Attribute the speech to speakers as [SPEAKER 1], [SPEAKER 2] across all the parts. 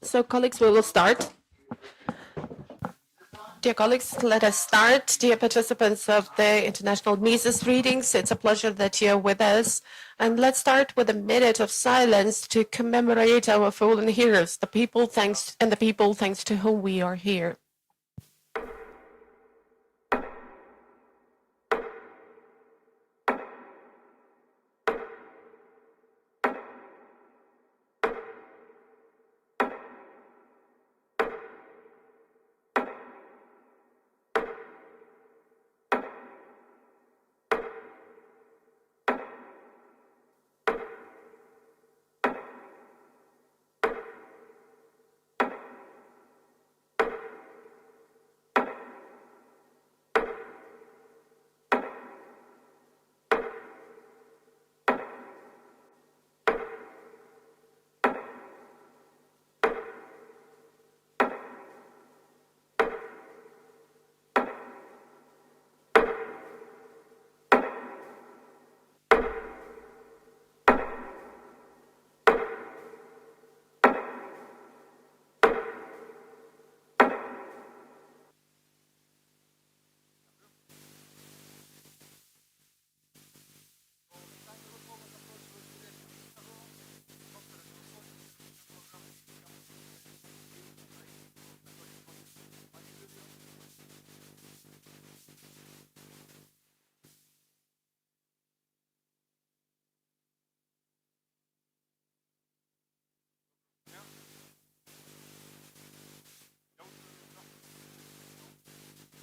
[SPEAKER 1] So, colleagues, we will start. Dear colleagues, let us start. Dear participants of the International Mises readings, it's a pleasure that you're with us. And let's start with a minute of silence to commemorate our fallen heroes, the people thanks to whom we are here.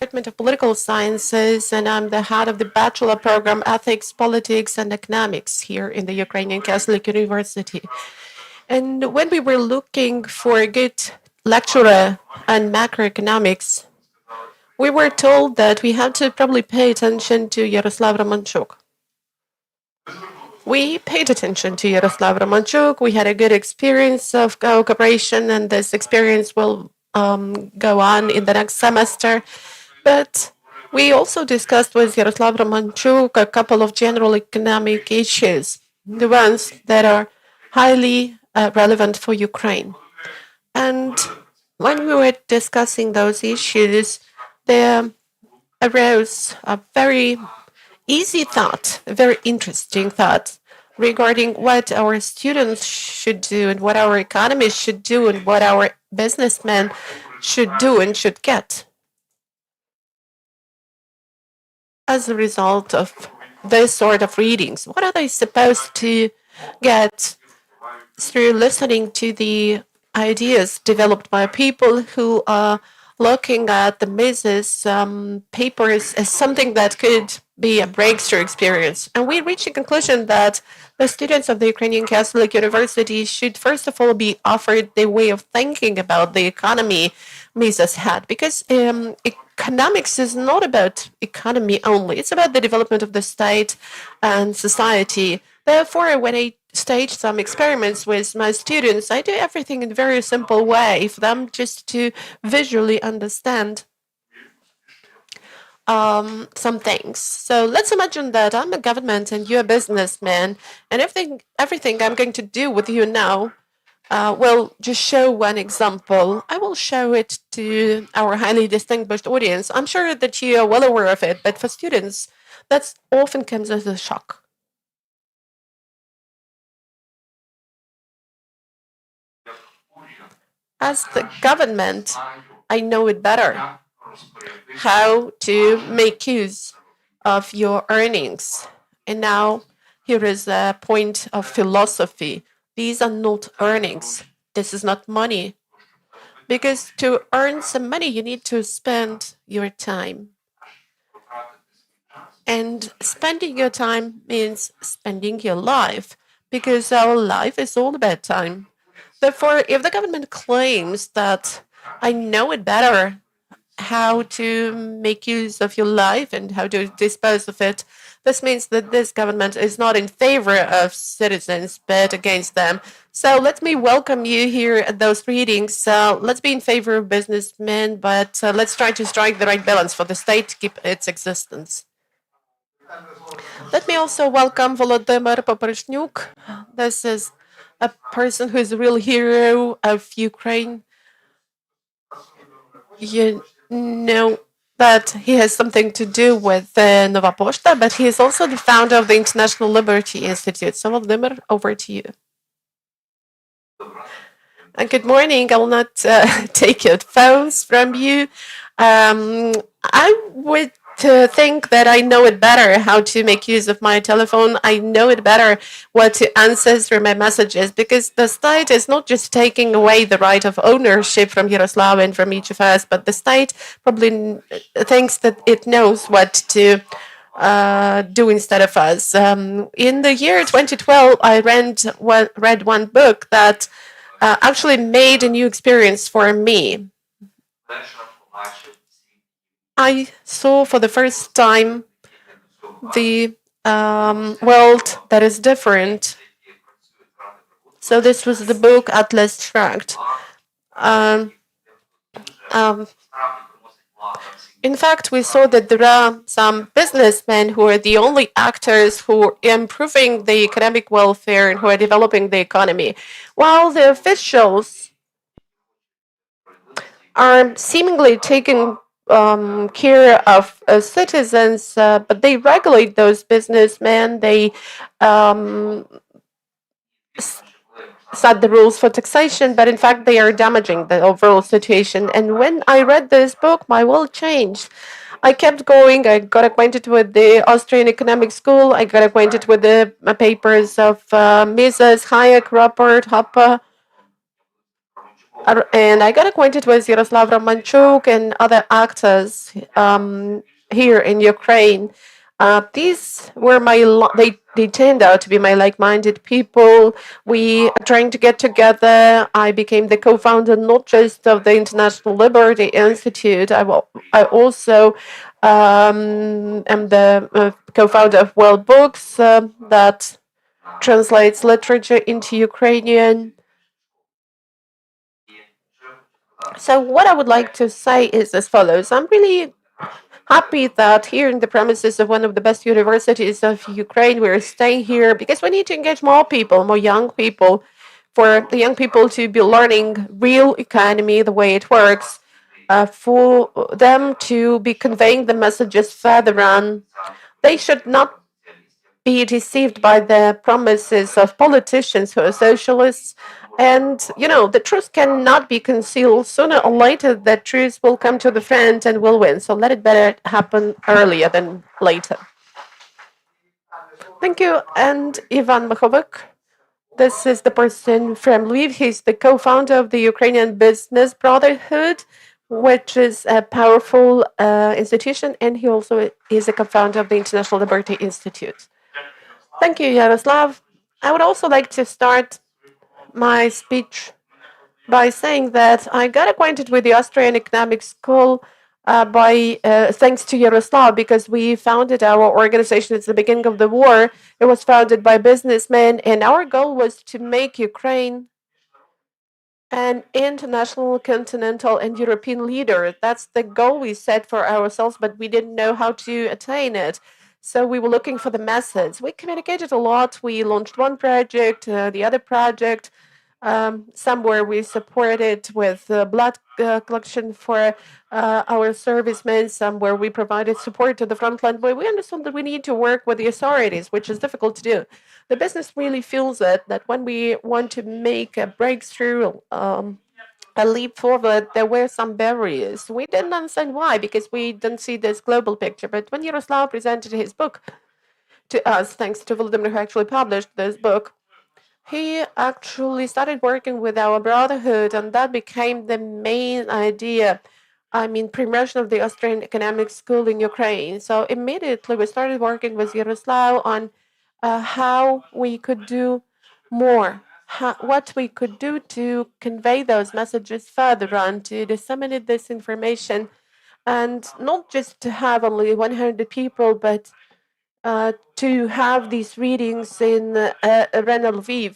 [SPEAKER 1] Department of Political Sciences, and I'm the head of the bachelor program Ethics, Politics, and Economics here in the Ukrainian Catholic University. And when we were looking for a good lecturer on macroeconomics, we were told that we had to probably pay attention to Yaroslav Romanchuk. We paid attention to Yaroslav Romanchuk. We had a good experience of cooperation, and this experience will go on in the next semester. But we also discussed with Yaroslav Romanchuk a couple of general economic issues, the ones that are highly relevant for Ukraine. And when we were discussing those issues, there arose a very easy thought, a very interesting thought regarding what our students should do and what our economists should do and what our businessmen should do and should get as a result of this sort of readings. What are they supposed to get through listening to the ideas developed by people who are looking at the Mises papers as something that could be a breakthrough experience? And we reached the conclusion that the students of the Ukrainian Catholic University should first of all be offered the way of thinking about the economy Mises had, because economics is not about economy only. It's about the development of the state and society. Therefore, when I stage some experiments with my students, I do everything in a very simple way for them just to visually understand some things. So let's imagine that I'm a government and you're a businessman, and everything I'm going to do with you now will just show one example. I will show it to our highly distinguished audience. I'm sure that you are well aware of it, but for students, that often comes as a shock. As the government, I know it better, how to make use of your earnings. And now here is a point of philosophy. These are not earnings. This is not money. Because to earn some money, you need to spend your time. And spending your time means spending your life, because our life is all about time. Therefore, if the government claims that I know it better how to make use of your life and how to dispose of it, this means that this government is not in favor of citizens, but against them. So let me welcome you here at those readings. Let's be in favor of businessmen, but let's try to strike the right balance for the state to keep its existence. Let me also welcome Volodymyr Zolotoryov. This is a person who is a real hero of Ukraine. You know that he has something to do with Nova Poshta, but he is also the founder of the International Liberty Institute. So, Volodymyr, over to you. Good morning. I will not take your phones from you. I would think that I know it better how to make use of my telephone. I know it better what to answer through my messages because the state is not just taking away the right of ownership from Yaroslav and from each of us, but the state probably thinks that it knows what to do instead of us. In the year 2012, I read one book that actually made a new experience for me. I saw for the first time the world that is different. So this was the book Atlas Shrugged. In fact, we saw that there are some businessmen who are the only actors who are improving the economic welfare and who are developing the economy, while the officials are seemingly taking care of citizens, but they regulate those businessmen. They set the rules for taxation, but in fact they are damaging the overall situation. And when I read this book, my world changed. I kept going. I got acquainted with the Austrian Economic School. I got acquainted with the papers of Mises, Hayek, Rothbard, Hoppe. And I got acquainted with Yaroslav Romanchuk and other actors here in Ukraine. These were they turned out to be my like-minded people. We are trying to get together. I became the co-founder not just of the International Liberty Institute. I also am the co-founder of World Books that translates literature into Ukrainian. So what I would like to say is as follows. I'm really happy that here in the premises of one of the best universities of Ukraine, we're staying here because we need to engage more people, more young people, for the young people to be learning real economy, the way it works, for them to be conveying the messages further on. They should not be deceived by the promises of politicians who are socialists. And, the truth cannot be concealed. Sooner or later, the truth will come to the front and will win. So let it better happen earlier than later. Thank you. And Ivan Machovic. This is the person from Lviv. He's the co-founder of the Ukrainian Business Brotherhood, which is a powerful institution. And he also is a co-founder of the International Liberty Institute. Thank you, Yaroslav. I would also like to start my speech by saying that I got acquainted with the Austrian Economic School by thanks to Yaroslav because we founded our organization at the beginning of the war. It was founded by businessmen, and our goal was to make Ukraine an international, continental, and European leader. That's the goal we set for ourselves, but we didn't know how to attain it. So we were looking for the methods. We communicated a lot. We launched one project, the other project. Somewhere we supported with blood collection for our servicemen. Somewhere we provided support to the front line. But we understood that we need to work with the authorities, which is difficult to do. The business really feels it, that when we want to make a breakthrough, a leap forward, there were some barriers. We didn't understand why, because we didn't see this global picture. But when Yaroslav presented his book to us, thanks to Volodymyr who actually published this book, he actually started working with our brotherhood, and that became the main idea. Promotion of the Austrian Economic School in Ukraine. So immediately we started working with Yaroslav on how we could do more, what we could do to convey those messages further on, to disseminate this information, and not just to have only 100 people, but to have these readings in Lviv.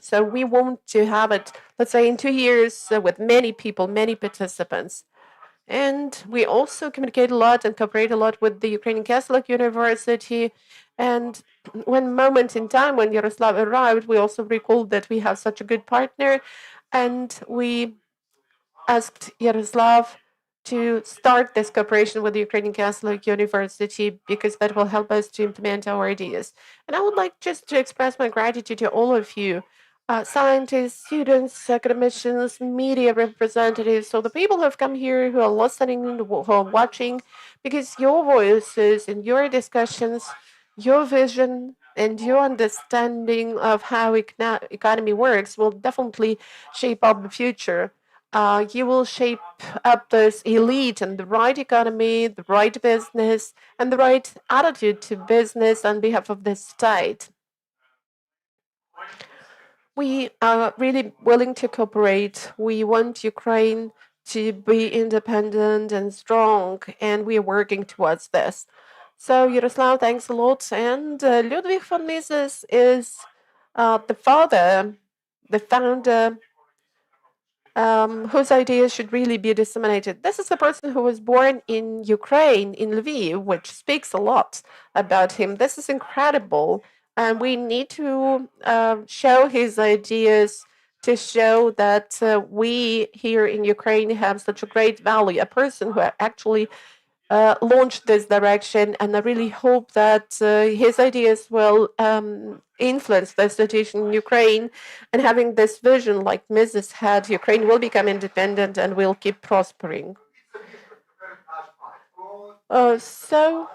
[SPEAKER 1] So we want to have it, let's say, in 2 years with many people, many participants. And we also communicate a lot and cooperate a lot with the Ukrainian Catholic University And one moment in time when Yaroslav arrived, we also recalled that we have such a good partner, and we asked Yaroslav to start this cooperation with the Ukrainian Catholic University because that will help us to implement our ideas. And I would like just to express my gratitude to all of you, scientists, students, academicians, media representatives, so the people who have come here, who are listening, who are watching, because your voices and your discussions, your vision, and your understanding of how economy works will definitely shape up the future. You will shape up this elite and the right economy, the right business, and the right attitude to business on behalf of the state. We are really willing to cooperate. We want Ukraine to be independent and strong, and we are working towards this. So, Yaroslav, thanks a lot. And Ludwig von Mises is the father, the founder, whose ideas should really be disseminated. This is a person who was born in Ukraine, in Lviv, which speaks a lot about him. This is incredible. And we need to show his ideas to show that we here in Ukraine have such a great value. A person who actually launched this direction, and I really hope that his ideas will influence the situation in Ukraine. And having this vision, like Mrs. had, Ukraine will become independent and will keep prospering. So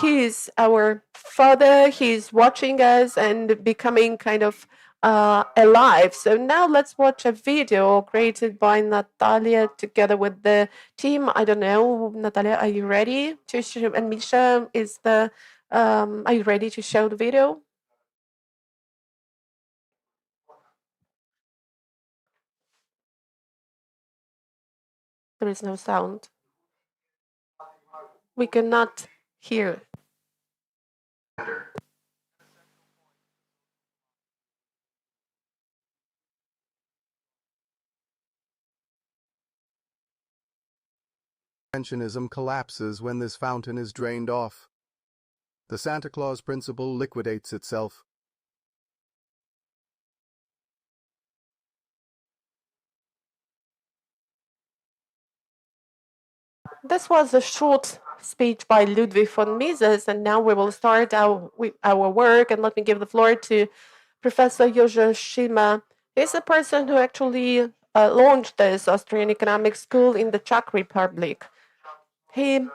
[SPEAKER 1] he's our father. He's watching us and becoming kind of alive. So now let's watch a video created by Natalia together with the team. I don't know, Natalia, are you ready to show? And Misha is the. Are you ready to show the video? There is no sound. We cannot hear.
[SPEAKER 2] Interventionism collapses when this fountain is drained off. The Santa Claus principle liquidates itself.
[SPEAKER 1] This was a short speech by Ludwig von Mises, and now we will start our work. And let me give the floor to Professor Josef Šima. He's the person who actually launched this Austrian Economics School in the Czech Republic. He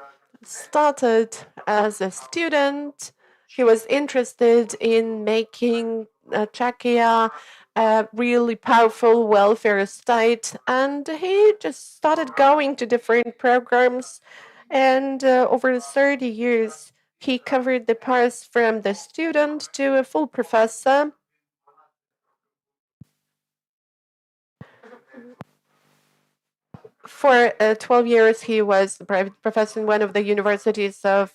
[SPEAKER 1] started as a student. He was interested in making Czechia a really powerful welfare state, and he just started going to different programs. And over 30 years, he covered the path from the student to a full professor. For 12 years, he was a private professor in one of the universities of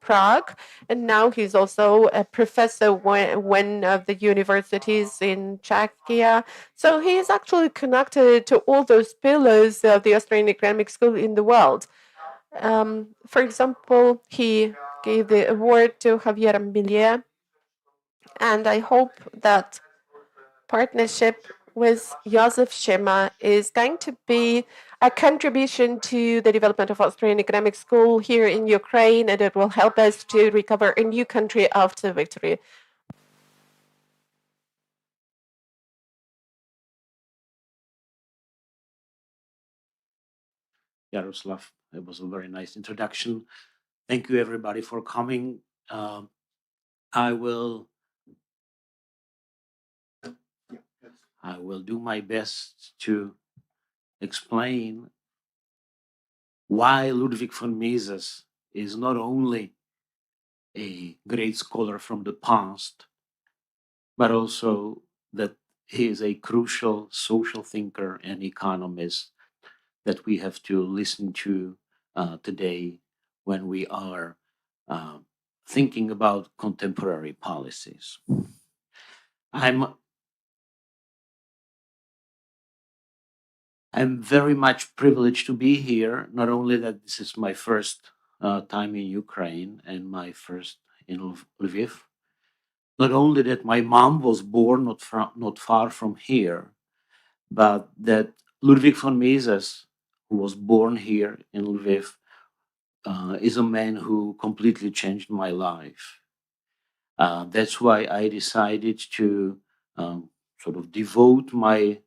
[SPEAKER 1] Prague, and now he's also a professor in one of the universities in Czechia. So he is actually connected to all those pillars of the Austrian Economic School in the world. For example, he gave the award to Javier Ambilier, and I hope that partnership with Josef Šima is going to be a contribution to the development of Austrian Economic School here in Ukraine, and it will help us to recover a new country after victory.
[SPEAKER 3] Yaroslav, it was a very nice introduction. Thank you, everybody, for coming. I will do my best to explain why Ludwig von Mises is not only a great scholar from the past, but also that he is a crucial social thinker and economist that we have to listen to today when we are thinking about contemporary policies. I'm very much privileged to be here. Not only that this is my first time in Ukraine and my first in Lviv. Not only that my mom was born not far from here, but that Ludwig von Mises, who was born here in Lviv, is a man who completely changed my life. That's why I decided to sort of devote my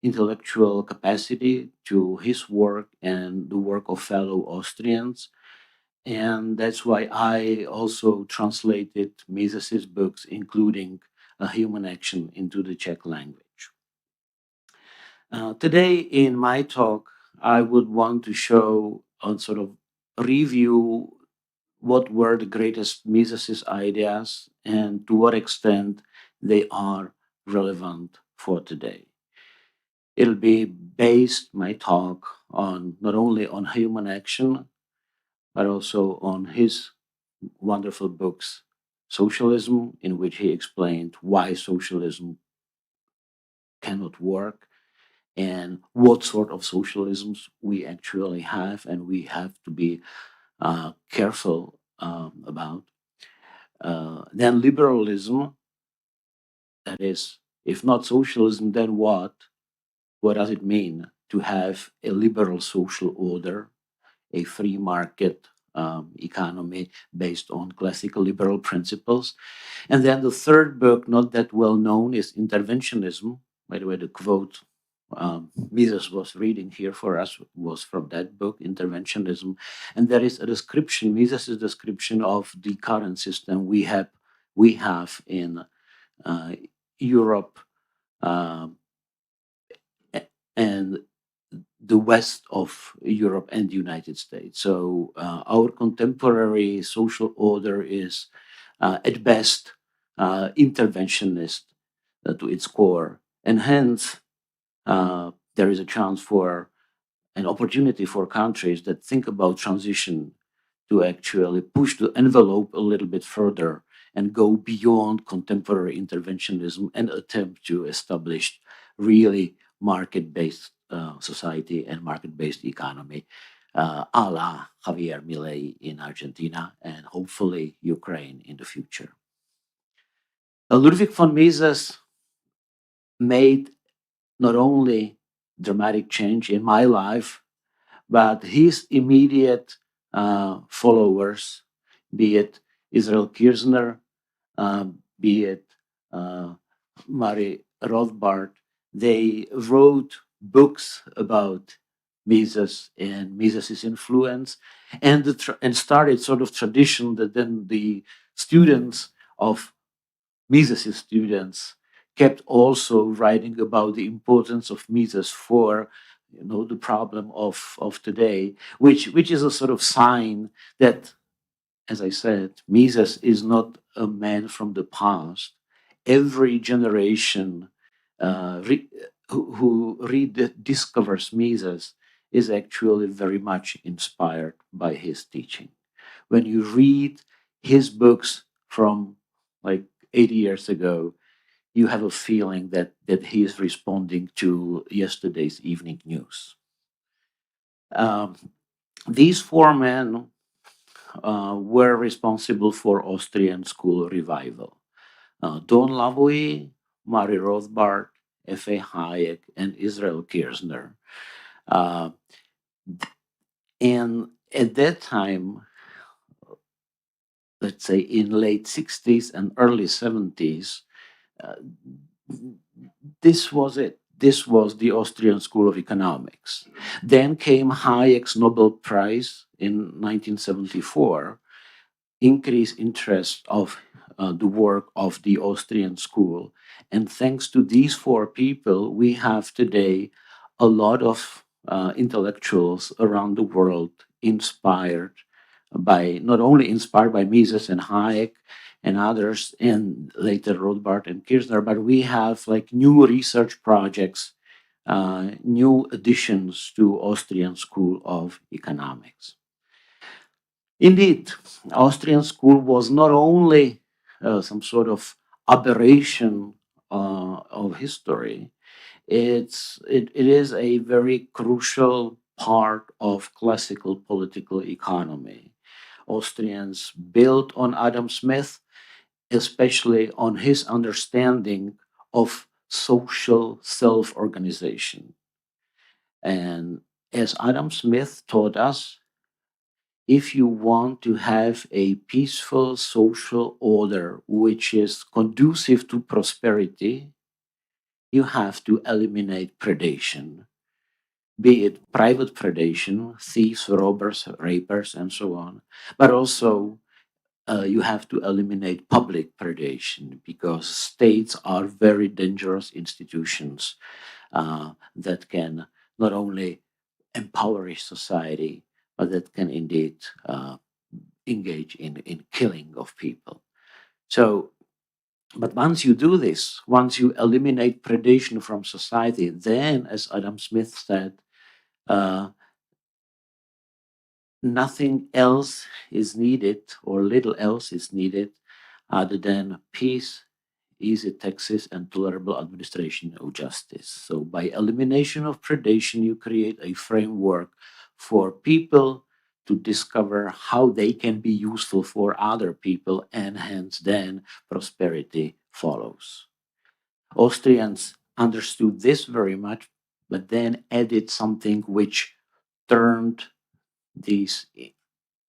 [SPEAKER 3] intellectual capacity to his work and the work of fellow Austrians. And that's why I also translated Mises's books, including Human Action, into the Czech language. Today, in my talk, I would want to show and sort of review what were the greatest Mises's ideas and to what extent they are relevant for today. It'll be based, my talk, on not only on human action, but also on his wonderful books, Socialism, in which he explained why socialism cannot work and what sort of socialisms we actually have and we have to be careful about. Then liberalism, that is, if not socialism, then what? What does it mean to have a liberal social order, a free market economy based on classical liberal principles? And then the third book, not that well known, is Interventionism. By the way, the quote Mises was reading here for us was from that book, Interventionism. And there is a description, Mises' description of the current system we have in Europe and the west of Europe and the United States. So our contemporary social order is at best interventionist to its core. And hence, there is a chance for an opportunity for countries that think about transition to actually push the envelope a little bit further and go beyond contemporary interventionism and attempt to establish really market-based society and market-based economy, a la Javier Milei in Argentina and hopefully Ukraine in the future. Ludwig von Mises made not only dramatic change in my life, but his immediate followers, be it Israel Kirzner, be it Mary Rothbard, they wrote books about Mises and Mises's influence, and started sort of tradition that then the students of Mises's students kept also writing about the importance of Mises for the problem of today, which is a sort of sign that, as I said, Mises is not a man from the past. Every generation who rediscovers Mises is actually very much inspired by his teaching. When you read his books from like 80 years ago, you have a feeling that he is responding to yesterday's evening news. These four men were responsible for Austrian school revival. Don Lavoie, Mary Rothbard, F.A. Hayek, and Israel Kirzner. And at that time, let's say in late 60s and early 70s, this was it. This was the Austrian School of Economics. Then came Hayek's Nobel Prize in 1974, increased interest of the work of the Austrian school. And thanks to these four people, we have today a lot of intellectuals around the world inspired by, not only inspired by Mises and Hayek and others, and later Rothbard and Kirzner, but we have like new research projects, new additions to Austrian School of Economics. Indeed, Austrian school was not only some sort of aberration of history, it is a very crucial part of classical political economy. Austrians built on Adam Smith, especially on his understanding of social self-organization. And as Adam Smith taught us, if you want to have a peaceful social order which is conducive to prosperity, you have to eliminate predation, be it private predation, thieves, robbers, rapers, and so on, but also you have to eliminate public predation because states are very dangerous institutions that can not only impoverish society, but that can indeed engage in killing of people. So, but once you do this, once you eliminate predation from society, then, as Adam Smith said, nothing else is needed, or little else is needed, other than peace, easy taxes, and tolerable administration of justice. So, by elimination of predation, you create a framework for people to discover how they can be useful for other people, and hence, then prosperity follows. Austrians understood this very much, but then added something which turned these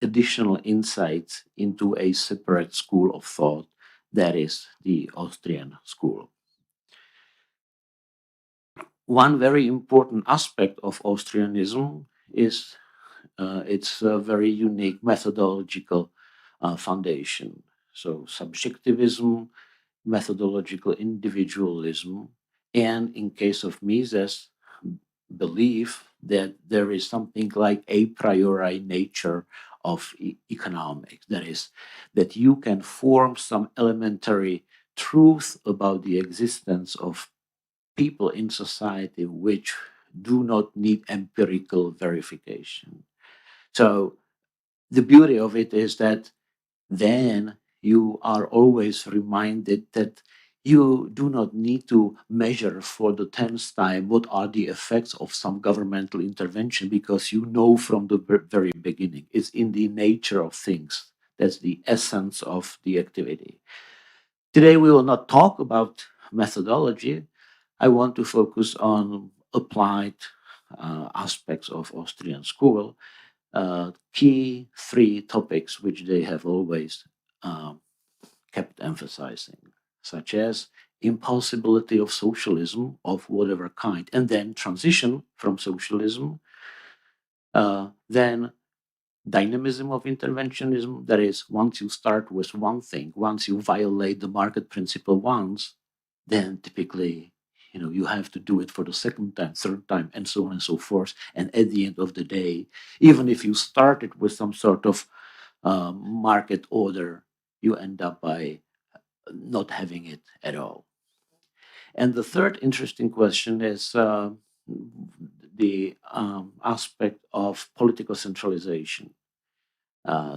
[SPEAKER 3] additional insights into a separate school of thought, that is the Austrian school. One very important aspect of Austrianism is its very unique methodological foundation. So, subjectivism, methodological individualism, and in case of Mises, belief that there is something like a priori nature of economics. That is, that you can form some elementary truth about the existence of people in society which do not need empirical verification. So the beauty of it is that then you are always reminded that you do not need to measure for the 10th time what are the effects of some governmental intervention, because you know from the very beginning. It's in the nature of things. That's the essence of the activity. Today, we will not talk about methodology. I want to focus on applied aspects of Austrian school, key three topics which they have always kept emphasizing, such as impossibility of socialism of whatever kind, and then transition from socialism, then dynamism of interventionism. That is, once you start with one thing, once you violate the market principle once, then typically you have to do it for the second time, third time, and so on and so forth. And at the end of the day, even if you started with some sort of market order, you end up by not having it at all. And the third interesting question is the aspect of political centralization.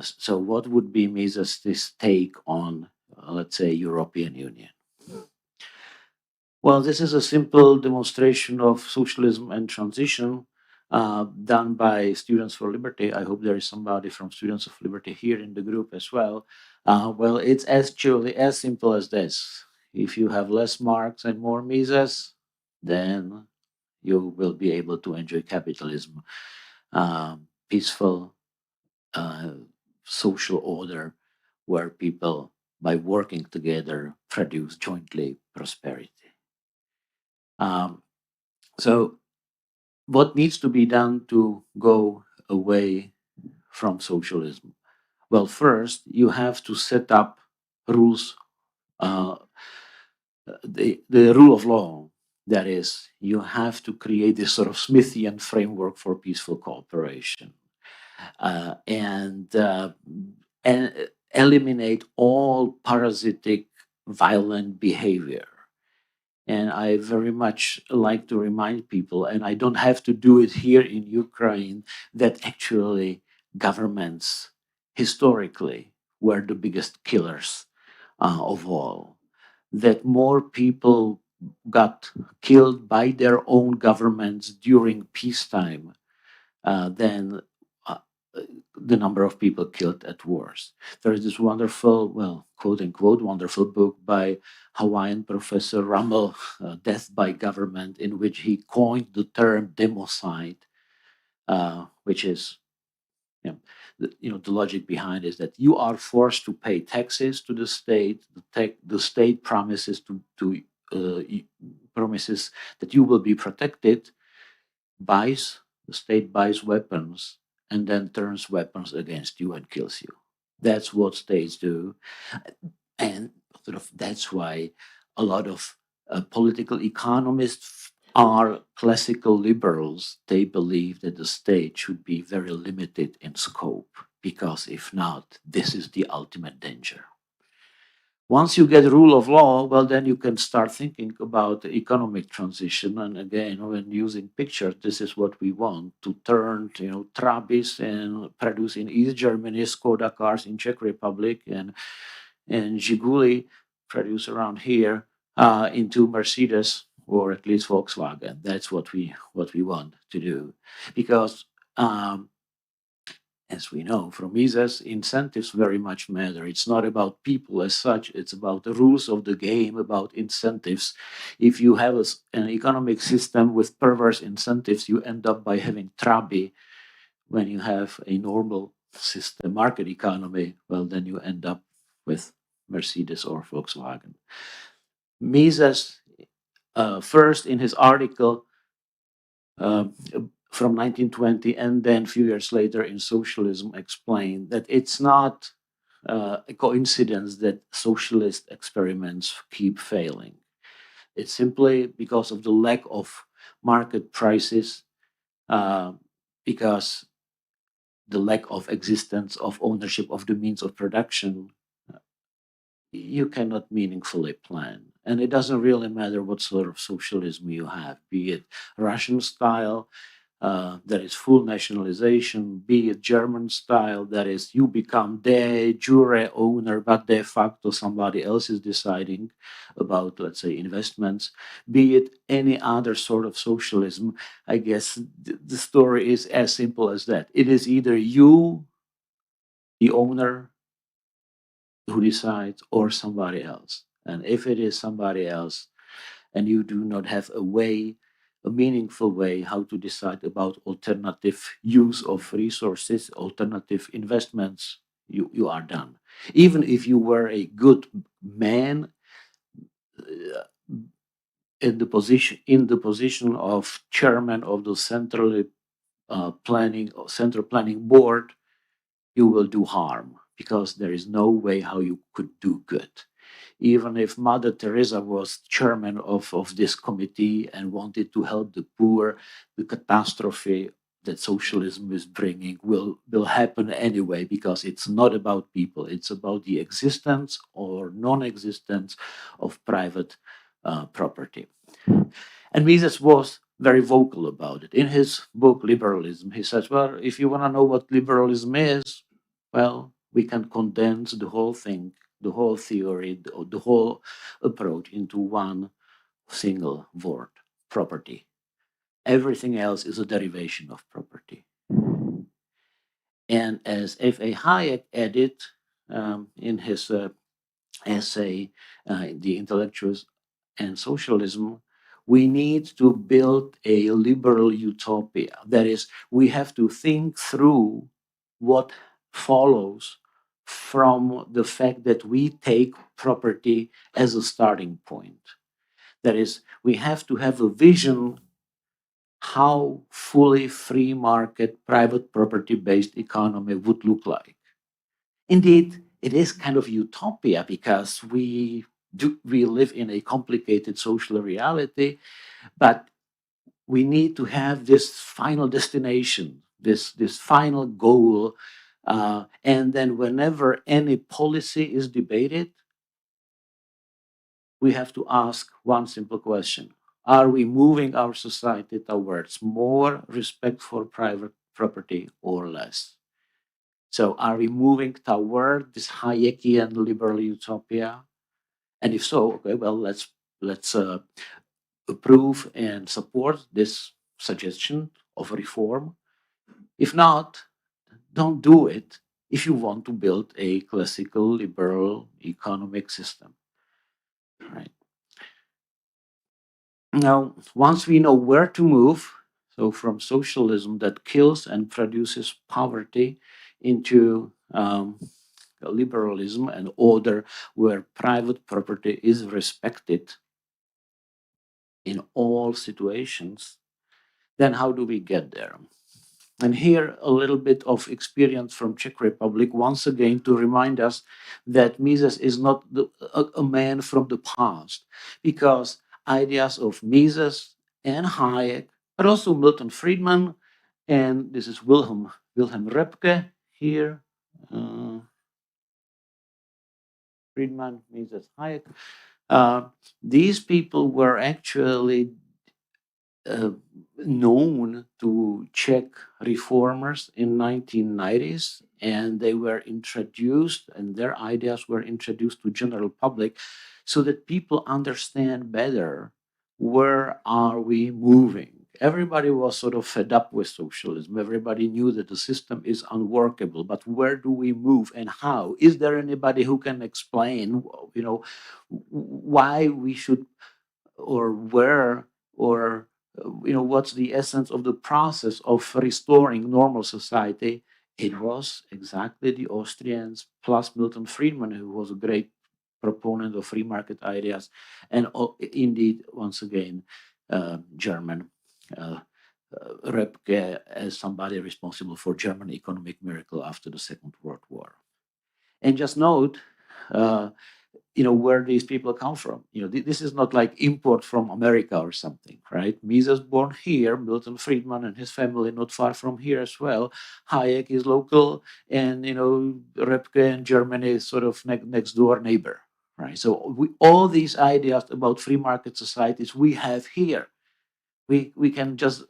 [SPEAKER 3] So, what would be Mises' take on, let's say, European Union? Well, this is a simple demonstration of socialism and transition done by Students for Liberty. I hope there is somebody from Students of Liberty here in the group as well. Well, it's actually as simple as this. If you have less Marx and more Mises, then you will be able to enjoy capitalism, peaceful social order where people, by working together, produce jointly prosperity. So, what needs to be done to go away from socialism? Well, first, you have to set up rules, the rule of law. That is, you have to create this sort of Smithian framework for peaceful cooperation, and eliminate all parasitic, violent behavior. And I very much like to remind people, and I don't have to do it here in Ukraine, that actually governments historically were the biggest killers of all. That more people got killed by their own governments during peacetime than the number of people killed at wars. There is this wonderful, well, quote unquote, wonderful book by Hawaiian professor Rummel, Death by Government, in which he coined the term democide, which is, the logic behind is that you are forced to pay taxes to the state. The state promises promises that you will be protected, the state buys weapons and then turns weapons against you and kills you. That's what states do. And that's why a lot of political economists are classical liberals. They believe that the state should be very limited in scope, because if not, this is the ultimate danger. Once you get rule of law, well, then you can start thinking about the economic transition. And again, when using pictures, this is what we want, to turn, Trabis and produce in East Germany, Skoda cars in Czech Republic, and Zhiguli produce around here into Mercedes, or at least Volkswagen. That's what we want to do, because as we know from Mises, incentives very much matter. It's not about people as such, it's about the rules of the game, about incentives. If you have an economic system with perverse incentives, you end up by having Trabi. When you have a normal system, market economy, well, then you end up with Mercedes or Volkswagen. Mises, first in his article, from 1920, and then a few years later in Socialism, explained that it's not a coincidence that socialist experiments keep failing. It's simply because of the lack of market prices, because the lack of existence of ownership of the means of production, you cannot meaningfully plan. And it doesn't really matter what sort of socialism you have, be it Russian style, that is full nationalization, be it German style, that is you become de jure owner, but de facto somebody else is deciding about, let's say, investments, be it any other sort of socialism. I guess the story is as simple as that. It is either you, the owner, who decides, or somebody else. And if it is somebody else, and you do not have a meaningful way how to decide about alternative use of resources, alternative investments, you are done. Even if you were a good man, in the position of chairman of the central planning board, you will do harm, because there is no way how you could do good. Even if Mother Teresa was chairman of this committee and wanted to help the poor, the catastrophe that socialism is bringing will happen anyway, because it's not about people, it's about the existence or non-existence of private property. And Mises was very vocal about it. In his book, Liberalism, he says, well, if you want to know what liberalism is, well, we can condense the whole thing, the whole theory, the whole approach into one single word: property. Everything else is a derivation of property. And as F.A. Hayek added in his essay, The Intellectuals and Socialism, we need to build a liberal utopia. That is, we have to think through what follows from the fact that we take property as a starting point. That is, we have to have a vision how fully free market, private property based economy would look like. Indeed, it is kind of utopia, because we live in a complicated social reality, but we need to have this final destination, this final goal, and then whenever any policy is debated, we have to ask one simple question: are we moving our society towards more respect for private property or less? So are we moving toward this Hayekian liberal utopia? And if so, okay, well, let's approve and support this suggestion of reform. If not, don't do it if you want to build a classical liberal economic system, right? Now, once we know where to move, so from socialism that kills and produces poverty into liberalism and order where private property is respected in all situations, then how do we get there? And here a little bit of experience from Czech Republic, once again to remind us that Mises is not a man from the past, because ideas of Mises and Hayek, but also Milton Friedman, and this is Wilhelm Röpke here, Friedman, Mises, Hayek. These people were actually known to Czech reformers in 1990s, and they were introduced, and their ideas were introduced to general public, so that people understand better where are we moving. Everybody was sort of fed up with socialism. Everybody knew that the system is unworkable, but where do we move and how? Is there anybody who can explain, why we should, or where, or what's the essence of the process of restoring normal society? It was exactly the Austrians plus Milton Friedman, who was a great proponent of free market ideas, and indeed, once again, German Röpke as somebody responsible for German economic miracle after the Second World War. And just note, where these people come from. This is not like import from America or something, right? Mises born here, Milton Friedman and his family not far from here as well. Hayek is local, and Röpke in Germany is sort of next door neighbor, right? So all these ideas about free market societies we have here. We can just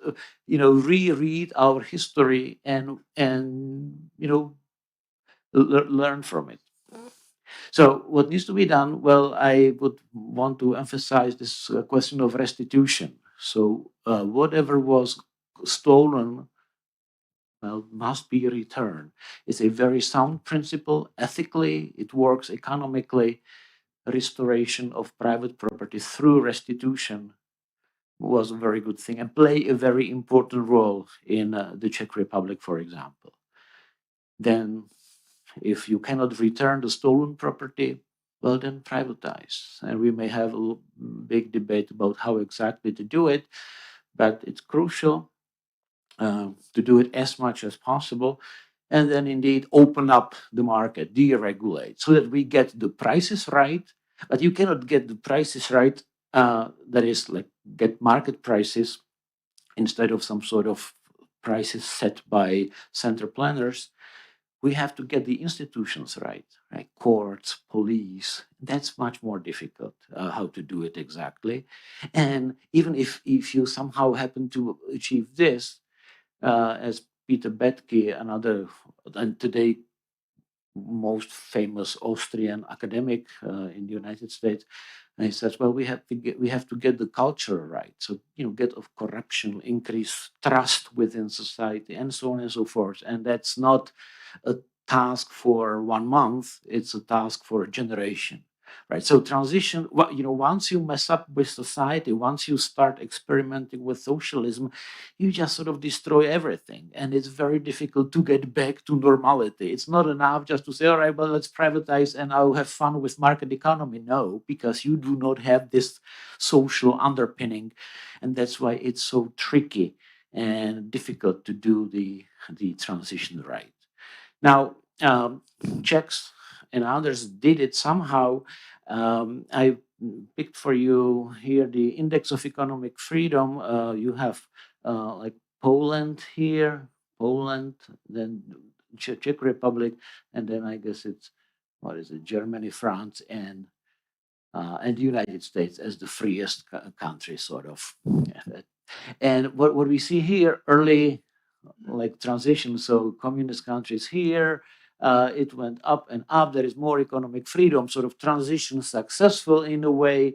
[SPEAKER 3] reread our history and learn from it. So what needs to be done? Well, I would want to emphasize this question of restitution. So whatever was stolen, well, must be returned. It's a very sound principle. Ethically, it works economically. Restoration of private property through restitution was a very good thing and play a very important role in the Czech Republic, for example. Then, if you cannot return the stolen property, well, then privatize. And we may have a big debate about how exactly to do it, but it's crucial to do it as much as possible. And then indeed open up the market, deregulate, so that we get the prices right. But you cannot get the prices right, that is, like, get market prices instead of some sort of prices set by center planners. We have to get the institutions right? Courts, police. That's much more difficult, how to do it exactly. And even if you somehow happen to achieve this, as Peter Bethke, another, and today most famous Austrian academic in the United States, and he says, well, we have to get the culture right. So, get of corruption, increase trust within society, and so on and so forth. And that's not a task for 1 month, it's a task for a generation, right? So transition, once you mess up with society, once you start experimenting with socialism, you just sort of destroy everything. And it's very difficult to get back to normality. It's not enough just to say, all right, well, let's privatize and I'll have fun with market economy. No, because you do not have this social underpinning. And that's why it's so tricky and difficult to do the transition right. Now, Czechs and others did it somehow. I picked for you here the Index of Economic Freedom. You have like Poland here, then Czech Republic, and then I guess it's, what is it, Germany, France, and the United States as the freest country, sort of. And what we see here, early like transition, so communist countries here, it went up and up. There is more economic freedom, sort of transition successful in a way.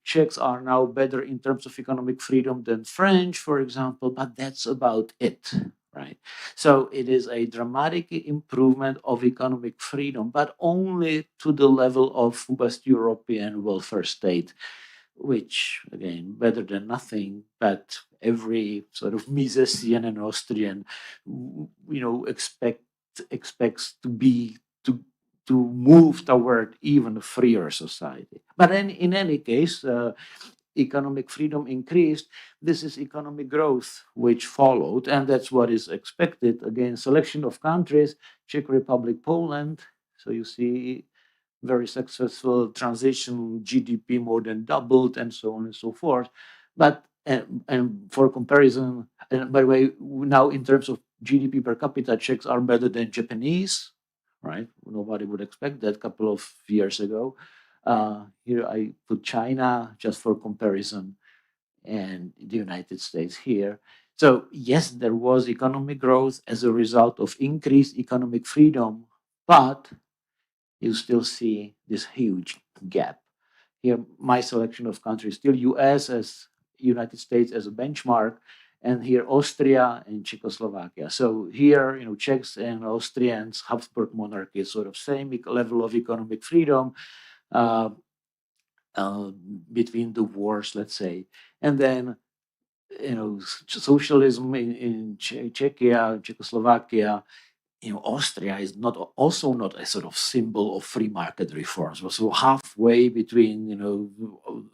[SPEAKER 3] Czechs are now better in terms of economic freedom than French, for example, but that's about it, right? So it is a dramatic improvement of economic freedom, but only to the level of West European welfare state, which, again, better than nothing, but every sort of Misesian and Austrian, expects to be to move toward even freer society. But in any case, economic freedom increased. This is economic growth which followed, and that's what is expected. Again, selection of countries: Czech Republic, Poland. So you see very successful transition, GDP more than doubled, and so on and so forth. But and for comparison, and by the way, now in terms of GDP per capita, Czechs are better than Japanese, right? Nobody would expect that a couple of years ago. Here I put China just for comparison, and the United States here. So yes, there was economic growth as a result of increased economic freedom, but you still see this huge gap. Here, my selection of countries still US as United States as a benchmark, and here Austria and Czechoslovakia. So here, Czechs and Austrians, Habsburg monarchy, sort of same level of economic freedom uh, between the wars, let's say, and then socialism in Czechia, Czechoslovakia. Austria is also not a sort of symbol of free market reforms. So halfway between,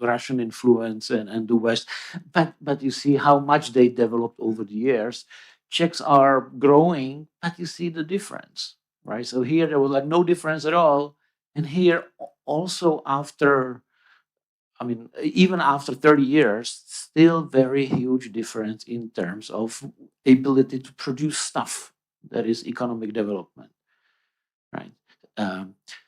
[SPEAKER 3] Russian influence and the West. But you see how much they developed over the years. Czechs are growing, but you see the difference, right? So here there was like no difference at all. And here also even after 30 years, still very huge difference in terms of ability to produce stuff. That is economic development, right?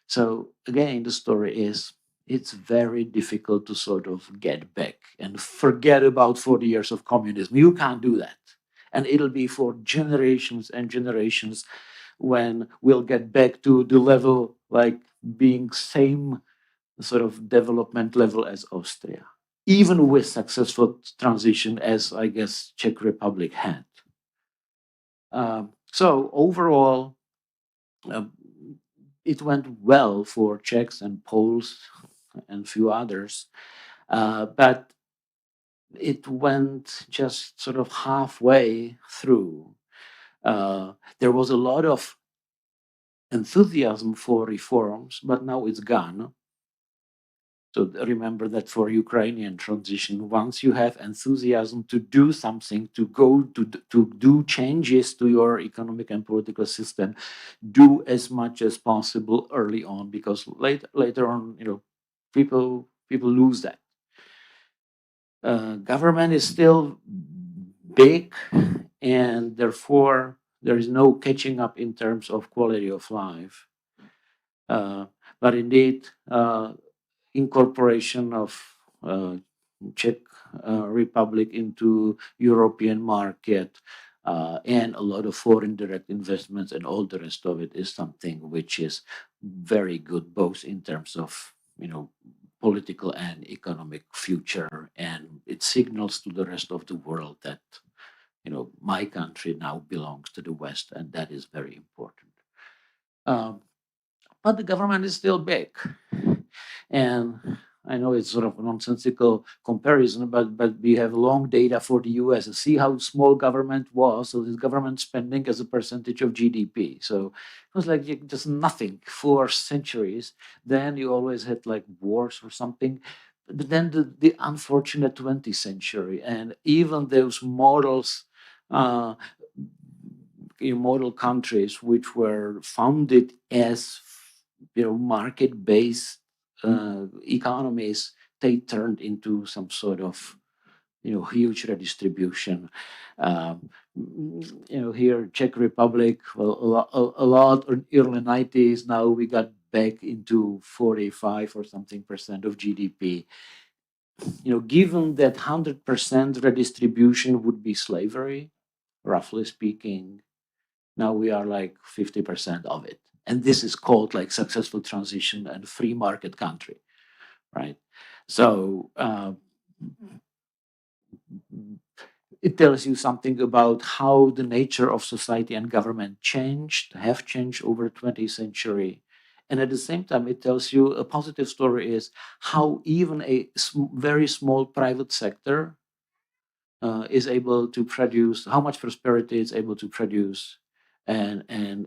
[SPEAKER 3] So again, the story is it's very difficult to sort of get back and forget about 40 years of communism. You can't do that. And it'll be for generations and generations when we'll get back to the level like being same sort of development level as Austria, even with successful transition as I guess Czech Republic had. So overall, it went well for Czechs and Poles and few others, but it went just sort of halfway through. There was a lot of enthusiasm for reforms, but now it's gone. So remember that for Ukrainian transition, once you have enthusiasm to do something, to go to do changes to your economic and political system, do as much as possible early on, because later on, people lose that. Government is still big, and therefore there is no catching up in terms of quality of life. But indeed, incorporation of Czech Republic into European market and a lot of foreign direct investments and all the rest of it is something which is very good, both in terms of political and economic future, and it signals to the rest of the world that my country now belongs to the West, and that is very important. But the government is still big. And I know it's sort of a nonsensical comparison, but we have long data for the US and see how small government was. So this government spending as a percentage of GDP. So it was like just nothing for centuries. Then you always had like wars or something. But then the unfortunate 20th century, and even those models, model countries which were founded as market-based economies, they turned into some sort of huge redistribution. Here Czech Republic, well, a lot in early 90s. Now we got back into 45 or something percent of GDP. Given that 100% redistribution would be slavery, roughly speaking, now we are like 50% of it. And this is called like successful transition and free market country, right? So It tells you something about how the nature of society and government have changed over the 20th century. And at the same time, it tells you a positive story is how even a very small private sector is able to produce, how much prosperity it's able to produce and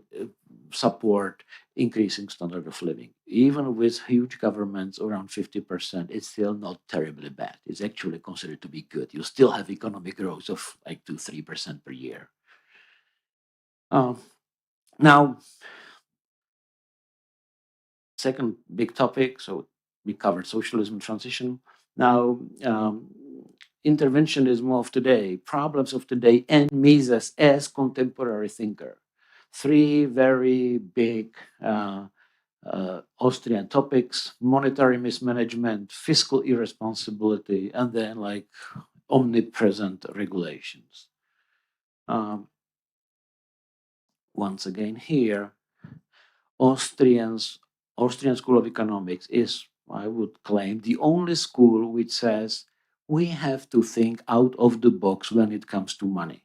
[SPEAKER 3] support increasing standard of living. Even with huge governments around 50%, it's still not terribly bad. It's actually considered to be good. You still have economic growth of like 2-3% per year. Now, second big topic. So we covered socialism transition. Now, interventionism of today, problems of today, and Mises as contemporary thinker. Three very big Austrian topics: monetary mismanagement, fiscal irresponsibility, and then like omnipresent regulations. Once again here, Austrian School of Economics is, I would claim, the only school which says we have to think out of the box when it comes to money.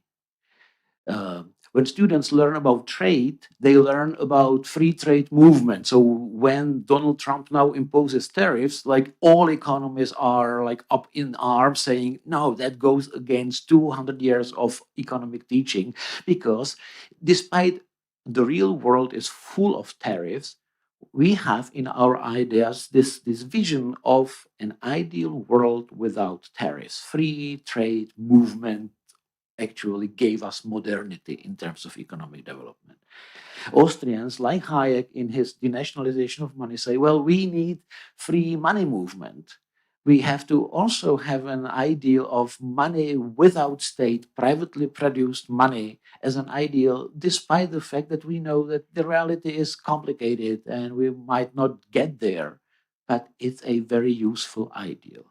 [SPEAKER 3] When students learn about trade, they learn about free trade movement. So when Donald Trump now imposes tariffs, like all economists are like up in arms saying, no, that goes against 200 years of economic teaching, because despite the real world is full of tariffs, we have in our ideas this vision of an ideal world without tariffs. Free trade movement actually gave us modernity in terms of economic development. Austrians, like Hayek in his denationalization of money, say, well, we need free money movement. We have to also have an ideal of money without state, privately produced money as an ideal, despite the fact that we know that the reality is complicated and we might not get there, but it's a very useful ideal.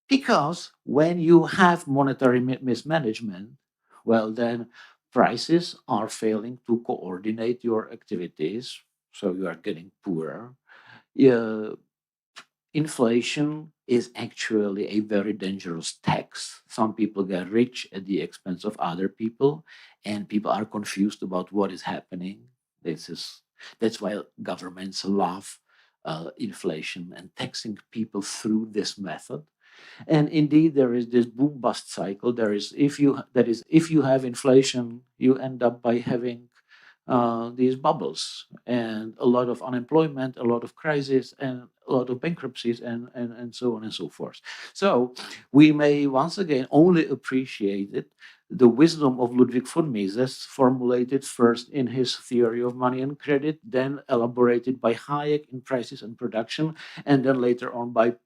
[SPEAKER 3] Because when you have monetary mismanagement, well, then prices are failing to coordinate your activities, so you are getting poorer. Inflation is actually a very dangerous tax. Some people get rich at the expense of other people, and people are confused about what is happening. That's why governments love inflation and taxing people through this method. And indeed, there is this boom bust cycle. If you have inflation, you end up by having these bubbles and a lot of unemployment, a lot of crisis, and a lot of bankruptcies, and so on and so forth. So we may once again only appreciate it, the wisdom of Ludwig von Mises, formulated first in his theory of money and credit, then elaborated by Hayek in Prices and Production, and then later on by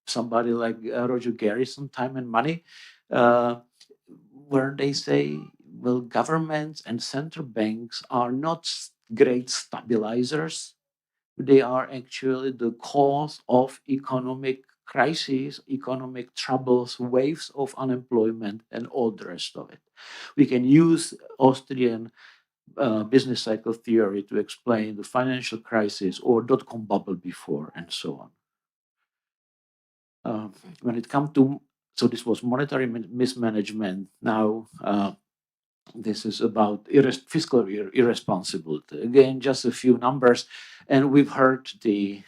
[SPEAKER 3] somebody like Roger Garrison, Time and Money, where they say, well, governments and central banks are not great stabilizers. They are actually the cause of economic crises, economic troubles, waves of unemployment, and all the rest of it. We can use Austrian business cycle theory to explain the financial crisis or dot-com bubble before, and so on. When it comes to, so this was monetary mismanagement. Now, this is about fiscal irresponsibility. Again, just a few numbers. And we've heard the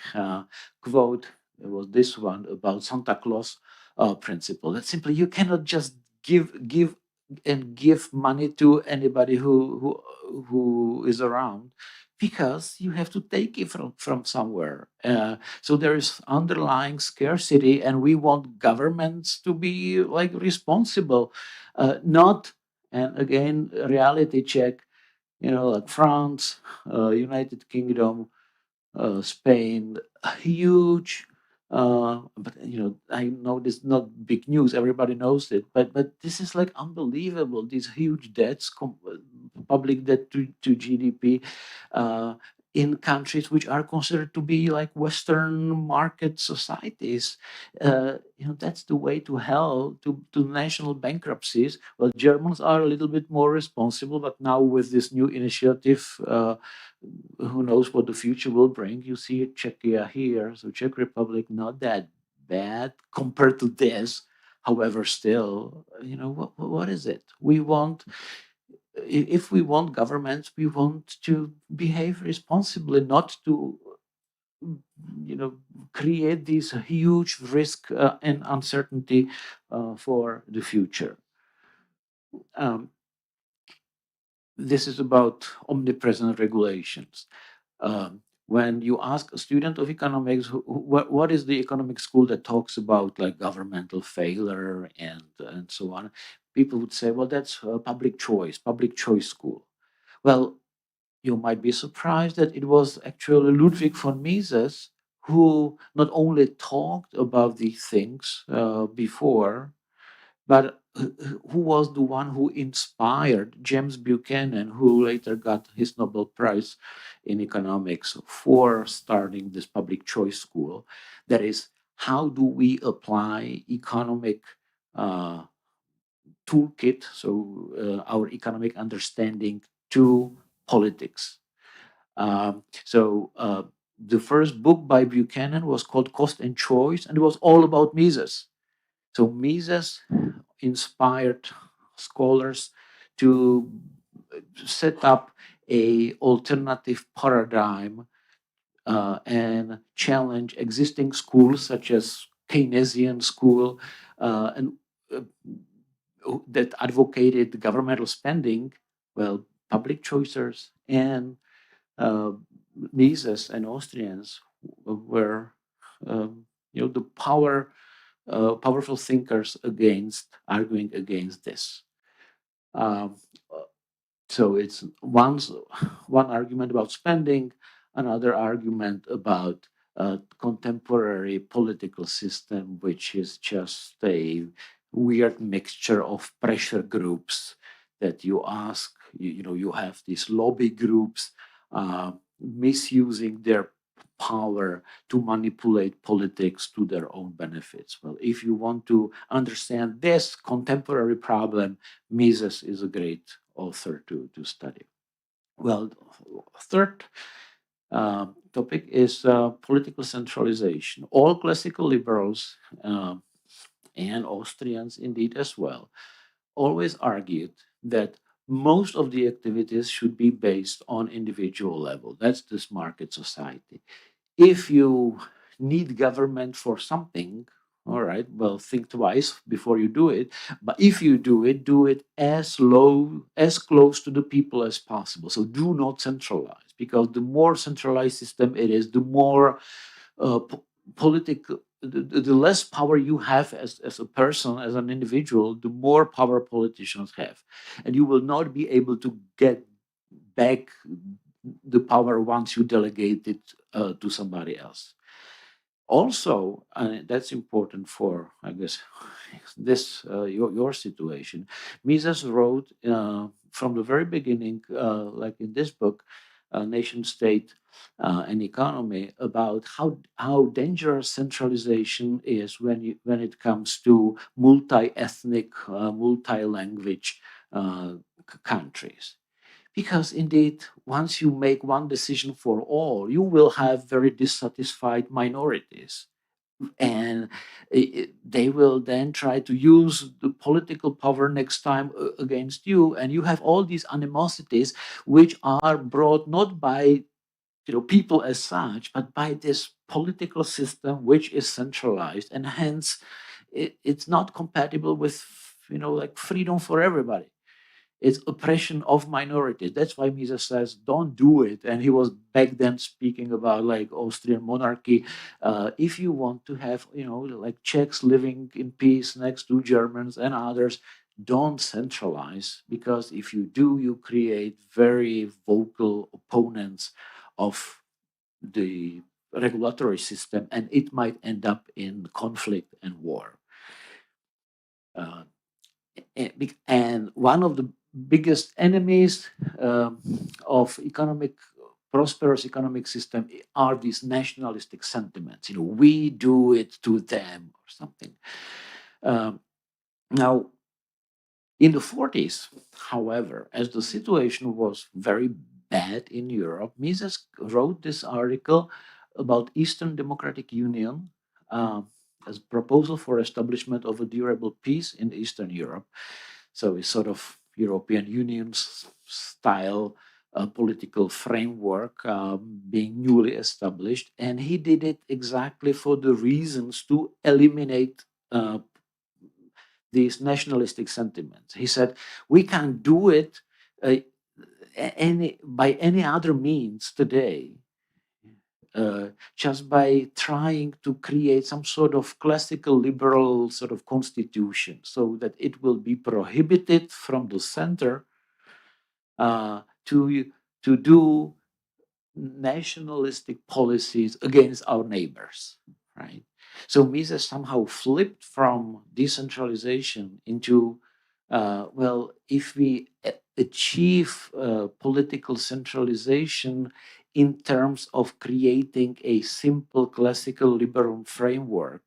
[SPEAKER 3] quote, it was this one, about Santa Claus principle. That simply you cannot just give money to anybody who is around, because you have to take it from somewhere. So there is underlying scarcity, and we want governments to be like responsible, not. And again, reality check, like France, United Kingdom, Spain, huge. But I know this is not big news. Everybody knows it. But this is like unbelievable. These huge debts, public debt to GDP, in countries which are considered to be like Western market societies. That's the way to hell, to national bankruptcies. Well, Germans are a little bit more responsible, but now with this new initiative, who knows what the future will bring. You see Czechia here, so Czech Republic, not that bad compared to this. However, still, what is it? If we want governments, we want to behave responsibly, not to create this huge risk and uncertainty for the future. Um, this is about omnipresent regulations. When you ask a student of economics, what is the economic school that talks about like governmental failure and so on, people would say, well, that's public choice school. Well, you might be surprised that it was actually Ludwig von Mises who not only talked about these things before, but who was the one who inspired James Buchanan, who later got his Nobel Prize in economics for starting this public choice school. That is, how do we apply economic toolkit, so our economic understanding, to politics? The first book by Buchanan was called Cost and Choice, and it was all about Mises. So Mises inspired scholars to set up a alternative paradigm and challenge existing schools such as Keynesian school and that advocated governmental spending. Well, public choicers and Mises and Austrians were, the powerful thinkers arguing against this. So it's one argument about spending, another argument about contemporary political system, which is just a weird mixture of pressure groups that you ask. You have these lobby groups misusing their power to manipulate politics to their own benefits. Well, if you want to understand this contemporary problem, Mises is a great author to study. Well, third topic is political centralization. All classical liberals and Austrians indeed as well always argued that most of the activities should be based on individual level. That's this market society. If you need government for something, all right, well, think twice before you do it. But if you do it as close to the people as possible. So do not centralize, because the more centralized system it is, the more political, the less power you have as a person, as an individual, the more power politicians have. And you will not be able to get back the power once you delegate it to somebody else. Also, that's important for, I guess, this your situation. Mises wrote from the very beginning, like in this book, Nation State and Economy, about how dangerous centralization is when it comes to multi-ethnic, multi-language countries. Because indeed, once you make one decision for all, you will have very dissatisfied minorities. And they will then try to use the political power next time against you. And you have all these animosities, which are brought not by people as such, but by this political system which is centralized. And hence, it's not compatible with like freedom for everybody. It's oppression of minorities. That's why Mises says, don't do it. And he was back then speaking about like Austrian monarchy. If you want to have, like Czechs living in peace next to Germans and others, don't centralize, because if you do, you create very vocal opponents of the regulatory system, and it might end up in conflict and war. And one of the biggest enemies of prosperous economic system are these nationalistic sentiments. We do it to them or something. Now, in the 40s, however, as the situation was very bad in Europe, Mises wrote this article about Eastern Democratic Union, as a proposal for establishment of a durable peace in Eastern Europe. So it's sort of European Union style political framework being newly established. And he did it exactly for the reasons to eliminate these nationalistic sentiments. He said, we can't do it by any other means today, just by trying to create some sort of classical liberal sort of constitution so that it will be prohibited from the center to do nationalistic policies against our neighbors, right? So Mises somehow flipped from decentralization into, well, if we achieve political centralization in terms of creating a simple classical liberal framework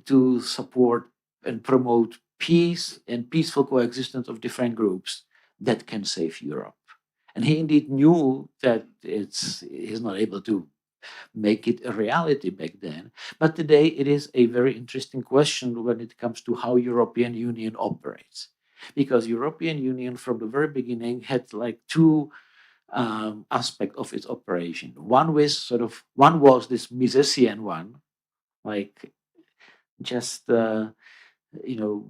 [SPEAKER 3] to support and promote peace and peaceful coexistence of different groups, that can save Europe. And he indeed knew that he's not able to make it a reality back then. But today it is a very interesting question when it comes to how European Union operates. Because European Union from the very beginning had like two aspects of its operation. One was this Misesian one, like just you know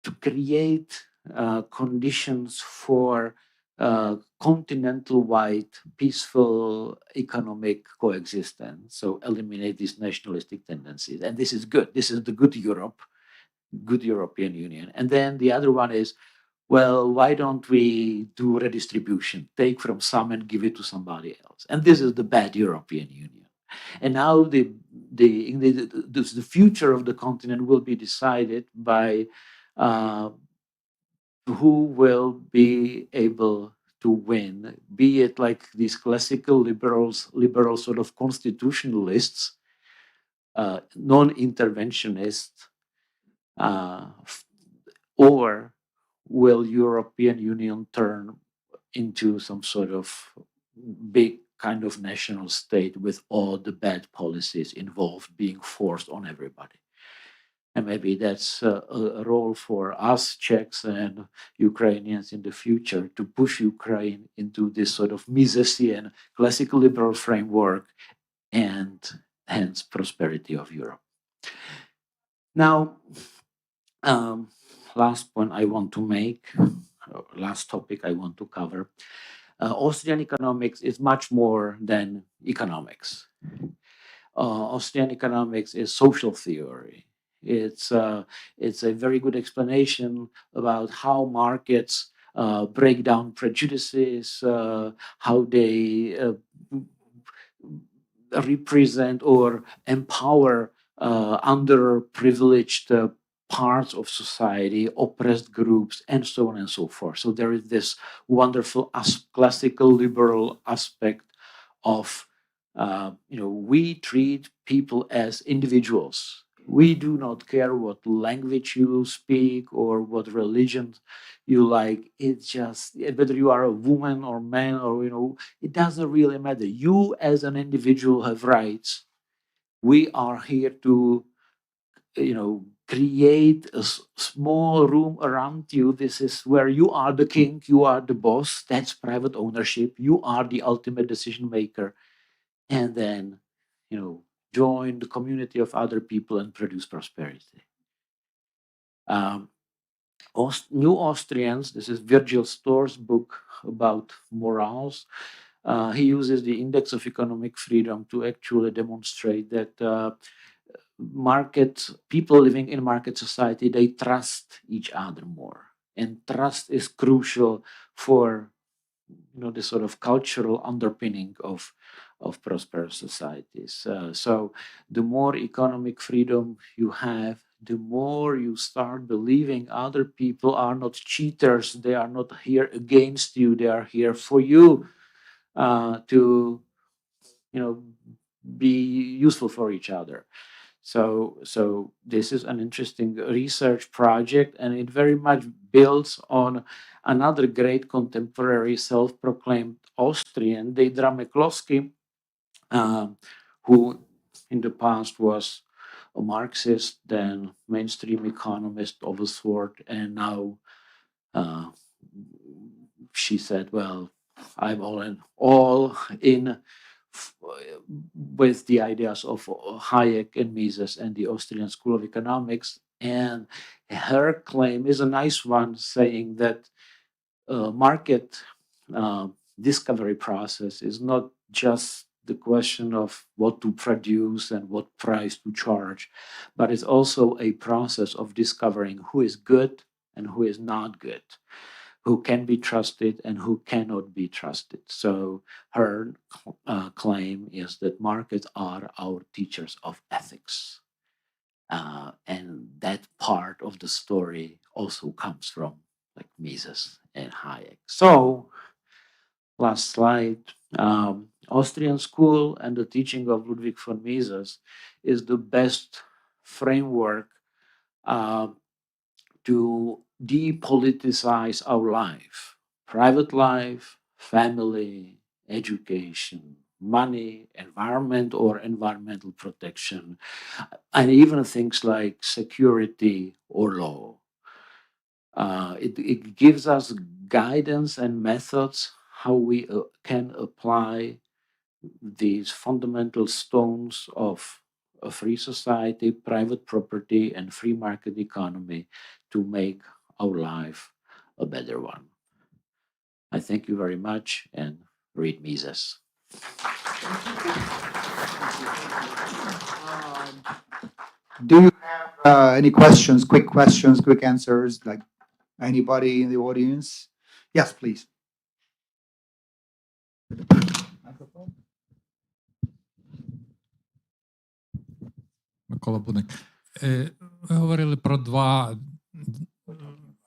[SPEAKER 3] to create conditions for continental-wide peaceful economic coexistence. So eliminate these nationalistic tendencies. And this is good. This is the good Europe, good European Union. And then the other one is, well, why don't we do redistribution? Take from some and give it to somebody else. And this is the bad European Union. And now the future of the continent will be decided by who will be able to win, be it like these classical liberal sort of constitutionalists, non-interventionists, or will European Union turn into some sort of big kind of national state with all the bad policies involved being forced on everybody? And maybe that's a role for us Czechs and Ukrainians in the future, to push Ukraine into this sort of Misesian classical liberal framework and hence prosperity of Europe. Now, last point I want to make, last topic I want to cover. Austrian economics is much more than economics. Austrian economics is social theory. It's a very good explanation about how markets break down prejudices, how they represent or empower underprivileged parts of society, oppressed groups, and so on and so forth. So there is this wonderful classical liberal aspect of, we treat people as individuals. We do not care what language you speak or what religion you like. It's just whether you are a woman or man, or it doesn't really matter. You as an individual have rights. We are here to create a small room around you. This is where you are the king, you are the boss. That's private ownership. You are the ultimate decision maker. And then, join the community of other people and produce prosperity. New Austrians, this is Virgil Storr's book about morals. He uses the index of economic freedom to actually demonstrate that people living in market society, they trust each other more. And trust is crucial for the sort of cultural underpinning of prosperous societies. So the more economic freedom you have, the more you start believing other people are not cheaters. They are not here against you. They are here for you to be useful for each other. So this is an interesting research project, and it very much builds on another great contemporary self-proclaimed Austrian, Deidra McCloskey, who in the past was a Marxist, then mainstream economist of a sort, and now she said, "Well, I'm all in with the ideas of Hayek and Mises and the Austrian School of Economics." And her claim is a nice one, saying that market discovery process is not just the question of what to produce and what price to charge, but it's also a process of discovering who is good and who is not good, who can be trusted and who cannot be trusted. So her claim is that markets are our teachers of ethics. And that part of the story also comes from like Mises and Hayek. So last slide. Austrian school and the teaching of Ludwig von Mises is the best framework to depoliticize our life, private life, family, education, money, environment or environmental protection, and even things like security or law. It gives us guidance and methods how we can apply these fundamental stones of a free society, private property, and free market economy to make our life a better one. I thank you very much and read Mises.
[SPEAKER 4] Do you have any questions, quick answers, like anybody in the audience? Yes, please. Microphone.
[SPEAKER 5] Микола Будник. Ви говорили про два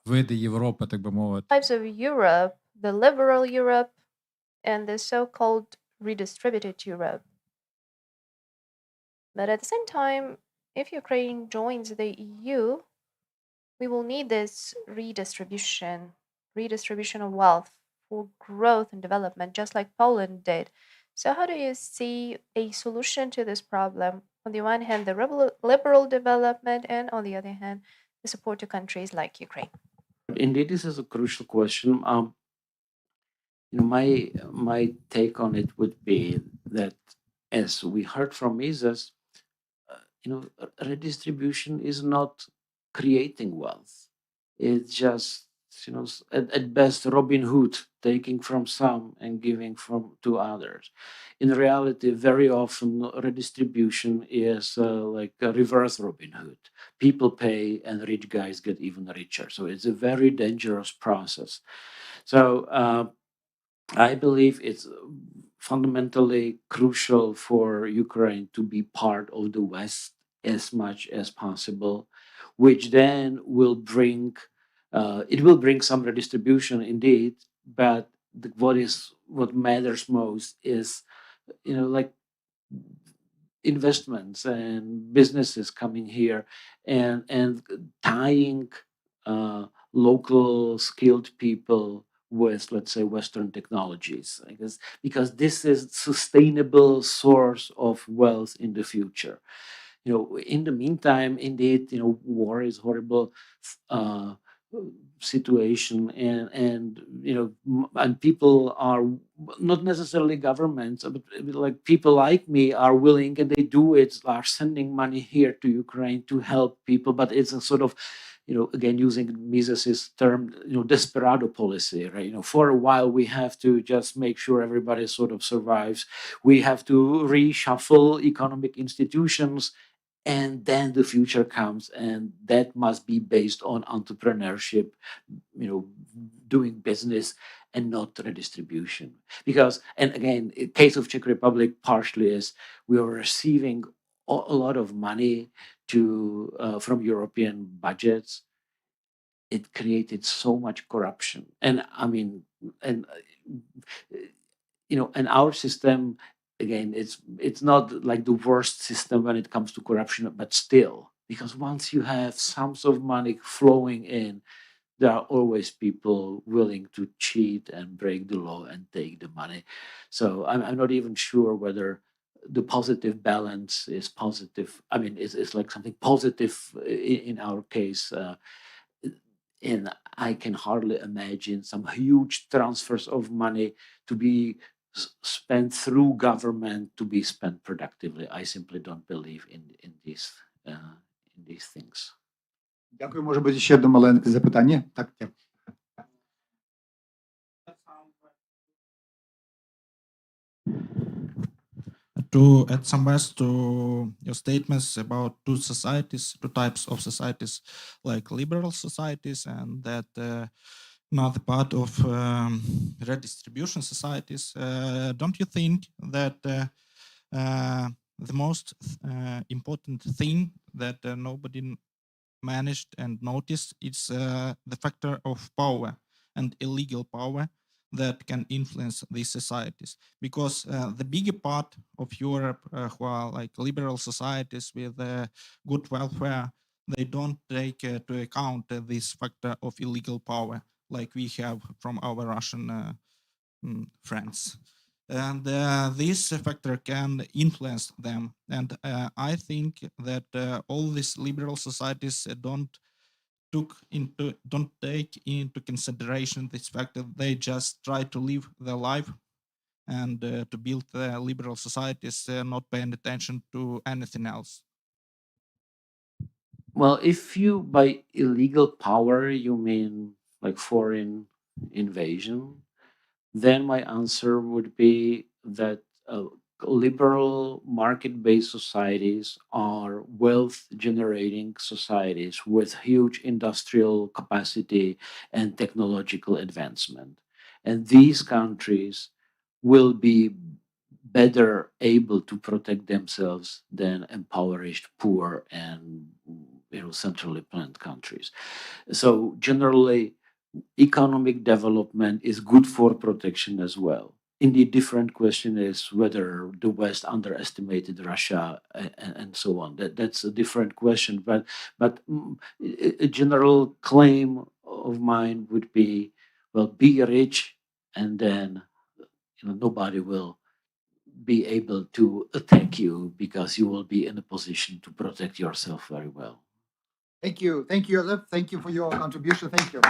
[SPEAKER 5] види Європи, так би мовити.
[SPEAKER 1] Types of Europe, the liberal Europe and the so-called redistributed Europe. But at the same time, if Ukraine joins the EU, we will need this redistribution of wealth for growth and development, just like Poland did. So how do you see a solution to this problem? On the one hand, the liberal development, and on the other hand, the support to countries like Ukraine.
[SPEAKER 3] Indeed, this is a crucial question. My take on it would be that, as we heard from Mises, redistribution is not creating wealth. It's just, at best, Robin Hood, taking from some and giving to others. In reality, very often redistribution is like a reverse Robin Hood. People pay and rich guys get even richer. So it's a very dangerous process. So I believe it's fundamentally crucial for Ukraine to be part of the West as much as possible, which then will bring some redistribution indeed, but what matters most is like investments and businesses coming here and tying local skilled people with, let's say, Western technologies, I guess, because this is sustainable source of wealth in the future. In the meantime, indeed, war is horrible situation, and people are not necessarily governments, but like people like me are willing, and they do it, are sending money here to Ukraine to help people, but it's a sort of again, using Mises's term, desperado policy, right? For a while, we have to just make sure everybody sort of survives. We have to reshuffle economic institutions, and then the future comes, and that must be based on entrepreneurship, doing business, and not redistribution. Because, and again, in case of Czech Republic, partially is we are receiving a lot of money from European budgets. It created so much corruption, and and our system, again, it's not like the worst system when it comes to corruption, but still, because once you have sums of money flowing in, there are always people willing to cheat and break the law and take the money. So I'm not even sure whether the positive balance is positive. I mean, it's like something positive in our case. And I can hardly imagine some huge transfers of money to be spent through government to be spent productively. I simply don't believe in these things.
[SPEAKER 4] Дякую. Може бути ще до маленьке запитання? Так, дякую.
[SPEAKER 6] To add some words to your statements about two types of societies, like liberal societies and that another part of redistribution societies. Don't you think that the most important thing that nobody managed and noticed is the factor of power and illegal power that can influence these societies, because the bigger part of Europe who are like liberal societies with good welfare, they don't take to account this factor of illegal power like we have from our Russian friends. And this factor can influence them. And I think that all these liberal societies don't take into consideration this fact that they just try to live their life and to build the liberal societies, not paying attention to anything else.
[SPEAKER 3] Well, if you by illegal power you mean like foreign invasion, then my answer would be that liberal market-based societies are wealth-generating societies with huge industrial capacity and technological advancement. And these countries will be better able to protect themselves than impoverished, poor, and centrally planned countries. So generally, economic development is good for protection as well. Indeed, different question is whether the West underestimated Russia and so on. That's a different question. But a general claim of mine would be, well, be rich, and then nobody will be able to attack you because you will be in a position to protect yourself very well.
[SPEAKER 4] Thank you, Josef. Thank you for your contribution. Thank you.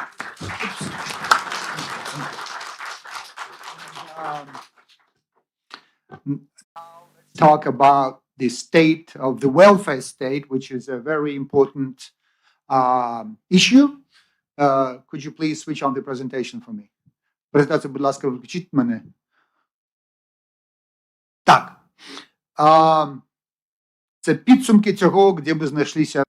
[SPEAKER 4] Talk about the state of the welfare state, which is a very important issue. Could you please switch on the presentation for me? Презентацію, будь ласка, включіть мене. Так. Це підсумки цього, де ми знайшлися.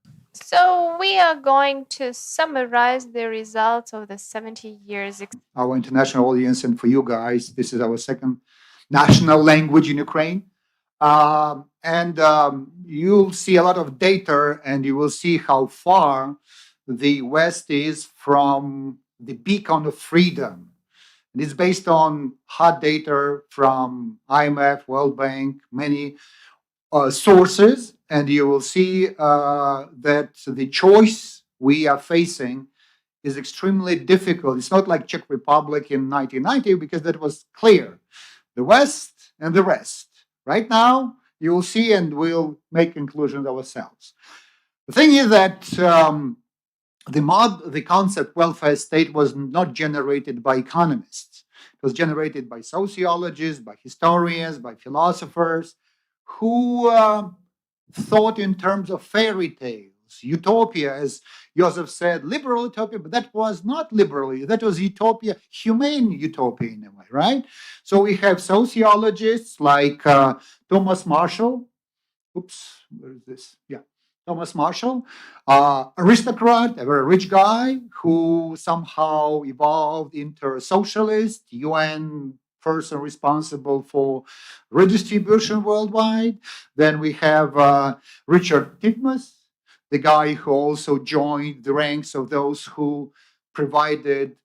[SPEAKER 7] So we are going to summarize the results of the 70 years.
[SPEAKER 4] Our international audience and for you guys, this is our second national language in Ukraine. You'll see a lot of data and you will see how far the West is from the beacon of freedom. And it's based on hard data from IMF, World Bank, many sources, and you will see that the choice we are facing is extremely difficult. It's not like Czech Republic in 1990, because that was clear. The West and the rest. Right now, you will see, and we'll make conclusions ourselves. The thing is that the concept welfare state was not generated by economists. It was generated by sociologists, by historians, by philosophers, who thought in terms of fairy tales, utopia, as Josef said, liberal utopia, but that was not liberal. That was utopia, humane utopia in a way, right? So we have sociologists like Thomas Marshall. Oops, where is this? Yeah, Thomas Marshall, aristocrat, a very rich guy who somehow evolved into a socialist, UN person responsible for redistribution worldwide. Then we have Richard Titmuss, the guy who also joined the ranks of those who provided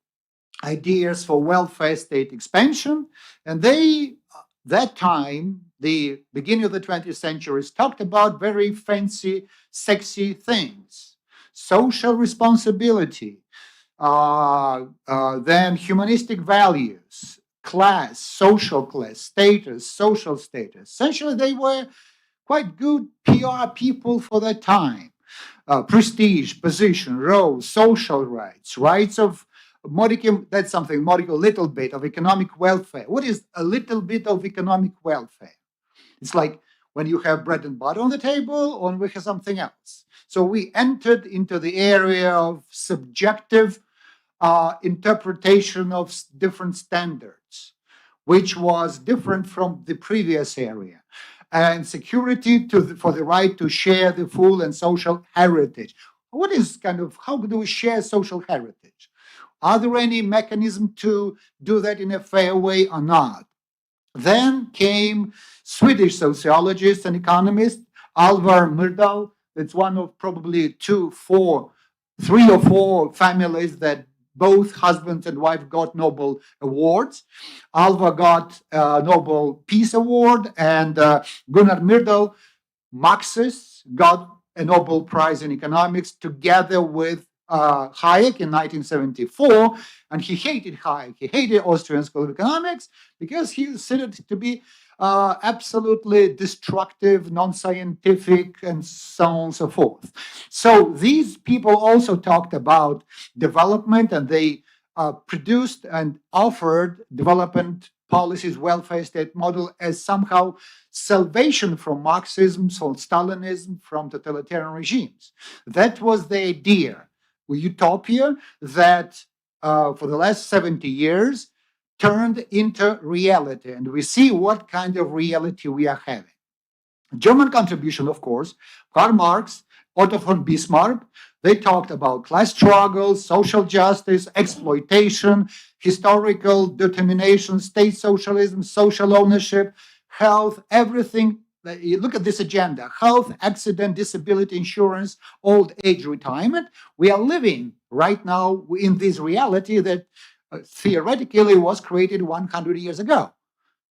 [SPEAKER 4] ideas for welfare state expansion. And they, that time, the beginning of the 20th century, talked about very fancy, sexy things. Social responsibility, then humanistic values, class, social class, status, social status. Essentially, they were quite good PR people for their time. Prestige, position, roles, social rights, rights of modicum, that's something, modicum, little bit of economic welfare. What is a little bit of economic welfare? It's like when you have bread and butter on the table, or we have something else. So we entered into the area of subjective interpretation of different standards, which was different from the previous area. And security for the right to share the full and social heritage. What is how do we share social heritage? Are there any mechanism to do that in a fair way or not? Then came Swedish sociologist and economist Alvar Myrdal. It's one of probably 3 or 4 families that both husband and wife got Nobel awards. Alvar got Nobel Peace Award, and Gunnar Myrdal, Marxist, got a Nobel Prize in economics together with Hayek in 1974, and he hated Hayek. He hated Austrian School of Economics because he considered it to be absolutely destructive, non-scientific, and so on and so forth. So these people also talked about development, and they produced and offered development policies, welfare state model as somehow salvation from Marxism, from Stalinism, from totalitarian regimes. That was the idea. Utopia that for the last 70 years turned into reality. And we see what kind of reality we are having. German contribution, of course, Karl Marx, Otto von Bismarck, they talked about class struggles, social justice, exploitation, historical determination, state socialism, social ownership, health, everything. You look at this agenda: health, accident, disability insurance, old age retirement. We are living right now in this reality that theoretically was created 100 years ago.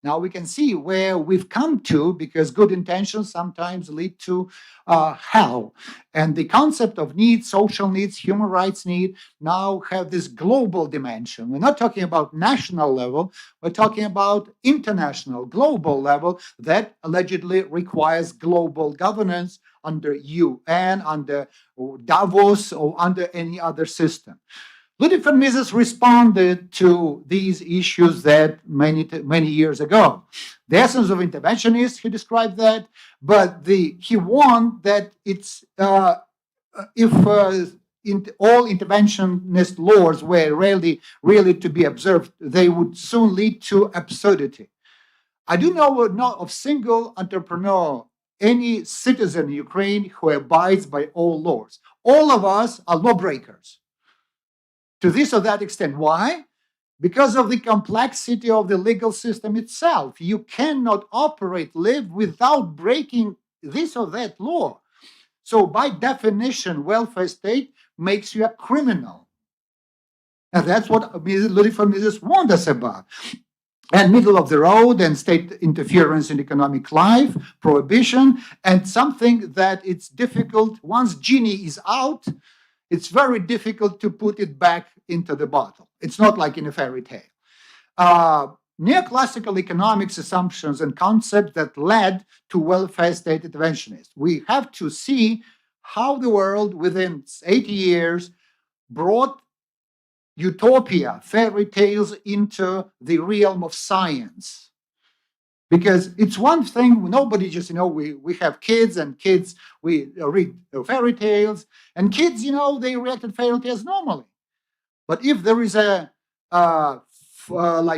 [SPEAKER 4] Now we can see where we've come to, because good intentions sometimes lead to hell. And the concept of needs, social needs, human rights need, now have this global dimension. We're not talking about national level, we're talking about international, global level that allegedly requires global governance under UN, under Davos, or under any other system. Ludwig von Mises responded to these issues that many years ago. The essence of interventionists, he described that, but he warned that it's if all interventionist laws were really to be observed, they would soon lead to absurdity. I do know not of single entrepreneur, any citizen in Ukraine who abides by all laws. All of us are lawbreakers, to this or that extent. Why? Because of the complexity of the legal system itself. You cannot live without breaking this or that law. So by definition, welfare state makes you a criminal. And that's what Ludwig von Mises warned us about. And middle of the road and state interference in economic life, prohibition, and something that it's difficult, once genie is out, it's very difficult to put it back into the bottle. It's not like in a fairy tale. Neoclassical economics assumptions and concepts that led to welfare state interventionists. We have to see how the world within 80 years brought utopia, fairy tales into the realm of science. Because it's one thing, nobody just, we have kids, and kids, we read fairy tales, and kids, they react to fairy tales normally. But if there is a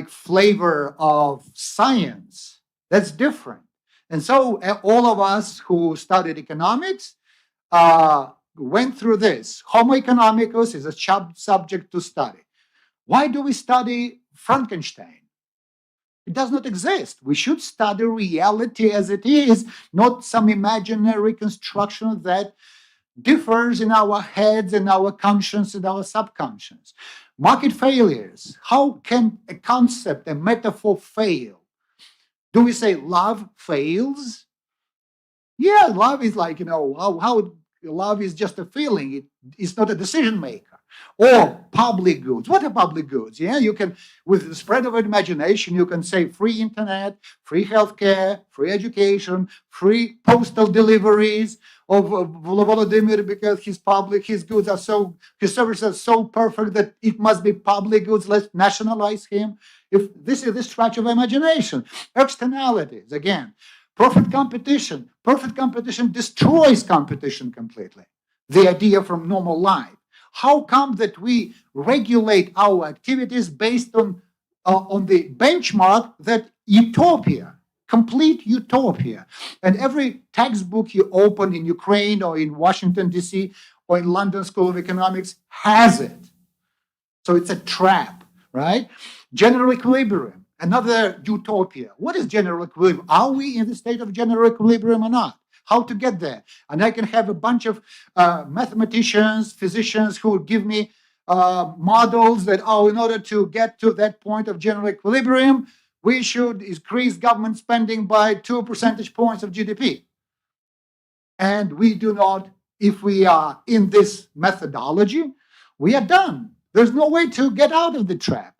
[SPEAKER 4] flavor of science, that's different. And so all of us who studied economics went through this. Homo economicus is a subject to study. Why do we study Frankenstein? It does not exist. We should study reality as it is, not some imaginary construction that differs in our heads, in our conscience, in our subconscious. Market failures. How can a concept, a metaphor fail? Do we say love fails? Yeah, love is like, how love is just a feeling. It's not a decision maker. Or public goods. What are public goods? Yeah, you can, with the spread of imagination, you can say free internet, free healthcare, free education, free postal deliveries of Volodymyr, because his goods are so, his services are so perfect that it must be public goods. Let's nationalize him. If this is the stretch of imagination, externalities again, perfect competition destroys competition completely. The idea from normal life. How come that we regulate our activities based on the benchmark that utopia, complete utopia? And every textbook you open in Ukraine or in Washington, D.C. or in London School of Economics has it. So it's a trap, right? General equilibrium, another utopia. What is general equilibrium? Are we in the state of general equilibrium or not? How to get there? And I can have a bunch of mathematicians, physicians who would give me models that, in order to get to that point of general equilibrium, we should increase government spending by 2 percentage points of GDP. And we do not, if we are in this methodology, we are done. There's no way to get out of the trap.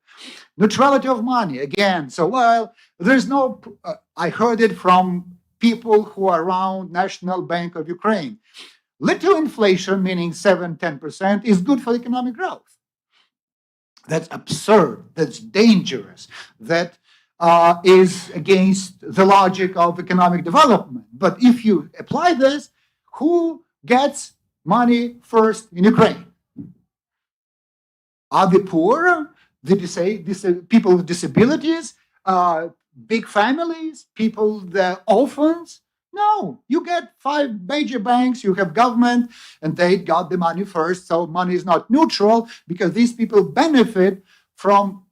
[SPEAKER 4] Neutrality of money, again. So, there's no, I heard it from people who are around National Bank of Ukraine. Little inflation, meaning 7-10%, is good for economic growth. That's absurd. That's dangerous. That is against the logic of economic development. But if you apply this, who gets money first in Ukraine? Are the poor, the people with disabilities, big families, people, the orphans? No, you get 5 major banks, you have government, and they got the money first. So money is not neutral because these people benefit from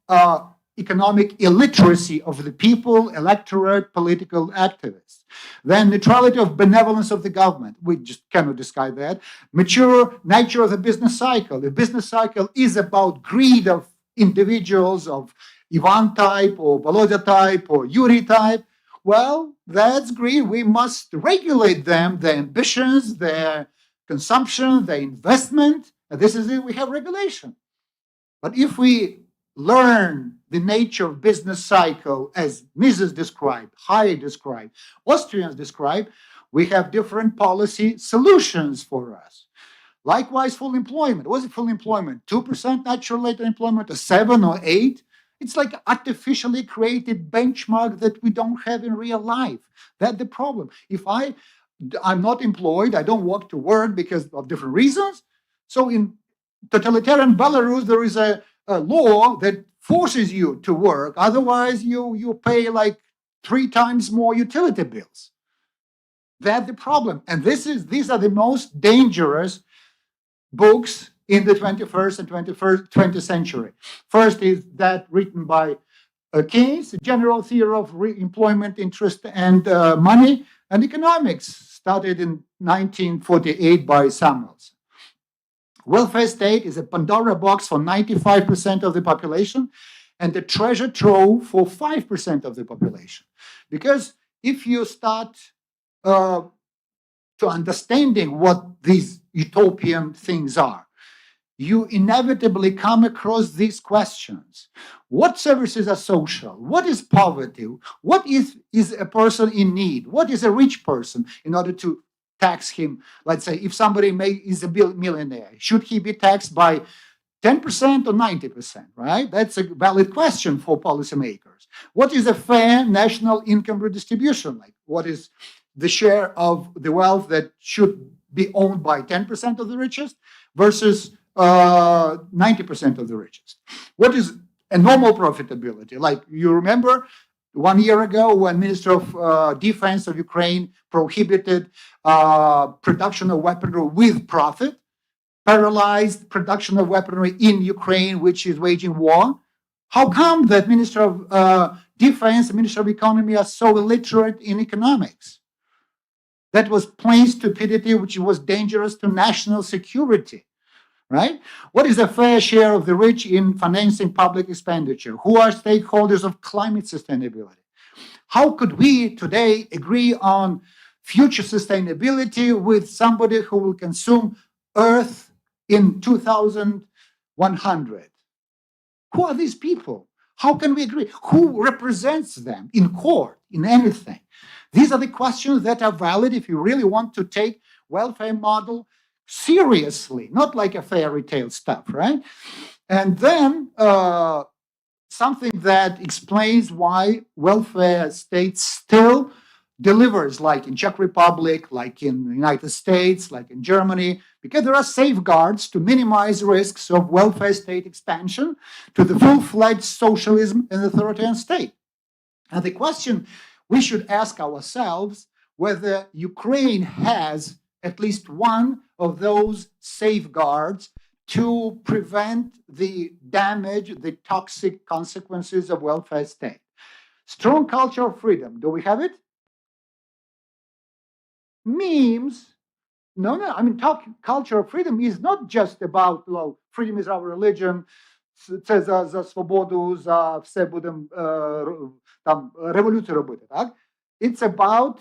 [SPEAKER 4] economic illiteracy of the people, electorate, political activists. Then neutrality of benevolence of the government. We just cannot describe that. Mature nature of the business cycle. The business cycle is about greed of individuals, of Ivan type or Volodya type or Yuri type. Well, that's greed. We must regulate them, their ambitions, their consumption, their investment. And this is it. We have regulation. But if we learn the nature of business cycle as Mises described, Hayek described, Austrians described, we have different policy solutions for us. Likewise, full employment. What is full employment? 2% natural latent employment, or 7 or 8? It's like artificially created benchmark that we don't have in real life. That's the problem. If I'm not employed, I don't walk to work because of different reasons. So in totalitarian Belarus, there is a law that forces you to work. Otherwise, you pay like 3 times more utility bills. That's the problem. And these are the most dangerous books in the 21st and 20th century. First is that written by Keynes, General Theory of Employment, Interest, and Money, and Economics, started in 1948 by Samuelson. Welfare state is a Pandora box for 95% of the population and a treasure trove for 5% of the population. Because if you start to understanding what these utopian things are, you inevitably come across these questions. What services are social? What is poverty? What is a person in need? What is a rich person in order to tax him? Let's say if somebody is a millionaire, should he be taxed by 10% or 90%, right? That's a valid question for policymakers. What is a fair national income redistribution? Like, what is the share of the wealth that should be owned by 10% of the richest versus 90% of the richest? What is a normal profitability? Like, you remember 1 year ago when Minister of Defense of Ukraine prohibited production of weaponry with profit, paralyzed production of weaponry in Ukraine, which is waging war. How come that Minister of Defense and Minister of Economy are so illiterate in economics? That was plain stupidity, which was dangerous to national security, right? What is the fair share of the rich in financing public expenditure? Who are stakeholders of climate sustainability? How could we today agree on future sustainability with somebody who will consume Earth in 2100. Who are these people? How can we agree? Who represents them in court, in anything? These are the questions that are valid if you really want to take welfare model seriously, not like a fairy tale stuff, right? And then something that explains why welfare state still delivers, like in Czech Republic, like in the United States, like in Germany, because there are safeguards to minimize risks of welfare state expansion to the full-fledged socialism and authoritarian state. And the question we should ask ourselves whether Ukraine has at least one of those safeguards to prevent the damage, the toxic consequences of welfare state. Strong culture of freedom. Do we have it? Memes. No. I mean, culture of freedom is not just about, well, freedom is our religion. Це за свободу, за все будемо там революцію робити, так? It's about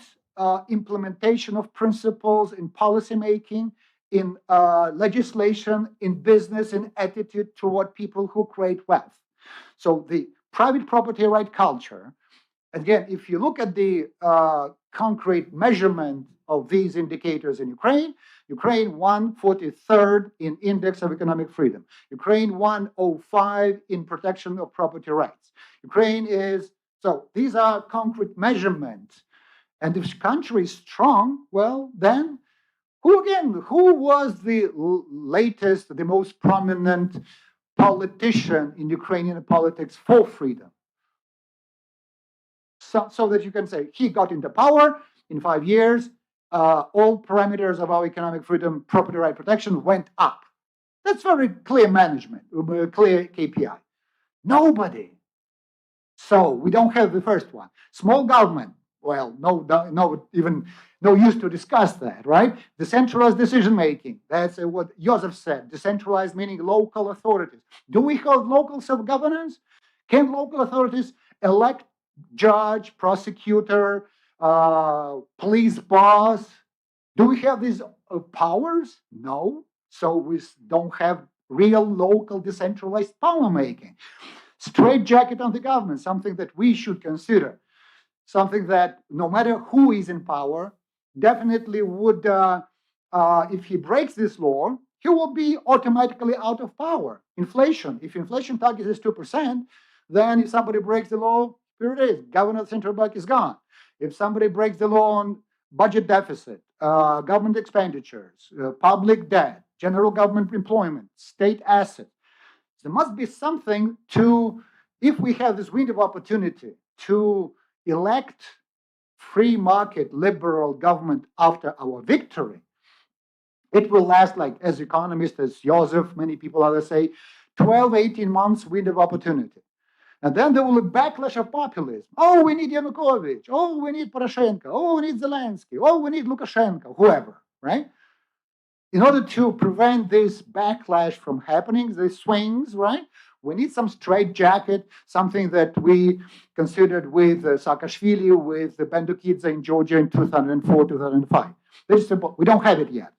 [SPEAKER 4] implementation of principles in policy making, in legislation, in business, in attitude toward people who create wealth. So the private property right culture, again, if you look at the concrete measurement of these indicators in Ukraine 143rd in index of economic freedom. Ukraine 105 in protection of property rights. Ukraine is, so these are concrete measurements. And if country is strong, well, then who was the latest, the most prominent politician in Ukrainian politics for freedom? So that you can say he got into power in 5 years, all parameters of our economic freedom, property right protection went up. That's very clear management, clear KPI. Nobody. So we don't have the first one. Small government. Well, no use to discuss that, right? Decentralized decision making. That's what Josef said. Decentralized meaning local authorities. Do we have local self-governance? Can local authorities elect judge, prosecutor, police boss? Do we have these powers? No. So we don't have real local decentralized power making. Straight jacket on the government, something that we should consider. Something that no matter who is in power, definitely would, if he breaks this law, he will be automatically out of power. Inflation, if inflation target is 2%, then if somebody breaks the law, here it is, governor of the central bank is gone. If somebody breaks the law on budget deficit, government expenditures, public debt, general government employment, state assets, there must be something to, if we have this window of opportunity to elect free market liberal government after our victory, it will last, like as economists, as Josef, many people others say, 12, 18 months window of opportunity. And then there will be a backlash of populism. Oh, we need Yanukovych. Oh, we need Poroshenko. Oh, we need Zelensky. Oh, we need Lukashenko, whoever, right? In order to prevent this backlash from happening, these swings, right? We need some straitjacket, something that we considered with Saakashvili, with Bandukidze in Georgia in 2004, 2005. Very simple. We don't have it yet.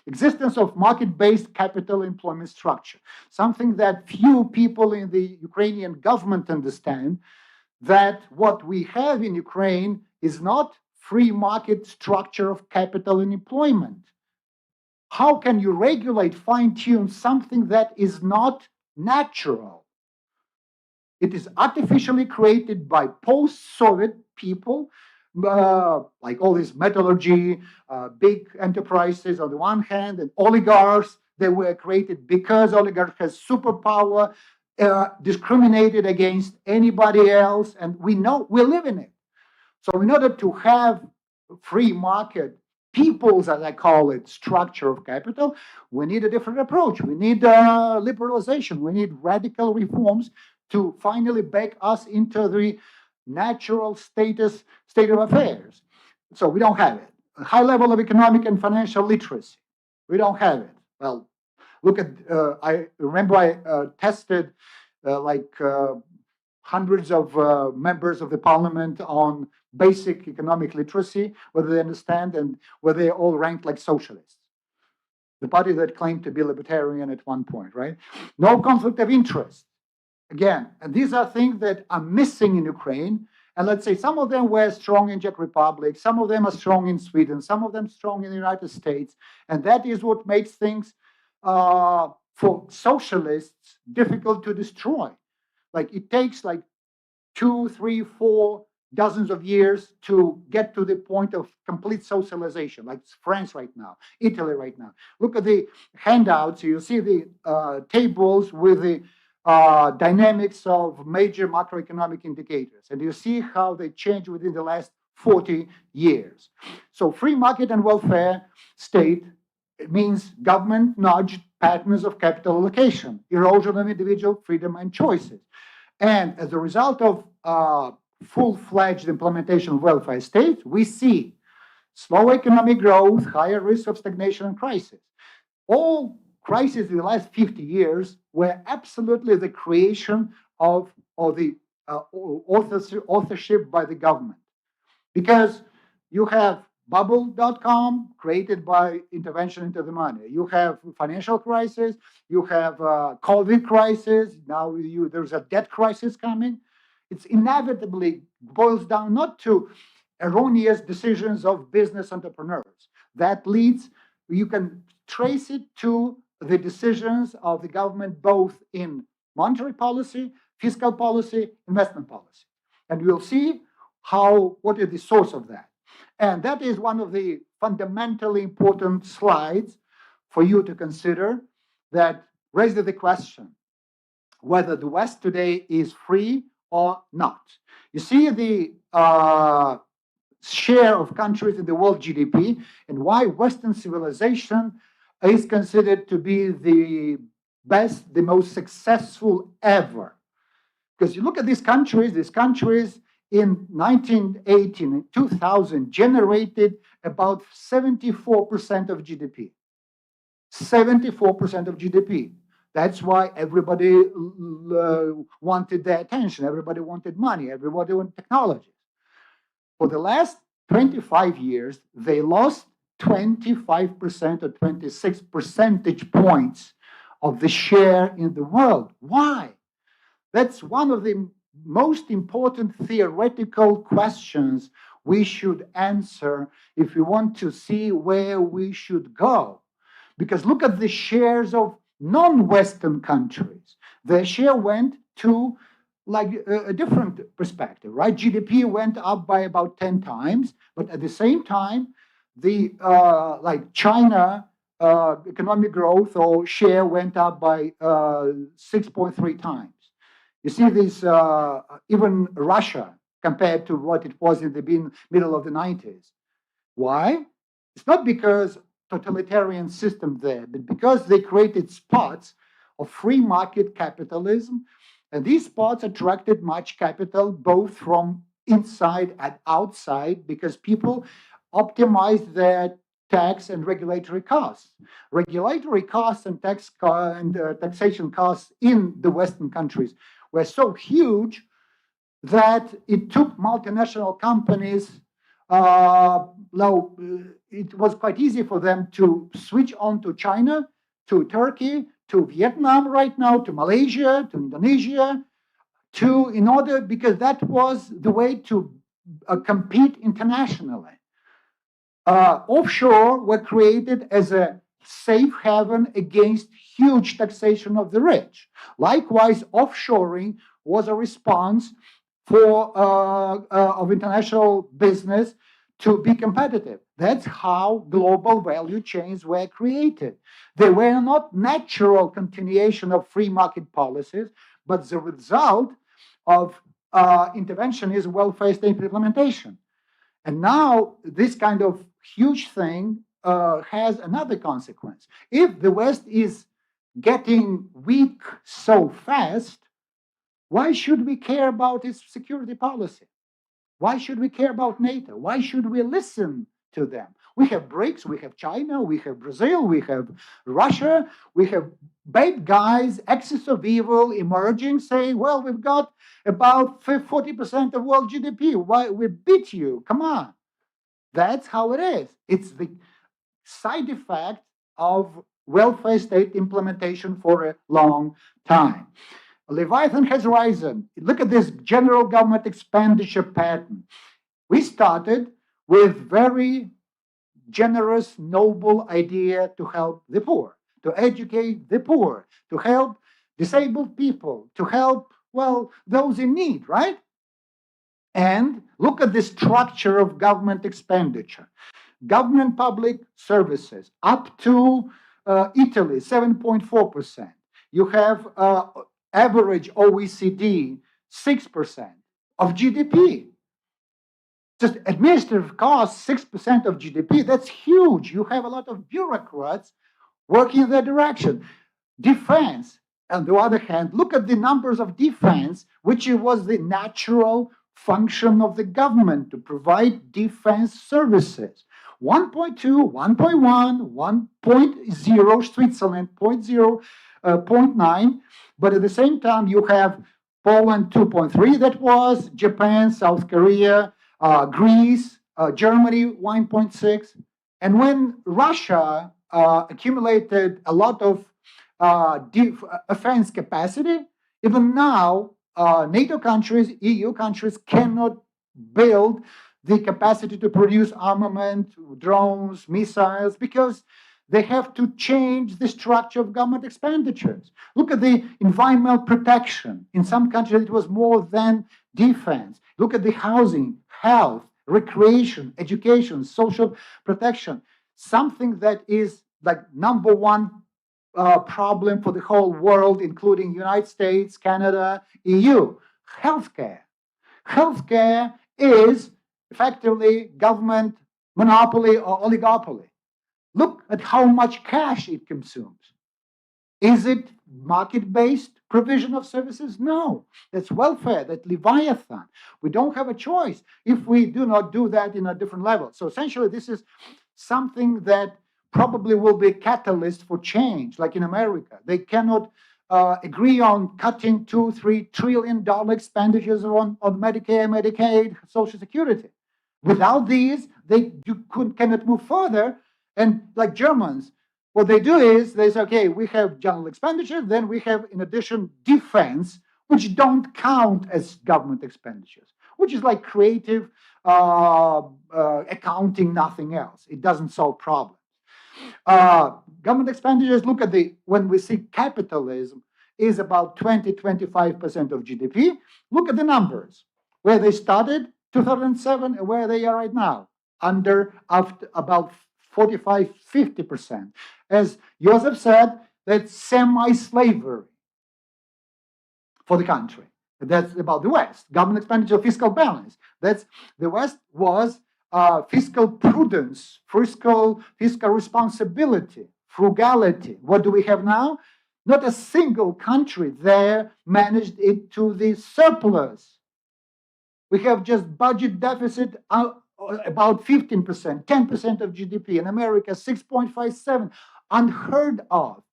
[SPEAKER 4] Existence of market-based capital employment structure, something that few people in the Ukrainian government understand, that what we have in Ukraine is not free market structure of capital and employment. How can you regulate, fine-tune something that is not natural? It is artificially created by post-Soviet people, like all this metallurgy, big enterprises on the one hand, and oligarchs. They were created because oligarchs has superpower, discriminated against anybody else, and we know we live in it. So in order to have free market, people's, as I call it, structure of capital, we need a different approach. We need liberalization. We need radical reforms to finally back us into the natural state of affairs. So we don't have it. A high level of economic and financial literacy. We don't have it. Well, look at, I remember I tested hundreds of members of the parliament on basic economic literacy, whether they understand and whether they all ranked like socialists. The party that claimed to be libertarian at one point, right? No conflict of interest. Again, and these are things that are missing in Ukraine. And let's say some of them were strong in Czech Republic, some of them are strong in Sweden, some of them strong in the United States. And that is what makes things for socialists difficult to destroy. Like it takes like 2, 3, 4 dozens of years to get to the point of complete socialization, like France right now, Italy right now. Look at the handouts, you see the tables with the dynamics of major macroeconomic indicators, and you see how they change within the last 40 years. So free market and welfare state, it means government nudged patterns of capital allocation, erosion of individual freedom and choices. And as a result of full-fledged implementation of welfare state, we see slow economic growth, higher risk of stagnation and crisis. All crises in the last 50 years were absolutely the creation of the authorship by the government. Because you have bubble.com created by intervention into the money. You have financial crisis, you have COVID crisis, now there's a debt crisis coming. It's inevitably boils down not to erroneous decisions of business entrepreneurs. That leads, you can trace it to the decisions of the government, both in monetary policy, fiscal policy, investment policy. And we'll see what is the source of that. And that is one of the fundamentally important slides for you to consider that raises the question whether the West today is free or not. You see the share of countries in the world GDP and why Western civilization is considered to be the best, the most successful ever. Because you look at these countries in 1918 and 2000 generated about 74% of GDP. 74% of GDP. That's why everybody wanted their attention. Everybody wanted money. Everybody wanted technology. For the last 25 years, they lost 25% or 26 percentage points of the share in the world. Why? That's one of the most important theoretical questions we should answer if we want to see where we should go. Because look at the shares of non-Western countries. Their share went to like a different perspective, right? GDP went up by about 10 times, but at the same time, the like China economic growth or share went up by 6.3 times. You see this, even Russia compared to what it was in the middle of the 90s. Why? It's not because totalitarian system there, but because they created spots of free market capitalism, and these spots attracted much capital both from inside and outside because people optimized their tax and regulatory costs. Regulatory costs and taxation costs in the Western countries were so huge that it took multinational companies, it was quite easy for them to switch on to China, to Turkey, to Vietnam right now, to Malaysia, to Indonesia, because that was the way to compete internationally. Offshore were created as a safe haven against huge taxation of the rich. Likewise, offshoring was a response of international business to be competitive. That's how global value chains were created. They were not natural continuation of free market policies, but the result of interventionist welfare state implementation. And now this kind of huge thing has another consequence. If the West is getting weak so fast, why should we care about its security policy? Why should we care about NATO? Why should we listen to them. We have BRICS, we have China, we have Brazil, we have Russia, we have bad guys, axis of evil emerging, saying, well, we've got about 40% of world GDP. Why we beat you? Come on. That's how it is. It's the side effect of welfare state implementation for a long time. Leviathan has risen. Look at this general government expenditure pattern. We started with very generous, noble idea to help the poor, to educate the poor, to help disabled people, to help, well, those in need, right? And look at the structure of government expenditure. Government public services up to Italy, 7.4%. You have average OECD, 6% of GDP. Just administrative costs, 6% of GDP. That's huge. You have a lot of bureaucrats working in that direction. Defense, on the other hand, look at the numbers of defense, which was the natural function of the government to provide defense services. 1.2, 1.1, 1.0, Switzerland, 0.9, but at the same time, you have Poland 2.3, that was, Japan, South Korea, Greece, Germany 1.6. And when Russia accumulated a lot of offense capacity, even now, NATO countries, EU countries cannot build the capacity to produce armament, drones, missiles, because they have to change the structure of government expenditures. Look at the environmental protection. In some countries, it was more than defense. Look at the housing, health, recreation, education, social protection. Something that is like number one problem for the whole world, including United States, Canada, EU, healthcare. Healthcare is effectively government monopoly or oligopoly. Look at how much cash it consumes. Is it market-based provision of services? No, that's welfare, that's Leviathan. We don't have a choice if we do not do that in a different level. So essentially, this is something that probably will be a catalyst for change, like in America. They cannot agree on cutting $2-3 trillion expenditures on Medicare, Medicaid, Social Security. Without these, cannot move further. And like Germans, what they do is they say, okay, we have general expenditure, then we have, in addition, defense, which don't count as government expenditures, which is like creative accounting, nothing else. It doesn't solve problems. Government expenditures, look at when we see capitalism is about 20-25% of GDP. Look at the numbers, where they started 2007 and where they are right now, after about 45-50%. As Josef said, that's semi-slavery for the country. That's about the West. Government expenditure, fiscal balance. That's the West was fiscal prudence, fiscal responsibility, frugality. What do we have now? Not a single country there managed it to the surplus. We have just budget deficit about 15%, 10% of GDP. In America, 6.57, unheard of.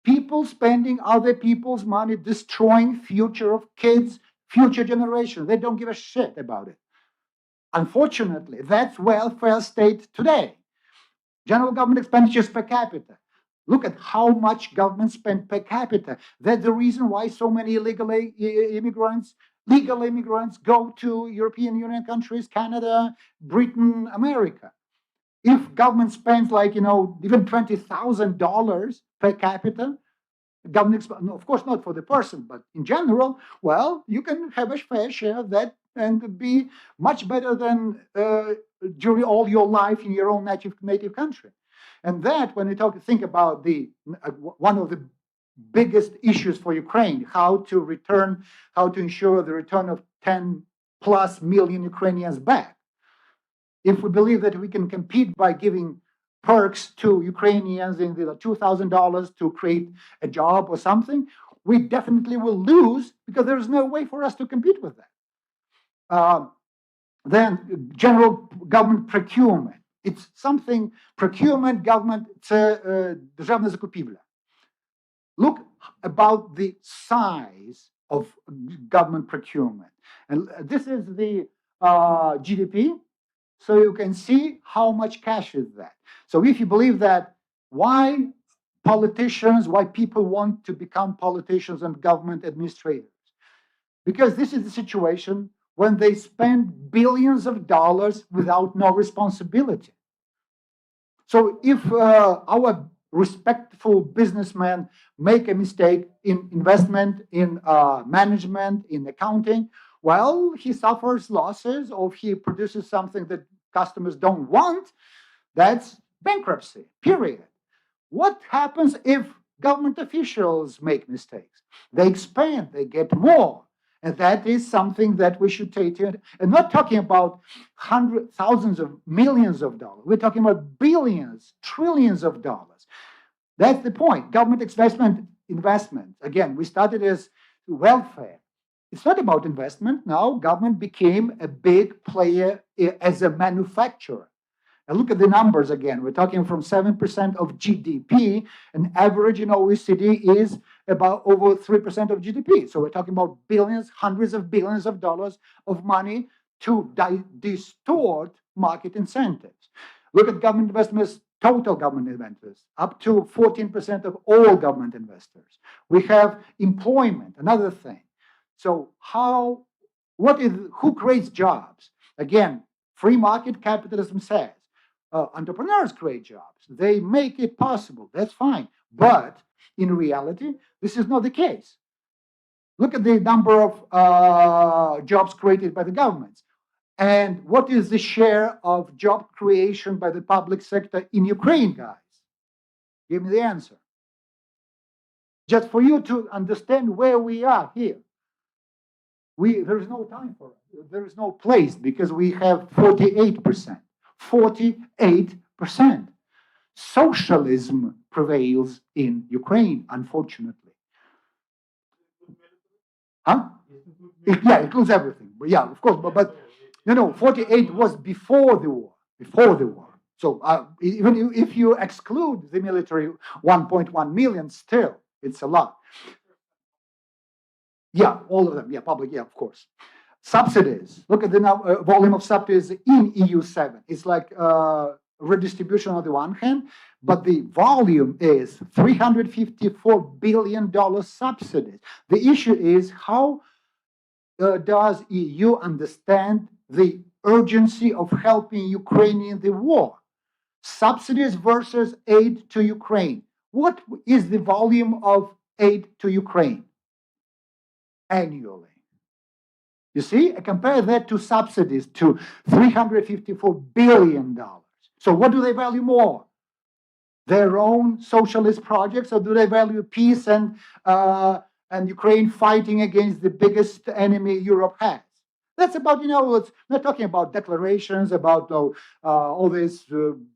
[SPEAKER 4] People spending other people's money, destroying future of kids, future generation. They don't give a shit about it. Unfortunately, that's welfare state today. General government expenditures per capita. Look at how much government spent per capita. That's the reason why so many legal immigrants go to European Union countries, Canada, Britain, America. If government spends even $20,000 per capita, government, of course not for the person, but in general, well, you can have a fair share of that and be much better than during all your life in your own native country. And that, when we think about one of the biggest issues for Ukraine, how to ensure the return of 10+ million Ukrainians back. If we believe that we can compete by giving perks to Ukrainians in the $2,000 to create a job or something, we definitely will lose because there's no way for us to compete with that. Then general government procurement. It's something, procurement, government, це державна закупівля. Look about the size of government procurement. And this is the GDP. So you can see how much cash is that. So if you believe that, why people want to become politicians and government administrators? Because this is the situation when they spend billions of dollars without no responsibility. So if our respectful businessmen make a mistake in investment, in management, in accounting, well, he suffers losses, or if he produces something that customers don't want, that's bankruptcy, period. What happens if government officials make mistakes? They expand, they get more. And that is something that we should take in. And not talking about hundreds, thousands of millions of dollars. We're talking about billions, trillions of dollars. That's the point. Government investment. Again, we started as welfare. It's not about investment. Now government became a big player as a manufacturer. And look at the numbers again. We're talking from 7% of GDP. An average in OECD is about over 3% of GDP. So we're talking about billions, hundreds of billions of dollars of money to distort market incentives. Look at government investments, total government investors, up to 14% of all government investors. We have employment, another thing. So who creates jobs? Again, free market capitalism says, entrepreneurs create jobs. They make it possible. That's fine. But in reality, this is not the case. Look at the number of jobs created by the governments. And what is the share of job creation by the public sector in Ukraine, guys? Give me the answer. Just for you to understand where we are here. There is no time for it. There is no place, because we have 48%. 48%. Socialism prevails in Ukraine, unfortunately. Huh? It includes everything. But yeah, of course. But 48 was before the war. Before the war. So even if you exclude the military 1.1 million, still, it's a lot. Yeah, all of them. Yeah, public. Yeah, of course. Subsidies. Look at the volume of subsidies in EU7. It's like redistribution on the one hand, but the volume is $354 billion subsidies. The issue is, how does EU understand the urgency of helping Ukraine in the war? Subsidies versus aid to Ukraine. What is the volume of aid to Ukraine annually? You see, I compare that to subsidies, to $354 billion. So what do they value more? Their own socialist projects, or do they value peace and Ukraine fighting against the biggest enemy Europe has? That's about, it's not talking about declarations, about all this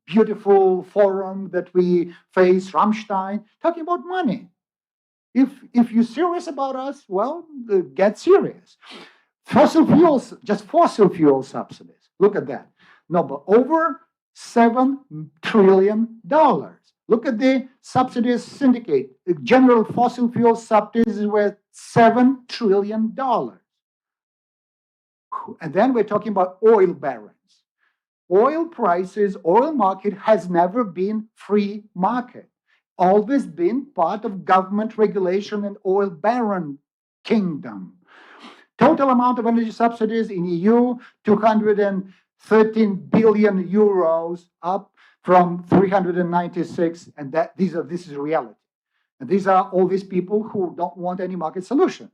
[SPEAKER 4] beautiful forum that we face, Rammstein, talking about money. If you're serious about us, well, get serious. Fossil fuels, just fossil fuel subsidies. Look at that. Number over $7 trillion. Look at the subsidies syndicate. General fossil fuel subsidies were $7 trillion. And then we're talking about oil barons. Oil prices, oil market has never been free market. Always been part of government regulation and oil baron kingdom. Total amount of energy subsidies in EU, 213 billion euros, up from 396, and this is reality. And these are all these people who don't want any market solutions.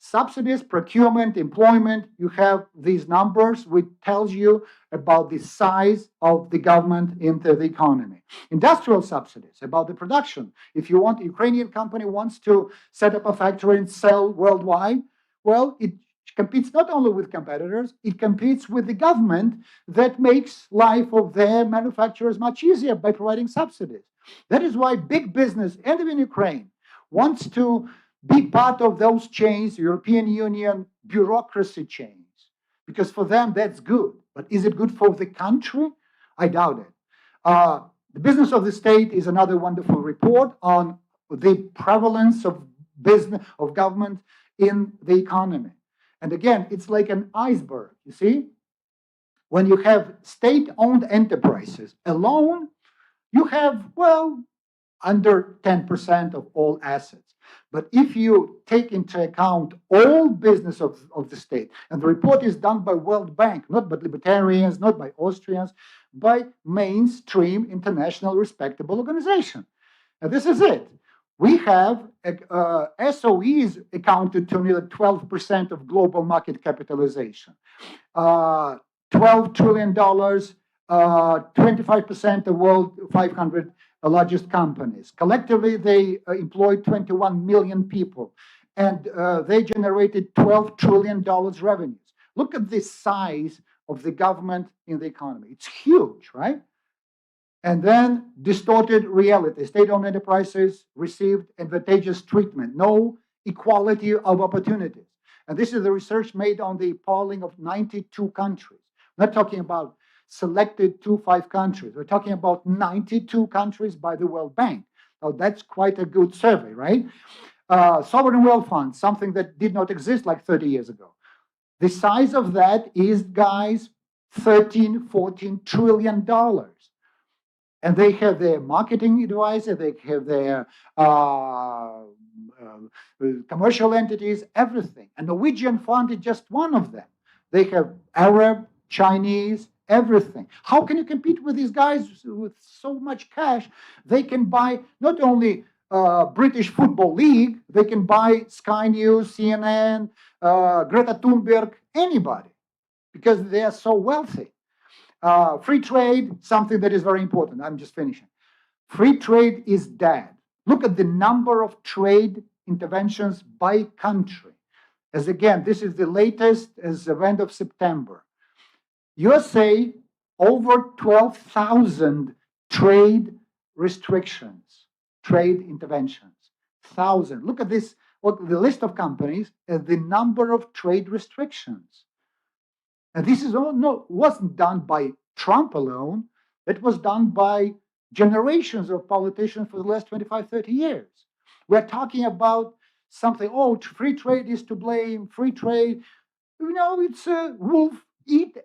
[SPEAKER 4] Subsidies, procurement, employment, you have these numbers which tells you about the size of the government into the economy. Industrial subsidies, about the production. If you want, a Ukrainian company wants to set up a factory and sell worldwide, well, it competes not only with competitors, it competes with the government that makes life of their manufacturers much easier by providing subsidies. That is why big business, and even Ukraine, wants to be part of those chains, European Union bureaucracy chains, because for them that's good. But is it good for the country? I doubt it. The Business of the State is another wonderful report on the prevalence of business, of government in the economy. And again, it's like an iceberg, you see? When you have state-owned enterprises alone, you have, well, under 10% of all assets. But if you take into account all business of the state, and the report is done by World Bank, not by libertarians, not by Austrians, by mainstream international respectable organization. And this is it. We have SOEs accounted to nearly 12% of global market capitalization. $12 trillion, 25% of world 500 largest companies. Collectively, they employed 21 million people, and they generated $12 trillion revenues. Look at the size of the government in the economy. It's huge, right? And then distorted reality. State-owned enterprises received advantageous treatment, no equality of opportunities. And this is the research made on the polling of 92 countries. I'm not talking about selected 2-5 countries. We're talking about 92 countries by the World Bank. Now, that's quite a good survey, right? Sovereign wealth funds, something that did not exist like 30 years ago. The size of that is, guys, $13-14 trillion. And they have their marketing advisor, they have their commercial entities, everything. And Norwegian fund is just one of them. They have Arab, Chinese, everything. How can you compete with these guys with so much cash? They can buy not only British Football League, they can buy Sky News, CNN, Greta Thunberg, anybody, because they are so wealthy. Free trade, something that is very important. I'm just finishing. Free trade is dead. Look at the number of trade interventions by country. As again, this is the latest as of end of September. USA, over 12,000 trade restrictions, trade interventions. 1,000. Look at this, the list of companies and the number of trade restrictions. And this is all wasn't done by Trump alone. It was done by generations of politicians for the last 25, 30 years. We're talking about something, free trade is to blame, free trade. You know, it's a wolf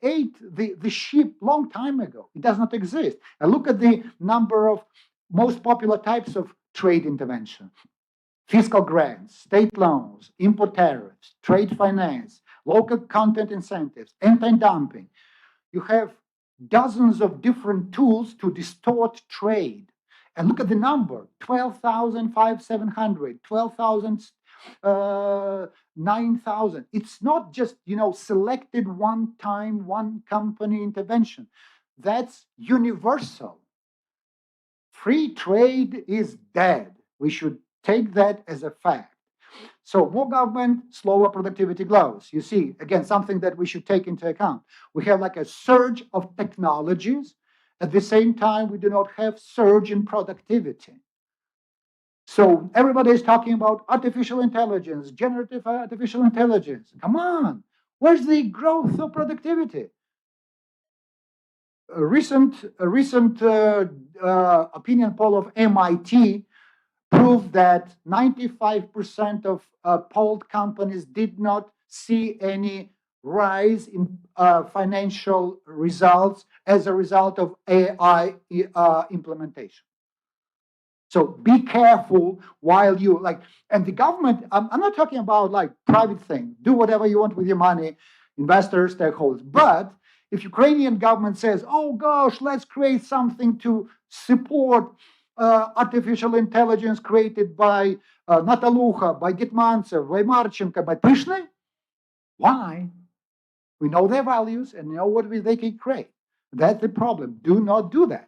[SPEAKER 4] ate the sheep long time ago. It does not exist. And look at the number of most popular types of trade intervention. Fiscal grants, state loans, import tariffs, trade finance, local content incentives, anti-dumping. You have dozens of different tools to distort trade. And look at the number, 12,700, 12,000, 9,000. It's not just, selected one time, one company intervention. That's universal. Free trade is dead. We should take that as a fact. So more government, slower productivity grows. You see, again, something that we should take into account. We have like a surge of technologies. At the same time, we do not have surge in productivity. So everybody is talking about artificial intelligence, generative artificial intelligence. Come on, where's the growth of productivity? A recent opinion poll of MIT proved that 95% of polled companies did not see any rise in financial results as a result of AI implementation. So be careful while you and the government, I'm not talking about private thing, do whatever you want with your money, investors, stakeholders. But if Ukrainian government says, oh gosh, let's create something to support artificial intelligence created by Natalucha, by Gitmantsev, by Marchenko, by Prishny, why? We know their values and know what they can create. That's the problem. Do not do that.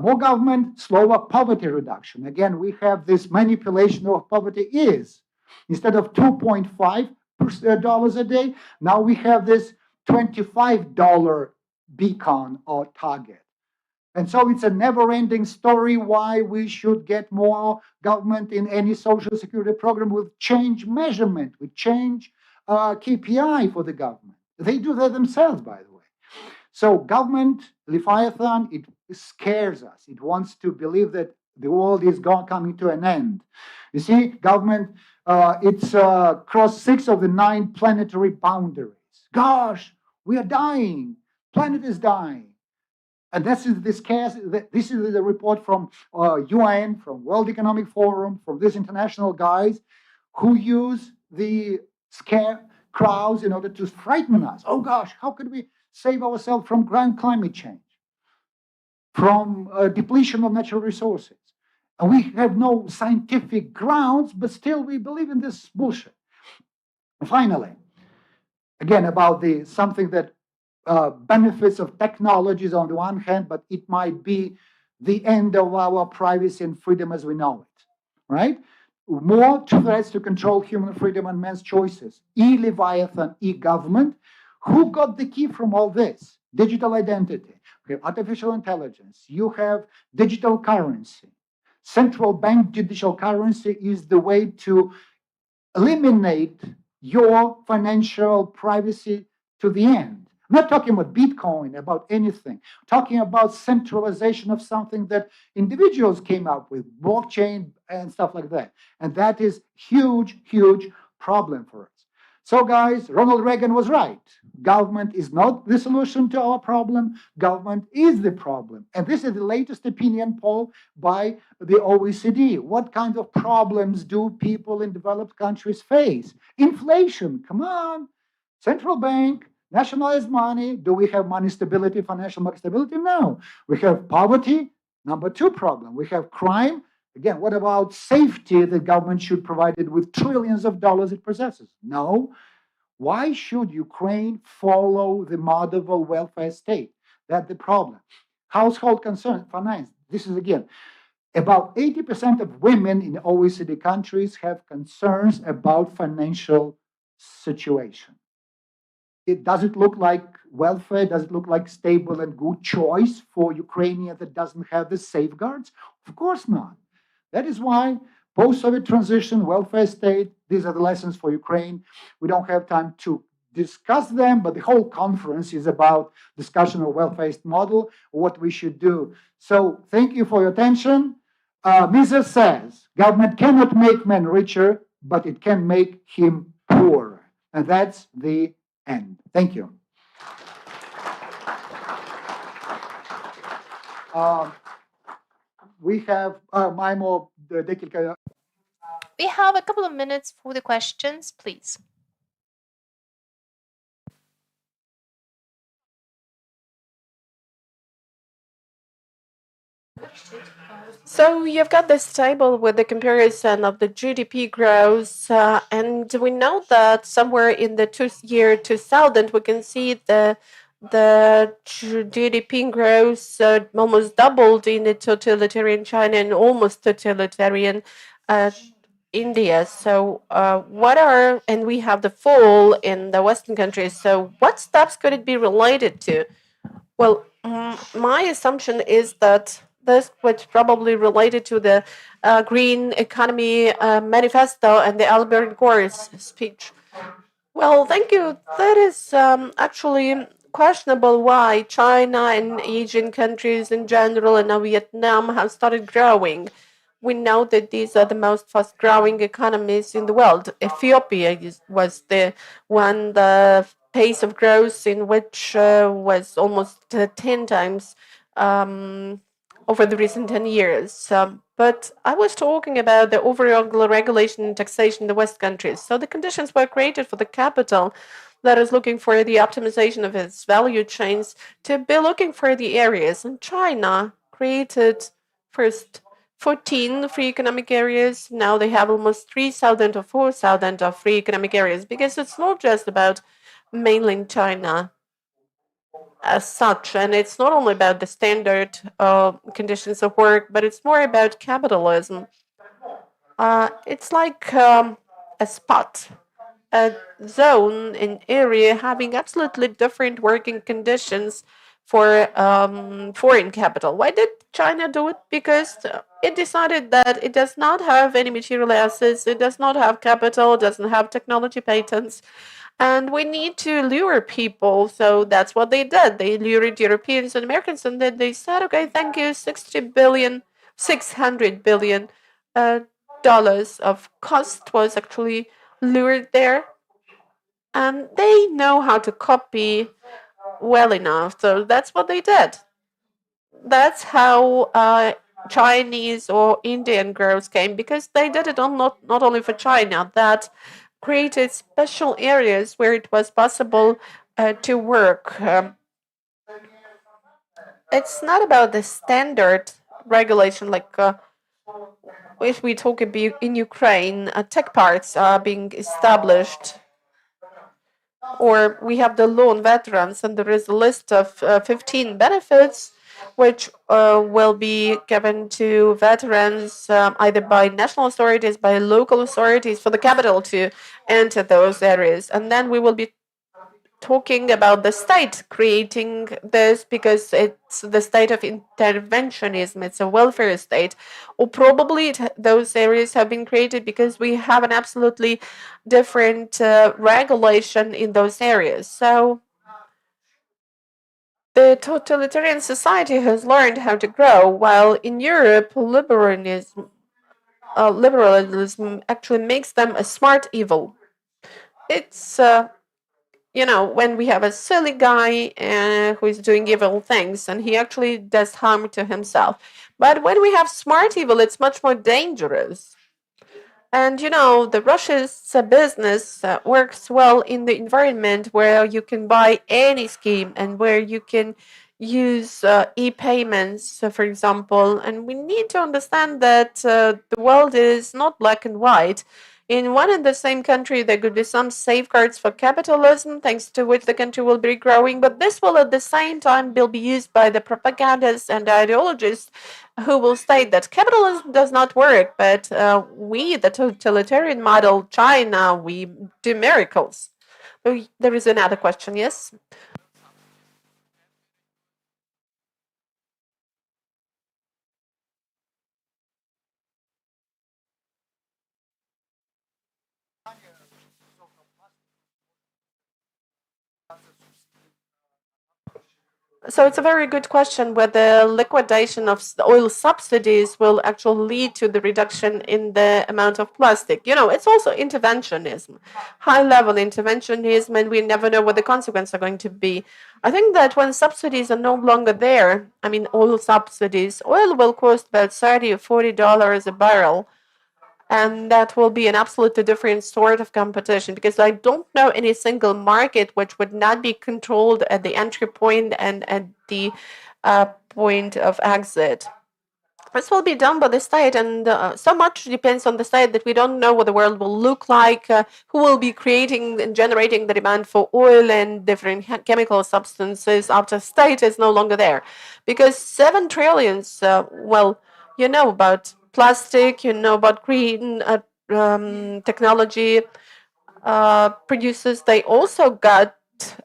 [SPEAKER 4] More government, slower poverty reduction. Again, we have this manipulation of poverty is, instead of $2.5 a day, now we have this $25 beacon or target. And so it's a never-ending story why we should get more government in any social security program with change measurement, with change KPI for the government. They do that themselves, by the way. So government, Leviathan, it scares us. It wants to believe that the world is coming to an end. You see, government, it's crossed 6 of the 9 planetary boundaries. Gosh, we are dying. Planet is dying. And this is the report from UN, from World Economic Forum, from these international guys who use the scare crowds in order to frighten us. Oh gosh, how could we save ourselves from climate change, from depletion of natural resources? And we have no scientific grounds, but still we believe in this bullshit. Finally, again, about something that benefits of technologies on the one hand, but it might be the end of our privacy and freedom as we know it, right? More threats to control human freedom and man's choices. E-Leviathan, e-government. Who got the key from all this? Digital identity. Okay, artificial intelligence. You have digital currency. Central bank digital currency is the way to eliminate your financial privacy to the end. I'm not talking about Bitcoin, about anything. I'm talking about centralization of something that individuals came up with, blockchain and stuff like that. And that is huge, huge problem for us. So guys, Ronald Reagan was right. Government is not the solution to our problem. Government is the problem. And this is the latest opinion poll by the OECD. What kind of problems do people in developed countries face? Inflation, come on. Central bank, nationalized money. Do we have money stability, financial market stability? No. We have poverty, number 2 problem. We have crime. Again, what about safety that government should provide it with trillions of dollars it possesses? No. Why should Ukraine follow the model of welfare state? That's the problem. Household concern, finance. This is again, about 80% of women in OECD countries have concerns about financial situation. Does it look like welfare? Does it look like stable and good choice for Ukrainian that doesn't have the safeguards? Of course not. That is why post-Soviet transition, welfare state, these are the lessons for Ukraine. We don't have time to discuss them, but the whole conference is about discussion of welfare state model, what we should do. So thank you for your attention. Mises says, government cannot make man richer, but it can make him poorer. And that's the end. Thank you. We have маємо декілька.
[SPEAKER 7] We have a couple of minutes for the questions, please.
[SPEAKER 1] So you've got this table with the comparison of the GDP growth, and we know that somewhere in the year 2000, we can see the GDP growth almost doubled in the totalitarian China and almost totalitarian India. So and we have the fall in the Western countries. So what steps could it be related to? Well, my assumption is that this was probably related to the Green Economy Manifesto and the Albert Gore's speech. Well, thank you. That is actually questionable why China and Asian countries in general and now Vietnam have started growing. We know that these are the most fast-growing economies in the world. Ethiopia was the pace of growth in which was almost 10 times over the recent 10 years. But I was talking about the overall regulation and taxation in the West countries. So the conditions were created for the capital that is looking for the optimization of its value chains to be looking for the areas. And China created first 14 free economic areas. Now they have almost 3,000 or 4,000 of free economic areas, because it's not just about mainland China as such, and it's not only about the standard conditions of work, but it's more about capitalism. It's like a spot, a zone, an area having absolutely different working conditions for foreign capital. Why did China do it? Because it decided that it does not have any material assets, it does not have capital, it doesn't have technology patents, And we need to lure people. So that's what they did. They lured Europeans and Americans, and then they said, okay, thank you, 600 billion dollars of cost was actually lured there. And they know how to copy well enough. So that's what they did. That's how Chinese or Indian girls came, because they did it not only for China, that created special areas where it was possible to work. It's not about the standard regulation, like if we talk about in Ukraine, tech parks are being established, or we have the law on veterans, and there is a list of 15 benefits which will be given to veterans either by national authorities, by local authorities, for the capital to enter those areas. And then we will be talking about the state creating this, because it's the state of interventionism, it's a welfare state. Or probably those areas have been created because we have an absolutely different regulation in those areas. So the totalitarian society has learned how to grow, while in Europe, liberalism actually makes them a smart evil. It's when we have a silly guy who is doing evil things, and he actually does harm to himself. But when we have smart evil, it's much more dangerous. And the Russia's business works well in the environment where you can buy any scheme and where you can use e-payments, for example. And we need to understand that the world is not black and white. In one and the same country, there could be some safeguards for capitalism, thanks to which the country will be growing, but this will at the same time be used by the propagandists and ideologists who will state that capitalism does not work, but we, the totalitarian model, China, we do miracles. There is another question, yes? So it's a very good question whether liquidation of oil subsidies will actually lead to the reduction in the amount of plastic. It's also interventionism, high-level interventionism, and we never know what the consequences are going to be. I think that when subsidies are no longer there, I mean oil subsidies, oil will cost about $30 or $40 a barrel. And that will be an absolutely different sort of competition, because I don't know any single market which would not be controlled at the entry point and at the point of exit. This will be done by the state, and so much depends on the state that we don't know what the world will look like, who will be creating and generating the demand for oil and different chemical substances after state is no longer there. Because 7 trillions, about plastic, about green technology producers, they also got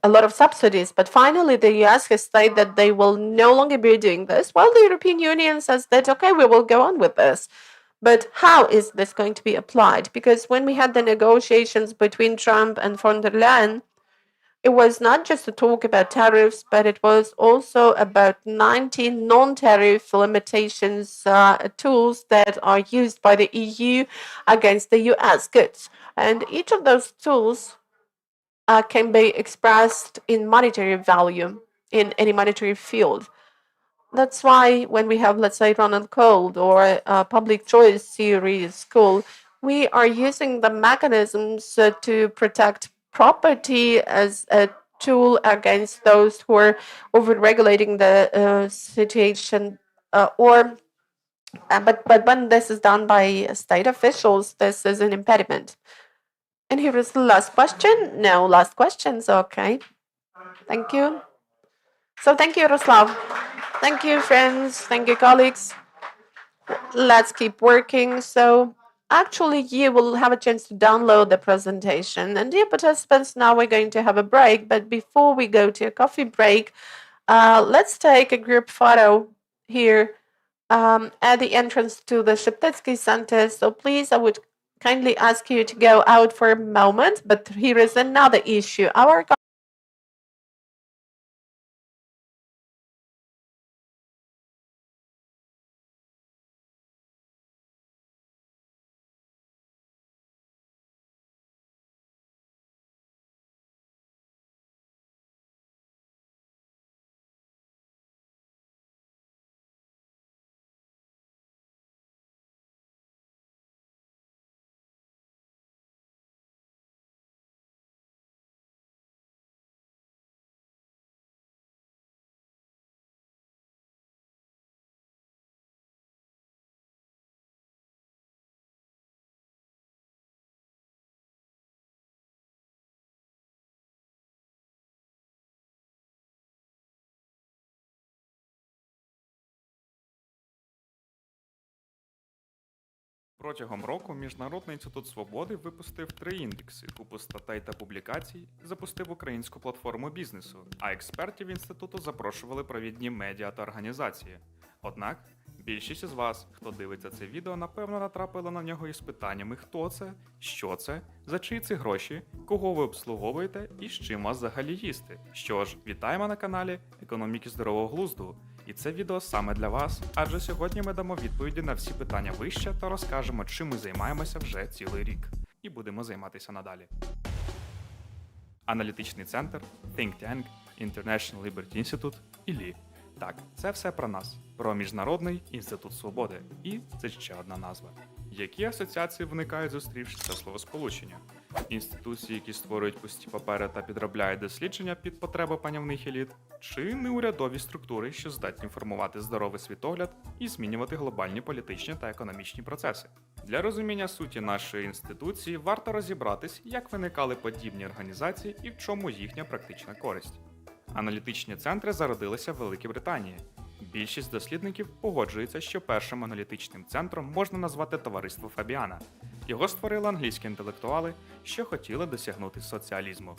[SPEAKER 1] a lot of subsidies. But finally, the US has stated that they will no longer be doing this, while the European Union says that, okay, we will go on with this. But how is this going to be applied? Because when we had the negotiations between Trump and von der Leyen, it was not just a talk about tariffs, but it was also about 19 non-tariff limitations tools that are used by the EU against the US goods. And each of those tools can be expressed in monetary value in any monetary field. That's why when we have, let's say, Ronald Cold or public choice theory school, we are using the mechanisms to protect property as a tool against those who are over-regulating the situation. But when this is done by state officials, this is an impediment. And here is the last question. No last questions. Okay. Thank you. So thank you, Yaroslav. Thank you, friends. Thank you, colleagues. Let's keep working. So actually, you will have a chance to download the presentation. And dear participants, now we're going to have a break. But before we go to a coffee break, let's take a group photo here at the entrance to the Sheptetsky Center. So please, I would kindly ask you to go out for a moment, but here is another issue. Our
[SPEAKER 8] Протягом року Міжнародний інститут свободи випустив 3 індекси, купу статей та публікацій, запустив українську платформу бізнесу, а експертів інституту запрошували провідні медіа та організації. Однак, більшість із вас, хто дивиться це відео, напевно натрапили на нього із питаннями «Хто це?», «Що це?», «За чиї це гроші?», «Кого ви обслуговуєте?» і «З чим вас взагалі їсти?». Що ж, вітаємо на каналі «Економіки здорового глузду». І це відео саме для вас, адже сьогодні ми дамо відповіді на всі питання вище та розкажемо, чим ми займаємося вже цілий рік. І будемо займатися надалі. Аналітичний центр, Think Tank, International Liberty Institute і ЛІ. Так, це все про нас, про Міжнародний інститут свободи. І це ще одна назва. Які асоціації виникають, зустрівши це словосполучення? Інституції, які створюють пусті папери та підробляють дослідження під потреби панівних еліт? Чи неурядові структури, що здатні формувати здоровий світогляд і змінювати глобальні політичні та економічні процеси? Для розуміння суті нашої інституції варто розібратись, як виникали подібні організації і в чому їхня практична користь. Аналітичні центри зародилися в Великій Британії. Більшість дослідників погоджується, що першим аналітичним центром можна назвати товариство Фабіана. Його створили англійські інтелектуали, що хотіли досягнути соціалізму.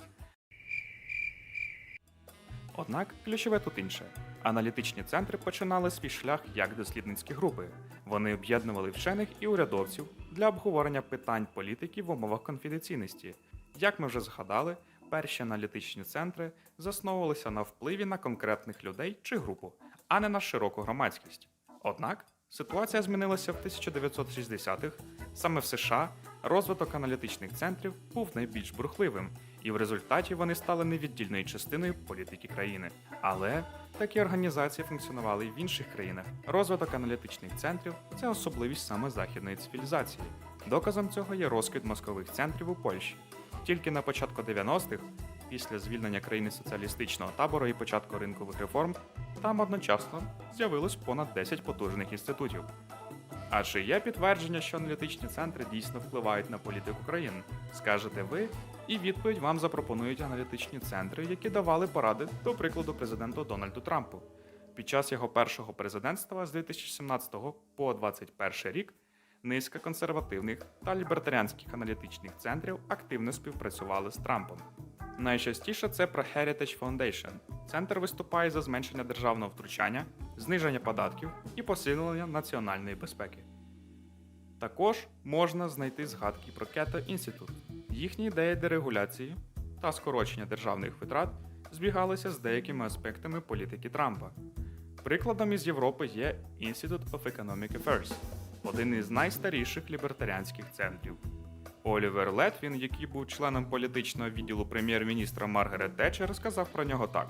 [SPEAKER 8] Однак ключове тут інше. Аналітичні центри починали свій шлях як дослідницькі групи. Вони об'єднували вчених і урядовців для обговорення питань політики в умовах конфіденційності. Як ми вже згадали, перші аналітичні центри засновувалися на впливі на конкретних людей чи групу, а не на широку громадськість. Однак, ситуація змінилася в 1960-х. Саме в США розвиток аналітичних центрів був найбільш бурхливим, і в результаті вони стали невіддільною частиною політики країни. Але такі організації функціонували і в інших країнах. Розвиток аналітичних центрів – це особливість саме західної цивілізації. Доказом цього є розквіт мозкових центрів у Польщі. Тільки на початку 90-х, після звільнення країни соціалістичного табору і початку ринкових реформ, там одночасно з'явилось понад 10 потужних інститутів. А чи є підтвердження, що аналітичні центри дійсно впливають на політику країн? Скажете ви, і відповідь вам запропонують аналітичні центри, які давали поради, до прикладу, президенту Дональду Трампу. Під час його першого президентства з 2017 по 2021 рік низка консервативних та лібертаріанських аналітичних центрів активно співпрацювали з Трампом. Найчастіше це про Heritage Foundation. Центр виступає за зменшення державного втручання, зниження податків і посилення національної безпеки. Також можна знайти згадки про Cato Institute. Їхні ідеї дерегуляції та скорочення державних витрат збігалися з деякими аспектами політики Трампа. Прикладом із Європи є Institute of Economic Affairs, один із найстаріших лібертаріанських центрів. Олівер Летвін, який був членом політичного відділу прем'єр-міністра Маргарет Тетчер, сказав про нього так: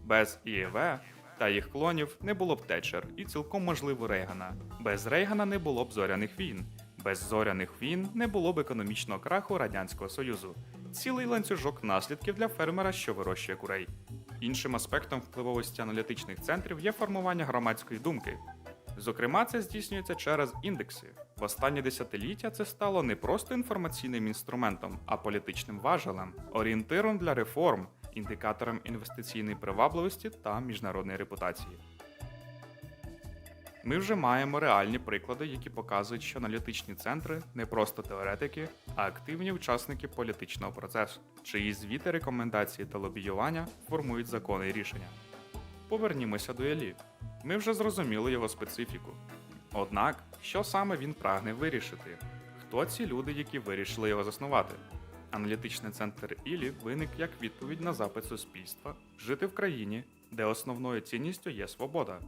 [SPEAKER 8] «Без ІЕВ та їх клонів не було б Тетчер і цілком можливо Рейгана. Без Рейгана не було б зоряних війн. Без зоряних війн не було б економічного краху Радянського Союзу. Цілий ланцюжок наслідків для фермера, що вирощує курей». Іншим аспектом впливовості аналітичних центрів є формування громадської думки. Зокрема, це здійснюється через індекси. В останні десятиліття це стало не просто інформаційним інструментом, а політичним важелем, орієнтиром для реформ, індикатором інвестиційної привабливості та міжнародної репутації. Ми вже маємо реальні приклади, які показують, що аналітичні центри не просто теоретики, а активні учасники політичного процесу, чиї звіти, рекомендації та лобіювання формують закони і рішення. Повернімося до ЕЛІ. Ми вже зрозуміли його специфіку. Однак, що саме він прагне вирішити? хто ці люди, які вирішили його заснувати. Аналітичний центр Іллі виник як відповідь на запит суспільства жити в країні, де основною цінністю є свобода,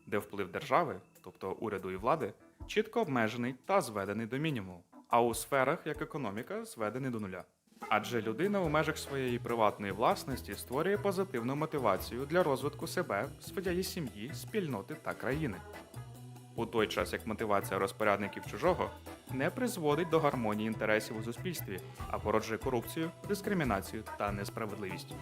[SPEAKER 8] де вплив держави, тобто уряду і влади, чітко обмежений та зведений до мінімуму, а у сферах, як економіка, зведений до нуля. Адже людина у межах своєї приватної власності створює позитивну мотивацію для розвитку себе, своєї сім'ї, спільноти та країни. У той час як мотивація розпорядників чужого не призводить до гармонії інтересів у суспільстві, а породжує корупцію, дискримінацію та несправедливість.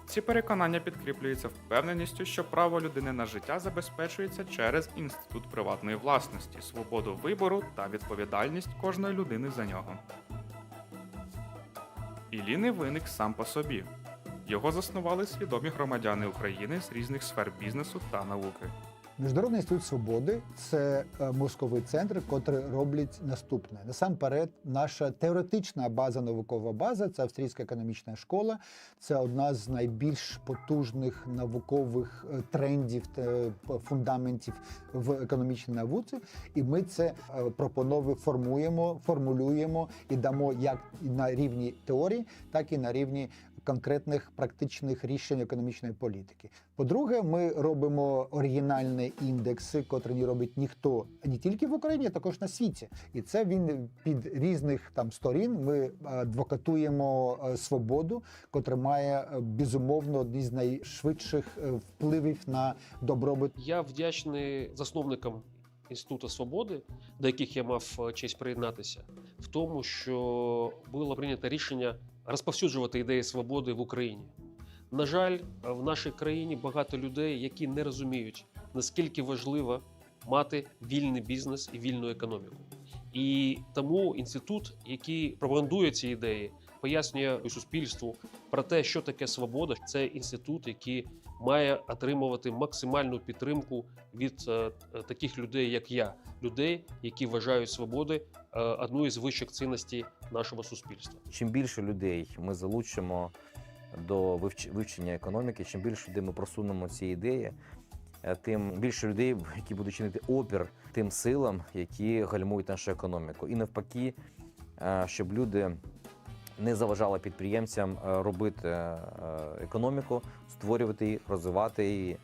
[SPEAKER 8] Ці переконання підкріплюються впевненістю, що право людини на життя забезпечується через інститут приватної власності, свободу вибору та відповідальність кожної людини за нього. Іллі не виник сам по собі. Його заснували свідомі громадяни України з різних сфер бізнесу та науки.
[SPEAKER 9] Міжнародний інститут свободи – це мозковий центр, який роблять наступне. Насамперед, наша теоретична база, наукова база – це Австрійська економічна школа. Це одна з найбільш потужних наукових трендів та фундаментів в економічній науці. І ми це формулюємо і дамо як на рівні теорії, так і на рівні конкретних практичних рішень економічної політики. По-друге, ми робимо оригінальні індекси, котрі не робить ніхто, не тільки в Україні, а також на світі. І це він під різних там сторін. Ми адвокатуємо свободу, котра має, безумовно, одні з найшвидших впливів на добробут.
[SPEAKER 10] Я вдячний засновникам Інституту свободи, до яких я мав честь приєднатися, в тому, що було прийнято рішення розповсюджувати ідеї свободи в Україні. На жаль, в нашій країні багато людей, які не розуміють, наскільки важливо мати вільний бізнес і вільну економіку. І тому інститут, який пропагандує ці ідеї, пояснює суспільству про те, що таке свобода. Це інститут, який має отримувати максимальну підтримку від таких людей, як я. Людей, які вважають свободи одною з вищих цінностей нашого суспільства.
[SPEAKER 11] Чим більше людей ми залучимо до вивчення економіки, чим більше людей ми просунемо ці ідеї, тим більше людей, які будуть чинити опір тим силам, які гальмують нашу економіку. І навпаки, щоб люди не заважали підприємцям робити економіку, створювати її, розвивати її.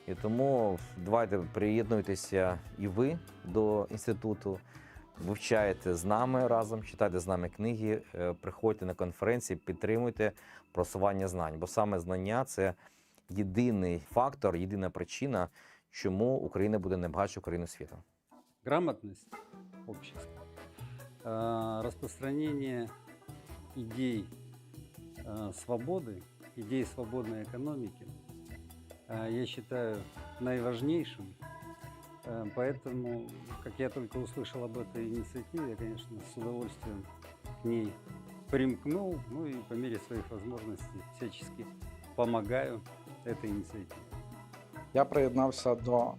[SPEAKER 11] І тому давайте приєднуйтеся і ви до інституту, вивчайте з нами разом, читайте з нами книги, приходьте на конференції, підтримуйте просування знань. Бо саме знання – це єдиний фактор, єдина причина, чому Україна буде найбагатшою країною світу.
[SPEAKER 12] Грамотность общества, распространение идей свободы, идей свободной экономики, я считаю наиважнейшим. Поэтому, как я только услышал об этой инициативе, я, конечно, с удовольствием к ней примкнул, ну и по мере своих возможностей всячески помогаю этой инициативе.
[SPEAKER 13] Я приєднався до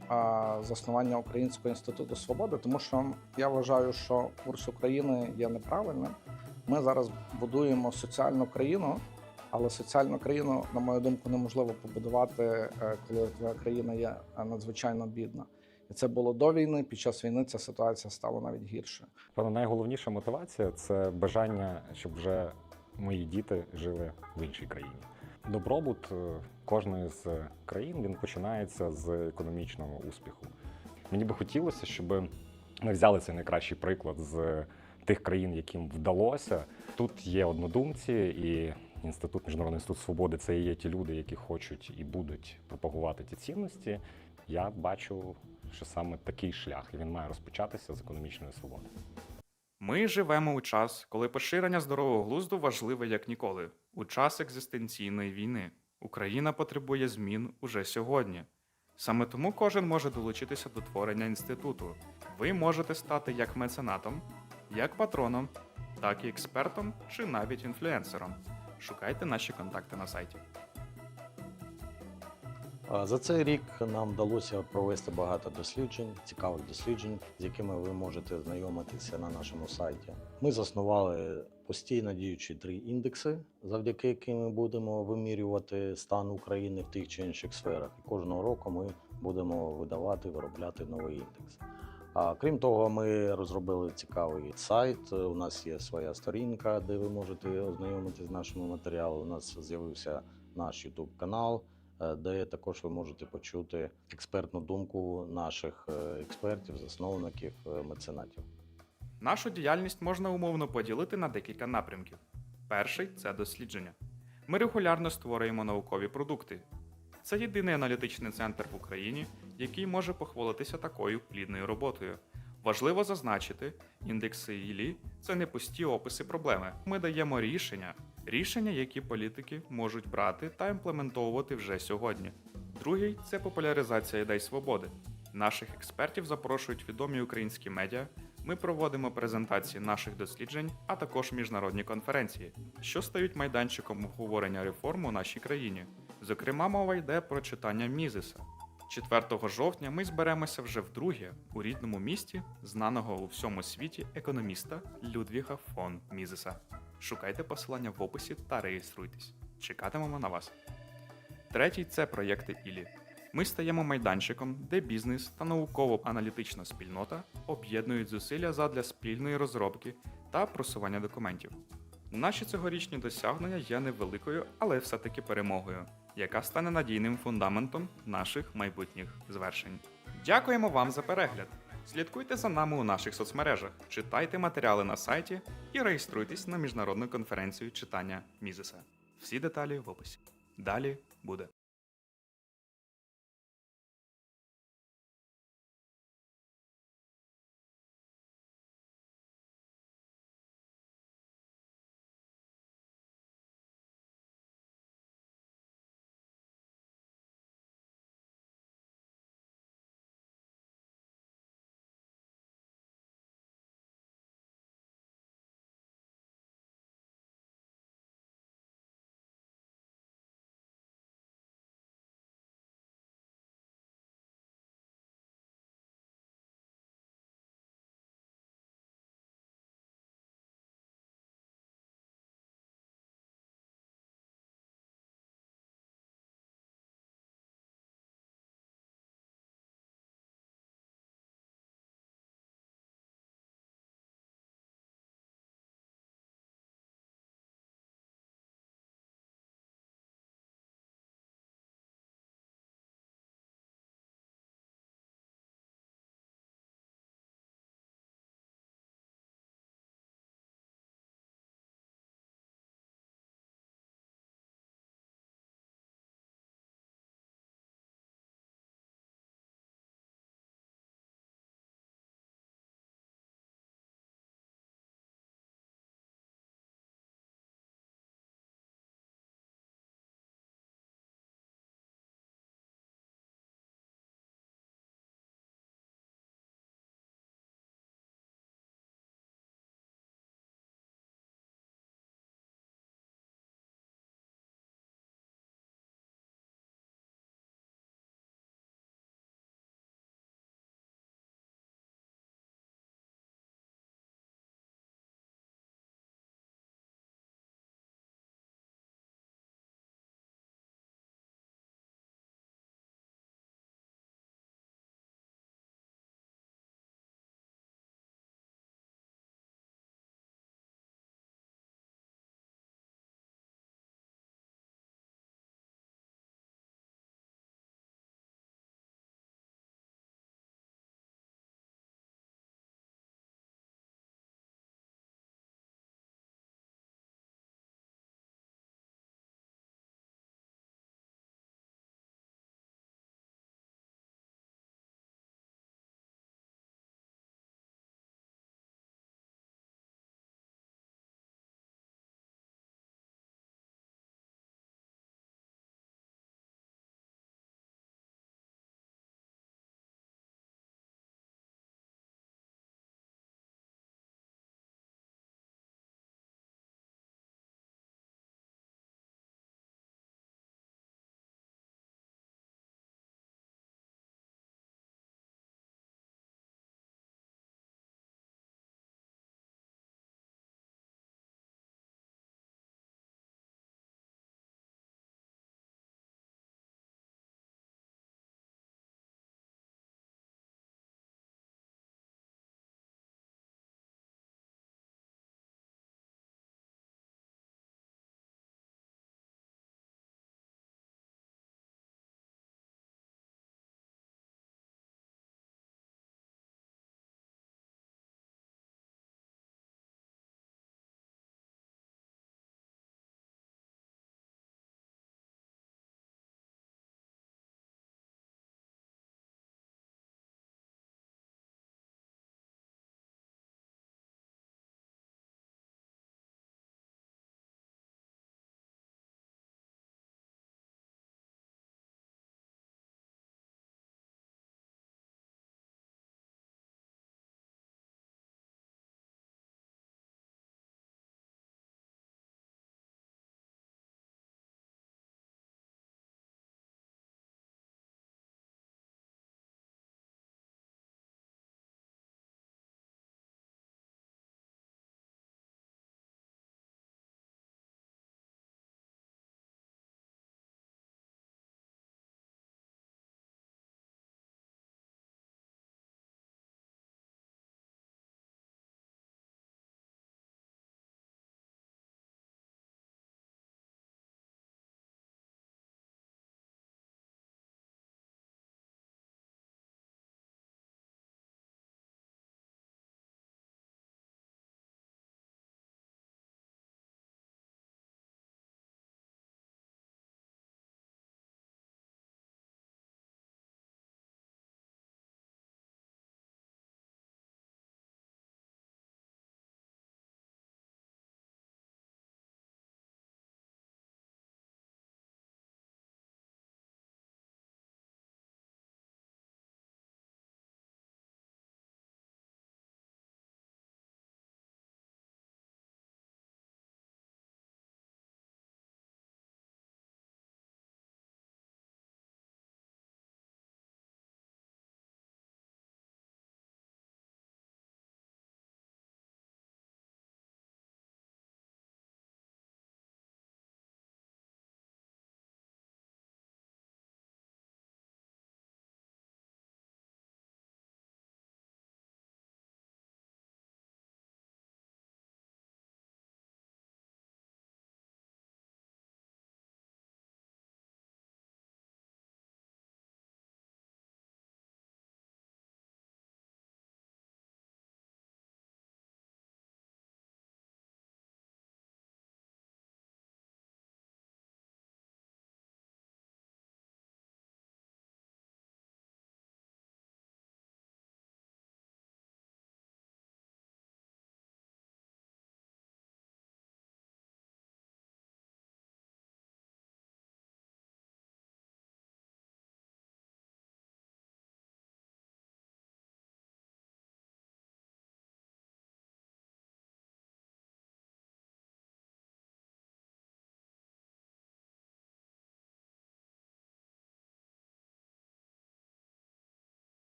[SPEAKER 13] заснування Українського інституту свободи, тому що я вважаю, що курс України є неправильним. Ми зараз будуємо соціальну країну, але соціальну країну, на мою думку, неможливо побудувати, коли твоя країна є надзвичайно бідна. І це було до війни, під час війни ця ситуація стала навіть гірше.
[SPEAKER 14] Найголовніша мотивація – це бажання, щоб вже мої діти жили в іншій країні. Добробут кожної з країн, він починається з економічного успіху. Мені би хотілося, щоб ми взяли цей найкращий приклад з тих країн, яким вдалося. Тут є однодумці, і Міжнародний інститут свободи – це і є ті люди, які хочуть і будуть пропагувати ті цінності. Я бачу, що саме такий шлях, і він має розпочатися з економічної свободи.
[SPEAKER 8] Ми живемо у час, коли поширення здорового глузду важливе як ніколи. У час екзистенційної війни. Україна потребує змін уже сьогодні. Саме тому кожен може долучитися до творення інституту. Ви можете стати як меценатом, як патроном, так і експертом чи навіть інфлюенсером. Шукайте наші контакти на сайті.
[SPEAKER 15] За цей рік нам вдалося провести багато досліджень, цікавих досліджень, з якими ви можете знайомитися на нашому сайті. Ми заснували постійно діючі 3 індекси, завдяки яким ми будемо вимірювати стан України в тих чи інших сферах. І кожного року ми будемо виробляти новий індекс. Крім того, ми розробили цікавий сайт. У нас є своя сторінка, де ви можете ознайомитися з нашими матеріалами. У нас з'явився наш YouTube канал, де також ви можете почути експертну думку наших експертів, засновників, меценатів.
[SPEAKER 8] Нашу діяльність можна умовно поділити на декілька напрямків. Перший – це дослідження. Ми регулярно створюємо наукові продукти. Це єдиний аналітичний центр в Україні, який може похвалитися такою плідною роботою. Важливо зазначити, індекси ІЛІ – це не пусті описи проблеми. Ми даємо рішення, які політики можуть брати та імплементовувати вже сьогодні. Другий – це популяризація ідей свободи. Наших експертів запрошують відомі українські медіа, ми проводимо презентації наших досліджень, а також міжнародні конференції, що стають майданчиком обговорення реформ у нашій країні. Зокрема, мова йде про читання Мізеса. 4 жовтня ми зберемося вже вдруге у рідному місті знаного у всьому світі економіста Людвіга фон Мізеса. Шукайте посилання в описі та реєструйтесь. Чекатимемо на вас. Третій – це проєкти ІЛІ. Ми стаємо майданчиком, де бізнес та науково-аналітична спільнота об'єднують зусилля задля спільної розробки та просування документів. Наші цьогорічні досягнення є невеликою, але все-таки перемогою, яка стане надійним фундаментом наших майбутніх звершень. Дякуємо вам за перегляд! Слідкуйте за нами у наших соцмережах, читайте матеріали на сайті і реєструйтесь на міжнародну конференцію читання Мізеса. Всі деталі в описі. Далі буде.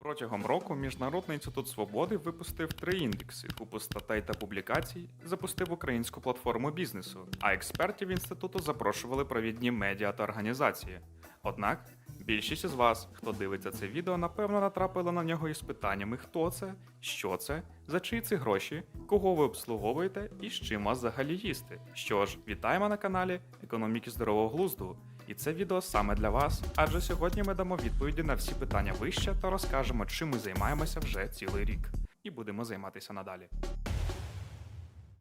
[SPEAKER 8] Протягом року Міжнародний інститут свободи випустив 3 індекси, купу статей та публікацій, запустив українську платформу бізнесу, а експертів інституту запрошували провідні медіа та організації. Однак, більшість із вас, хто дивиться це відео, напевно натрапили на нього із питаннями хто це, що це, за чиї це гроші, кого ви обслуговуєте і з чим вас взагалі їсти. Що ж, вітаємо на каналі Економіки здорового глузду. І це відео саме для вас, адже сьогодні ми дамо відповіді на всі питання вище та розкажемо, чим ми займаємося вже цілий рік. І будемо займатися надалі.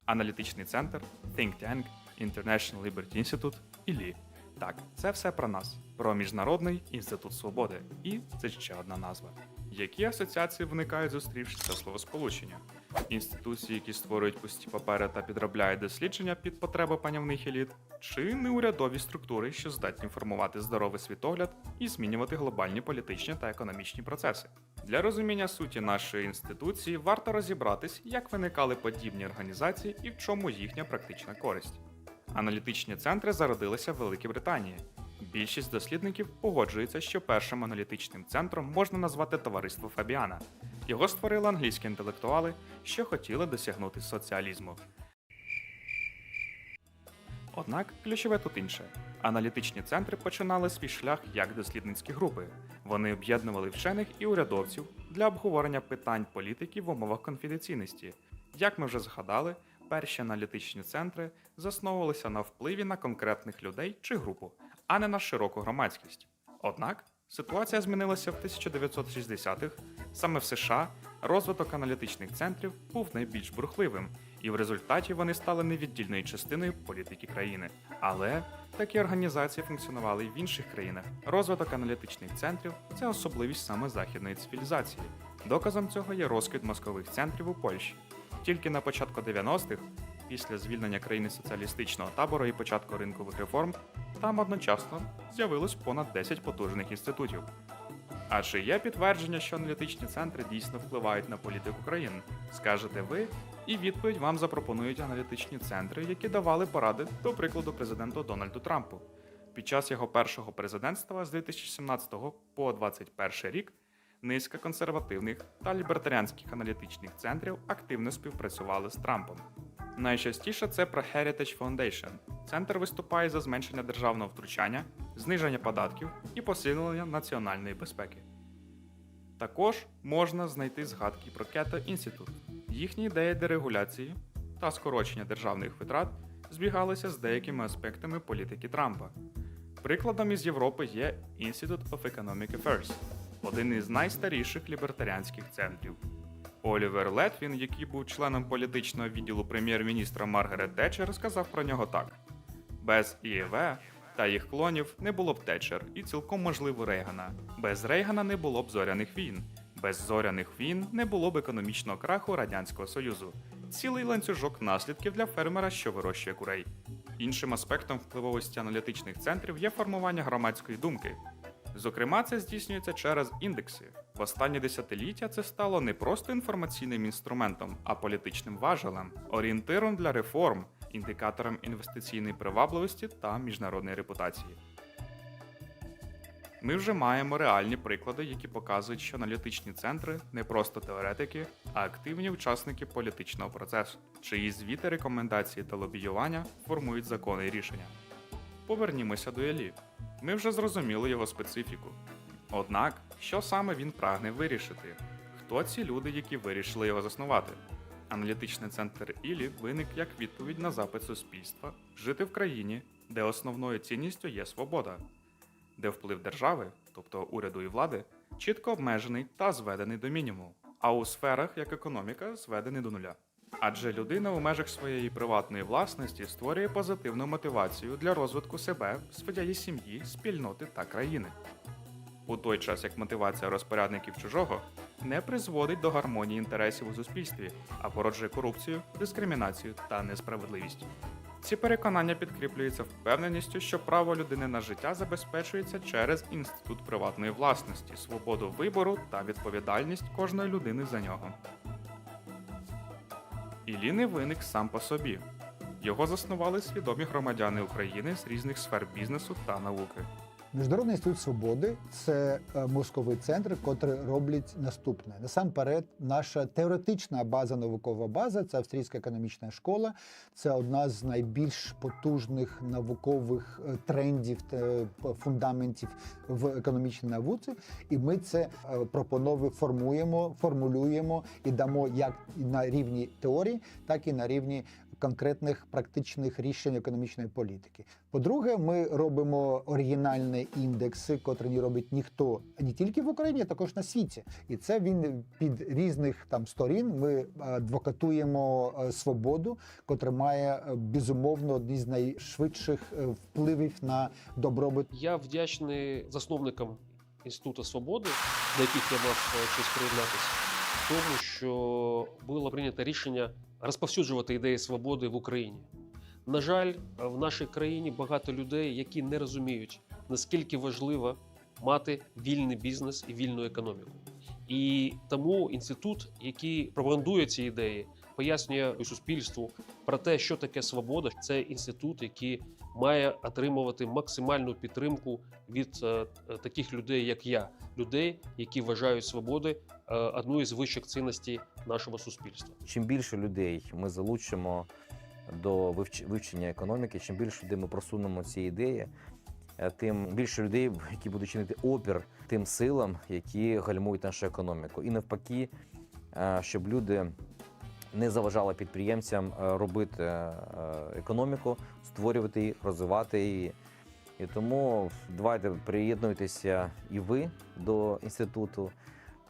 [SPEAKER 8] Аналітичний центр, Think Tank, International Liberty Institute і ЛІ. Так, це все про нас, про Міжнародний інститут свободи. І це ще одна назва. Які асоціації виникають, зустрівши це словосполучення? Інституції, які створюють пусті папери та підробляють дослідження під потреби панівних еліт? Чи неурядові структури, що здатні формувати здоровий світогляд і змінювати глобальні політичні та економічні процеси? Для розуміння суті нашої інституції варто розібратись, як виникали подібні організації і в чому їхня практична користь. Аналітичні центри зародилися в Великій Британії. Більшість дослідників погоджується, що першим аналітичним центром можна назвати товариство Фабіана. Його створили англійські інтелектуали, що хотіли досягнути соціалізму. Однак ключове тут інше. Аналітичні центри починали свій шлях як дослідницькі групи. Вони об'єднували вчених і урядовців для обговорення питань політики в умовах конфіденційності. Як ми вже згадали, перші аналітичні центри засновувалися на впливі на конкретних людей чи групу, а не на широку громадськість. Однак, ситуація змінилася в 1960-х. Саме в США розвиток аналітичних центрів був найбільш бурхливим, і в результаті вони стали невіддільною частиною політики країни. Але такі організації функціонували і в інших країнах. Розвиток аналітичних центрів – це особливість саме західної цивілізації. Доказом цього є розквіт мозкових центрів у Польщі. Тільки на початку 90-х, після звільнення країни соціалістичного табору і початку ринкових реформ, там одночасно з'явилось понад 10 потужних інститутів. А чи є підтвердження, що аналітичні центри дійсно впливають на політику країн? Скажете ви, і відповідь вам запропонують аналітичні центри, які давали поради, до прикладу, президенту Дональду Трампу. Під час його першого президентства з 2017 по 2021 рік низка консервативних та лібертаріанських аналітичних центрів активно співпрацювали з Трампом. Найчастіше це про Heritage Foundation. Центр виступає за зменшення державного втручання, зниження податків і посилення національної безпеки. Також можна знайти згадки про Cato Institute. Їхні ідеї дерегуляції та скорочення державних витрат збігалися з деякими аспектами політики Трампа. Прикладом із Європи є Institute of Economic Affairs, один із найстаріших лібертаріанських центрів. Олівер Летвін, який був членом політичного відділу прем'єр-міністра Маргарет Тетчер, сказав про нього так: «Без ІЕВ та їх клонів не було б Тетчер і цілком можливо Рейгана. Без Рейгана не було б зоряних війн. Без зоряних війн не було б економічного краху Радянського Союзу. Цілий ланцюжок наслідків для фермера, що вирощує курей». Іншим аспектом впливовості аналітичних центрів є формування громадської думки. Зокрема, це здійснюється через індекси. В останні десятиліття це стало не просто інформаційним інструментом, а політичним важелем, орієнтиром для реформ, індикатором інвестиційної привабливості та міжнародної репутації. Ми вже маємо реальні приклади, які показують, що аналітичні центри не просто теоретики, а активні учасники політичного процесу, чиї звіти, рекомендації та лобіювання формують закони і рішення. Повернімося до ЕЛІ. Ми вже зрозуміли його специфіку. Однак, що саме він прагне вирішити? Хто ці люди, які вирішили його заснувати? Аналітичний центр ІЛІ виник як відповідь на запит суспільства жити в країні, де основною цінністю є свобода, де вплив держави, тобто уряду і влади, чітко обмежений та зведений до мінімуму, а у сферах, як економіка, зведений до нуля. Адже людина у межах своєї приватної власності створює позитивну мотивацію для розвитку себе, своєї сім'ї, спільноти та країни. У той час, як мотивація розпорядників чужого не призводить до гармонії інтересів у суспільстві, а породжує корупцію, дискримінацію та несправедливість. Ці переконання підкріплюються впевненістю, що право людини на життя забезпечується через інститут приватної власності, свободу вибору та відповідальність кожної людини за нього. ІЛІ не виник сам по собі. Його заснували свідомі громадяни України з різних сфер бізнесу та науки.
[SPEAKER 9] Міжнародний інститут свободи це мозковий центр, котрий роблять наступне. Насамперед, наша теоретична база, наукова база це Австрійська економічна школа. Це одна з найбільш потужних наукових трендів та фундаментів в економічній науці. І ми це формулюємо і дамо як на рівні теорії, так і на рівні конкретних практичних рішень економічної політики. По-друге, ми робимо оригінальні індекси, котрі не робить ніхто, не тільки в Україні, а також на світі. І це він під різних сторін. Ми адвокатуємо свободу, котра має, безумовно, одні з найшвидших впливів на добробут.
[SPEAKER 10] Я вдячний засновникам Інституту свободи, до яких я мав честь приєднатися, в тому, що було прийнято рішення розповсюджувати ідеї свободи в Україні. На жаль, в нашій країні багато людей, які не розуміють, наскільки важливо мати вільний бізнес і вільну економіку. І тому інститут, який пропагандує ці ідеї, пояснює суспільству про те, що таке свобода. Це інститут, який має отримувати максимальну підтримку від таких людей, як я. Людей, які вважають свободи одною з вищих цінностей нашого суспільства.
[SPEAKER 11] Чим більше людей ми залучимо до вивчення економіки, чим більше людей ми просунемо ці ідеї, тим більше людей, які будуть чинити опір тим силам, які гальмують нашу економіку. І навпаки, щоб люди не заважали підприємцям робити економіку, створювати її, розвивати її. І тому давайте приєднуйтеся і ви до інституту,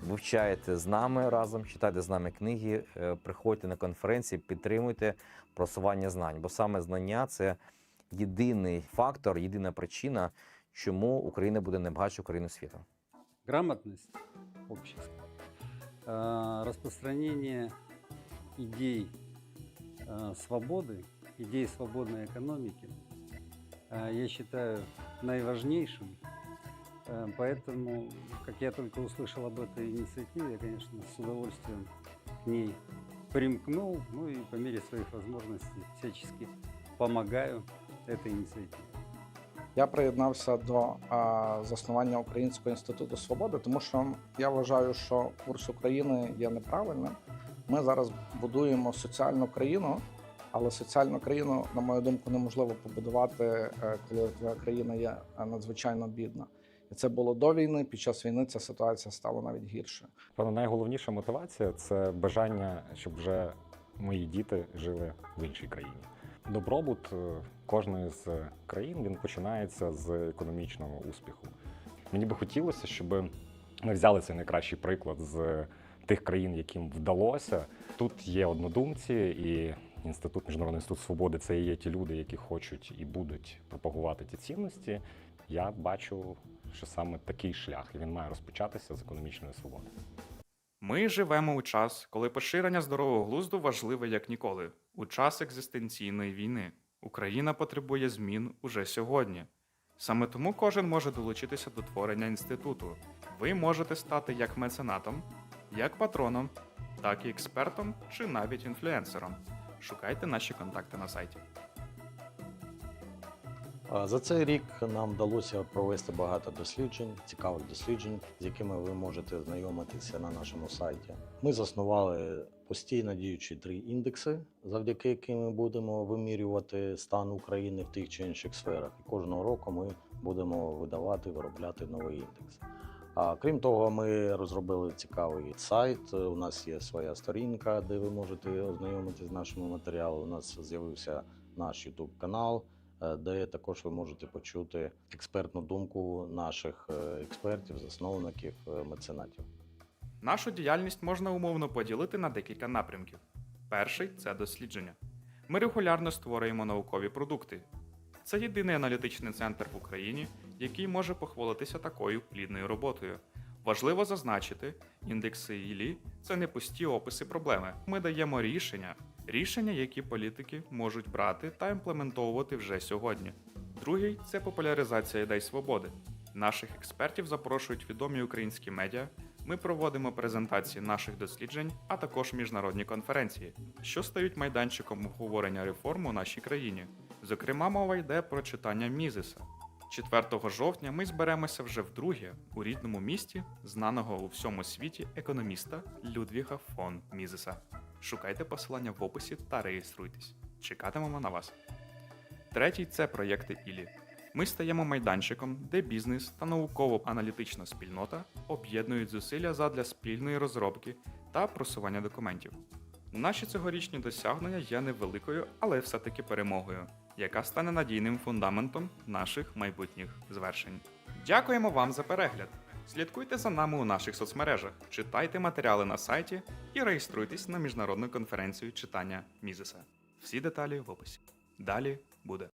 [SPEAKER 11] вивчайте з нами разом, читайте з нами книги, приходьте на конференції, підтримуйте просування знань. Бо саме знання – це єдиний фактор, єдина причина, чому Україна буде найбагатшою країною світу.
[SPEAKER 12] Грамотность общества, распространение идей свободы, идей свободной экономики, я считаю наиважнейшим. Поэтому, как я только услышал об этой инициативе, я, конечно, с удовольствием к ней примкнул, ну и по мере своих возможностей всячески помогаю этой инициативе.
[SPEAKER 13] Я приєднався до заснування Українського інституту свободи, тому що я вважаю, що курс України є неправильним. Ми зараз будуємо соціальну країну, але соціальну країну, на мою думку, неможливо побудувати, коли твоя країна є надзвичайно бідна. І це було до війни, під час війни ця ситуація стала навіть гірше.
[SPEAKER 14] Певно, найголовніша мотивація – це бажання, щоб вже мої діти жили в іншій країні. Добробут кожної з країн, він починається з економічного успіху. Мені би хотілося, щоб ми взяли цей найкращий приклад з тих країн, яким вдалося. Тут є однодумці, і Міжнародний інститут свободи – це і є ті люди, які хочуть і будуть пропагувати ті цінності. Я бачу, що саме такий шлях, і він має розпочатися з економічної свободи.
[SPEAKER 8] Ми живемо у час, коли поширення здорового глузду важливе як ніколи. У час екзистенційної війни. Україна потребує змін уже сьогодні. Саме тому кожен може долучитися до творення інституту. Ви можете стати як меценатом, як патроном, так і експертом чи навіть інфлюенсером. Шукайте наші контакти на сайті.
[SPEAKER 15] За цей рік нам вдалося провести багато досліджень, цікавих досліджень, з якими ви можете знайомитися на нашому сайті. Ми заснували постійно діючі 3 індекси, завдяки яким ми будемо вимірювати стан України в тих чи інших сферах. І кожного року ми будемо виробляти новий індекс. Крім того, ми розробили цікавий сайт, у нас є своя сторінка, де ви можете ознайомитися з нашими матеріалами. У нас з'явився наш YouTube-канал, де також ви можете почути експертну думку наших експертів, засновників, меценатів.
[SPEAKER 8] Нашу діяльність можна умовно поділити на декілька напрямків. Перший – це дослідження. Ми регулярно створюємо наукові продукти. Це єдиний аналітичний центр в Україні, який може похвалитися такою плідною роботою. Важливо зазначити, індекси ІЛІ – це не пусті описи проблеми. Ми даємо рішення, які політики можуть брати та імплементовувати вже сьогодні. Другий – це популяризація ідей свободи. Наших експертів запрошують відомі українські медіа, ми проводимо презентації наших досліджень, а також міжнародні конференції, що стають майданчиком обговорення реформ у нашій країні. Зокрема, мова йде про читання Мізеса. 4 жовтня ми зберемося вже вдруге у рідному місті знаного у всьому світі економіста Людвіга фон Мізеса. Шукайте посилання в описі та реєструйтесь. Чекатимемо на вас. Третій – це проєкти Ілі. Ми стаємо майданчиком, де бізнес та науково-аналітична спільнота об'єднують зусилля задля спільної розробки та просування документів. Наші цьогорічні досягнення є невеликою, але все-таки перемогою, яка стане надійним фундаментом наших майбутніх звершень. Дякуємо вам за перегляд! Слідкуйте за нами у наших соцмережах, читайте матеріали на сайті і реєструйтесь на міжнародну конференцію читання Мізеса. Всі деталі в описі. Далі буде.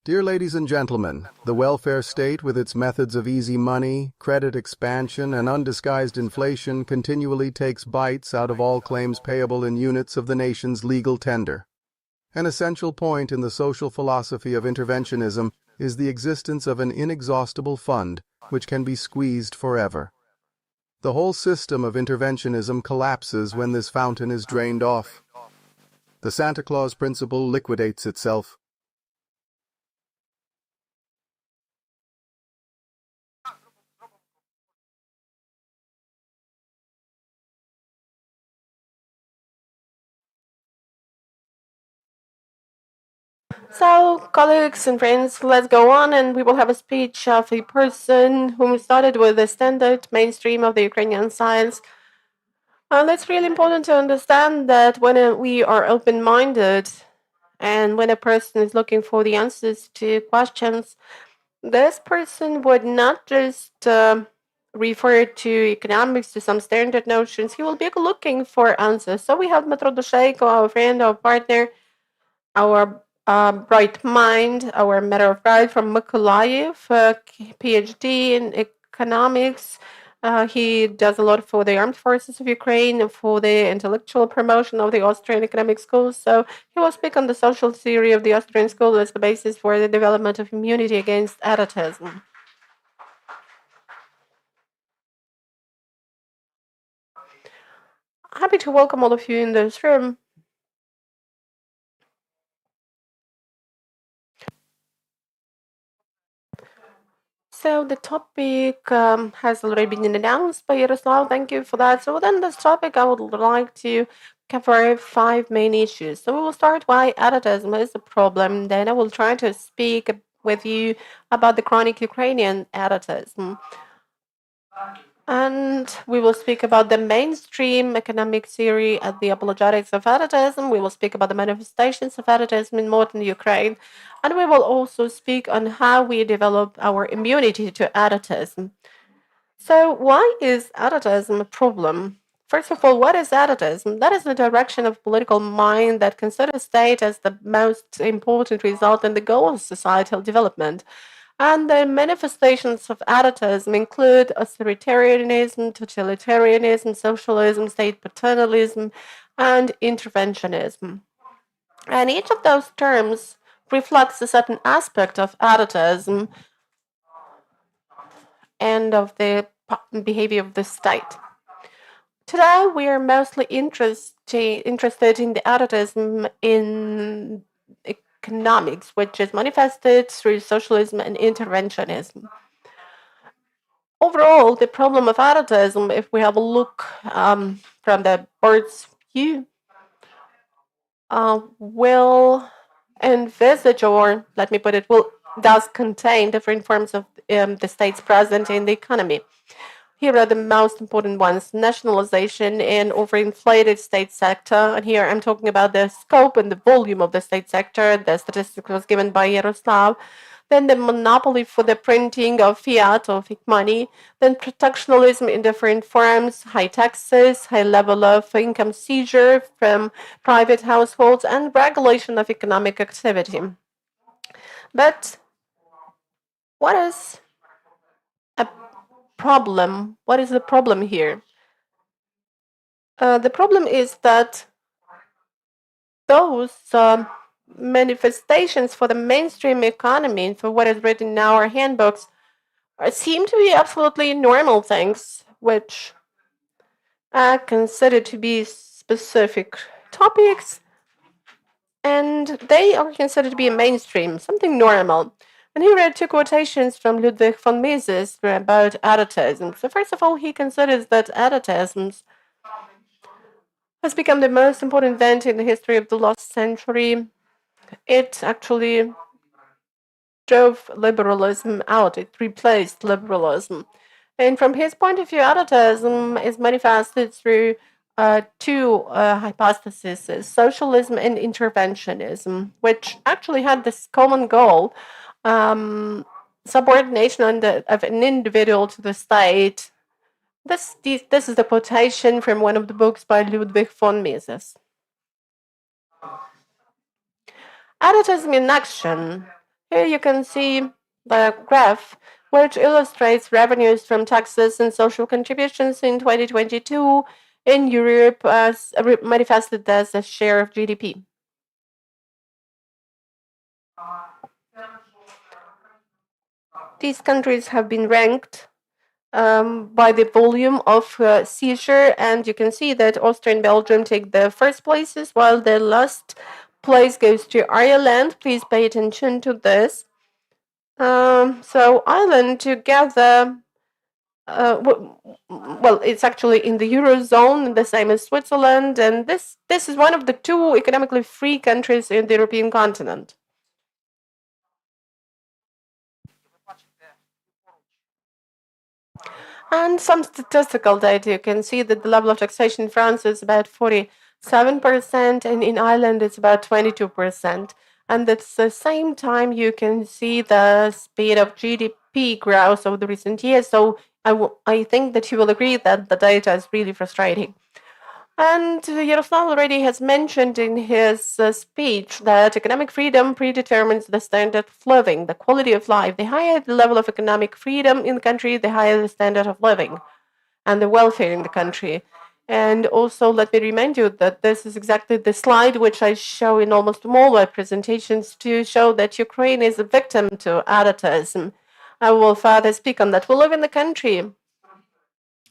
[SPEAKER 2] Dear ladies and gentlemen, the welfare state with its methods of easy money, credit expansion, and undisguised inflation continually takes bites out of all claims payable in units of the nation's legal tender. An essential point in the social philosophy of interventionism is the existence of an inexhaustible fund which can be squeezed forever. The whole system of interventionism collapses when this fountain is drained off. The Santa Claus principle liquidates itself.
[SPEAKER 1] So, colleagues and friends, let's go on, and we will have a speech of a person who started with the standard mainstream of the Ukrainian science. And it's really important to understand that when we are open-minded and when a person is looking for the answers to questions, this person would not just refer to economics, to some standard notions. He will be looking for answers. So we have Dmytro Dusheyko, our friend, our partner, our bright mind, our matter of pride from Mykolaiv, PhD in economics. He does a lot for the armed forces of Ukraine, for the intellectual promotion of the Austrian economic schools. So he will speak on the social theory of the Austrian school as the basis for the development of immunity against atavism. Happy to welcome all of you in this room. So the topic has already been announced by Yaroslav. Thank you for that. So within this topic, I would like to cover 5 main issues. So we will start why atavism is a problem. Then I will try to speak with you about the chronic Ukrainian atavism. And we will speak about the mainstream economic theory and the apologetics of atavism. We will speak about the manifestations of atavism in modern Ukraine. And we will also speak on how we develop our immunity to atavism. So why is atavism a problem? First of all, what is atavism? That is the direction of political mind that considers state as the most important result and the goal of societal development. And the manifestations of atavism include authoritarianism, totalitarianism, socialism, state paternalism, and interventionism. And each of those terms reflects a certain aspect of atavism and of the behavior of the state. Today, we are mostly interested in the atavism in economics, which is manifested through socialism and interventionism. Overall, the problem of atavism, if we have a look from the bird's view, will envisage, or let me put it, does contain different forms of the states present in the economy. Here are the most important ones: nationalization and overinflated state sector. And here I'm talking about the scope and the volume of the state sector. The statistic was given by Yaroslav. Then the monopoly for the printing of fiat, of money. Then protectionism in different forms, high taxes, high level of income seizure from private households, and regulation of economic activity. But what is a problem? What is the problem here? The problem is that those manifestations for the mainstream economy and for what is written in our handbooks seem to be absolutely normal things, which are considered to be specific topics, and they are considered to be mainstream, something normal. And here are 2 quotations from Ludwig von Mises about atavism. So first of all, he considers that atavism has become the most important event in the history of the last century. It actually drove liberalism out. It replaced liberalism. And from his point of view, atavism is manifested through 2 hypotheses: socialism and interventionism, which actually had this common goal: subordination of an individual to the state. This is the quotation from one of the books by Ludwig von Mises. Atavism in action. Here you can see the graph which illustrates revenues from taxes and social contributions in 2022 in Europe as manifested as a share of GDP. These countries have been ranked by the volume of seizure, and you can see that Austria and Belgium take the first places, while the last place goes to Ireland. Please pay attention to this. So Ireland together, well, it's actually in the Eurozone, the same as Switzerland, and this is one of the two economically free countries in the European continent. And some statistical data, you can see that the level of taxation in France is about 47%, and in Ireland it's about 22%. And at the same time, you can see the speed of GDP growth over the recent years. So I think that you will agree that the data is really frustrating. And Yaroslav already has mentioned in his speech that economic freedom predetermines the standard of living, the quality of life. The higher the level of economic freedom in the country, the higher the standard of living and the welfare in the country. And also, let me remind you that this is exactly the slide which I show in almost all my presentations to show that Ukraine is a victim to atavism. I will further speak on that. We live in a country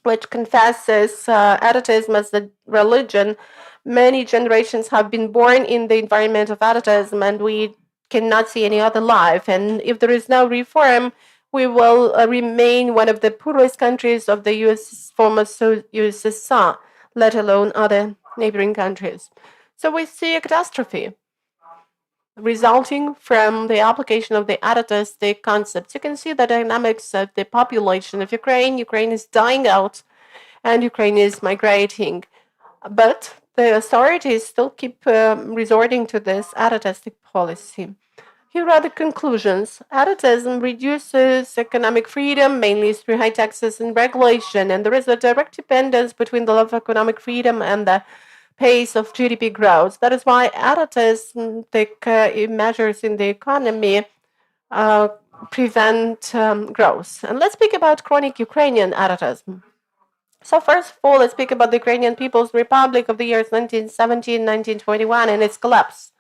[SPEAKER 1] which confesses atavism as the religion. Many generations have been born in the environment of atavism, and we cannot see any other life. And if there is no reform, we will remain one of the poorest countries of the former USSR, let alone other neighboring countries. So we see a catastrophe resulting from the application of the atavistic concepts. You can see the dynamics of the population of Ukraine. Ukraine is dying out and Ukraine is migrating. But the authorities still keep resorting to this atavistic policy. Here are the conclusions. Atavism reduces economic freedom, mainly through high taxes and regulation, and there is a direct dependence between the level of economic freedom and the pace of GDP growth. That is why atavistic measures in the economy prevent growth. And let's speak about chronic Ukrainian atavism. So first of all, let's speak about the Ukrainian People's Republic of the years 1917-1921 and its collapse.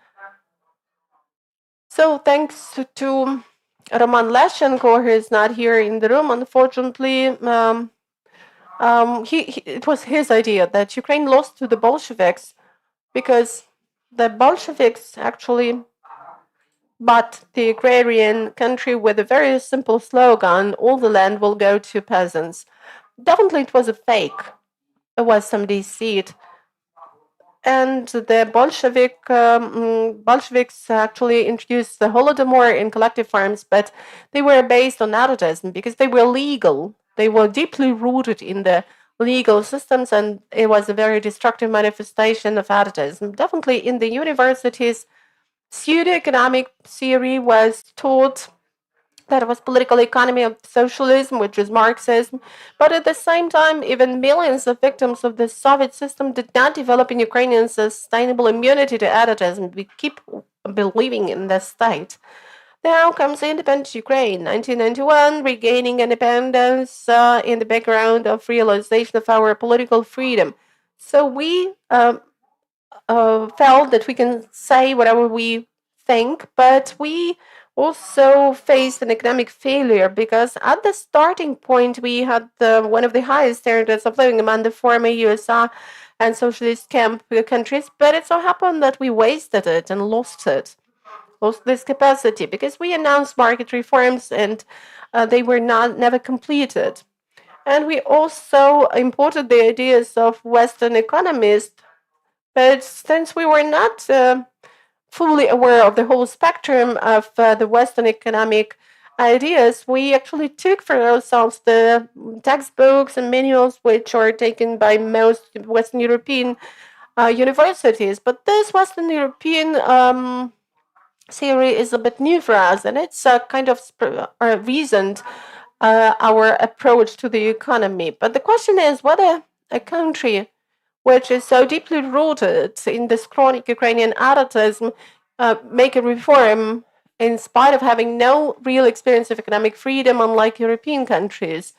[SPEAKER 1] So thanks to Roman Lyashenko, who is not here in the room, unfortunately, it was his idea that Ukraine lost to the Bolsheviks because the Bolsheviks actually bought the agrarian country with a very simple slogan, all the land will go to peasants. Definitely it was a fake. It was some deceit. And the Bolsheviks actually introduced the Holodomor in collective farms, but they were based on atavism because they were legal. They were deeply rooted in the legal systems, and it was a very destructive manifestation of atavism. Definitely in the universities, pseudo-economic theory was taught. That was political economy of socialism, which is Marxism. But at the same time, even millions of victims of the Soviet system did not develop in Ukrainian sustainable immunity to atavism. We keep believing in the state. Now comes independent Ukraine, 1991, regaining independence in the background of realization of our political freedom. So we felt that we can say whatever we think, but we also faced an economic failure because at the starting point we had one of the highest standards of living among the former USSR and socialist camp countries, but it so happened that we wasted it and lost this capacity because we announced market reforms and they were never completed. And we also imported the ideas of Western economists, but since we were not fully aware of the whole spectrum of the Western economic ideas, we actually took for ourselves the textbooks and manuals which are taken by most Western European universities. But this Western European theory is a bit new for us, and it's kind of reasoned our approach to the economy. But the question is whether a country which is so deeply rooted in this chronic Ukrainian atavism, make a reform in spite of having no real experience of economic freedom, unlike European countries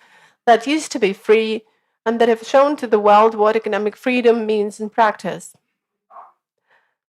[SPEAKER 1] that used to be free and that have shown to the world what economic freedom means in practice.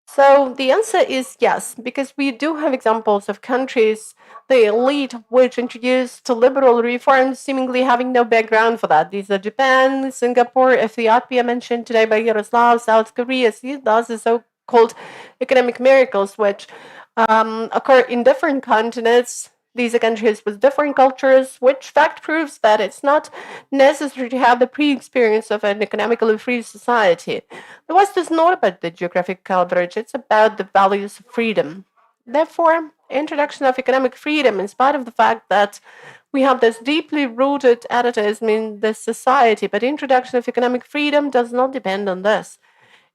[SPEAKER 1] So the answer is yes, because we do have examples of countries, the elite, which introduced liberal reforms, seemingly having no background for that. These are Japan, Singapore, Ethiopia, mentioned today by Yaroslav, South Korea. See, those are so-called economic miracles, which occur in different continents. These are countries with different cultures, which fact proves that it's not necessary to have the pre-experience of an economically free society. The West is not about the geographic coverage, it's about the values of freedom. Therefore, introduction of economic freedom, in spite of the fact that we have this deeply rooted atavism in this society, but introduction of economic freedom does not depend on this.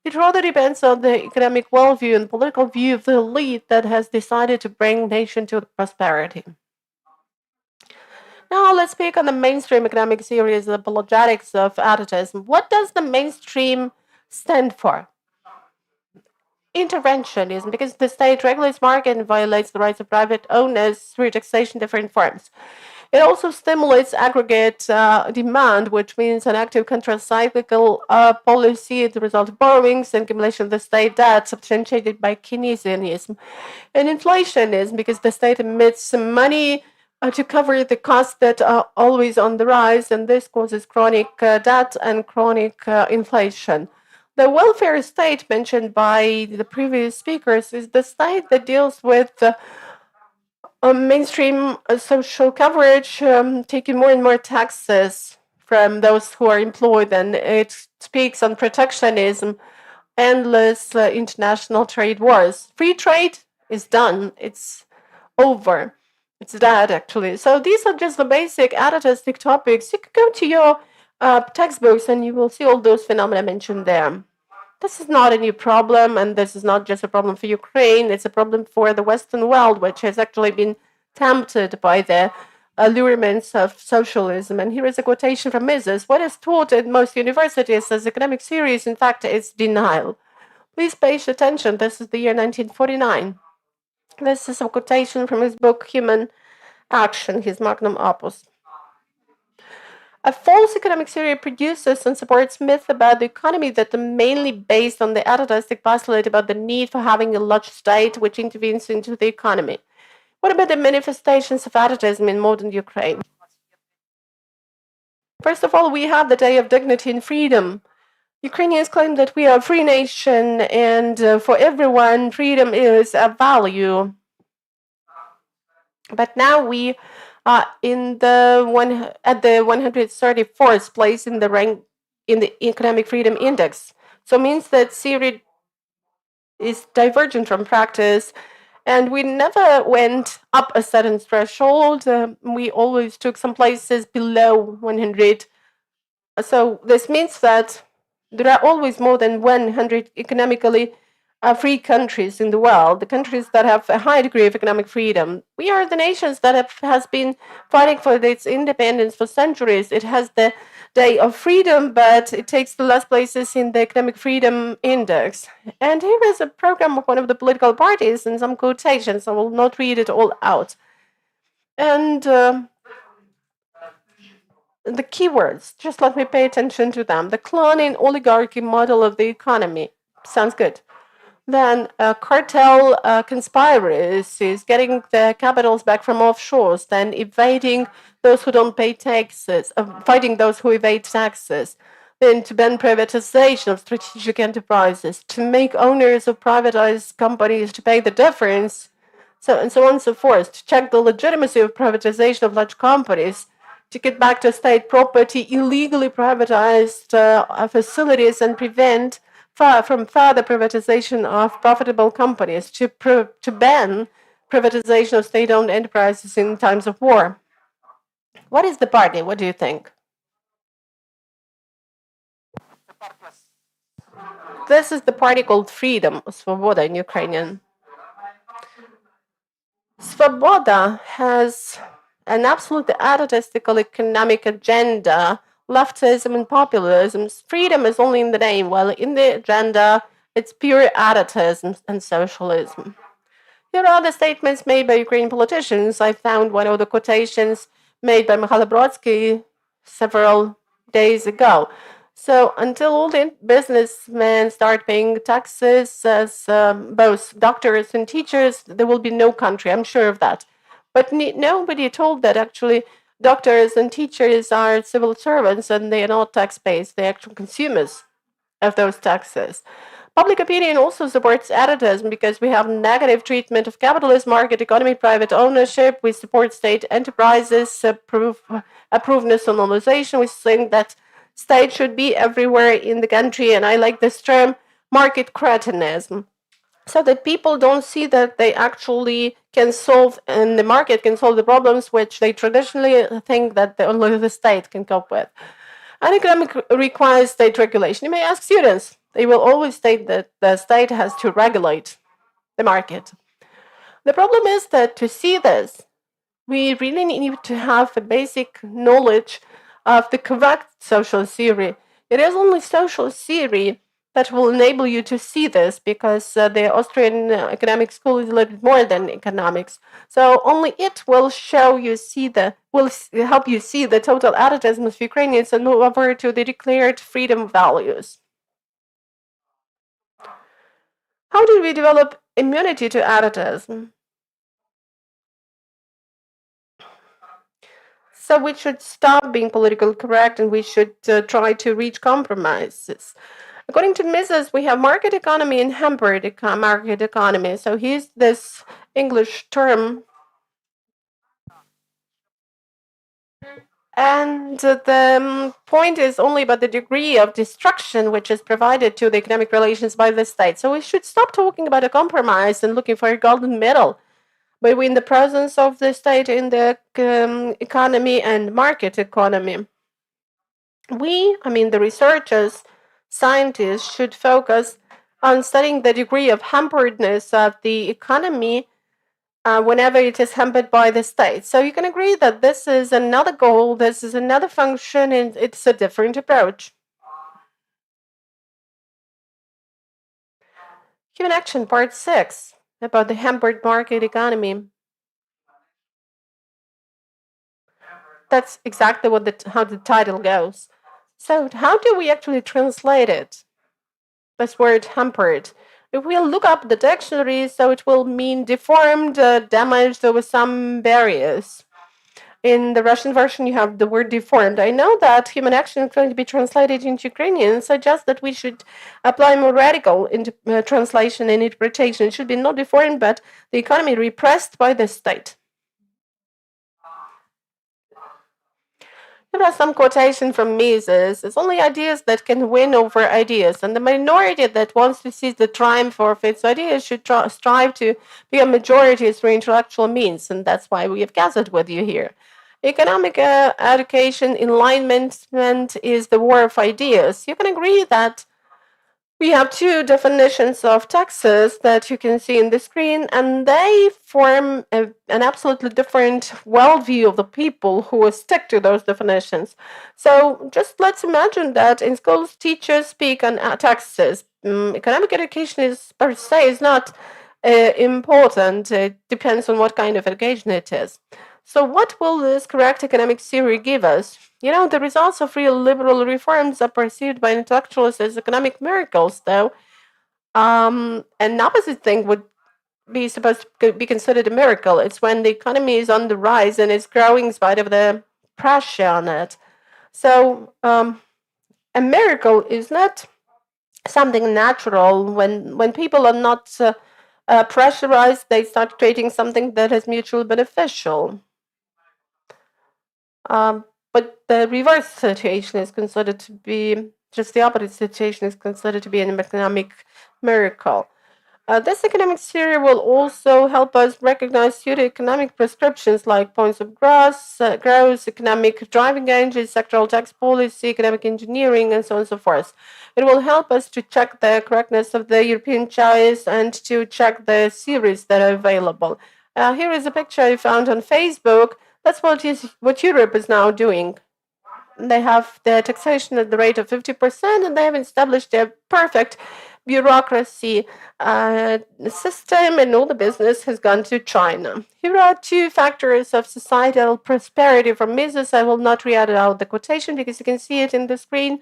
[SPEAKER 1] It rather depends on the economic worldview and political view of the elite that has decided to bring nation to prosperity. Now let's speak on the mainstream economic theories, the apologetics of atavism. What does the mainstream stand for? Interventionism, because the state regulates market and violates the rights of private owners through taxation in different forms. It also stimulates aggregate demand, which means an active counter-cyclical policy as the result of borrowings and accumulation of the state debt, substantiated by Keynesianism. And inflationism, because the state emits money to cover the costs that are always on the rise, and this causes chronic debt and chronic inflation. The welfare state mentioned by the previous speakers is the state that deals with mainstream social coverage, taking more and more taxes from those who are employed, and it speaks on protectionism, endless international trade wars. Free trade is done. It's over. It's dead, actually. So these are just the basic atavistic topics. You can go to your textbooks and you will see all those phenomena mentioned there. This is not a new problem, and this is not just a problem for Ukraine. It's a problem for the Western world, which has actually been tempted by the allurements of socialism. And here is a quotation from Mises. What is taught at most universities as economic theories, in fact, is denial. Please pay attention. This is the year 1949. This is a quotation from his book, Human Action, his magnum opus. A false economic theory produces and supports myths about the economy that are mainly based on the atavistic postulate about the need for having a large state which intervenes into the economy. What about the manifestations of atavism in modern Ukraine? First of all, we have the Day of Dignity and Freedom. Ukrainians claim that we are a free nation, and for everyone, freedom is a value. But now we are at the 134th place in the rank in the Economic Freedom Index. So it means that theory is divergent from practice, and we never went up a certain threshold. We always took some places below 100. So this means that there are always more than 100 economically free countries in the world, the countries that have a high degree of economic freedom. We are the nations that has been fighting for its independence for centuries. It has the Day of Freedom, but it takes the last places in the Economic Freedom Index. And here is a program of one of the political parties and some quotations. I will not read it all out. And the keywords, just let me pay attention to them. The clan and oligarchy model of the economy. Sounds good. Then cartel conspiracies, getting the capitals back from offshores, then evading those who don't pay taxes, fighting those who evade taxes, then to ban privatization of strategic enterprises, to make owners of privatized companies to pay the difference, so and so on and so forth, to check the legitimacy of privatization of large companies, to get back to state property, illegally privatized facilities, and prevent from further privatization of profitable companies, to ban privatization of state-owned enterprises in times of war. What is the party? What do you think? This is the party called Freedom, Svoboda in Ukrainian. Svoboda has an absolutely atavistical economic agenda, leftism and populism. Freedom is only in the name, while in the agenda, it's pure atavism and socialism. Here are the statements made by Ukrainian politicians. I found one of the quotations made by Mikhail Brodsky several days ago. So until all the businessmen start paying taxes as both doctors and teachers, there will be no country. I'm sure of that. But nobody told that actually doctors and teachers are civil servants and they are not tax-based. They're actual consumers of those taxes. Public opinion also supports atavism because we have negative treatment of capitalism, market economy, private ownership. We support state enterprises, approve nationalization. We think that state should be everywhere in the country, and I like this term, market cretinism, so that people don't see that they actually can solve, and the market can solve the problems which they traditionally think that only the state can cope with. And economic requires state regulation. You may ask students, they will always state that the state has to regulate the market. The problem is that to see this, we really need to have a basic knowledge of the correct social theory. It is only social theory that will enable you to see this, because the Austrian economic school is a little bit more than economics. So only it will help you see the total atavism of Ukrainians and move over to the declared freedom values. How did we develop immunity to atavism? So we should stop being politically correct and we should try to reach compromises. According to Mises, we have market economy and hampered market economy. So here's this English term. And the point is only about the degree of destruction which is provided to the economic relations by the state. So we should stop talking about a compromise and looking for a golden middle between the presence of the state in the economy and market economy. The researchers, scientists should focus on studying the degree of hamperedness of the economy whenever it is hampered by the state. So you can agree that this is another goal, this is another function, and it's a different approach. Human action, part 6, about the hampered market economy. That's exactly how the title goes. So how do we actually translate it? This word hampered. If we look up the dictionary, so it will mean deformed, damaged, or with some barriers. In the Russian version, you have the word deformed. I know that human action is going to be translated into Ukrainian and suggest that we should apply more radical translation and interpretation. It should be not deformed, but the economy repressed by the state. There are some quotations from Mises. It's only ideas that can win over ideas, and the minority that wants to see the triumph of its ideas should strive to be a majority through intellectual means, and that's why we have gathered with you here. Economic education enlightenment is the war of ideas. You can agree that we have two definitions of taxes that you can see in the screen, and they form an absolutely different worldview of the people who stick to those definitions. So just let's imagine that in schools, teachers speak on taxes. Economic education per se is not important. It depends on what kind of education it is. So what will this correct economic theory give us? The results of real liberal reforms are perceived by intellectuals as economic miracles, though. An opposite thing would be supposed to be considered a miracle. It's when the economy is on the rise and is growing in spite of the pressure on it. So a miracle is not something natural. When people are not pressurized, they start creating something that is mutually beneficial. But the reverse situation is considered to be, just the opposite situation is considered to be an economic miracle. This economic theory will also help us recognize pseudo-economic prescriptions like points of growth, economic driving engines, sectoral tax policy, economic engineering, and so on and so forth. It will help us to check the correctness of the European choice and to check the theories that are available. Here is a picture I found on Facebook. That's what Europe is now doing. They have the taxation at the rate of 50%, and they have established a perfect bureaucracy system, and all the business has gone to China. Here are two factors of societal prosperity from Mises. I will not read out the quotation because you can see it in the screen.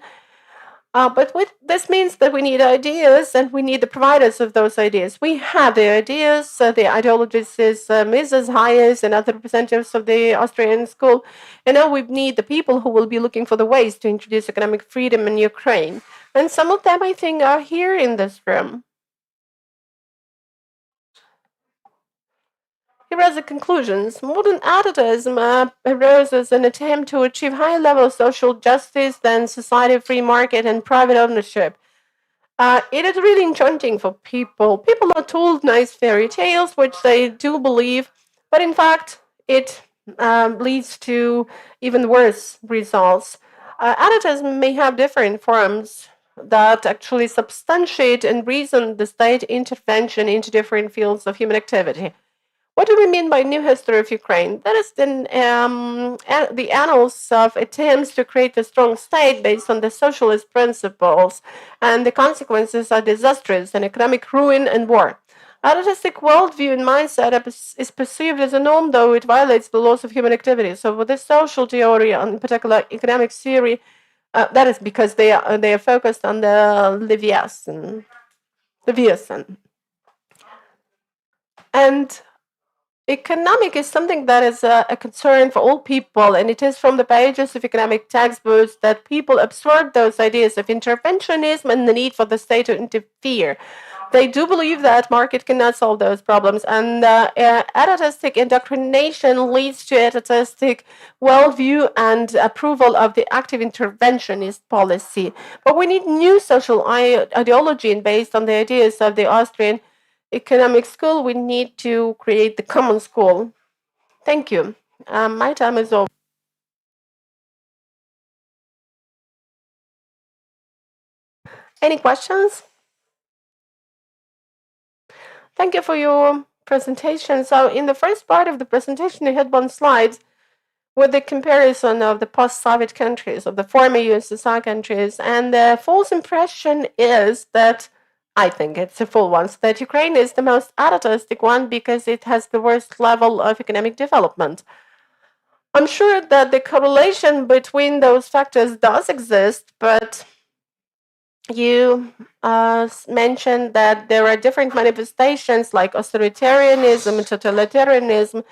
[SPEAKER 1] But this means that we need ideas and we need the providers of those ideas. We have the ideas, the ideologists is Mises, Hayek, and other representatives of the Austrian School. And now we need the people who will be looking for the ways to introduce economic freedom in Ukraine. And some of them, I think, are here in this room. Here are the conclusions. Modern atavism arose as an attempt to achieve higher level of social justice than society, free market, and private ownership. It is really enchanting for people. People are told nice fairy tales, which they do believe, but in fact, it leads to even worse results. Atavism may have different forms that actually substantiate and reason the state intervention into different fields of human activity. What do we mean by new history of Ukraine? That is the annals of attempts to create a strong state based on the socialist principles, and the consequences are disastrous and economic ruin and war. Atavistic worldview and mindset is perceived as a norm, though it violates the laws of human activity. So with this social theory, in particular economic theory, that is because they are focused on the Leviathan. And economic is something that is a concern for all people, and it is from the pages of economic textbooks that people absorb those ideas of interventionism and the need for the state to interfere. They do believe that market cannot solve those problems, and atavistic indoctrination leads to atavistic worldview and approval of the active interventionist policy. But we need new social ideology, and based on the ideas of the Austrian Economic School, we need to create the common school. Thank you. My time is over. Any questions? Thank you for your presentation. So in the first part of the presentation, you had one slide with the comparison of the post-Soviet countries, of the former USSR countries, and the false impression is that, I think it's a full one, that Ukraine is the most atavistic one because it has the worst level of economic development. I'm sure that the correlation between those factors does exist, but you mentioned that there are different manifestations like authoritarianism, totalitarianism,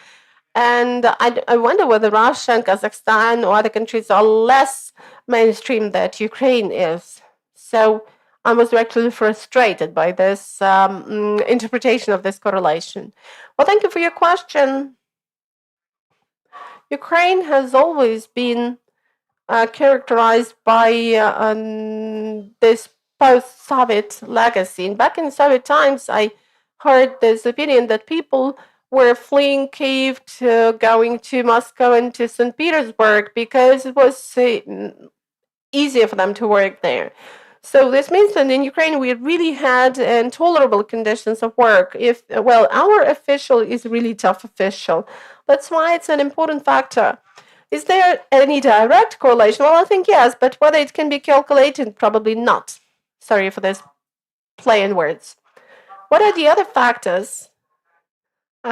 [SPEAKER 1] and I wonder whether Russia and Kazakhstan or other countries are less mainstream than Ukraine is. So I was actually frustrated by this interpretation of this correlation. Well, thank you for your question. Ukraine has always been characterized by this post-Soviet legacy. And back in Soviet times, I heard this opinion that people were fleeing Kiev to going to Moscow and to St. Petersburg because it was easier for them to work there. So this means that in Ukraine we really had intolerable conditions of work. Our official is really tough official. That's why it's an important factor. Is there any direct correlation? Well, I think yes, but whether it can be calculated, probably not. Sorry for this play on words. What are the other factors? We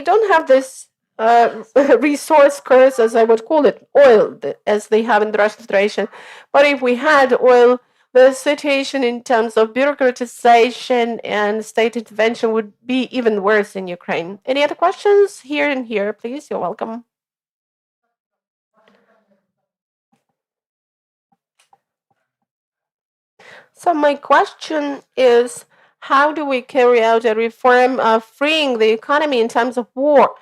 [SPEAKER 1] don't have this resource curse, as I would call it, oil, as they have in the Russian Federation. But if we had oil, the situation in terms of bureaucratization and state intervention would be even worse in Ukraine. Any other questions? Here and here, please. You're welcome. So my question is, how do we carry out a reform of freeing the economy in times of war?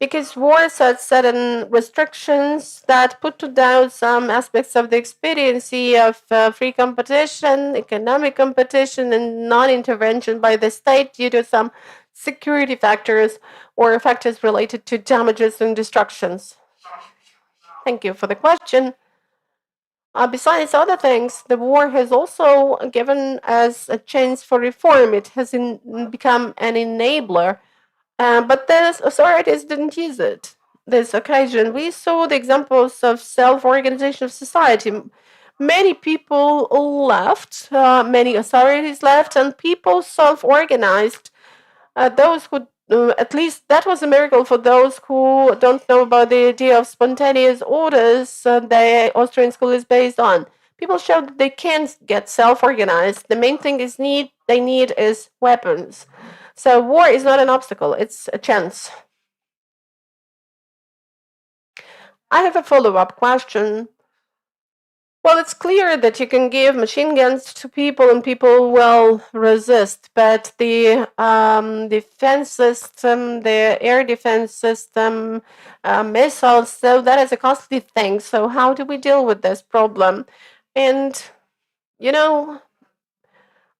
[SPEAKER 1] Because war sets certain restrictions that put to doubt some aspects of the expediency of free competition, economic competition, and non-intervention by the state due to some security factors or factors related to damages and destructions. Thank you for the question. Besides other things, the war has also given us a chance for reform. It has become an enabler. But the authorities didn't use it. This occasion, we saw the examples of self-organization of society. many people left, many authorities left, and people self-organized. Those who, at least that was a miracle for those who don't know about the idea of spontaneous orders the Austrian school is based on. People showed that they can get self-organized. The main thing they need is weapons. So war is not an obstacle, it's a chance. I have a follow-up question. Well, it's clear that you can give machine guns to people and people will resist, but the defense system, the air defense system, missiles, so that is a costly thing. So how do we deal with this problem? And, you know,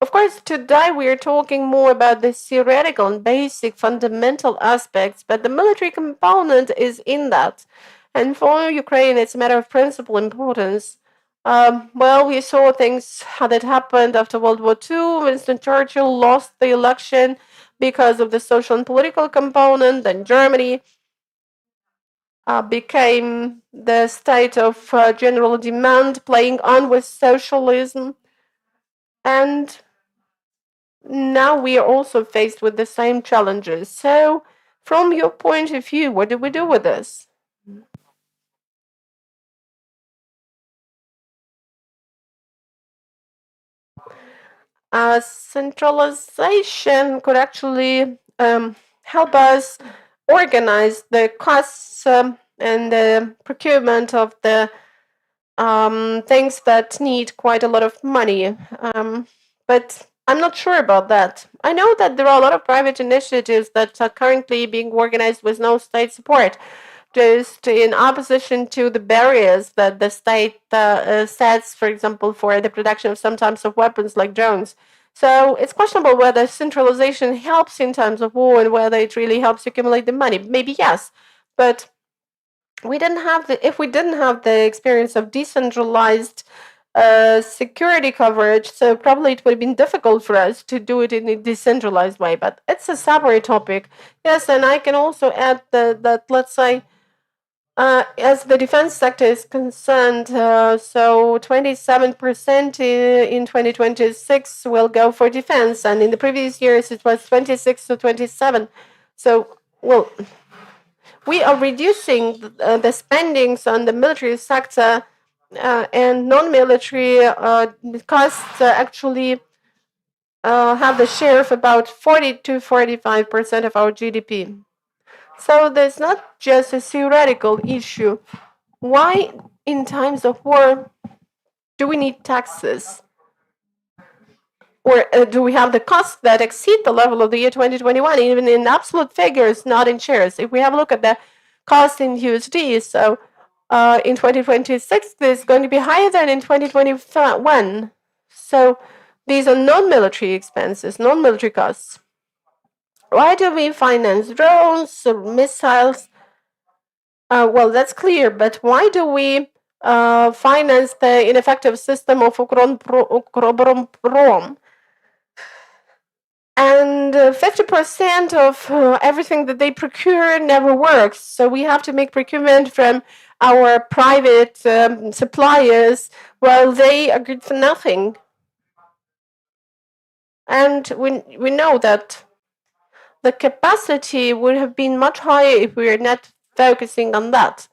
[SPEAKER 1] of course, today we are talking more about the theoretical and basic fundamental aspects, but the military component is in that. And for Ukraine, it's a matter of principal importance. Well, we saw things that happened after World War II. Winston Churchill lost the election because of the social and political component. Then Germany became the state of general demand, playing on with socialism. And now we are also faced with the same challenges. So, from your point of view, what do we do with this? Centralization could actually help us organize the costs and the procurement of the things that need quite a lot of money. But I'm not sure about that. I know that there are a lot of private initiatives that are currently being organized with no state support, just in opposition to the barriers that the state sets, for example, for the production of some types of weapons like drones. So it's questionable whether centralization helps in times of war and whether it really helps accumulate the money. Maybe yes, but if we didn't have the experience of decentralized security coverage, so probably it would have been difficult for us to do it in a decentralized way. But it's a separate topic. Yes, and I can also add that let's say, as the defense sector is concerned, so 27% in 2026 will go for defense, and in the previous years it was 26 to 27. So, well, we are reducing the spendings on the military sector, and non-military costs actually have the share of about 40 to 45% of our GDP. So there's not just a theoretical issue. Why, in times of war, do we need taxes? Or do we have the costs that exceed the level of the year 2021, even in absolute figures, not in shares? If we have a look at the cost in USD, so in 2026, this is going to be higher than in 2021. So these are non-military expenses, non-military costs. Why do we finance drones, missiles? Well, that's clear, but why do we finance the ineffective system of Ukроборонпром? And 50% of everything that they procure never works. So we have to make procurement from our private suppliers while they are good for nothing. And we know that the capacity would have been much higher if we were not focusing on that.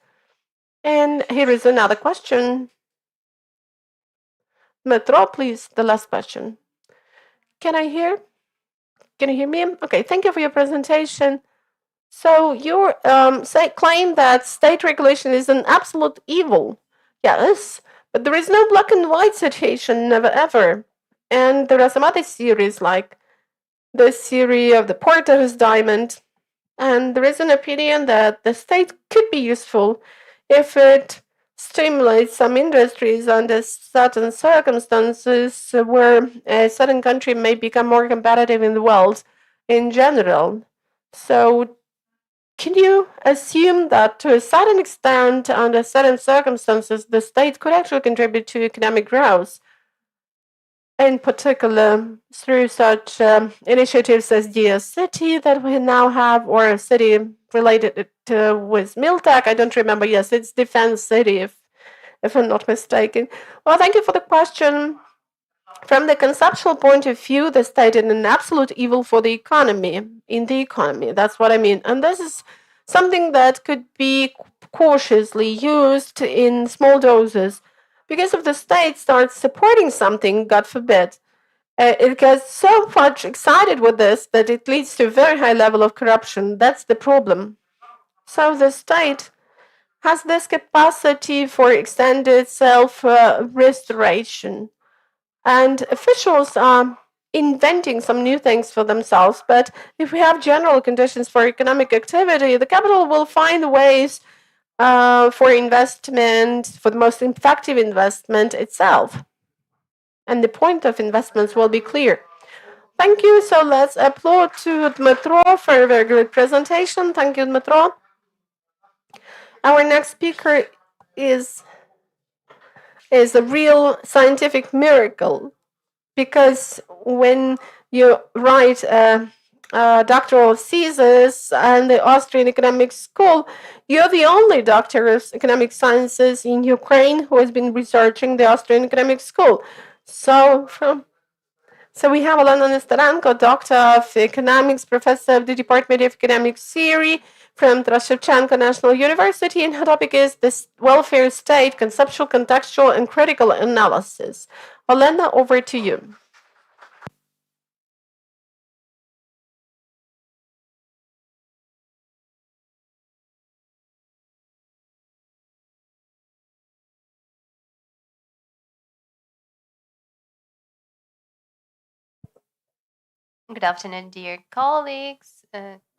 [SPEAKER 1] And here is another question. Dmytro, please, the last question. Can you hear me? Okay, thank you for your presentation. So you claim that state regulation is an absolute evil. Yes, but there is no black and white situation, never ever. And there are some other theories like the theory of the Porter's diamond. And there is an opinion that the state could be useful if it stimulates some industries under certain circumstances where a certain country may become more competitive in the world in general. So can you assume that to a certain extent, under certain circumstances, the state could actually contribute to economic growth? In particular, through such initiatives as the city that we now have, or a city related with Miltech. I don't remember. Yes, it's Defense City, if if I'm not mistaken. Well, thank you for the question. From the conceptual point of view, the state is an absolute evil for the economy, in the economy. That's what I mean. And this is something that could be cautiously used in small doses. Because if the state starts supporting something, God forbid, it gets so much excited with this that it leads to a very high level of corruption. That's the problem. So the state has this capacity for extended self-restoration. And officials are inventing some new things for themselves. But if we have general conditions for economic activity, the capital will find ways for investment, for the most effective investment itself. And the point of investments will be clear. Thank you. So let's applaud to Dmytro for a very good presentation. Thank you, Dmytro. Our next speaker is a real scientific miracle, because when you write a doctoral thesis and the Austrian Economics School, you're the only doctor of economic sciences in Ukraine who has been researching the Austrian Economic School. So we have Olena Nesterenko, Doctor of Economics, Professor of the Department of Economic Theory from Shevchenko National University, and her topic is this welfare state, conceptual, contextual, and critical analysis. Olena, over to you.
[SPEAKER 7] Good afternoon, dear colleagues.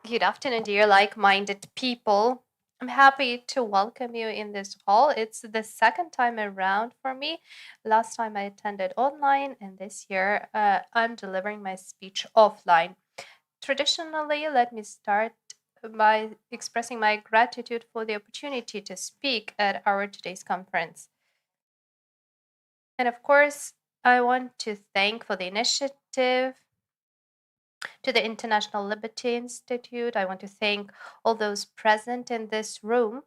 [SPEAKER 7] Good afternoon, dear like-minded people. I'm happy to welcome you in this hall. It's the second time around for me. Last time I attended online, and this year I'm delivering my speech offline. Traditionally, let me start by expressing my gratitude for the opportunity to speak at our today's conference. And of course, I want to thank for the initiative to the International Liberty Institute. I want to thank all those present in this room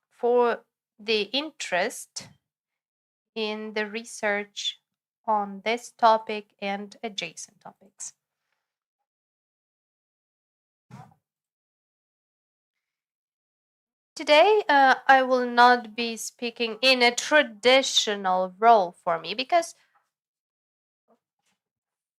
[SPEAKER 7] for the interest in the research on this topic and adjacent topics. Today, I will not be speaking in a traditional role for me, because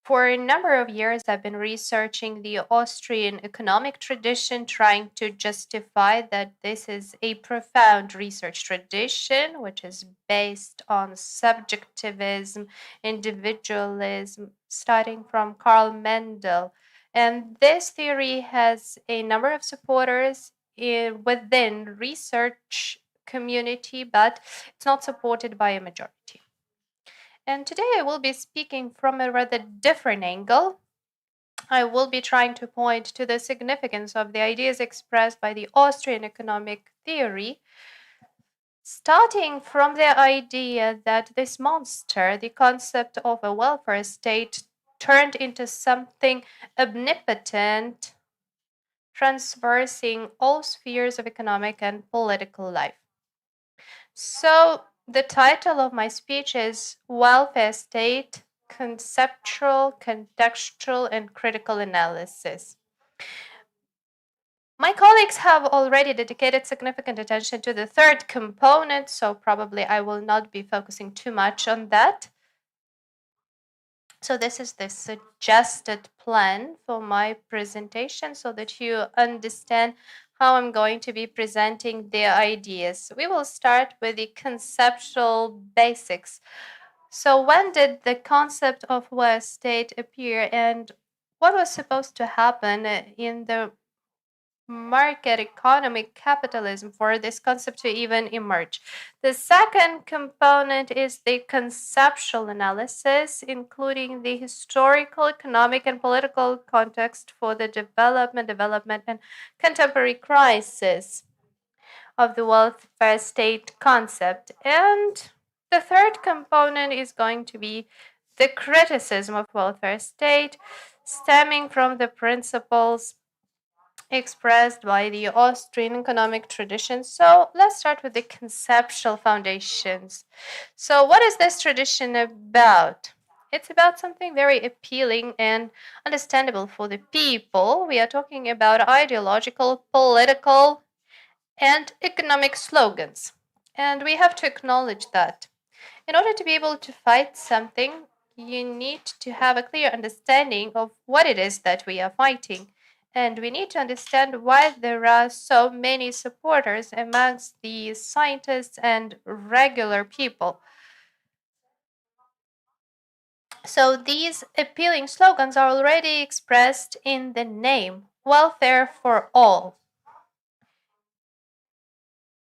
[SPEAKER 7] for a number of years, I've been researching the Austrian economic tradition, trying to justify that this is a profound research tradition, which is based on subjectivism, individualism, starting from Karl Mendel. And this theory has a number of supporters within research community, but it's not supported by a majority. And today I will be speaking from a rather different angle. I will be trying to point to the significance of the ideas expressed by the Austrian economic theory, starting from the idea that this monster, the concept of a welfare state, turned into something omnipotent, traversing all spheres of economic and political life. So, the title of my speech is Welfare State, Conceptual, Contextual, and Critical Analysis. My colleagues have already dedicated significant attention to the third component, so probably I will not be focusing too much on that. So this is the suggested plan for my presentation so that you understand how I'm going to be presenting the ideas. We will start with the conceptual basics. So when did the concept of welfare state appear, and what was supposed to happen in the market economy capitalism for this concept to even emerge? The second component is the conceptual analysis, including the historical, economic, and political context for the development, and contemporary crisis of the welfare state concept. And the third component is going to be the criticism of welfare state, stemming from the principles expressed by the Austrian economic tradition. So let's start with the conceptual foundations. So what is this tradition about? It's about something very appealing and understandable for the people. We are talking about ideological, political, and economic slogans. And we have to acknowledge that in order to be able to fight something, you need to have a clear understanding of what it is that we are fighting. And we need to understand why there are so many supporters amongst the scientists and regular people. So these appealing slogans are already expressed in the name, welfare for all.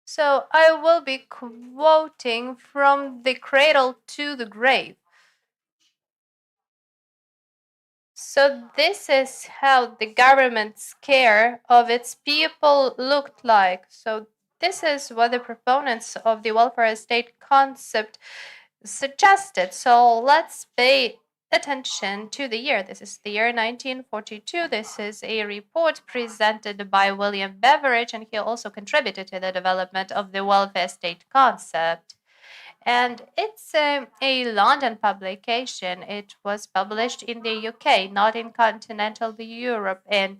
[SPEAKER 7] So I will be quoting from the cradle to the grave. So this is how the government's care of its people looked like. So this is what the proponents of the welfare state concept suggested. So let's pay attention to the year. This is the year 1942. This is a report presented by William Beveridge, and he also contributed to the development of the welfare state concept. And it's a London publication. It was published in the UK, not in continental Europe. And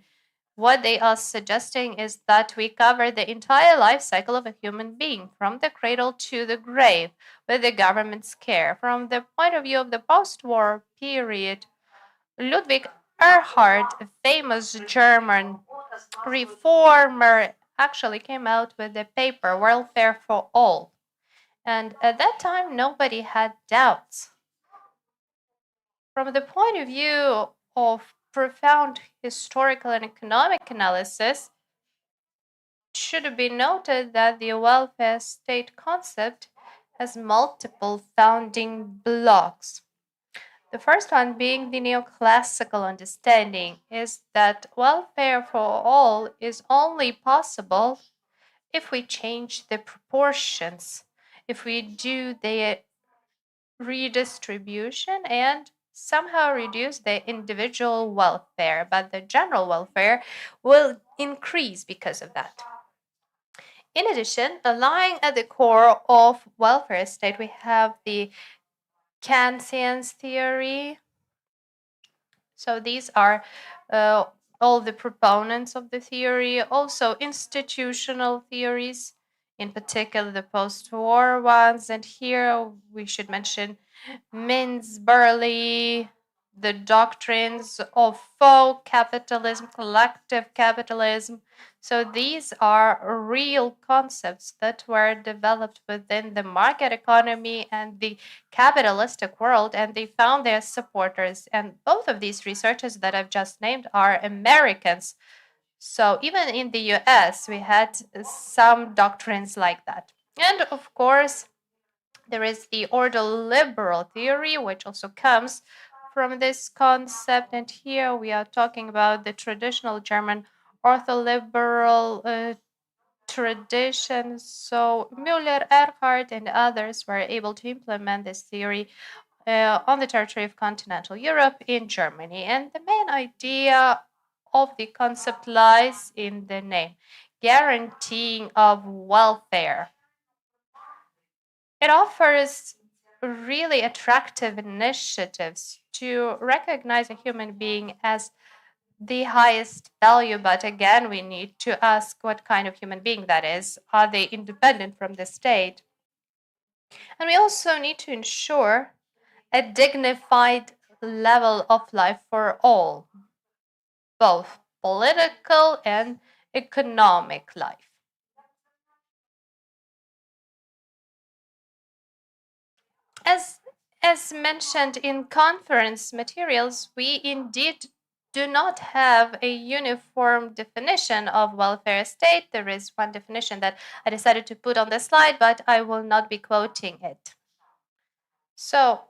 [SPEAKER 7] what they are suggesting is that we cover the entire life cycle of a human being, from the cradle to the grave, with the government's care. From the point of view of the post-war period, Ludwig Erhard, a famous German reformer, actually came out with the paper Welfare for All. And at that time, nobody had doubts. From the point of view of profound historical and economic analysis, it should be noted that the welfare state concept has multiple founding blocks. The first one being the neoclassical understanding is that welfare for all is only possible if we change the proportions, if we do the redistribution and somehow reduce the individual welfare, but the general welfare will increase because of that. In addition, lying at the core of welfare state, we have the Kantian's theory. So these are all the proponents of the theory, also institutional theories, in particular the post-war ones. And here we should mention Mintz, Burley, the doctrines of faux capitalism, collective capitalism. So these are real concepts that were developed within the market economy and the capitalistic world, and they found their supporters. And both of these researchers that I've just named are Americans. So even in the US, we had some doctrines like that. And of course, there is the ordoliberal theory, which also comes from this concept. And here we are talking about the traditional German ortholiberal tradition. So Müller, Erhard, and others were able to implement this theory on the territory of continental Europe in Germany. And the main idea of the concept lies in the name, guaranteeing of welfare. It offers really attractive initiatives to recognize a human being as the highest value, but again, we need to ask what kind of human being that is. Are they independent from the state? And we also need to ensure a dignified level of life for all, both political and economic life. As mentioned in conference materials, we indeed do not have a uniform definition of welfare state. There is one definition that I decided to put on the slide, but I will not be quoting it. So,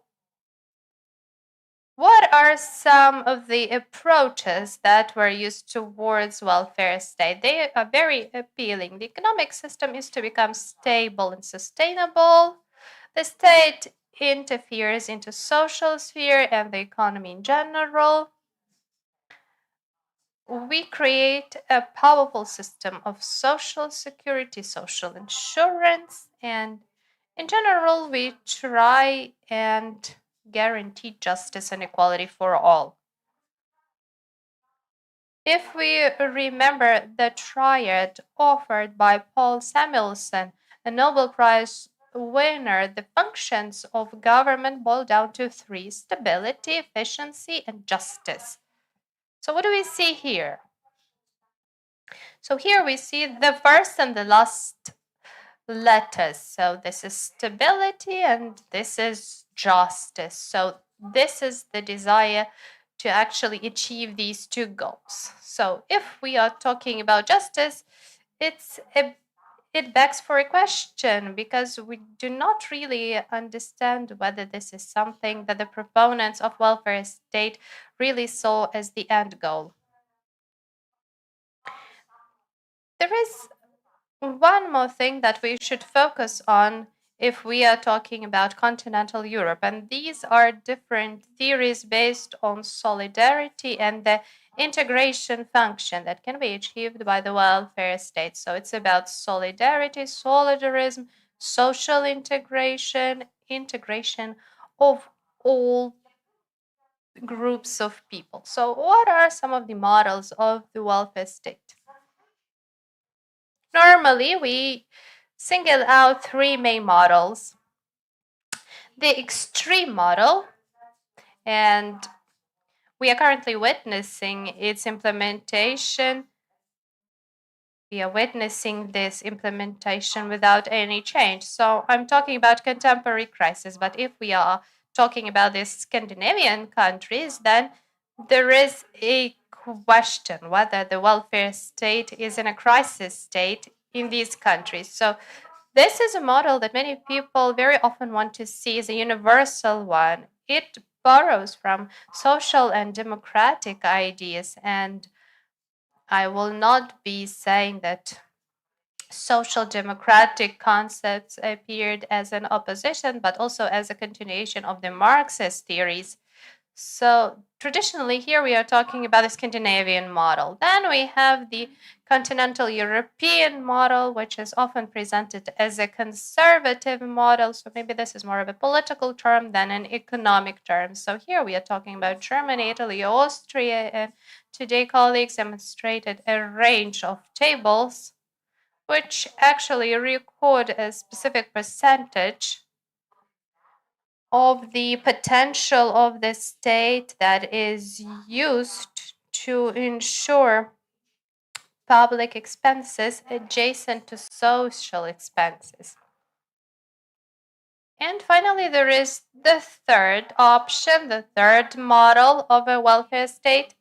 [SPEAKER 7] what are some of the approaches that were used towards welfare state? They are very appealing. The economic system is to become stable and sustainable. The state interferes into social sphere and the economy in general. we create a powerful system of social security, social insurance, and in general, we try and guarantee justice and equality for all. If we remember the triad offered by Paul Samuelson, a Nobel Prize winner, the functions of government boil down to three: stability, efficiency, and justice. So what do we see here? So here we see the first and the last letters. So this is stability and this is justice. So this is the desire to actually achieve these two goals. So if we are talking about justice, it begs for a question, because we do not really understand whether this is something that the proponents of welfare state really saw as the end goal. There is one more thing that we should focus on if we are talking about continental Europe, and these are different theories based on solidarity and the integration function that can be achieved by the welfare state. So it's about solidarity, solidarism, social integration, integration of all groups of people. So what are some of the models of the welfare state? Normally, we single out three main models. The extreme model, and we are currently witnessing its implementation. We are witnessing this implementation without any change. So I'm talking about contemporary crisis, but if we are talking about the Scandinavian countries, then there is a question whether the welfare state is in a crisis state in these countries. So this is a model that many people very often want to see as a universal one. It borrows from social and democratic ideas, and I will not be saying that social democratic concepts appeared as an opposition, but also as a continuation of the Marxist theories. So traditionally, here we are talking about the Scandinavian model. Then we have the continental European model, which is often presented as a conservative model. So maybe this is more of a political term than an economic term. So here we are talking about Germany, Italy, Austria, and today colleagues demonstrated a range of tables which actually record a specific percentage of the potential of the state that is used to ensure public expenses adjacent to social expenses. And finally, there is the third option, the third model of a welfare state.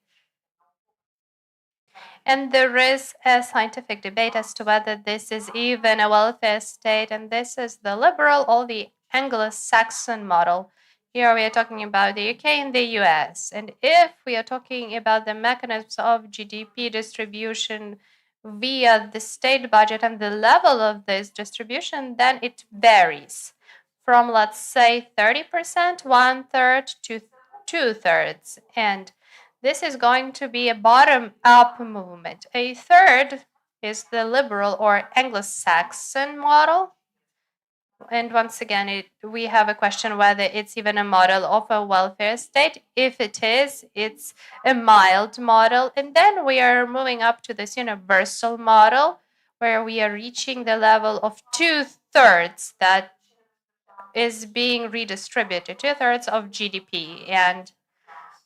[SPEAKER 7] And there is a scientific debate as to whether this is even a welfare state, and this is the liberal or the Anglo-Saxon model. Here we are talking about the UK and the US. And if we are talking about the mechanisms of GDP distribution via the state budget and the level of this distribution, then it varies from, let's say, 30%, 1/3 to 2/3. And this is going to be a bottom-up movement. A third is the liberal or Anglo-Saxon model. And once again, we have a question whether it's even a model of a welfare state. If it is, it's a mild model. And then we are moving up to this universal model, where we are reaching the level of 2/3 that is being redistributed, 2/3 of GDP. And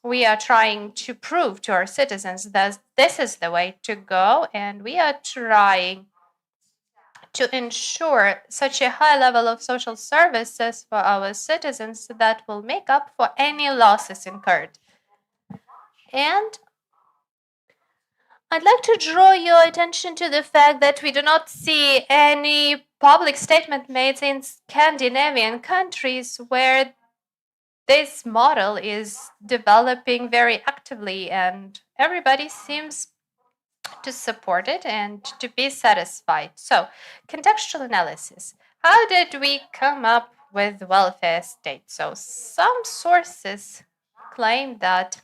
[SPEAKER 7] we are trying to prove to our citizens that this is the way to go, and we are trying to ensure such a high level of social services for our citizens that will make up for any losses incurred. And I'd like to draw your attention to the fact that we do not see any public statement made in Scandinavian countries where this model is developing very actively, and everybody seems to support it and to be satisfied. So, contextual analysis. How did we come up with welfare state? So, some sources claim that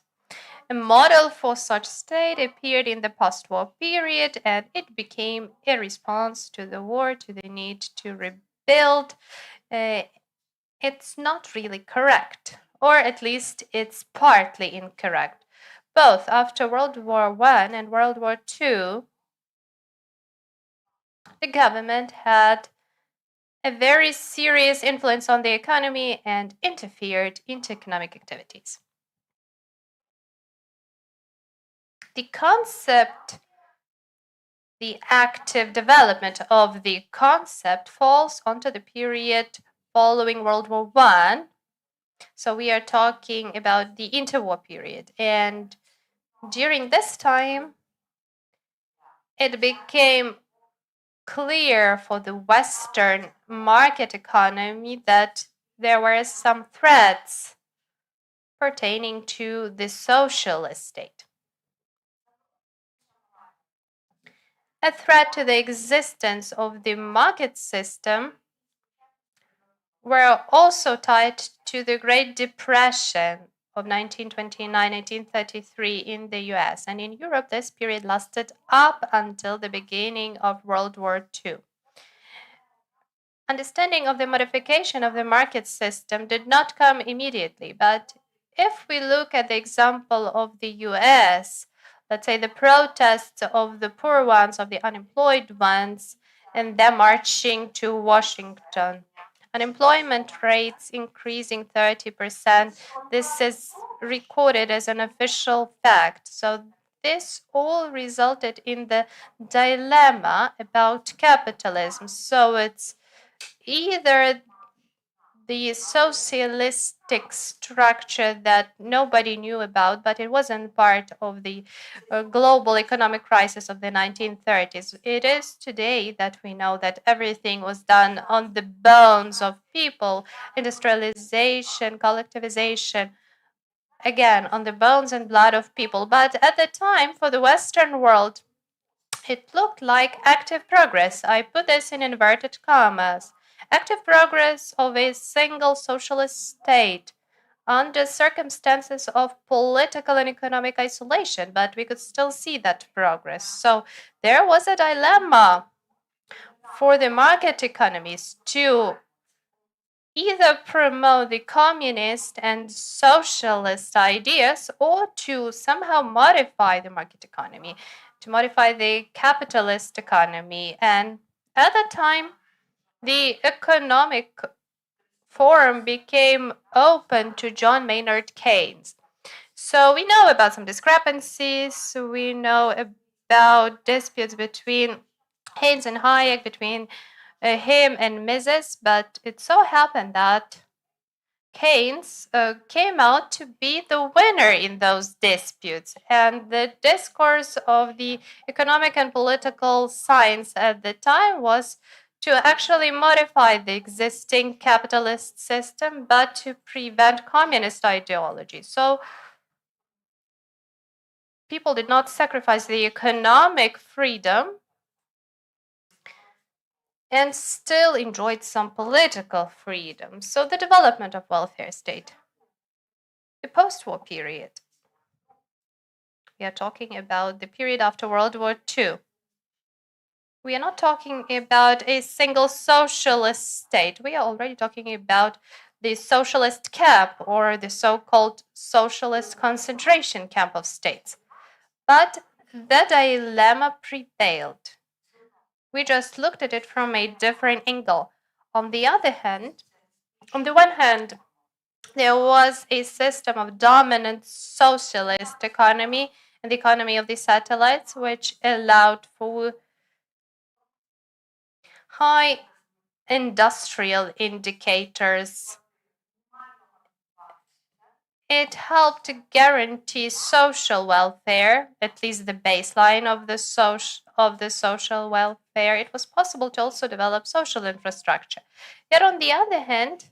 [SPEAKER 7] A model for such state appeared in the post-war period, and it became a response to the war, to the need to rebuild. It's not really correct, or at least it's partly incorrect. Both after World War I and World War II, the government had a very serious influence on the economy and interfered into economic activities. The concept, the active development of the concept falls onto the period following World War I. So we are talking about the interwar period. And during this time, it became clear for the Western market economy that there were some threats pertaining to the socialist state. A threat to the existence of the market system were also tied to the Great Depression of 1929-1933 in the US, and in Europe this period lasted up until the beginning of World War II. Understanding of the modification of the market system did not come immediately, but if we look at the example of the US, let's say the protests of the poor ones, of the unemployed ones, and them marching to Washington. Unemployment rates increasing 30%. This is recorded as an official fact. So this all resulted in the dilemma about capitalism. So it's either the socialistic structure that nobody knew about, but it wasn't part of the global economic crisis of the 1930s. It is today that we know that everything was done on the bones of people, industrialization, collectivization, again, on the bones and blood of people. But at the time, for the Western world, it looked like active progress. I put this in inverted commas. Active progress of a single socialist state under circumstances of political and economic isolation, but we could still see that progress. So there was a dilemma for the market economies to either promote the communist and socialist ideas or to somehow modify the market economy, to modify the capitalist economy. And at that time, the economic forum became open to John Maynard Keynes. So we know about some discrepancies, we know about disputes between Keynes and Hayek, between him and Mises, but it so happened that Keynes came out to be the winner in those disputes, and the discourse of the economic and political science at the time was to actually modify the existing capitalist system, but to prevent communist ideology. So people did not sacrifice the economic freedom and still enjoyed some political freedom. So the development of welfare state. The post-war period. We are talking about the period after World War II. We are not talking about a single socialist state. We are already talking about the socialist camp or the so-called socialist concentration camp of states. But the dilemma prevailed. We just looked at it from a different angle. On the one hand, there was a system of dominant socialist economy and the economy of the satellites, which allowed for high industrial indicators. It helped to guarantee social welfare, at least the baseline of the social welfare. It was possible to also develop social infrastructure. Yet on the other hand,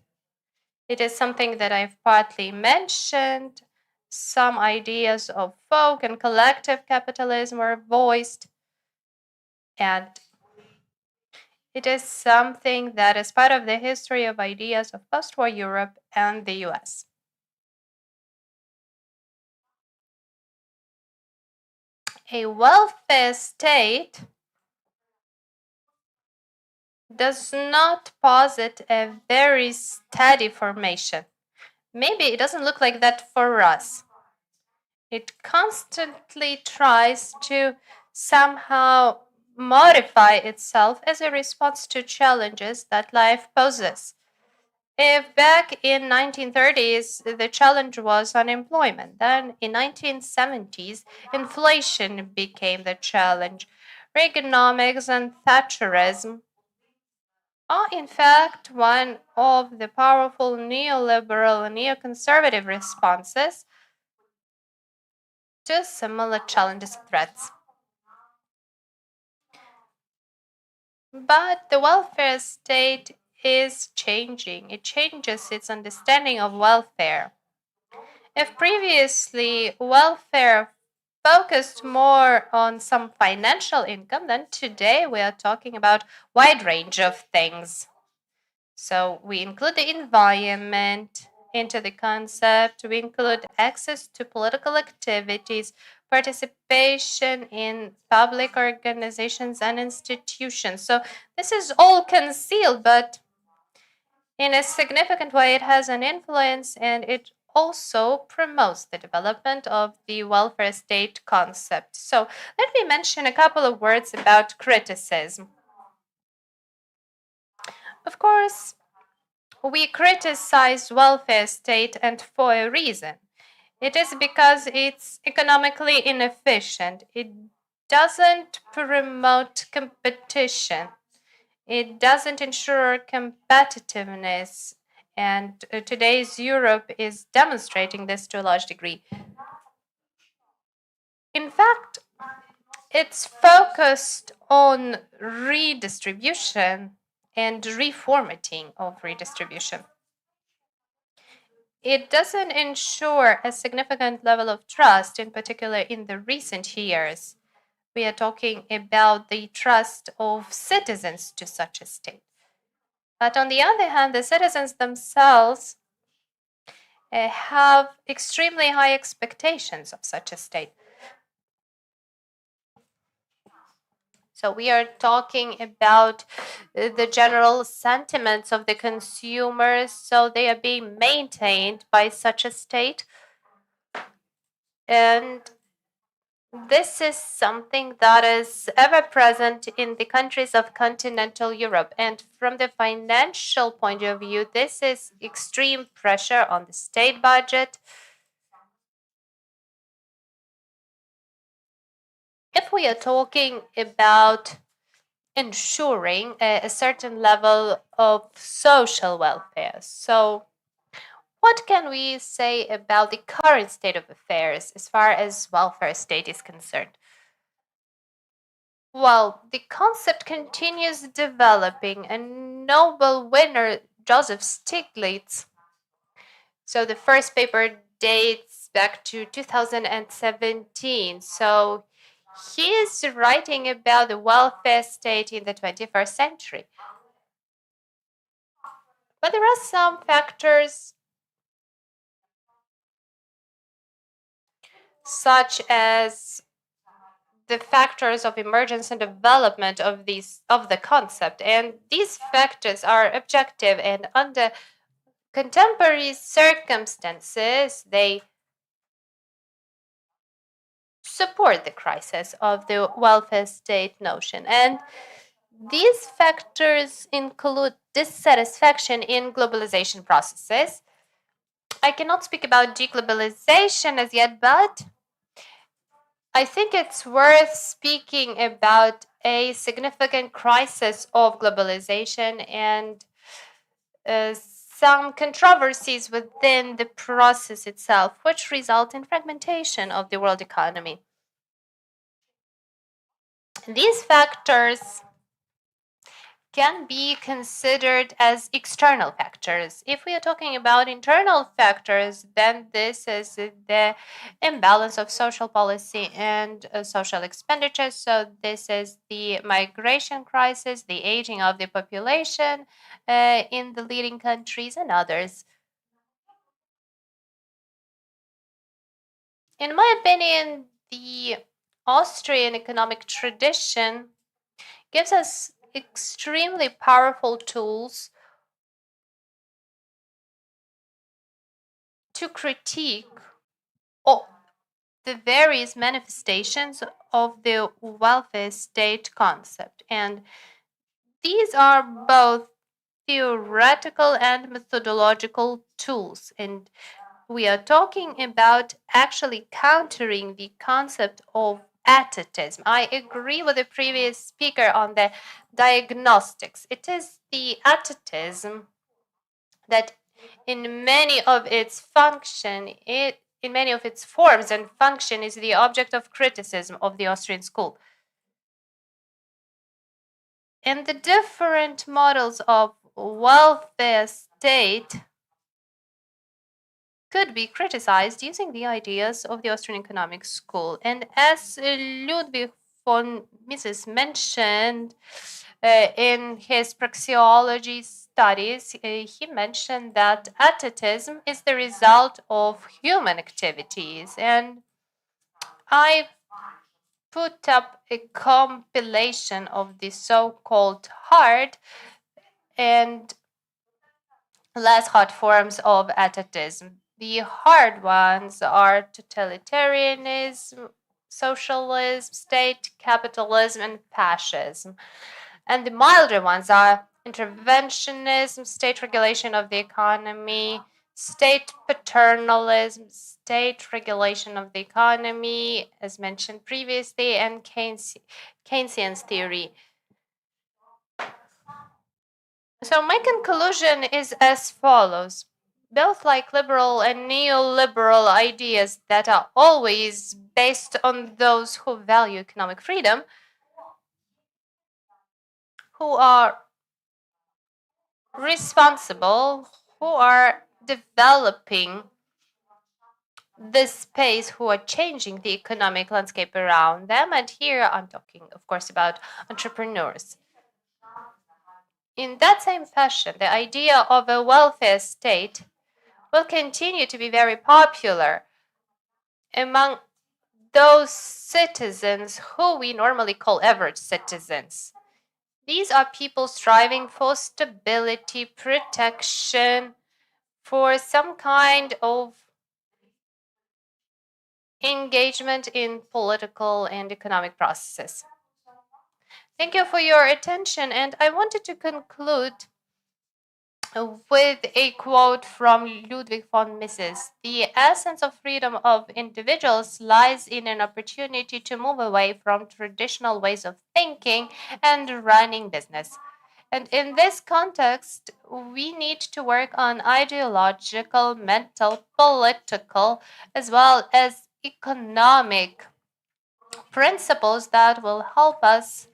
[SPEAKER 7] it is something that I've partly mentioned. Some ideas of folk and collective capitalism were voiced, and it is something that is part of the history of ideas of post-war Europe and the US. A welfare state does not posit a very steady formation. Maybe it doesn't look like that for us. It constantly tries to somehow modify itself as a response to challenges that life poses. If back in 1930s the challenge was unemployment, then in 1970s inflation became the challenge. Reaganomics and Thatcherism are in fact one of the powerful neoliberal and neoconservative responses to similar challenges and threats. But the welfare state is changing. It changes its understanding of welfare. If previously welfare focused more on some financial income, then today we are talking about wide range of things. So we include the environment into the concept, we include access to political activities, participation in public organizations and institutions. So this is all concealed, but in a significant way it has an influence, and it also promotes the development of the welfare state concept. So let me mention a couple of words about criticism. Of course, we criticize welfare state, and for a reason. It is because it's economically inefficient. It doesn't promote competition. It doesn't ensure competitiveness. And today's Europe is demonstrating this to a large degree. In fact, it's focused on redistribution and reformatting of redistribution. It doesn't ensure a significant level of trust, in particular in the recent years. We are talking about the trust of citizens to such a state. But on the other hand, the citizens themselves have extremely high expectations of such a state. So we are talking about the general sentiments of the consumers, so they are being maintained by such a state. And this is something that is ever present in the countries of continental Europe. And from the financial point of view, this is extreme pressure on the state budget. If we are talking about ensuring a certain level of social welfare, so what can we say about the current state of affairs as far as welfare state is concerned? Well, the concept continues developing. A Nobel winner, Joseph Stiglitz, so the first paper dates back to 2017. So he is writing about the welfare state in the 21st century. But there are some factors such as the factors of emergence and development of the concept, and these factors are objective, and under contemporary circumstances they support the crisis of the welfare state notion. And these factors include dissatisfaction in globalization processes. I cannot speak about deglobalization as yet, but I think it's worth speaking about a significant crisis of globalization and some controversies within the process itself, which result in fragmentation of the world economy. These factors can be considered as external factors. If we are talking about internal factors, then this is the imbalance of social policy and social expenditure. So this is the migration crisis, the aging of the population in the leading countries, and others. In my opinion, the Austrian economic tradition gives us extremely powerful tools to critique the various manifestations of the welfare state concept. And these are both theoretical and methodological tools. And we are talking about actually countering the concept of atatism. I agree with the previous speaker on the diagnostics. It is the atatism that in many of its in many of its forms and function is the object of criticism of the Austrian school. And the different models of welfare state could be criticized using the ideas of the Austrian Economics School. And as Ludwig von Mises mentioned in his praxeology studies, he mentioned that atatism is the result of human activities. And I put up a compilation of the so-called hard and less hot forms of atatism. The hard ones are totalitarianism, socialism, state capitalism, and fascism. And the milder ones are interventionism, state regulation of the economy, state paternalism, state regulation of the economy, as mentioned previously, and Keynesian theory. So my conclusion is as follows. Both like liberal and neoliberal ideas that are always based on those who value economic freedom, who are responsible, who are developing this space, who are changing the economic landscape around them. And here I'm talking, of course, about entrepreneurs. In that same fashion, the idea of a welfare state will continue to be very popular among those citizens who we normally call average citizens. These are people striving for stability, protection, for some kind of engagement in political and economic processes. Thank you for your attention, and I wanted to conclude with a quote from Ludwig von Mises. The essence of freedom of individuals lies in an opportunity to move away from traditional ways of thinking and running business. And in this context, we need to work on ideological, mental, political, as well as economic principles that will help us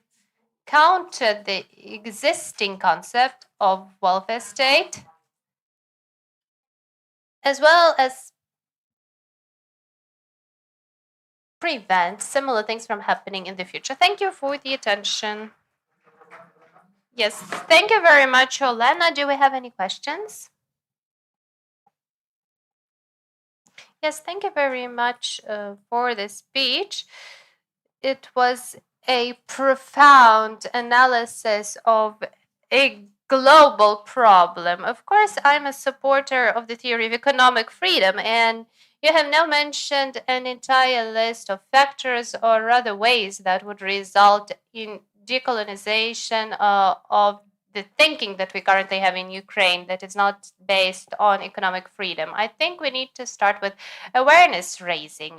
[SPEAKER 7] counter the existing concept of welfare state, as well as prevent similar things from happening in the future. Thank you for the attention. Yes, thank you very much, Olena. Do we have any questions? Yes, thank you very much for the speech. It was a profound analysis of a global problem. Of course, I'm a supporter of the theory of economic freedom, and you have now mentioned an entire list of factors or other ways that would result in decolonization of the thinking that we currently have in Ukraine that is not based on economic freedom. I think we need to start with awareness raising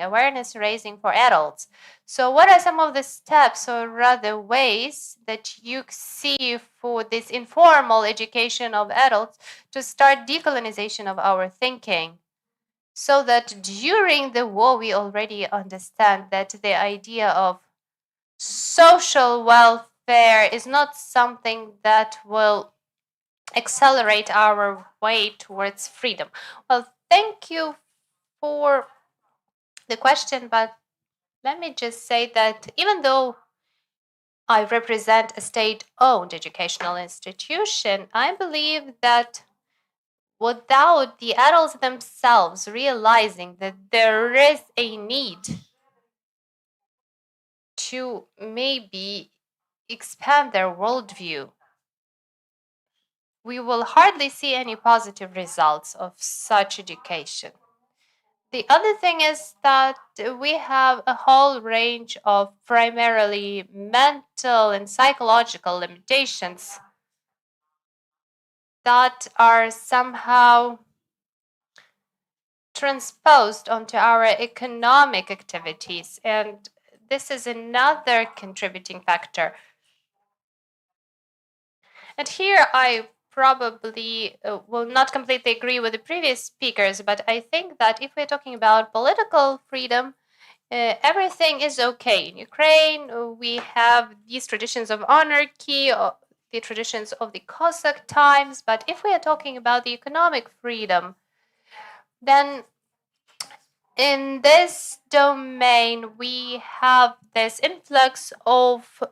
[SPEAKER 7] for adults. So what are some of the steps or other ways that you see for this informal education of adults to start decolonization of our thinking? So that during the war, we already understand that the idea of social welfare is not something that will accelerate our way towards freedom. Well, thank you for the question, but let me just say that even though I represent a state-owned educational institution, I believe that without the adults themselves realizing that there is a need to maybe expand their worldview, we will hardly see any positive results of such education. The other thing is that we have a whole range of primarily mental and psychological limitations that are somehow transposed onto our economic activities. And this is another contributing factor. And here I probably will not completely agree with the previous speakers, but I think that if we're talking about political freedom, everything is okay. In Ukraine, we have these traditions of anarchy, the traditions of the Cossack times, but if we are talking about the economic freedom, then in this domain, we have this influx of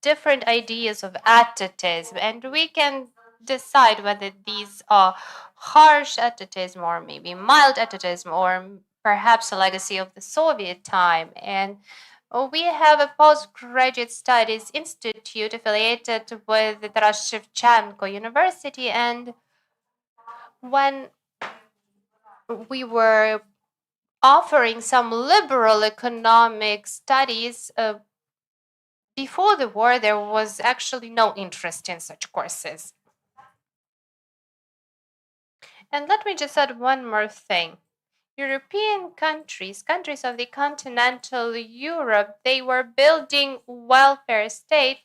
[SPEAKER 7] different ideas of atatism, and we can decide whether these are harsh atatism or maybe mild atatism or perhaps a legacy of the Soviet time. And we have a postgraduate studies institute affiliated with the Taras Shevchenko University, and when we were offering some liberal economic studies before the war, there was actually no interest in such courses. And let me just add one more thing. European countries of the continental Europe, they were building welfare state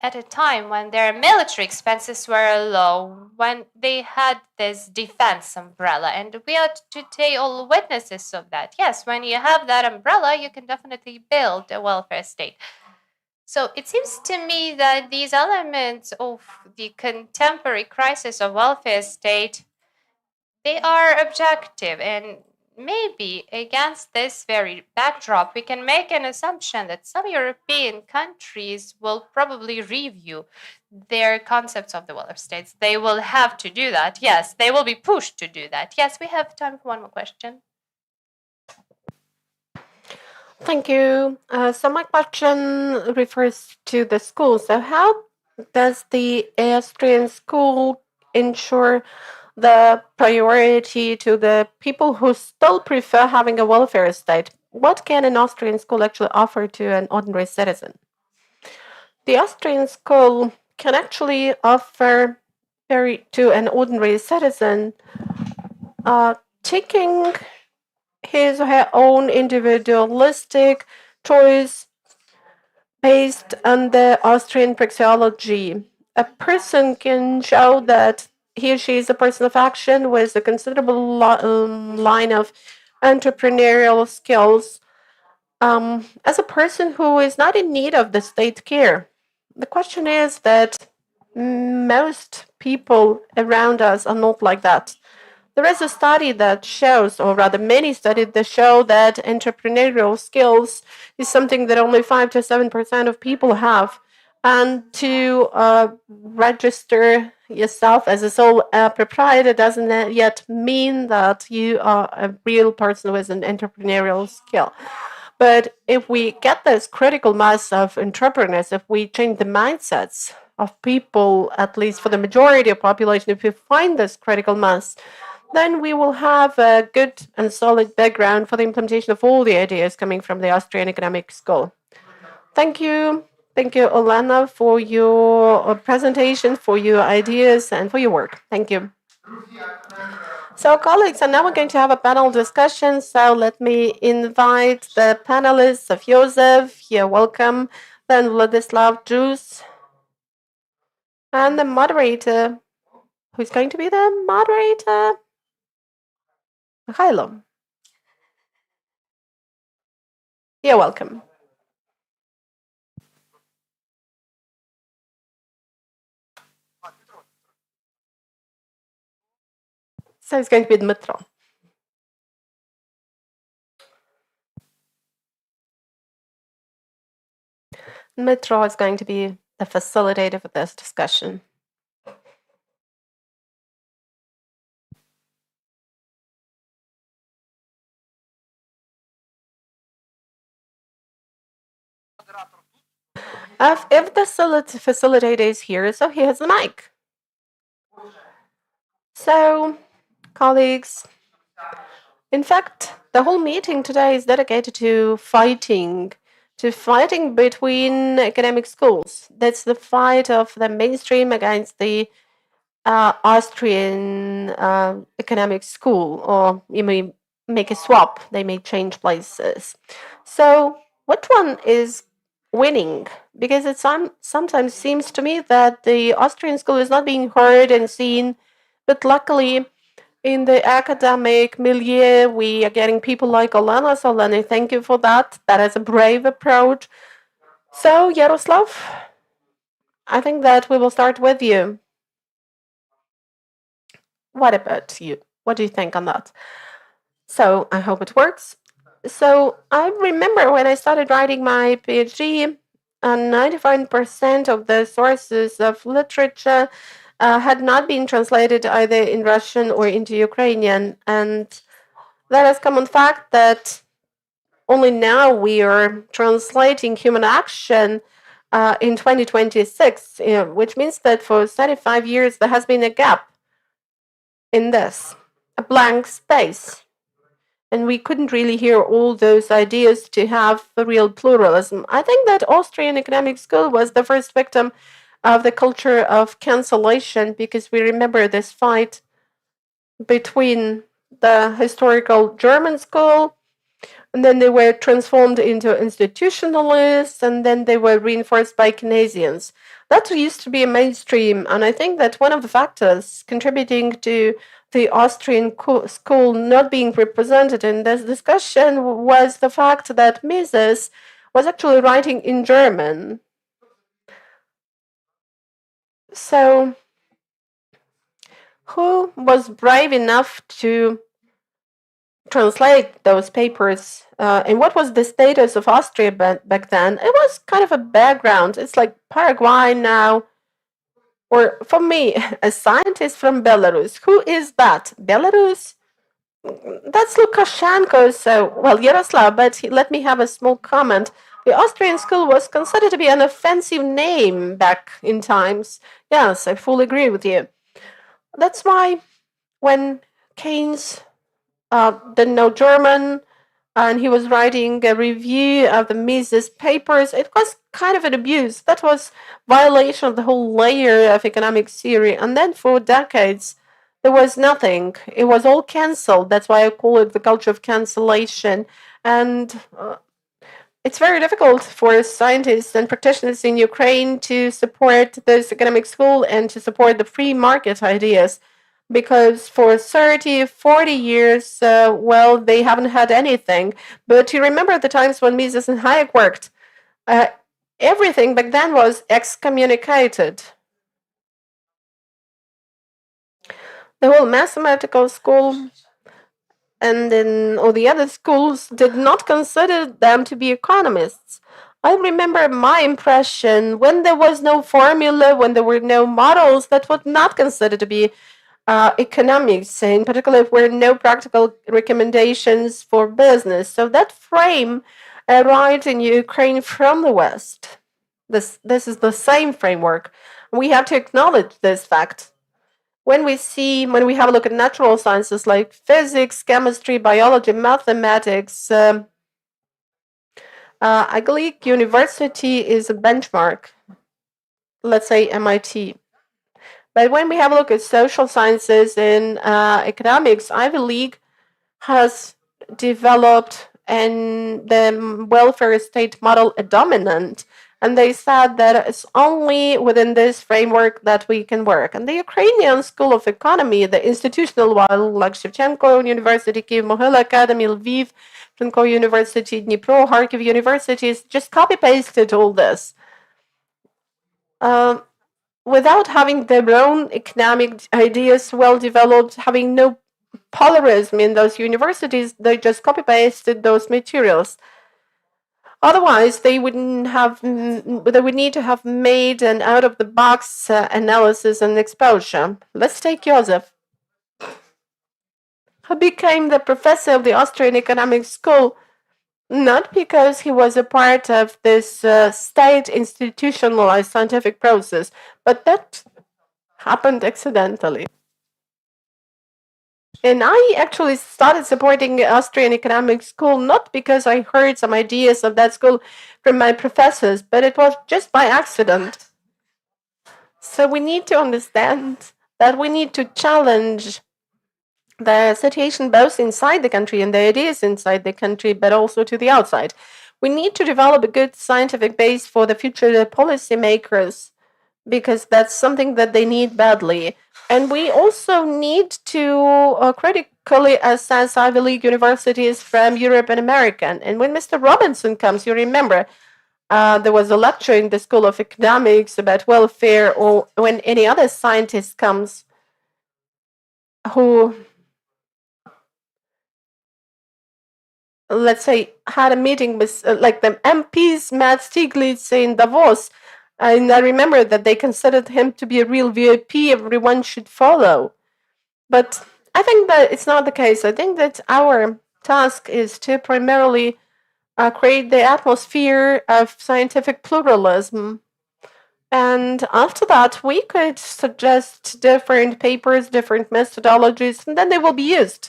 [SPEAKER 7] at a time when their military expenses were low, when they had this defense umbrella. And we are today all witnesses of that. Yes, when you have that umbrella, you can definitely build a welfare state. So it seems to me that these elements of the contemporary crisis of welfare state, they are objective, and maybe against this very backdrop, we can make an assumption that some European countries will probably review their concepts of the welfare states. They will have to do that. Yes, they will be pushed to do that. Yes, we have time for one more question.
[SPEAKER 1] Thank you. So my question refers to the school. So how does the Austrian school ensure the priority to the people who still prefer having a welfare state? What can an Austrian school actually offer to an ordinary citizen? The Austrian school can actually offer to an ordinary citizen taking his or her own individualistic choice based on the Austrian praxeology. A person can show that he or she is a person of action with a considerable line of entrepreneurial skills as a person who is not in need of the state care. The question is that most people around us are not like that. There is a study that shows, or rather many studies that show, that entrepreneurial skills is something that only 5 to 7% of people have. And to register yourself as a sole proprietor doesn't yet mean that you are a real person with an entrepreneurial skill. But if we get this critical mass of entrepreneurs, if we change the mindsets of people, at least for the majority of population, if we find this critical mass, then we will have a good and solid background for the implementation of all the ideas coming from the Austrian Economic School. Thank you. Thank you, Olena, for your presentation, for your ideas, and for your work. Thank you. So, colleagues, and now we're going to have a panel discussion. So let me invite the panelists of Josef. You're welcome. Then Vladislav Juice. And the moderator. Who's going to be the moderator? Mikhailo. You're welcome. So it's going to be Dmytro. Dmytro is going to be the facilitator for this discussion. If the facilitator is here, so he has the mic. So, colleagues, in fact, the whole meeting today is dedicated to fighting between academic schools. That's the fight of the mainstream against the Austrian economic school, or you may make a swap, they may change places. So, which one is winning? Because it sometimes seems to me that the Austrian school is not being heard and seen, but luckily, in the academic milieu, we are getting people like Olena. So, Olena, thank you for that. That is a brave approach. So, Yaroslav, I think that we will start with you. What about you? What do you think on that? So, I hope it works. So, I remember when I started writing my PhD, 95% of the sources of literature had not been translated either in Russian or into Ukrainian. And that has come on fact that only now we are translating human action in 2026, which means that for 35 years there has been a gap in this, a blank space. And we couldn't really hear all those ideas to have a real pluralism. I think that Austrian economic school was the first victim of the culture of cancellation, because we remember this fight between the historical German school, and then they were transformed into institutionalists, and then they were reinforced by Keynesians. That used to be a mainstream, and I think that one of the factors contributing to the Austrian school not being represented in this discussion was the fact that Mises was actually writing in German. So, who was brave enough to translate those papers? And what was the status of Austria back then? It was kind of a background. It's like Paraguay now. Or for me, a scientist from Belarus. Who is that? Belarus? That's Lukashenko. So, well, Yaroslav, but let me have a small comment. The Austrian school was considered to be an offensive name back in times. Yes, I fully agree with you. That's why when Keynes didn't know German, and he was writing a review of the Mises papers, it was kind of an abuse. That was violation of the whole layer of economic theory. And then for decades, there was nothing. It was all cancelled. That's why I call it the culture of cancellation. And it's very difficult for scientists and practitioners in Ukraine to support this economic school and to support the free market ideas, because for 30, 40 years, well, they haven't had anything. But you remember the times when Mises and Hayek worked, everything back then was excommunicated. The whole mathematical school and then all the other schools did not consider them to be economists. I remember my impression when there was no formula, when there were no models, that was not considered to be economics, in particular if there were no practical recommendations for business. So that frame arrived in Ukraine from the West. This is the same framework. We have to acknowledge this fact. When we have a look at natural sciences like physics, chemistry, biology, mathematics, I believe university is a benchmark. Let's say MIT. But when we have a look at social sciences and economics, Ivy League has developed and the welfare state model a dominant. And they said that it's only within this framework that we can work. And the Ukrainian School of Economy, the institutional one, like Shevchenko University, Kyiv-Mohyla Academy, Lviv, Franko University, Dnipro, Kharkiv universities, just copy-pasted all this. Without having their own economic ideas well developed, having no pluralism in those universities, they just copy-pasted those materials. Otherwise, they would need to have made an out-of-the-box analysis and exposure. Let's take Josef, who became the professor of the Austrian Economic School not because he was a part of this state institutionalized scientific process, but that happened accidentally. And I actually started supporting the Austrian Economics School not because I heard some ideas of that school from my professors, but it was just by accident. So we need to understand that we need to challenge the situation both inside the country and the ideas inside the country, but also to the outside. We need to develop a good scientific base for the future policymakers because that's something that they need badly. And we also need to critically assess Ivy League universities from Europe and America. And when Mr. Robinson comes, you remember there was a lecture in the School of Economics about welfare, or when any other scientist comes who, let's say, had a meeting with like the MPs, Matt Stiglitz in Davos, and I remember that they considered him to be a real VIP everyone should follow. But I think that it's not the case. I think that our task is to primarily create the atmosphere of scientific pluralism. And after that, we could suggest different papers, different methodologies, and then they will be used.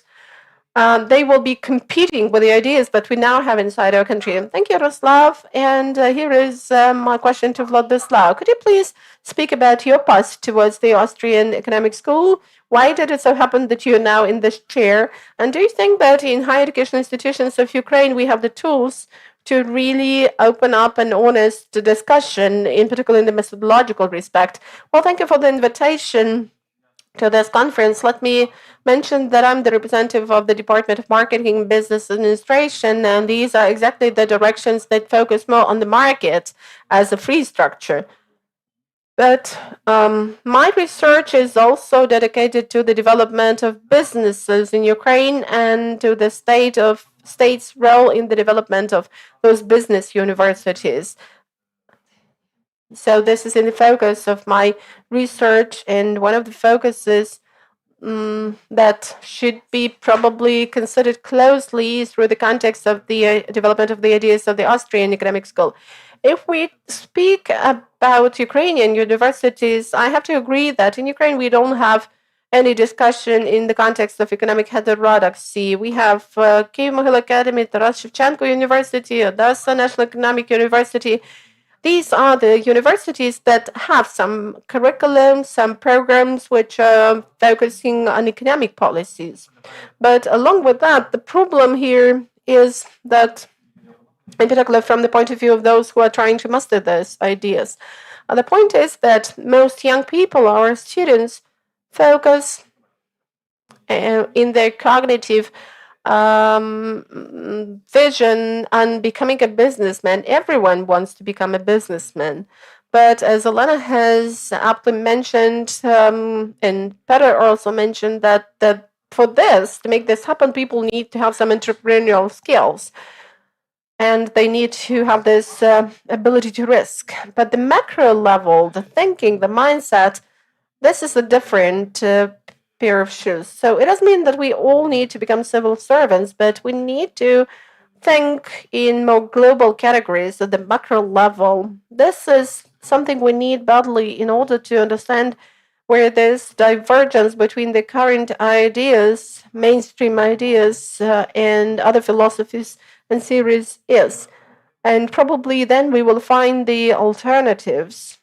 [SPEAKER 1] They will be competing with the ideas that we now have inside our country. Thank you, Yaroslav. And here is my question to Vladislav. Could you please speak about your path towards the Austrian Economic School? Why did it so happen that you're now in this chair? And do you think that in higher education institutions of Ukraine, we have the tools to really open up an honest discussion, in particular in the methodological respect? Well, thank you for the invitation to this conference. Let me mention that I'm the representative of the Department of Marketing and Business Administration, and these are exactly the directions that focus more on the market as a free structure. But my research is also dedicated to the development of businesses in Ukraine and to the state's role in the development of those business universities. So this is in the focus of my research, and one of the focuses that should be probably considered closely through the context of the development of the ideas of the Austrian Economic School. If we speak about Ukrainian universities, I have to agree that in Ukraine we don't have any discussion in the context of economic heterodoxy. We have Kyiv-Mohyla Academy, Taras Shevchenko University, Odessa National Economic University. These are the universities that have some curriculum, some programs which are focusing on economic policies. But along with that, the problem here is that, in particular from the point of view of those who are trying to master those ideas, the point is that most young people, our students, focus in their cognitive vision on becoming a businessman. Everyone wants to become a businessman. But as Olena has aptly mentioned, and Peter also mentioned, that for this, to make this happen, people need to have some entrepreneurial skills. And they need to have this ability to risk. But the macro level, the thinking, the mindset, this is a different pair of shoes. So it doesn't mean that we all need to become civil servants, but we need to think in more global categories at the macro level. This is something we need badly in order to understand where this divergence between the current ideas, mainstream ideas, and other philosophies and theories is. And probably then we will find the alternatives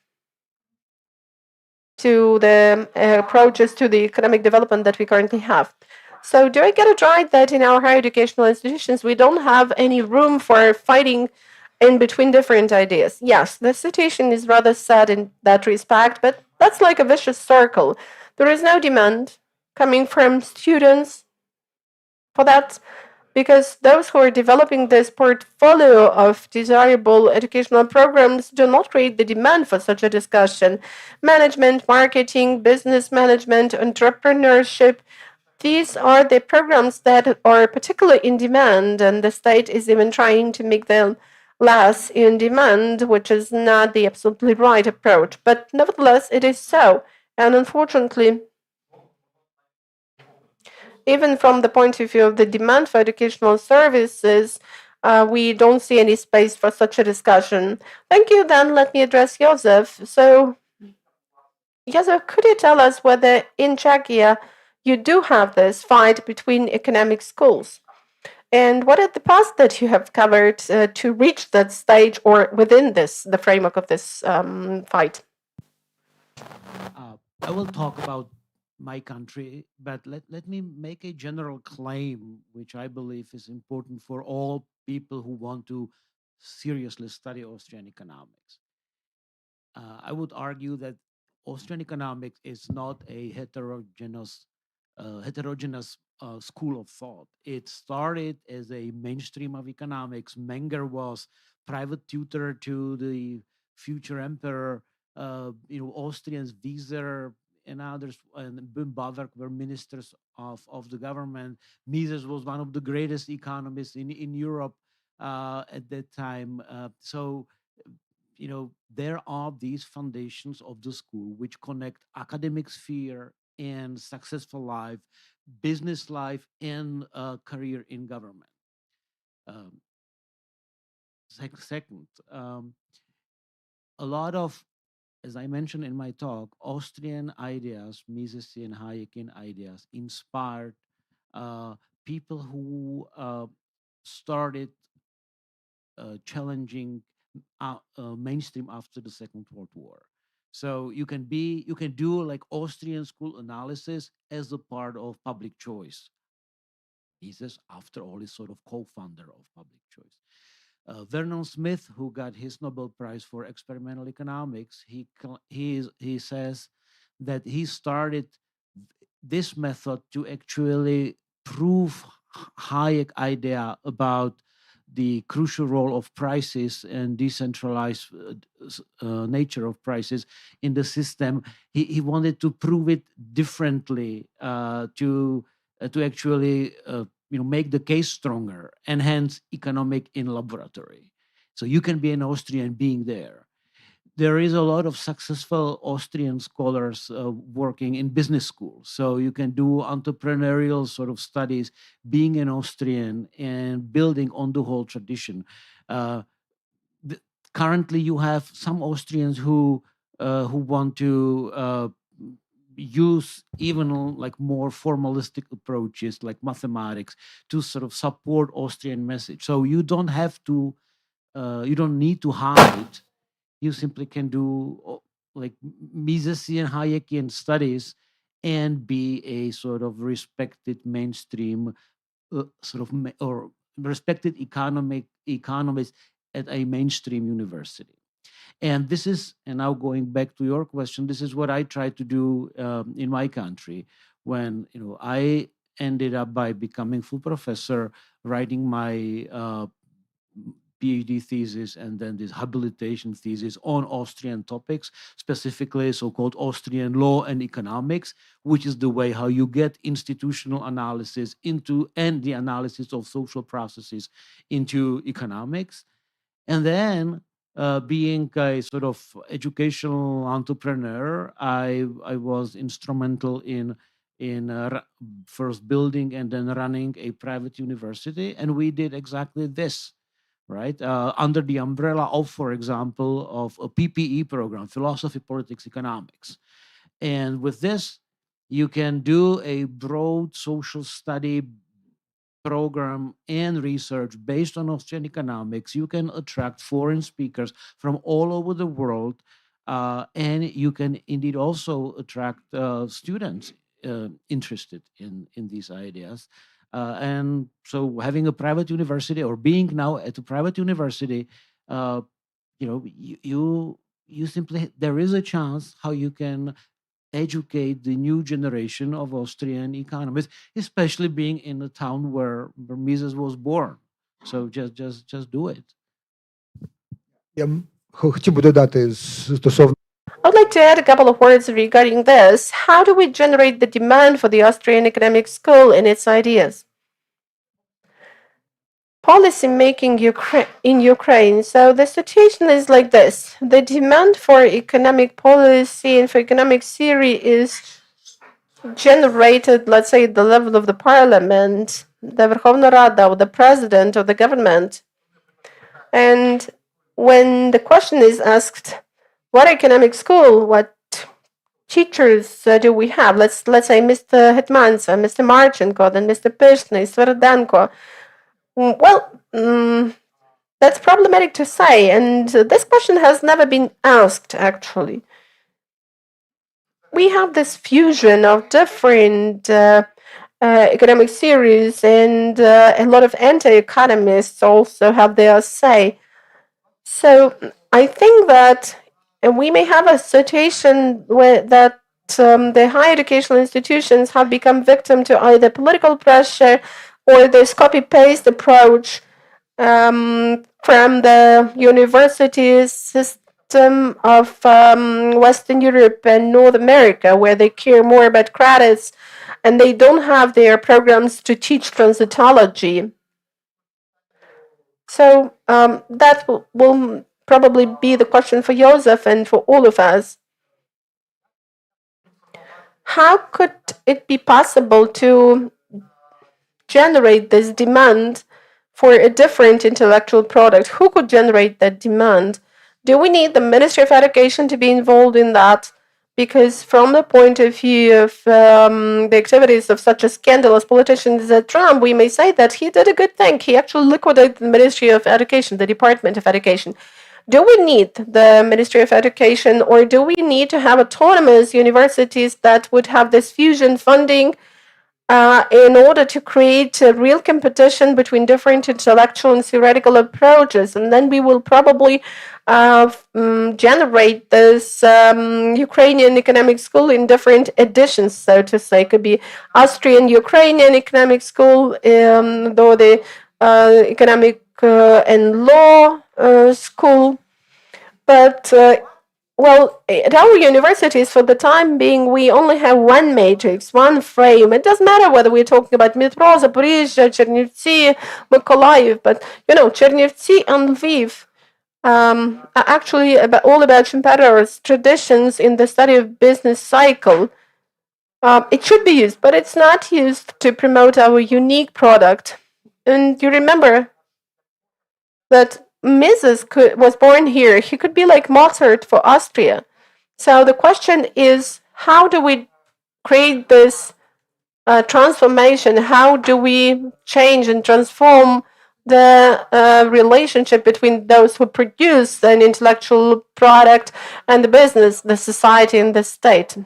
[SPEAKER 1] to the approaches to the economic development that we currently have. So do I get it right that in our higher educational institutions, we don't have any room for fighting in between different ideas? Yes, the situation is rather sad in that respect, but that's like a vicious circle. There is no demand coming from students for that, because those who are developing this portfolio of desirable educational programs do not create the demand for such a discussion. Management, marketing, business management, entrepreneurship, these are the programs that are particularly in demand, and the state is even trying to make them less in demand, which is not the absolutely right approach. But nevertheless, it is so. And unfortunately, even from the point of view of the demand for educational services, we don't see any space for such a discussion. Thank you. Then let me address Josef. So, Josef, could you tell us whether in Czechia you do have this fight between economic schools? And what are the paths that you have covered to reach that stage or within the framework of this fight?
[SPEAKER 3] I will talk about my country, but let me make a general claim, which I believe is important for all people who want to seriously study Austrian economics. I would argue that Austrian economics is not a heterogeneous school of thought. It started as a mainstream of economics. Menger was private tutor to the future emperor. Austrians, Wieser and others, and Bavark were ministers of the government. Mises was one of the greatest economists in Europe at that time. There are these foundations of the school which connect academic sphere and successful life, business life, and career in government. Second, a lot of, as I mentioned in my talk, Austrian ideas, Misesian, Hayekian ideas, inspired people who started challenging mainstream after the Second World War. So you can do like Austrian school analysis as a part of public choice. Mises, after all, is sort of co-founder of public choice. Vernon Smith, who got his Nobel Prize for experimental economics, he says that he started this method to actually prove Hayek idea about the crucial role of prices and decentralized nature of prices in the system. He wanted to prove it differently to actually make the case stronger, and hence economic in laboratory. So you can be an Austrian being there. There is a lot of successful Austrian scholars working in business schools. So you can do entrepreneurial sort of studies, being an Austrian and building on the whole tradition. Currently, you have some Austrians who want to use even like more formalistic approaches like mathematics to sort of support Austrian message. So you don't have to, you don't need to hide. You simply can do like Misesian, Hayekian studies and be a sort of respected mainstream or respected economist at a mainstream university. And this is, and now going back to your question, this is what I try to do in my country when I ended up by becoming full professor, writing my PhD thesis and then this habilitation thesis on Austrian topics, specifically so-called Austrian law and economics, which is the way how you get institutional analysis into and the analysis of social processes into economics. And then being a sort of educational entrepreneur, I was instrumental in first building and then running a private university, and we did exactly this, right? Under the umbrella of, for example, of a PPE program, philosophy, politics, economics. And with this, you can do a broad social study program and research based on Austrian economics. You can attract foreign speakers from all over the world, and you can indeed also attract students interested in these ideas. And so having a private university or being now at a private university, you simply, there is a chance how you can educate the new generation of Austrian economists, especially being in the town where Mises was born. So just do it.
[SPEAKER 9] Я хотів би додати стосовно
[SPEAKER 1] I'd like to add a couple of words regarding this. How do we generate the demand for the Austrian Economic School and its ideas? Policy making in Ukraine. So the situation is like this. The demand for economic policy and for economic theory is generated, let's say, at the level of the parliament, the Verkhovna Rada, or the president of the government. And when the question is asked, what economic school, what teachers do we have? Let's say Mr. Hetmansa, Mr. Marchenko, then Mr. Pishny, Sverdenko. Well, that's problematic to say, and this question has never been asked, actually. We have this fusion of different economic theories, and a lot of anti-economists also have their say. So I think that we may have a situation where that the higher educational institutions have become victim to either political pressure or this copy-paste approach from the university system of Western Europe and North America, where they care more about credits and they don't have their programs to teach transitology. So that will probably be the question for Josef and for all of us. How could it be possible to generate this demand for a different intellectual product? Who could generate that demand? Do we need the Ministry of Education to be involved in that? Because from the point of view of the activities of such a scandalous politicians as Trump, we may say that he did a good thing. He actually liquidated the Ministry of Education, the Department of Education. Do we need the Ministry of Education, or do we need to have autonomous universities that would have this fusion funding in order to create a real competition between different intellectual and theoretical approaches? And then we will probably generate this Ukrainian economic school in different editions, so to say. It could be Austrian Ukrainian economic school, or the economic and law school. But well, at our universities, for the time being, we only have one matrix, one frame. It doesn't matter whether we're talking about Dmytro, Zaporizhzhia, Chernivtsi, Mykolaiv, but Chernivtsi and Lviv are actually all about Schumpeter's traditions in the study of business cycle. It should be used, but it's not used to promote our unique product. And you remember that Mises was born here. He could be like Mozart for Austria. So the question is, how do we create this transformation? How do we change and transform the relationship between those who produce an intellectual product and the business, the society, and the state?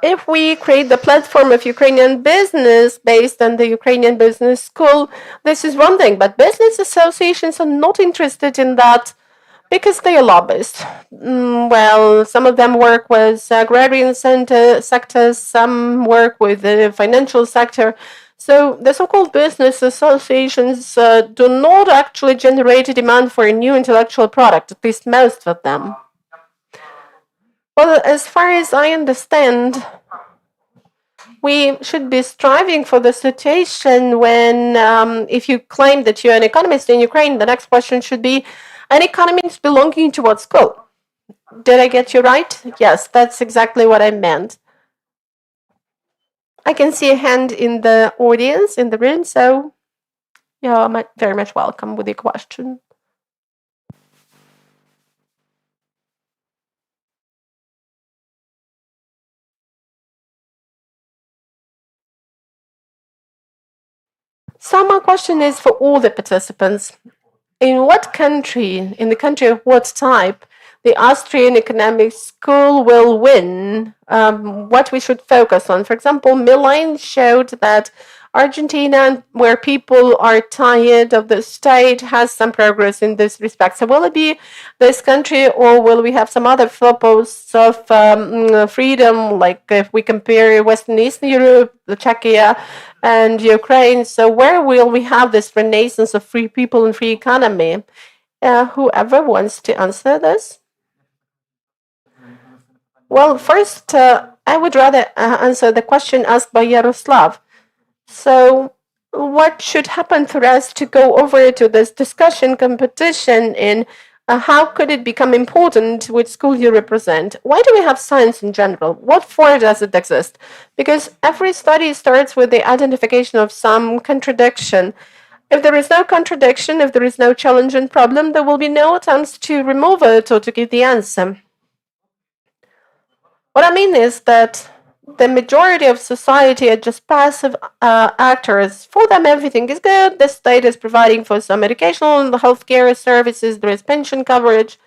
[SPEAKER 1] If we create the platform of Ukrainian business based on the Ukrainian Business School, this is one thing, but business associations are not interested in that because they are lobbyists. Well, some of them work with agrarian sectors, some work with the financial sector. So the so-called business associations do not actually generate a demand for a new intellectual product, at least most of them. Well, as far as I understand, we should be striving for the situation when, if you claim that you're an economist in Ukraine, the next question should be, an economist belonging to what school? Did I get you right? Yes, that's exactly what I meant. I can see a hand in the audience, in the room, so you're very much welcome with your question. So my question is for all the participants. In what country, in the country of what type, the Austrian Economic School will win? What we should focus on? For example, Milan showed that Argentina, where people are tired of the state, has some progress in this respect. So will it be this country, or will we have some other foreposts of freedom, like if we compare Western Eastern Europe, the Czechia, and Ukraine? So where will we have this renaissance of free people and free economy? Whoever wants to answer this? Well, first, I would rather answer the question asked by Yaroslav. So what should happen for us to go over to this discussion competition, and how could it become important which school you represent? Why do we have science in general? What for does it exist? Because every study starts with the identification of some contradiction. If there is no contradiction, if there is no challenge and problem, there will be no attempts to remove it or to give the answer. What I mean is that the majority of society are just passive actors. For them, everything is good. The state is providing for some educational and healthcare services. There is pension coverage.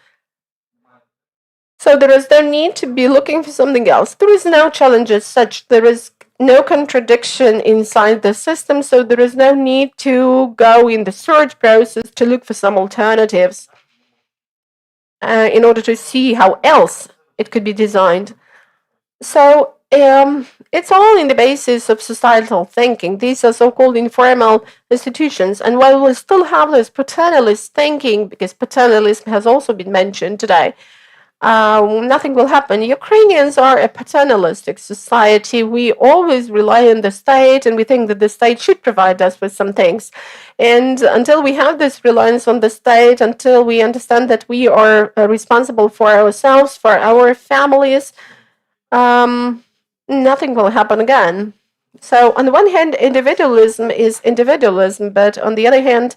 [SPEAKER 1] So there is no need to be looking for something else. There is no challenge as such. There is no contradiction inside the system. So there is no need to go in the search process to look for some alternatives in order to see how else it could be designed. So it's all in the basis of societal thinking. These are so-called informal institutions. And while we still have this paternalist thinking, because paternalism has also been mentioned today, nothing will happen. Ukrainians are a paternalistic society. We always rely on the state, and we think that the state should provide us with some things. And until we have this reliance on the state, until we understand that we are responsible for ourselves, for our families, nothing will happen again. So on the one hand, individualism is individualism, but on the other hand,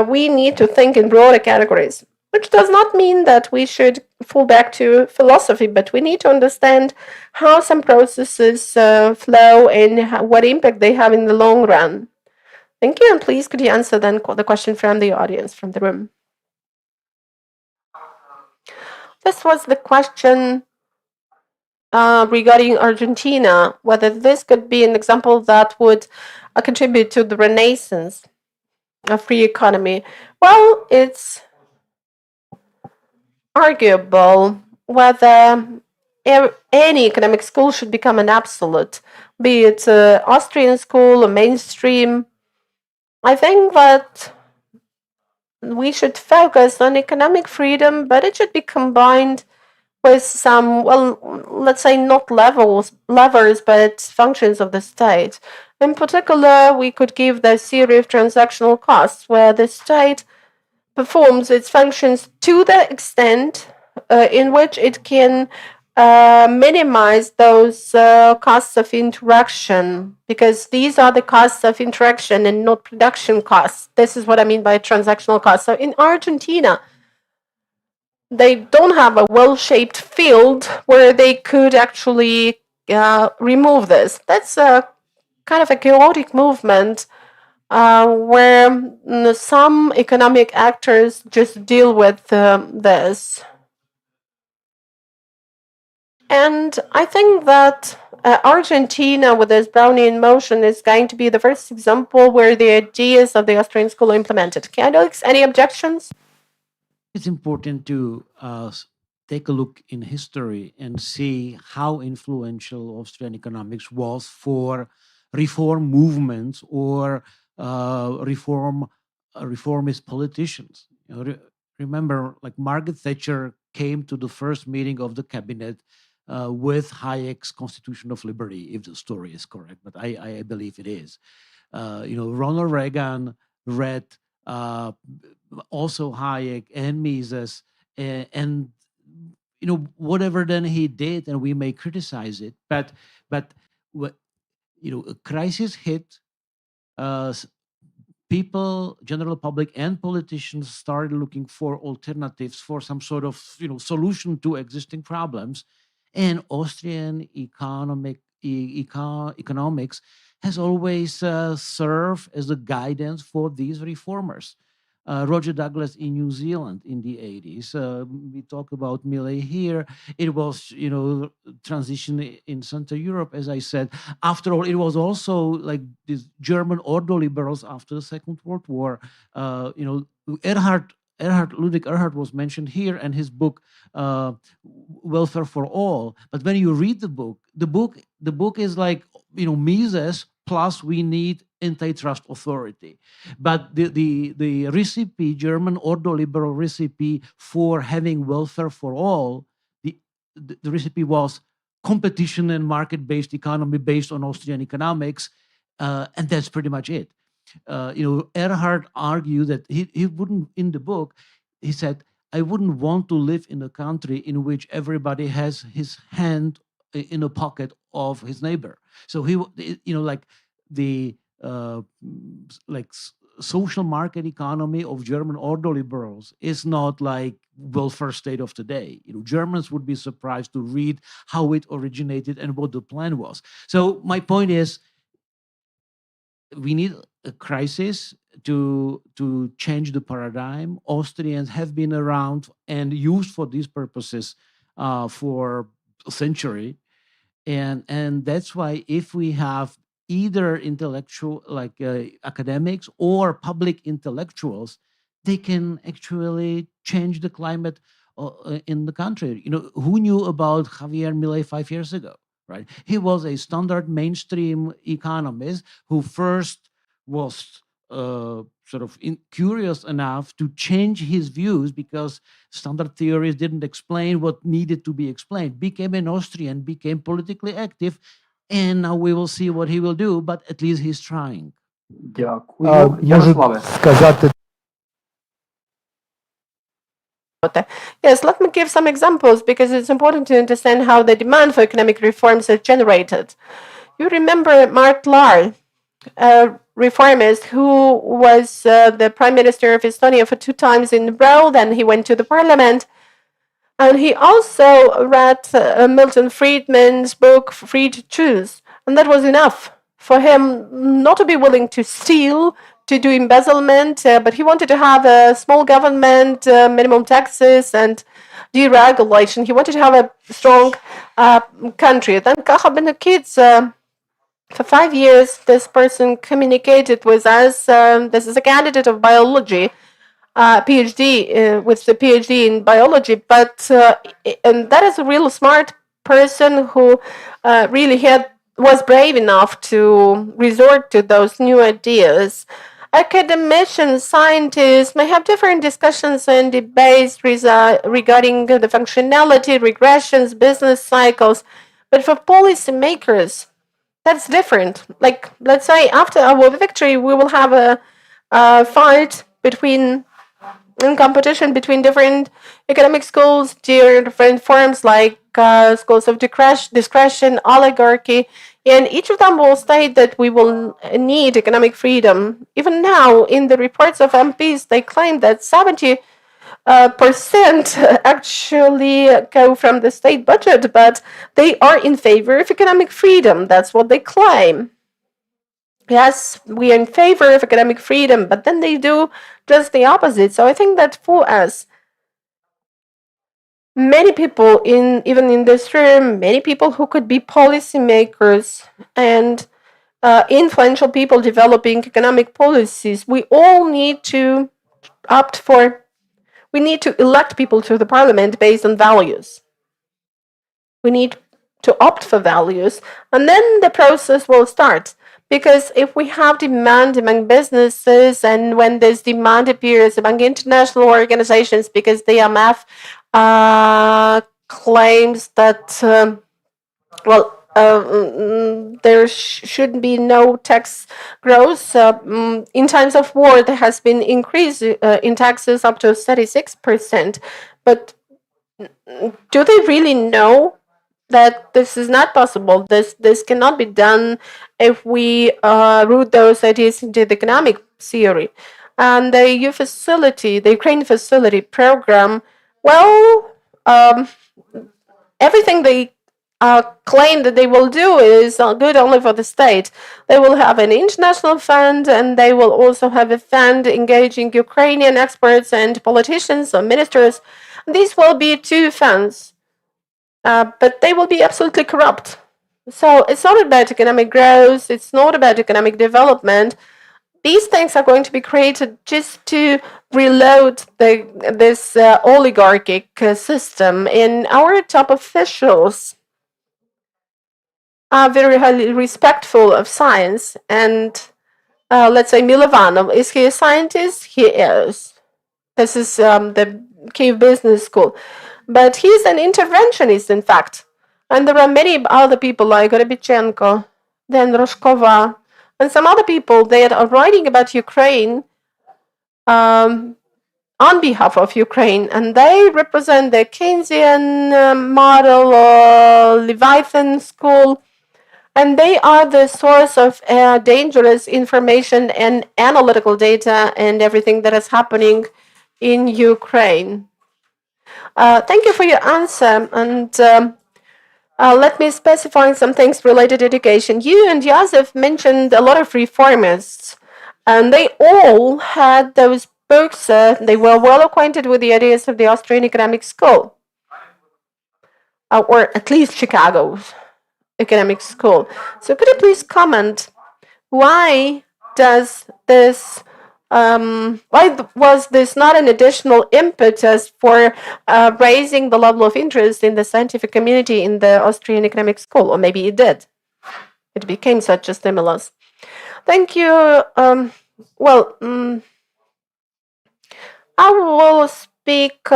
[SPEAKER 1] we need to think in broader categories, which does not mean that we should fall back to philosophy, but we need to understand how some processes flow and what impact they have in the long run. Thank you, and please could you answer then the question from the audience, from the room? This was the question regarding Argentina, whether this could be an example that would contribute to the renaissance of free economy. Well, it's arguable whether any economic school should become an absolute, be it Austrian school or mainstream. I think that we should focus on economic freedom, but it should be combined with some, well, let's say not levers, but functions of the state. In particular, we could give the theory of transactional costs, where the state performs its functions to the extent in which it can minimize those costs of interaction, because these are the costs of interaction and not production costs. This is what I mean by transactional costs. So in Argentina, they don't have a well-shaped field where they could actually remove this. That's a kind of a chaotic movement where some economic actors just deal with this. And I think that Argentina, with this Brownian motion, is going to be the first example where the ideas of the Austrian School are implemented. Alex, any objections?
[SPEAKER 3] It's important to take a look in history and see how influential Austrian economics was for reform movements or reformist politicians. Remember, like Margaret Thatcher came to the first meeting of the cabinet with Hayek's Constitution of Liberty, if the story is correct, but I believe it is. Ronald Reagan read also Hayek and Mises, and whatever then he did, and we may criticize it, but a crisis hit. People, general public, and politicians started looking for alternatives, for some sort of solution to existing problems, and Austrian economics has always served as a guidance for these reformers. Roger Douglas in New Zealand in the 80s. We talk about Millet here. It was, transition in Central Europe, as I said. After all, it was also like these German ordo liberals after the Second World War. Ludwig Erhard was mentioned here, and his book, Welfare for All. But when you read the book is like, Mises plus we need antitrust authority. But the recipe, German ordo liberal recipe for having welfare for all, the recipe was competition and market-based economy based on Austrian economics, and that's pretty much it. Erhard argued that he wouldn't, in the book, he said, I wouldn't want to live in a country in which everybody has his hand in a pocket of his neighbor. So he, social market economy of German ordo liberals is not like welfare state of today. Germans would be surprised to read how it originated and what the plan was. So my point is, we need a crisis to change the paradigm. Austrians have been around and used for these purposes for a century, and that's why if we have either intellectual like academics or public intellectuals, they can actually change the climate in the country. Who knew about Javier Milei 5 years ago? Right? He was a standard mainstream economist who first was curious enough to change his views because standard theories didn't explain what needed to be explained, became an Austrian, became politically active, and now we will see what he will do, but at least he's trying.
[SPEAKER 4] Дякую. Ярославе.
[SPEAKER 9] сказати
[SPEAKER 1] Yes, let me give some examples because it's important to understand how the demand for economic reforms are generated. You remember Mart Laar, a reformist who was the Prime Minister of Estonia for 2 times in a row. Then he went to the parliament. And he also read Milton Friedman's book, Free to Choose. And that was enough for him not to be willing to steal, to do embezzlement, but he wanted to have a small government, minimum taxes, and deregulation. He wanted to have a strong country. Then Kacha kids, for 5 years, this person communicated with us. This is a candidate of biology, PhD, with the PhD in biology, but and that is a real smart person who really was brave enough to resort to those new ideas. Academicians, scientists may have different discussions and debates regarding the functionality, regressions, business cycles, but for policymakers, that's different. Like, let's say after our victory, we will have a fight in competition between different economic schools, different forms like schools of discretion, oligarchy, and each of them will state that we will need economic freedom. Even now, in the reports of MPs, they claim that 70% actually go from the state budget, but they are in favor of economic freedom. That's what they claim. Yes, we are in favor of economic freedom, but then they do just the opposite. So I think that for us, many people even in this room, many people who could be policymakers and influential people developing economic policies, we all need to we need to elect people to the parliament based on values. We need to opt for values, and then the process will start. Because if we have demand among businesses, and when this demand appears among international organizations, because the IMF claims that, there should be no tax growth. In times of war, there has been increase in taxes up to 36%. But do they really know that this is not possible? This cannot be done if we root those ideas into the economic theory. And the Ukraine facility program, everything they claim that they will do is good only for the state. They will have an international fund, and they will also have a fund engaging Ukrainian experts and politicians or ministers. These will be 2 funds. But they will be absolutely corrupt. So it's not about economic growth. It's not about economic development. These things are going to be created just to reload this oligarchic system. And our top officials are very highly respectful of science. And let's say Milovanov, is he a scientist? He is. This is the Kyiv Business School. But he's an interventionist, in fact. And there are many other people like Rybichenko, then Roshkova, and some other people that are writing about Ukraine on behalf of Ukraine. And they represent the Keynesian model or Leviathan school. And they are the source of dangerous information and analytical data and everything that is happening in Ukraine. Thank you for your answer. And let me specify some things related to education. You and Josef mentioned a lot of reformists, and they all had those books. They were well acquainted with the ideas of the Austrian Economic School, or at least Chicago's Economic School. So could you please comment why does this was this not an additional impetus for raising the level of interest in the scientific community in the Austrian Economic School? Or maybe it did. It became such a stimulus. Thank you. I will speak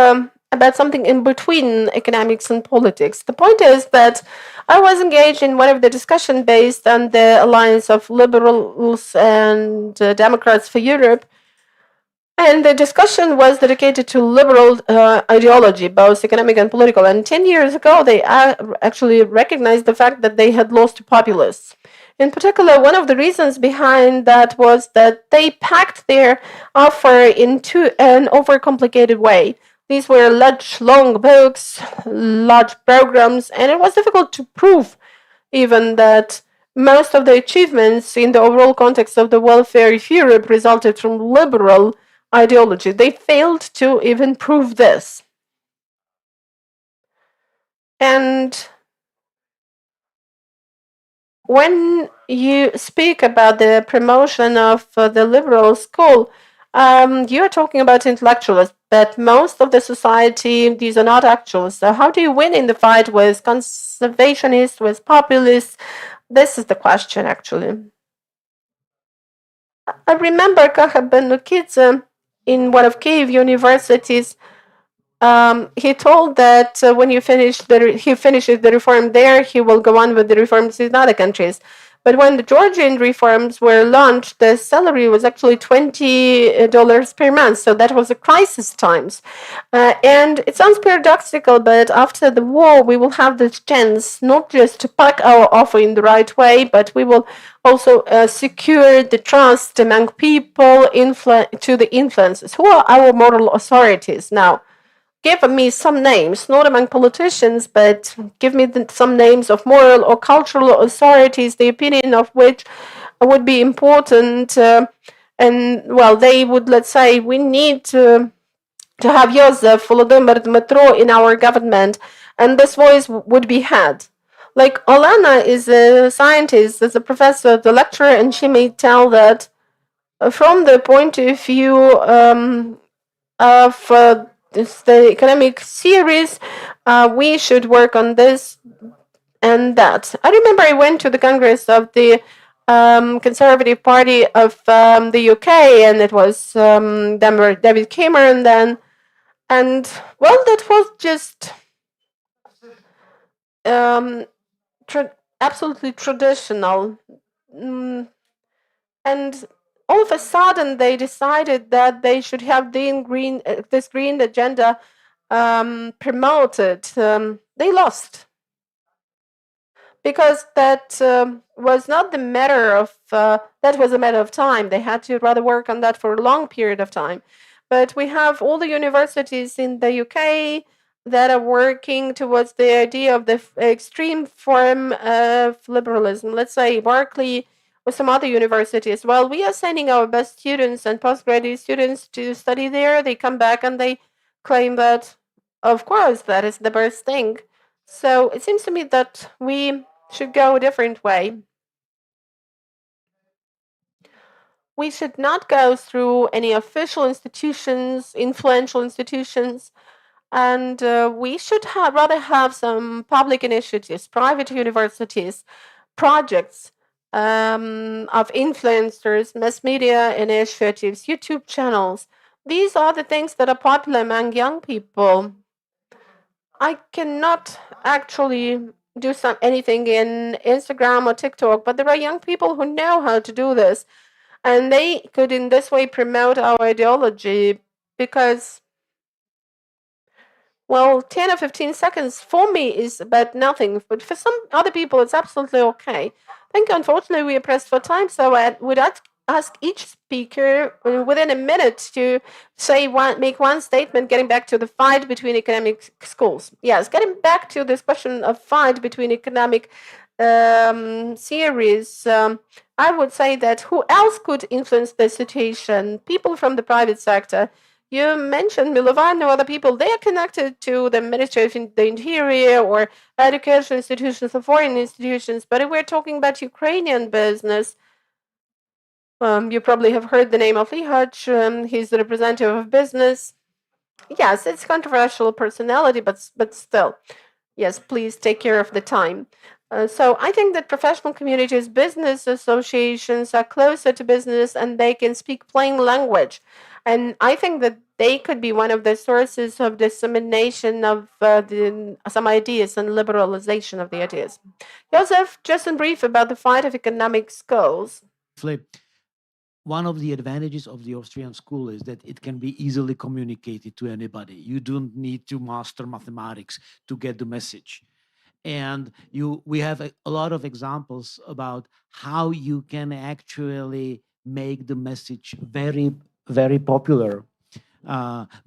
[SPEAKER 1] about something in between economics and politics. The point is that I was engaged in one of the discussion based on the alliance of liberals and Democrats for Europe. And the discussion was dedicated to liberal ideology, both economic and political. And 10 years ago, they actually recognized the fact that they had lost to populists. In particular, one of the reasons behind that was that they packed their offer into an overcomplicated way. These were large, long books, large programs, and it was difficult to prove even that most of the achievements in the overall context of the welfare of Europe resulted from liberal ideology. They failed to even prove this. And when you speak about the promotion of the liberal school, you're talking about intellectuals, but most of the society, these are not actuals. So how do you win in the fight with conservationists, with populists? This is the question, actually. I remember Kaha Benukidze in one of Kiev universities. He told that when he finishes the reform there, he will go on with the reforms in other countries. But when the Georgian reforms were launched, the salary was actually $20 per month. So that was a crisis times. And it sounds paradoxical, but after the war, we will have the chance not just to pack our offer in the right way, but we will also secure the trust among people to the influences. Who are our moral authorities now? Give me some names, not among politicians, but give me some names of moral or cultural authorities, the opinion of which would be important. And, well, they would, let's say, we need to have Josef, Volodymyr, Dmytro in our government, and this voice would be had. Like Olena is a scientist, is a professor, the lecturer, and she may tell that from the point of view of the economic theories, we should work on this and that. I remember I went to the Congress of the Conservative Party of the UK, and it was David Cameron then. And, well, that was just absolutely traditional. And all of a sudden, they decided that they should have this green agenda promoted. They lost because that was not the matter of that was a matter of time. They had to rather work on that for a long period of time. But we have all the universities in the UK that are working towards the idea of the extreme form of liberalism. Let's say Berkeley or some other universities. Well, we are sending our best students and postgraduate students to study there. They come back and they claim that, of course, that is the best thing. So it seems to me that we should go a different way. We should not go through any official institutions, influential institutions, and we should rather have some public initiatives, private universities, projects of influencers, mass media initiatives, YouTube channels. These are the things that are popular among young people. I cannot actually do anything in Instagram or TikTok, but there are young people who know how to do this, and they could in this way promote our ideology, because well, 10 or 15 seconds for me is about nothing, but for some other people, it's absolutely okay. I think, unfortunately, we are pressed for time, so I would ask each speaker within a minute to make one statement getting back to the fight between economic schools. Yes, getting back to this question of fight between economic series, I would say that who else could influence the situation? People from the private sector. You mentioned Milovan or other people. They are connected to the Ministry of the Interior or education institutions or foreign institutions. But if we're talking about Ukrainian business, you probably have heard the name of Lihach. He's the representative of business. Yes, it's controversial personality, but still, yes, please take care of the time. So I think that professional communities, business associations are closer to business and they can speak plain language. And I think that they could be one of the sources of dissemination of some ideas and liberalization of the ideas. Josef, just in brief about the fight of economic schools.
[SPEAKER 3] One of the advantages of the Austrian school is that it can be easily communicated to anybody. You don't need to master mathematics to get the message. And we have a lot of examples about how you can actually make the message very, very popular.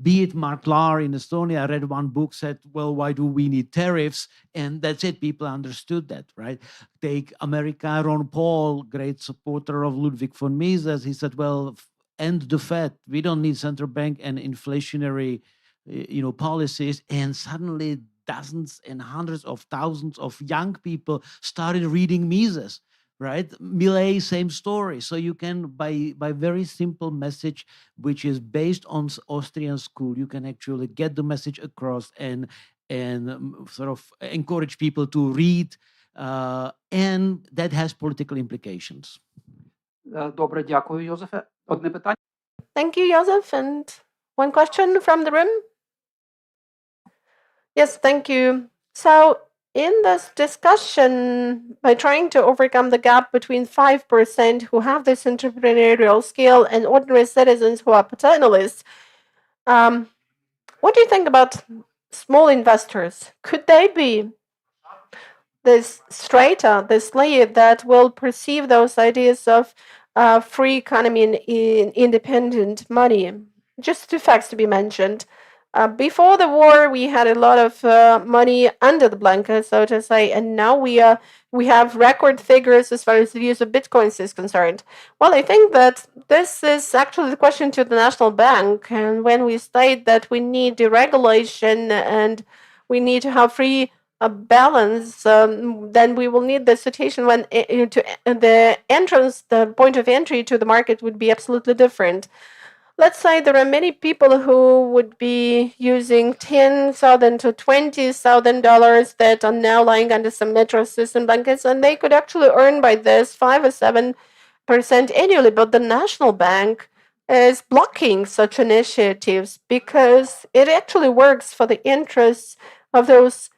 [SPEAKER 3] Be it Mark Lahr in Estonia, I read one book, said, well, why do we need tariffs? And that's it, people understood that, right? Take America, Ron Paul, great supporter of Ludwig von Mises, he said, well, end the Fed, we don't need central bank and inflationary policies. And suddenly dozens and hundreds of thousands of young people started reading Mises, right? Millet, same story. So you can, by very simple message, which is based on Austrian school, you can actually get the message across and sort of encourage people to read, and that has political implications.
[SPEAKER 16] Добре, дякую, Йозефе. Одне питання.
[SPEAKER 1] Thank you, Josef. And one question from the room? Yes, thank you. So in this discussion, by trying to overcome the gap between 5% who have this entrepreneurial skill and ordinary citizens who are paternalists, what do you think about small investors? Could they be this strata, this layer that will perceive those ideas of free economy and independent money? Just two facts to be mentioned. Before the war, we had a lot of money under the blanket, so to say, and now we have record figures as far as the use of bitcoins is concerned. Well, I think that this is actually the question to the National Bank, and when we state that we need deregulation and we need to have free balance, then we will need the situation when the point of entry to the market would be absolutely different. Let's say there are many people who would be using $10,000 to $20,000 that are now lying under some metro system blankets, and they could actually earn by this 5 or 7% annually. But the National Bank is blocking such initiatives because it actually works for the interests of those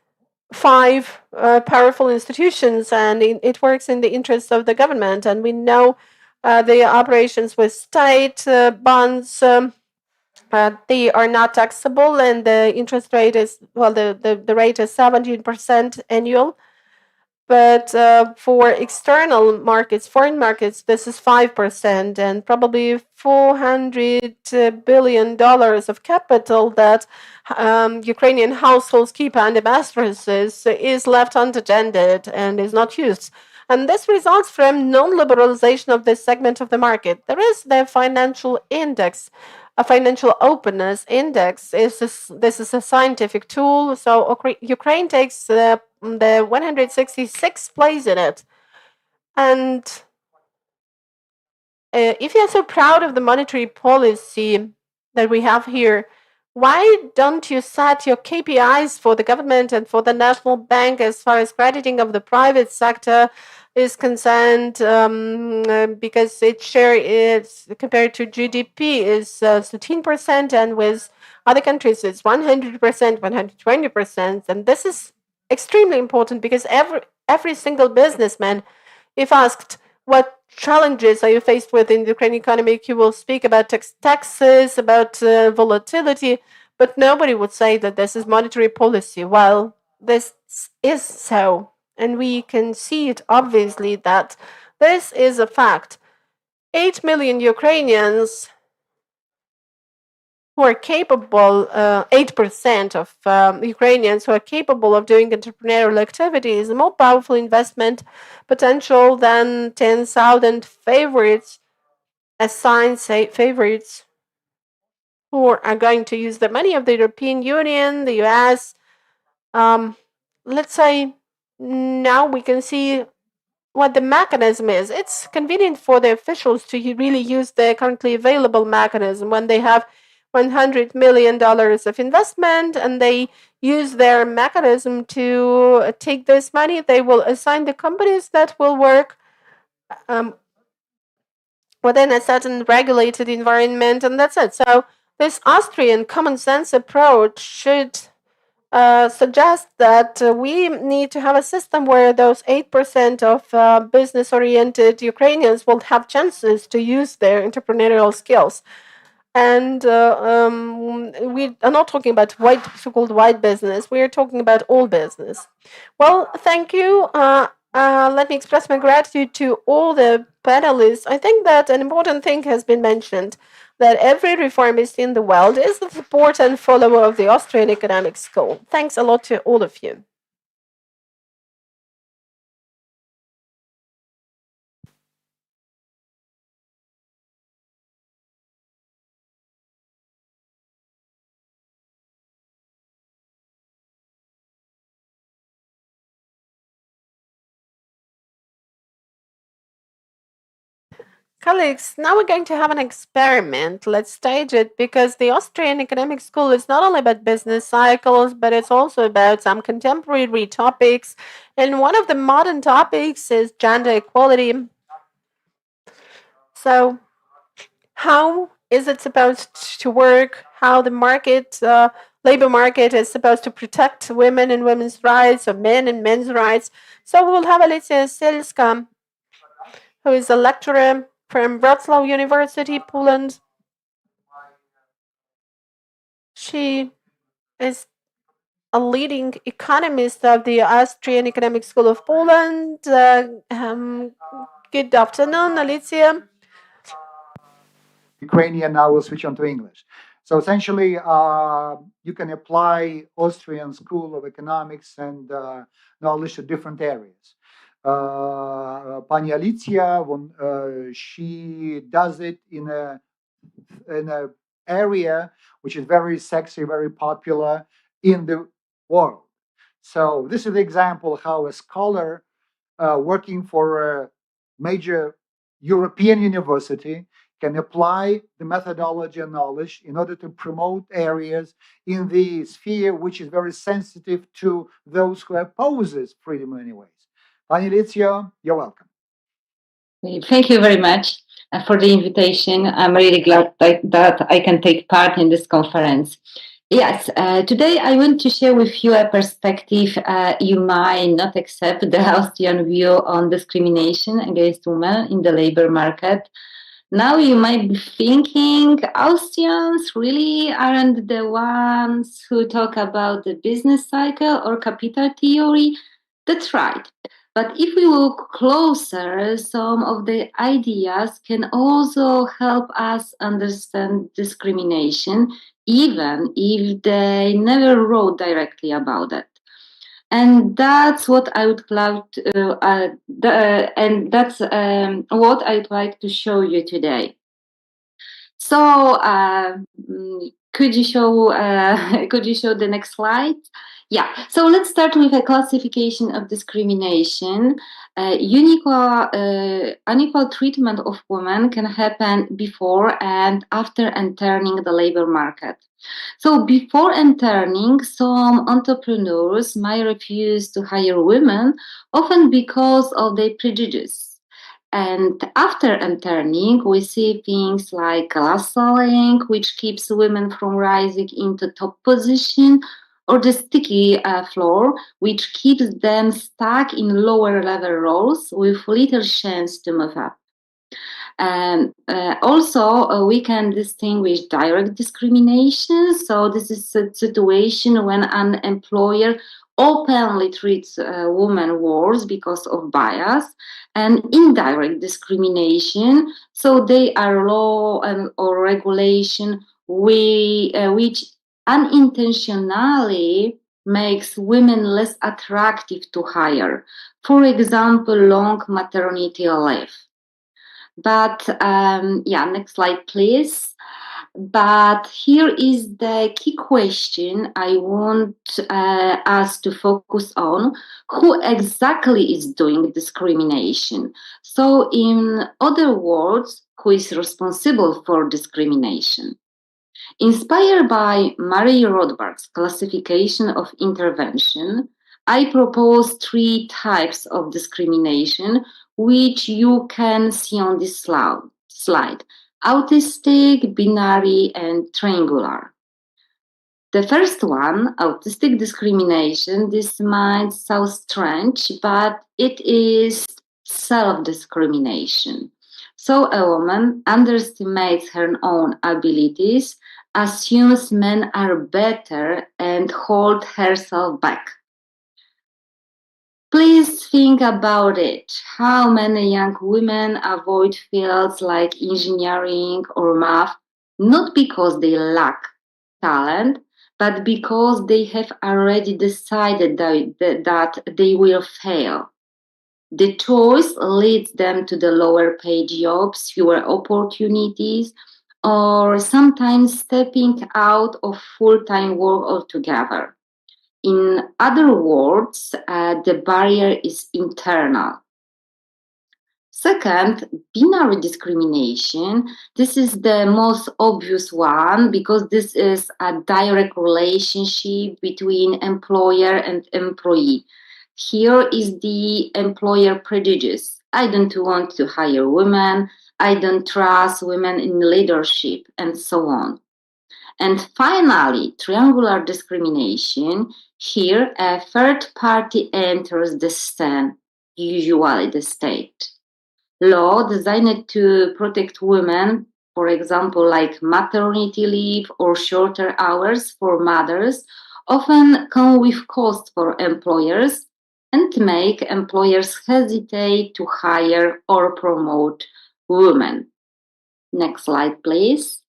[SPEAKER 1] 5 powerful institutions, and it works in the interests of the government. And we know the operations with state bonds, they are not taxable, and the interest rate is, well, the rate is 17% annual. But for external markets, foreign markets, this is 5%, and probably $400 billion of capital that Ukrainian households keep under mattresses is left unattended and is not used. And this results from non-liberalization of this segment of the market. There is the financial index, a financial openness index. This is a scientific tool. So Ukraine takes the 166th place in it. And if you're so proud of the monetary policy that we have here, why don't you set your KPIs for the government and for the National Bank as far as crediting of the private sector is concerned? Because its share is, compared to GDP, is 13%, and with other countries it's 100%, 120%. And this is extremely important because every single businessman, if asked what challenges are you faced with in the Ukrainian economy, he will speak about taxes, about volatility. But nobody would say that this is monetary policy. Well, this is so. And we can see it obviously that this is a fact. 8 million Ukrainians who are capable, 8% of Ukrainians who are capable of doing entrepreneurial activity is a more powerful investment potential than 10,000 favorites, assigned favorites, who are going to use the money of the European Union, the US. Let's say now we can see what the mechanism is. It's convenient for the officials to really use the currently available mechanism when they have $100 million of investment and they use their mechanism to take this money. They will assign the companies that will work within a certain regulated environment, and that's it. So this Austrian common sense approach should suggest that we need to have a system where those 8% of business-oriented Ukrainians will have chances to use their entrepreneurial skills. And we are not talking about so-called white business. We are talking about all business. Well, thank you. Let me express my gratitude to all the panelists. I think that an important thing has been mentioned, that every reformist in the world is the supporter and follower of the Austrian Economics School. Thanks a lot to all of you. Colleagues, now we're going to have an experiment. Let's stage it, because the Austrian Economics School is not only about business cycles, but it's also about some contemporary topics. And one of the modern topics is gender equality. So how is it supposed to work? How the market, labor market is supposed to protect women and women's rights, or men and men's rights. So we will have Alicja Sielska, who is a lecturer from Wrocław University, Poland. She is a leading economist of the Austrian Economic School of Poland. Good afternoon, Alicja.
[SPEAKER 4] Ukrainian, I will switch on to English. So essentially, you can apply Austrian School of Economics and knowledge to different areas. Pani Alicja, she does it in a area which is very sexy, very popular in the world. So this is the example how a scholar working for a major European university can apply the methodology and knowledge in order to promote areas in the sphere which is very sensitive to those who opposes freedom in any ways. Pani Alicja, you're welcome.
[SPEAKER 17] Thank you very much for the invitation. I'm really glad that I can take part in this conference. Yes, today I want to share with you a perspective you might not accept, the Austrian view on discrimination against women in the labor market. Now you might be thinking, Austrians really aren't the ones who talk about the business cycle or capital theory. That's right. But if we look closer, some of the ideas can also help us understand discrimination, even if they never wrote directly about it. And that's what I would like to, what I'd like to show you today. So, could you show the next slide? Yeah. So let's start with a classification of discrimination. Unequal treatment of women can happen before and after entering the labor market. So before entering, some entrepreneurs might refuse to hire women, often because of their prejudice. And after entering, we see things like glass ceiling, which keeps women from rising into top position, or the sticky floor, which keeps them stuck in lower level roles with little chance to move up. We can distinguish direct discrimination. So this is a situation when an employer openly treats women worse because of bias, and indirect discrimination. So they are law or regulation which unintentionally makes women less attractive to hire. For example, long maternity leave. But next slide, please. But here is the key question I want us to focus on. Who exactly is doing discrimination? So in other words, who is responsible for discrimination? Inspired by Mary Rothbard's classification of intervention, I propose 3 types of discrimination, which you can see on this slide: autistic, binary, and triangular. The first one, autistic discrimination, this might sound strange, but it is self-discrimination. So a woman underestimates her own abilities, assumes men are better, and holds herself back. Please think about it. How many young women avoid fields like engineering or math, not because they lack talent, but because they have already decided that they will fail. The choice leads them to the lower paid jobs, fewer opportunities, or sometimes stepping out of full-time work altogether. In other words, the barrier is internal. Second, binary discrimination. This is the most obvious one because this is a direct relationship between employer and employee. Here is the employer prejudice. I don't want to hire women. I don't trust women in leadership, and so on. And finally, triangular discrimination. Here, a third party enters the scene, usually the state. Law designed to protect women, for example, like maternity leave or shorter hours for mothers, often come with costs for employers and make employers hesitate to hire or promote women. Next slide, please.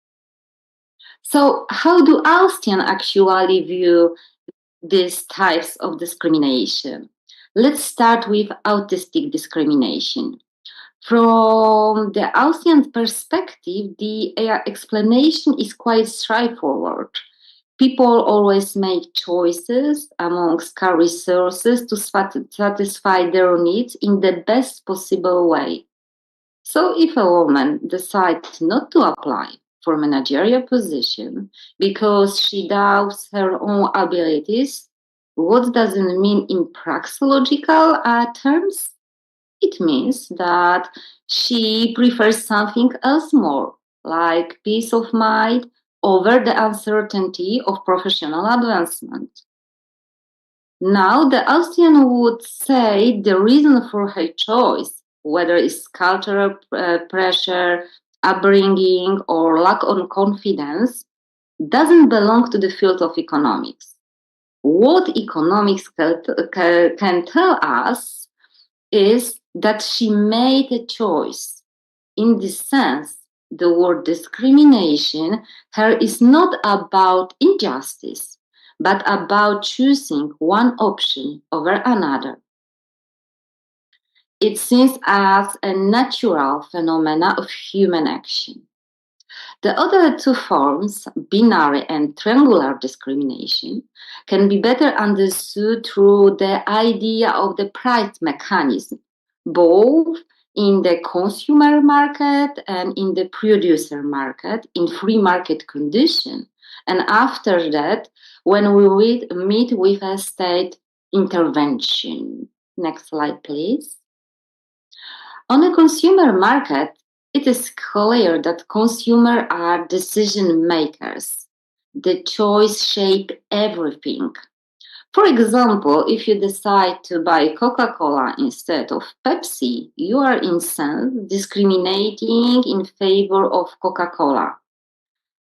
[SPEAKER 17] So how do Austrians actually view these types of discrimination? Let's start with autistic discrimination. From the Austrian perspective, the explanation is quite straightforward. People always make choices among scarce resources to satisfy their needs in the best possible way. So if a woman decides not to apply for managerial position because she doubts her own abilities, what does it mean in praxeological terms? It means that she prefers something else more, like peace of mind over the uncertainty of professional advancement. Now, the Austrian would say the reason for her choice, whether it's cultural pressure, upbringing, or lack of confidence, doesn't belong to the field of economics. What economics can tell us is that she made a choice. In this sense, the word discrimination here is not about injustice, but about choosing one option over another. It seems as a natural phenomena of human action. The other 2 forms, binary and triangular discrimination, can be better understood through the idea of the price mechanism, both in the consumer market and in the producer market in free market condition. And after that, when we meet with a state intervention. Next slide, please. On a consumer market, it is clear that consumers are decision makers. The choice shapes everything. For example, if you decide to buy Coca-Cola instead of Pepsi, you are in sense discriminating in favor of Coca-Cola.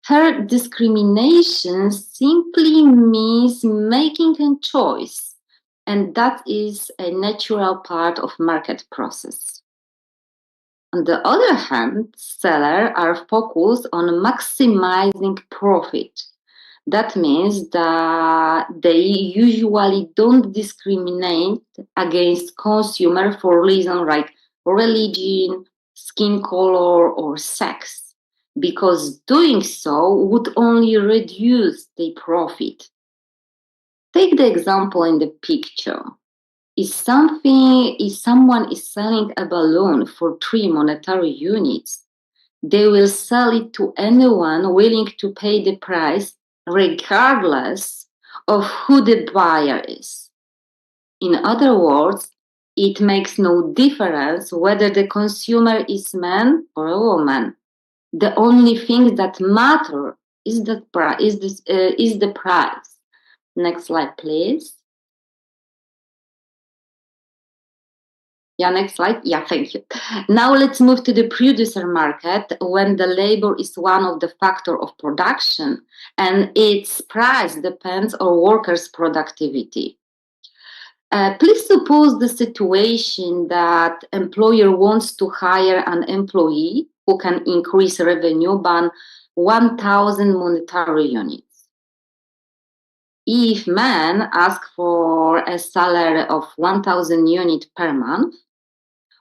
[SPEAKER 17] Her discrimination simply means making a choice, and that is a natural part of market process. On the other hand, sellers are focused on maximizing profit. That means that they usually don't discriminate against consumer for reasons like religion, skin color, or sex, because doing so would only reduce their profit. Take the example in the picture. If someone is selling a balloon for 3 monetary units, they will sell it to anyone willing to pay the price, regardless of who the buyer is. In other words, it makes no difference whether the consumer is man or a woman. The only thing that matters is the price. Next slide, please. Yeah, next slide. Yeah, thank you. Now let's move to the producer market, when the labor is one of the factors of production and its price depends on workers' productivity. Please suppose the situation that employer wants to hire an employee who can increase revenue by 1,000 monetary units. If man asks for a salary of 1,000 units per month,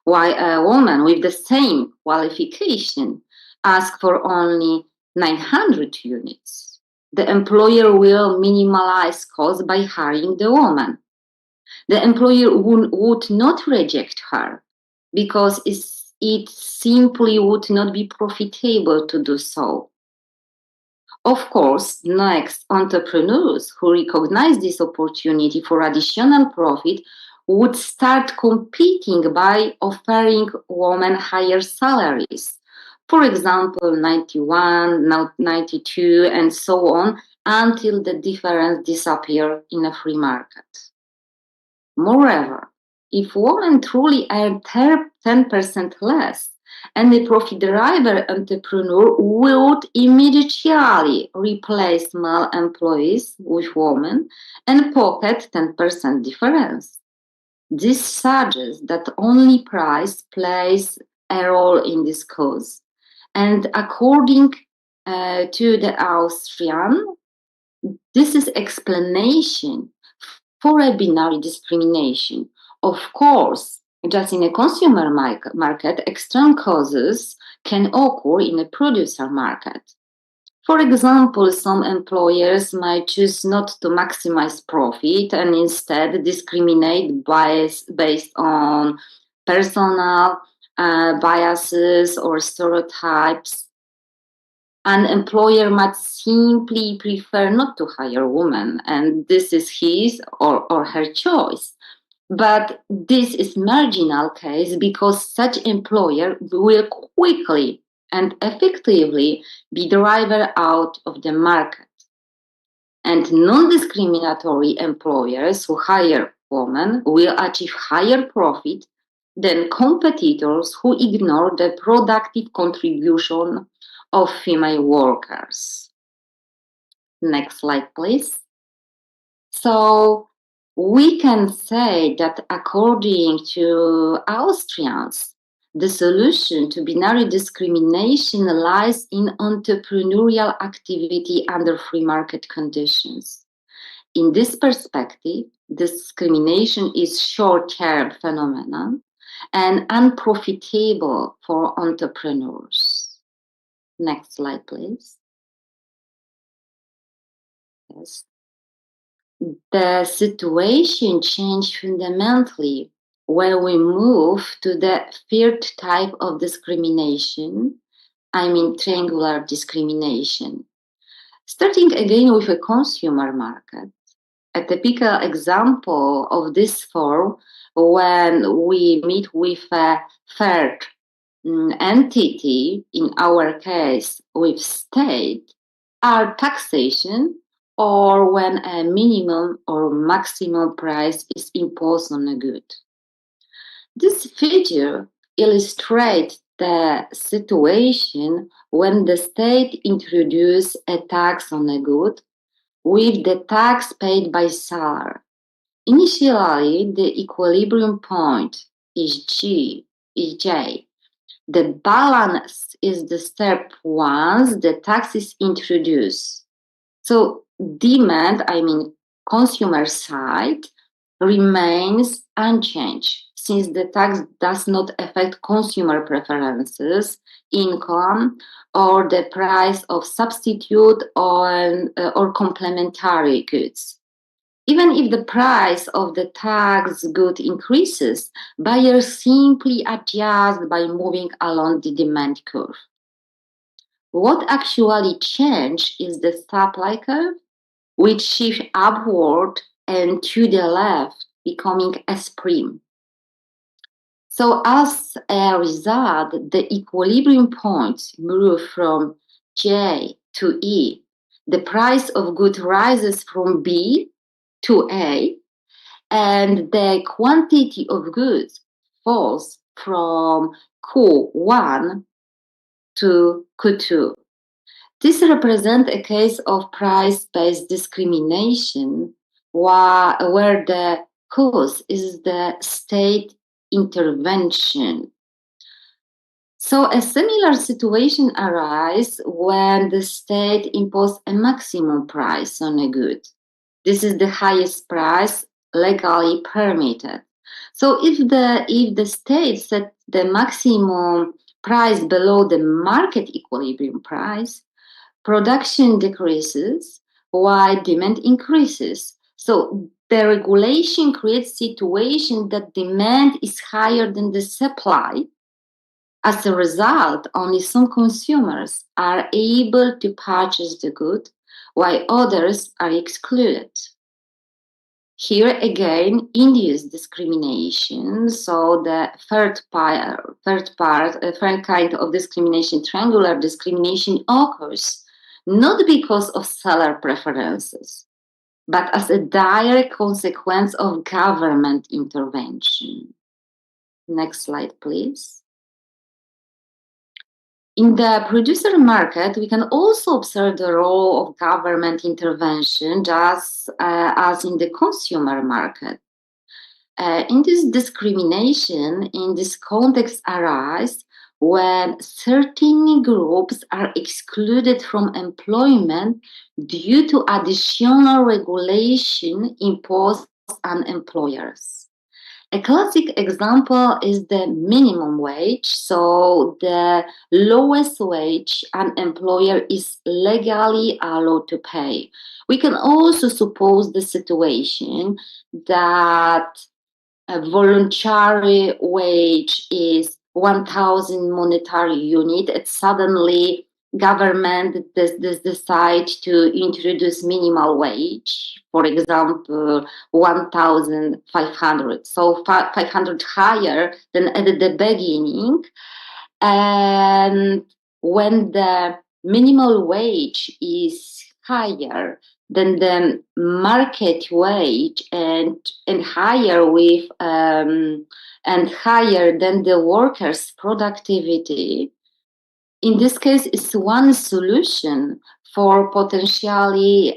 [SPEAKER 17] while a woman with the same qualification asks for only 900 units, the employer will minimize costs by hiring the woman. The employer would not reject her because it simply would not be profitable to do so. Of course, next, entrepreneurs who recognize this opportunity for additional profit would start competing by offering women higher salaries. For example, 91, now 92, and so on, until the difference disappears in a free market. Moreover, if women truly earn 10% less, and the profit driver entrepreneur would immediately replace male employees with women and pocket 10% difference. This suggests that only price plays a role in this cause. And according to the Austrian, this is explanation for a binary discrimination. Of course, just in a consumer market, extreme causes can occur in a producer market. For example, some employers might choose not to maximize profit and instead discriminate based on personal biases or stereotypes. An employer might simply prefer not to hire women, and this is his or her choice. But this is marginal case because such employer will quickly and effectively be driven out of the market. And non-discriminatory employers who hire women will achieve higher profit than competitors who ignore the productive contribution of female workers. Next slide, please. So we can say that according to Austrians, the solution to binary discrimination lies in entrepreneurial activity under free market conditions. In this perspective, discrimination is short-term phenomenon and unprofitable for entrepreneurs. Next slide, please. Yes. The situation changed fundamentally when we move to the third type of discrimination, I mean triangular discrimination. Starting again with a consumer market, a typical example of this form when we meet with a third entity, in our case with state, are taxation or when a minimum or maximum price is imposed on a good. This figure illustrates the situation when the state introduces a tax on a good with the tax paid by seller. Initially, the equilibrium point is J. The balance is the step once the tax is introduced. So demand, consumer side, remains unchanged since the tax does not affect consumer preferences, income, or the price of substitute or complementary goods. Even if the price of the taxed good increases, buyers simply adjust by moving along the demand curve. What actually changed is the supply curve, which shifts upward and to the left, becoming S prime. So as a result, the equilibrium points move from J to E. The price of good rises from B to A, and the quantity of goods falls from Q1 to Q2. This represents a case of price-based discrimination where the cause is the state intervention. So a similar situation arises when the state imposes a maximum price on a good. This is the highest price legally permitted. So if the state set the maximum price below the market equilibrium price, production decreases while demand increases. So the regulation creates a situation that demand is higher than the supply. As a result, only some consumers are able to purchase the good, while others are excluded. Here again, induced discrimination. So the third kind of discrimination, triangular discrimination, occurs not because of seller preferences, but as a direct consequence of government intervention. Next slide, please. In the producer market, we can also observe the role of government intervention, just as in the consumer market. In this discrimination, in this context arises when certain groups are excluded from employment due to additional regulation imposed on employers. A classic example is the minimum wage. So the lowest wage an employer is legally allowed to pay. We can also suppose the situation that a voluntary wage is 1,000 monetary unit, and suddenly government decide to introduce minimal wage, for example, 1,500. So 500 higher than at the beginning. And when the minimal wage is higher than the market wage and higher with and higher than the workers' productivity, in this case, is one solution for potentially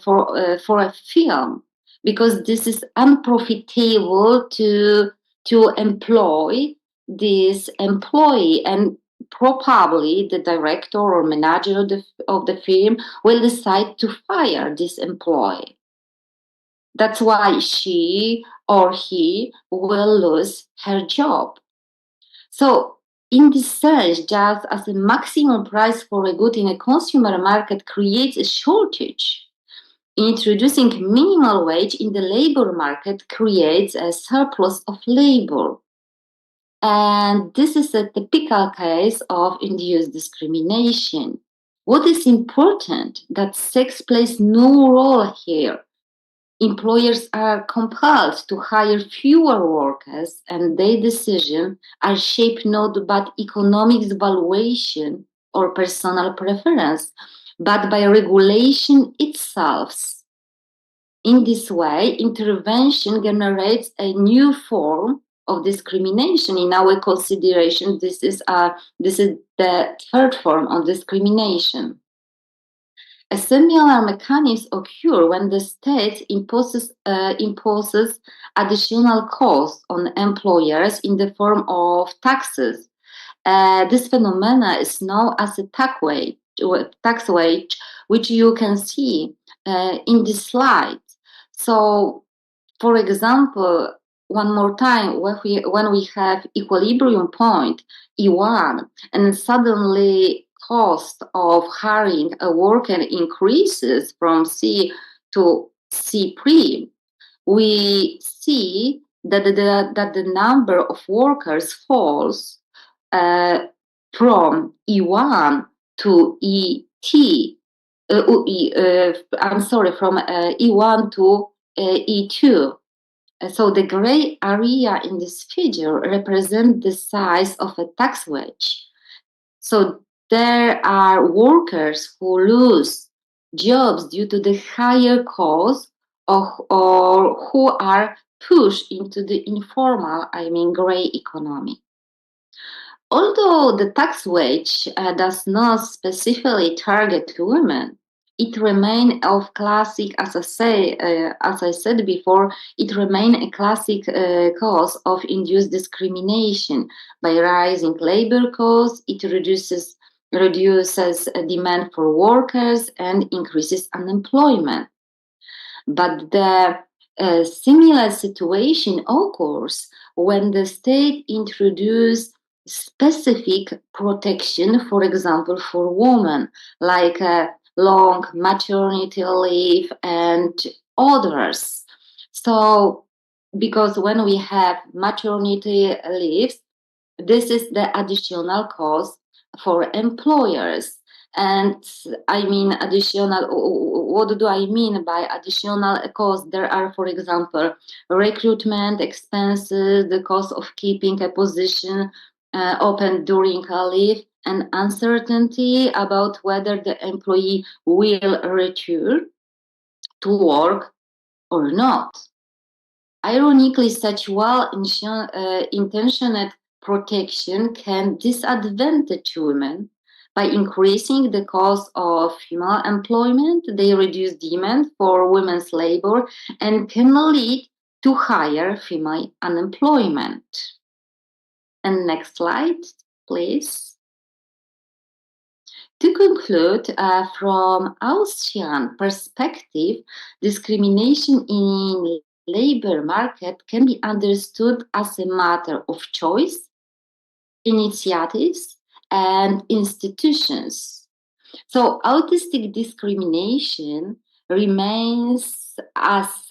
[SPEAKER 17] for a film, because this is unprofitable to employ this employee, and probably the director or manager of the firm will decide to fire this employee. That's why she or he will lose her job. So in this sense, just as the maximum price for a good in a consumer market creates a shortage, introducing minimal wage in the labor market creates a surplus of labor. And this is a typical case of induced discrimination. What is important that sex plays no role here. Employers are compelled to hire fewer workers, and their decisions are shaped not by economics valuation or personal preference, but by regulation itself. In this way, intervention generates a new form of discrimination. In our consideration, this is the third form of discrimination. A similar mechanism occurs when the state imposes additional costs on employers in the form of taxes. This phenomena is known as a tax wage, which you can see in this slide. So, for example, one more time, when we have equilibrium point, E1, and suddenly cost of hiring a worker increases from C to C3, we see that the number of workers falls from E1 to ET. From E1 to E2. So the gray area in this figure represents the size of a tax wage. So there are workers who lose jobs due to the higher cost or who are pushed into the informal, gray economy. Although the tax wage does not specifically target women, it remains of classic, as I said before, it remains a classic cause of induced discrimination. By rising labor costs, it reduces demand for workers and increases unemployment. But the similar situation occurs when the state introduces specific protection, for example, for women, like long maternity leave and others. So, because when we have maternity leaves, this is the additional cost for employers. And additional, what do I mean by additional costs? There are, for example, recruitment expenses, the cost of keeping a position open during a leave, and uncertainty about whether the employee will return to work or not. Ironically, such well-intentioned protection can disadvantage women. By increasing the cost of female employment, they reduce demand for women's labor and can lead to higher female unemployment. And next slide, please. To conclude, from Austrian perspective, discrimination in labor market can be understood as a matter of choice, initiatives, and institutions. So autistic discrimination remains as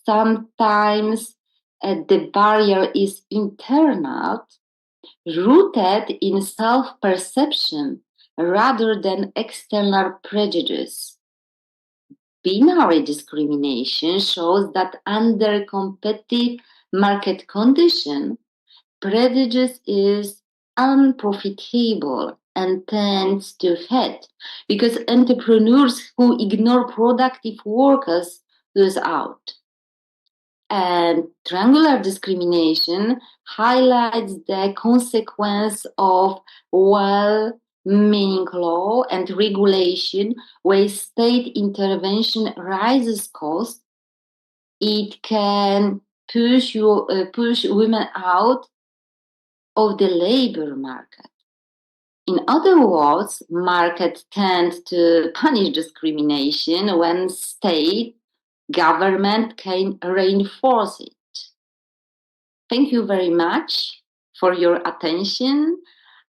[SPEAKER 17] sometimes the barrier is internal, rooted in self-perception rather than external prejudice. Binary discrimination shows that under competitive market conditions, prejudice is unprofitable and tends to fade because entrepreneurs who ignore productive workers lose out. And triangular discrimination highlights the consequence of well-meaning law and regulation where state intervention raises costs. It can push women out of the labor market. In other words, markets tend to punish discrimination when state government can reinforce it. Thank you very much for your attention.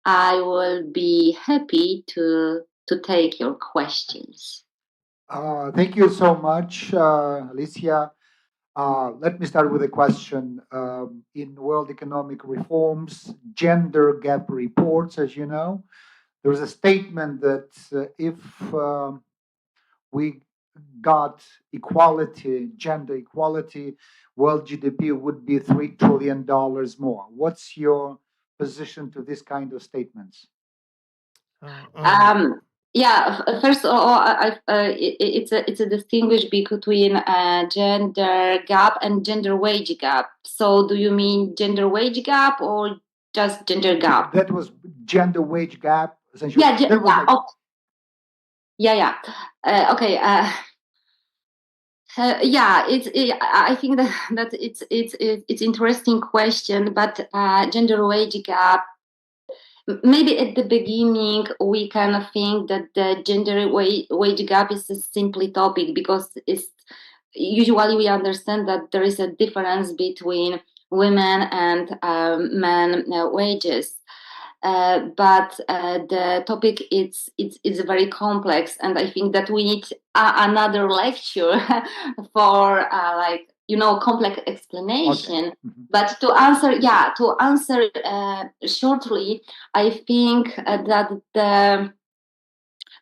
[SPEAKER 17] I will be happy to take your questions.
[SPEAKER 4] Thank you so much, Alicia. Let me start with a question. In World Economic Reform's gender gap reports, as you know, there's a statement that if we got equality, gender equality, world GDP would be $3 trillion more. What's your position to this kind of statements?
[SPEAKER 17] First of all, it's a distinguish between gender gap and gender wage gap. So, do you mean gender wage gap or just gender gap?
[SPEAKER 4] That was gender wage gap. Essentially,
[SPEAKER 17] Okay. I think that it's interesting question, but gender wage gap. Maybe at the beginning we kind of think that the gender wage gap is a simple topic because it's usually we understand that there is a difference between women and men wages. But the topic it's very complex, and I think that we need another lecture for complex explanation.
[SPEAKER 4] Okay.
[SPEAKER 17] But to answer shortly, I think that the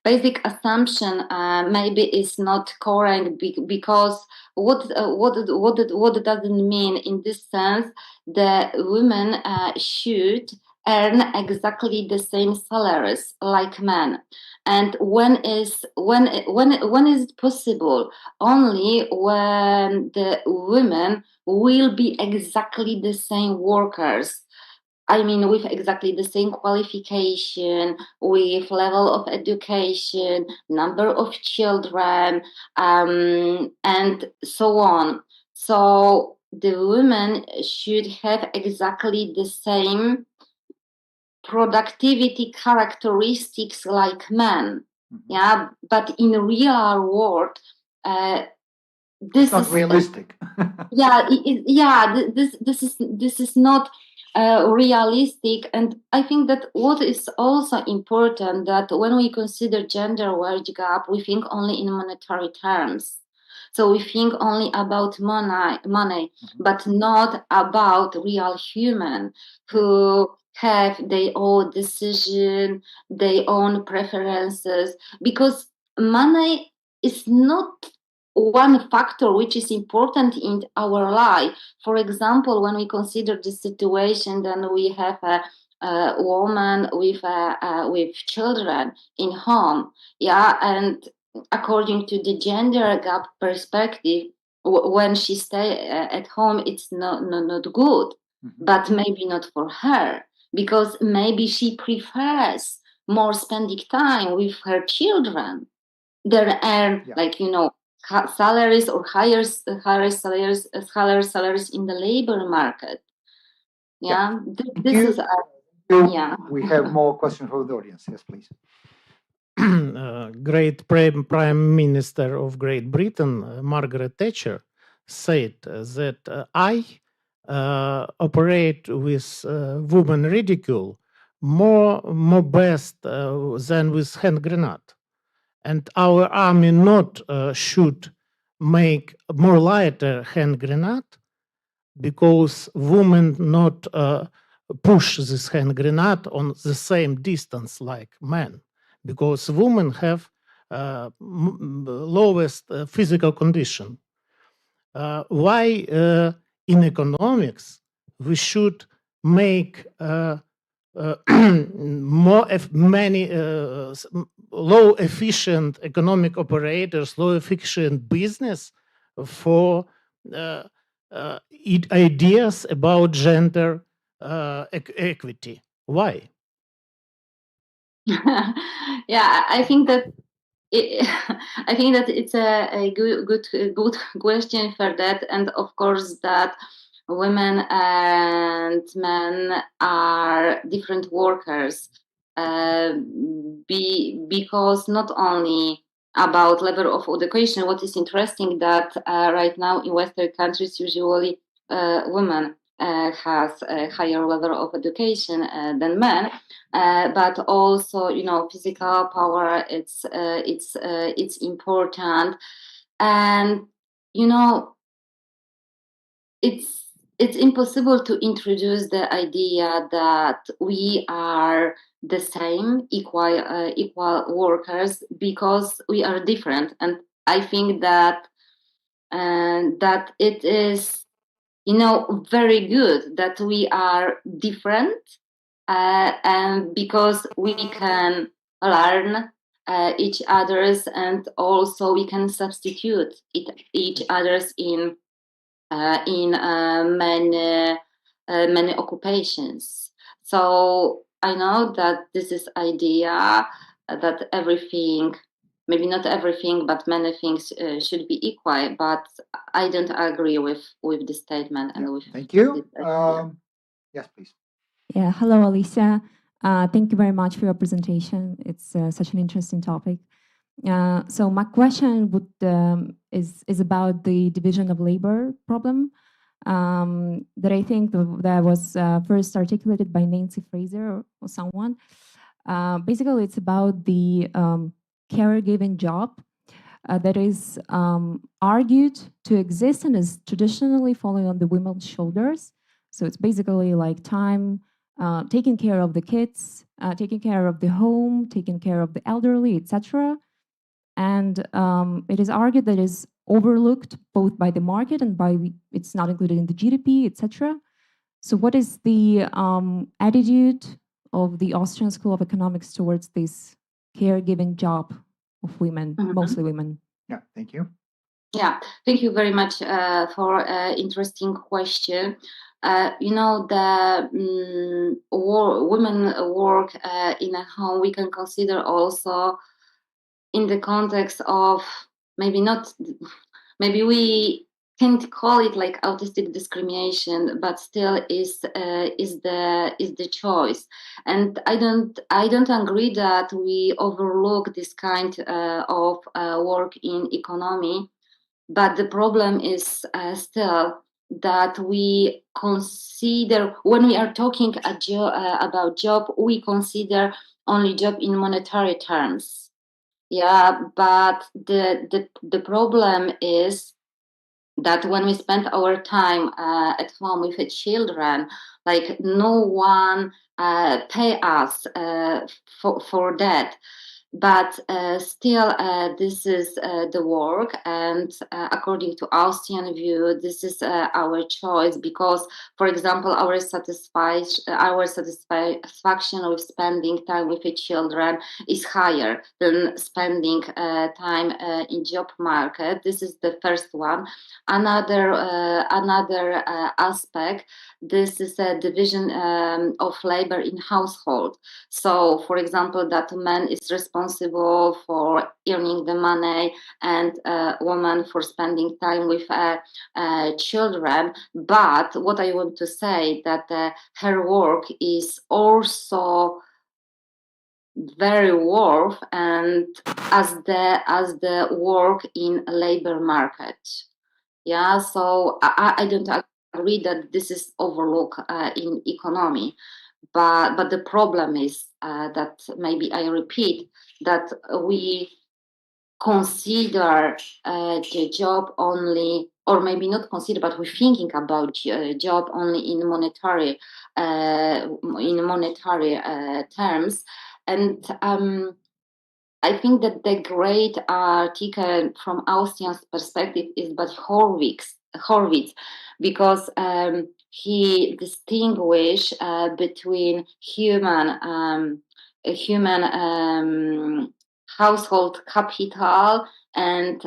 [SPEAKER 17] basic assumption maybe is not correct because what does it mean in this sense? The women should earn exactly the same salaries like men. And when is it possible? Only when the women will be exactly the same workers. I mean, with exactly the same qualification, with level of education, number of children, and so on. So the women should have exactly the same productivity characteristics like men. Yeah, but in real world, this
[SPEAKER 4] is not realistic.
[SPEAKER 17] This is not realistic, and I think that what is also important that when we consider gender wage gap, we think only in monetary terms. So we think only about money, but not about real human who have their own decision, their own preferences, because money is not one factor which is important in our life. For example, when we consider the situation, then we have a woman with children in home, and according to the gender gap perspective, when she stay at home, it's not good, but maybe not for her, because maybe she prefers more spending time with her children. They earn salaries or higher salaries in the labor market. This is
[SPEAKER 4] We have more questions from the audience. Yes, please.
[SPEAKER 18] Great Prime Minister of Great Britain, Margaret Thatcher, said that I operate with women ridicule more best than with hand grenade. And our army not should make more lighter hand grenade because women not push this hand grenade on the same distance like men, because women have lowest physical condition. Why in economics we should make many low efficient economic operators, low efficient business for ideas about gender equity? Why?
[SPEAKER 17] I think that it's a good question for that, and of course that women and men are different workers, because not only about level of education. What is interesting that right now in Western countries usually women has a higher level of education than men, but also physical power. It's important, and it's impossible to introduce the idea that we are the same equal workers because we are different. And I think that it is very good that we are different, and because we can learn, each other's, and also we can substitute each other's in many occupations. So I know that this is idea that everything, maybe not everything, but many things should be equal. But I don't agree with this statement and with.
[SPEAKER 4] Thank you. Yes, please.
[SPEAKER 19] Yeah, hello, Alicia. Thank you very much for your presentation. It's such an interesting topic. So my question is about the division of labor problem that I think that was first articulated by Nancy Fraser or someone. Basically, it's about the caregiving job that is argued to exist and is traditionally falling on the women's shoulders. So it's basically like time taking care of the kids, taking care of the home, taking care of the elderly, etc. And it is argued that is overlooked both by the market and it's not included in the GDP, etc. So what is the attitude of the Austrian School of Economics towards this caregiving job of women, mostly women?
[SPEAKER 4] Yeah, thank you.
[SPEAKER 17] Yeah, thank you very much for interesting question. The women work in a home, we can consider also in the context of maybe we can't call it like autistic discrimination, but still is the choice. And I don't agree that we overlook this kind of work in economy. But the problem is still that we consider, when we are talking about job, we consider only job in monetary terms. Yeah, but the problem is that when we spend our time at home with the children, like no one pay us for that. But still, this is the work, and according to Austrian view, this is our choice because, for example, our satisfaction with spending time with the children is higher than spending time in job market. This is the first one. Another aspect. This is a division of labor in household. So, for example, that man is responsible for earning the money and woman for spending time with children. But what I want to say that her work is also very worth and as the work in labor market. Yeah, so I don't agree that this is overlooked in economy. But the problem is that maybe I repeat that we consider the job only, or maybe not consider, but we're thinking about job only in monetary terms. And I think that the great article from Austrian perspective is by Horwitz, because he distinguished between human household capital and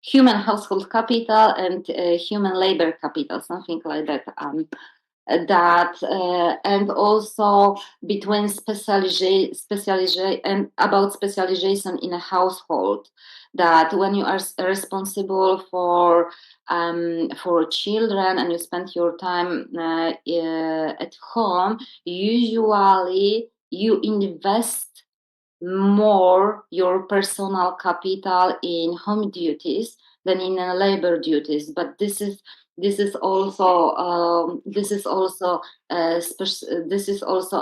[SPEAKER 17] human household capital and human labor capital, something like that. And also between specialization and about specialization in a household, that when you are responsible for children and you spend your time at home, usually you invest more your personal capital in home duties than in labor duties. But this is also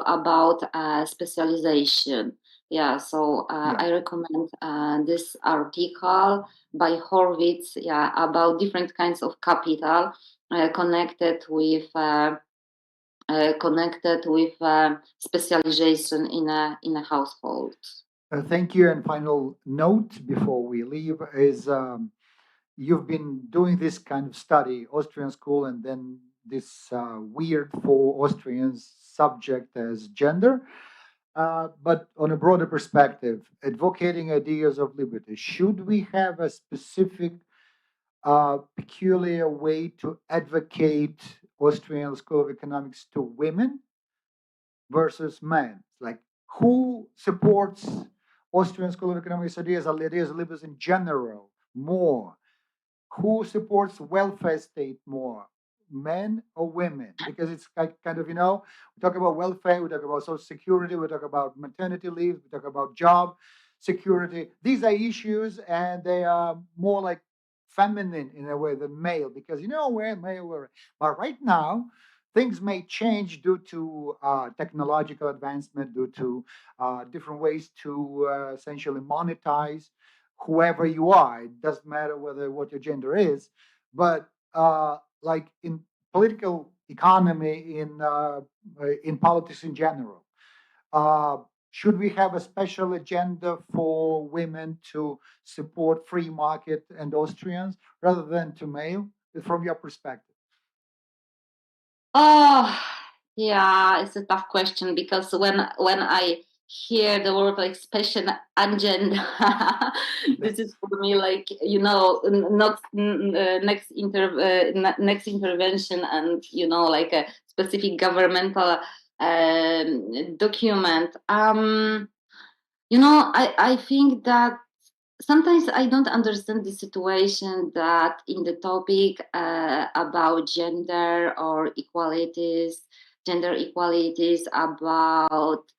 [SPEAKER 17] about specialization. Yeah, so I recommend this article by Horwitz. Yeah, about different kinds of capital connected with specialization in a household.
[SPEAKER 4] Thank you. And final note before we leave is. You've been doing this kind of study, Austrian school, and then this weird for Austrians subject as gender. But on a broader perspective, advocating ideas of liberty, should we have a specific, peculiar way to advocate Austrian School of Economics to women versus men? Like, who supports Austrian School of Economics ideas of liberty in general more? Who supports welfare state more, men or women? Because it's kind of, we talk about welfare, we talk about social security, we talk about maternity leave, we talk about job security. These are issues, and they are more like feminine in a way than male, because we're male. But right now, things may change due to technological advancement, due to different ways to essentially monetize whoever you are. It doesn't matter what your gender is, but like in political economy, in politics in general, should we have a special agenda for women to support free market and Austrians rather than to male, from your perspective?
[SPEAKER 17] Oh, yeah, it's a tough question, because when I hear the word expression agenda, this is for me like, not next intervention, and like a specific governmental document. I think that sometimes I don't understand the situation that in the topic about gender equalities, about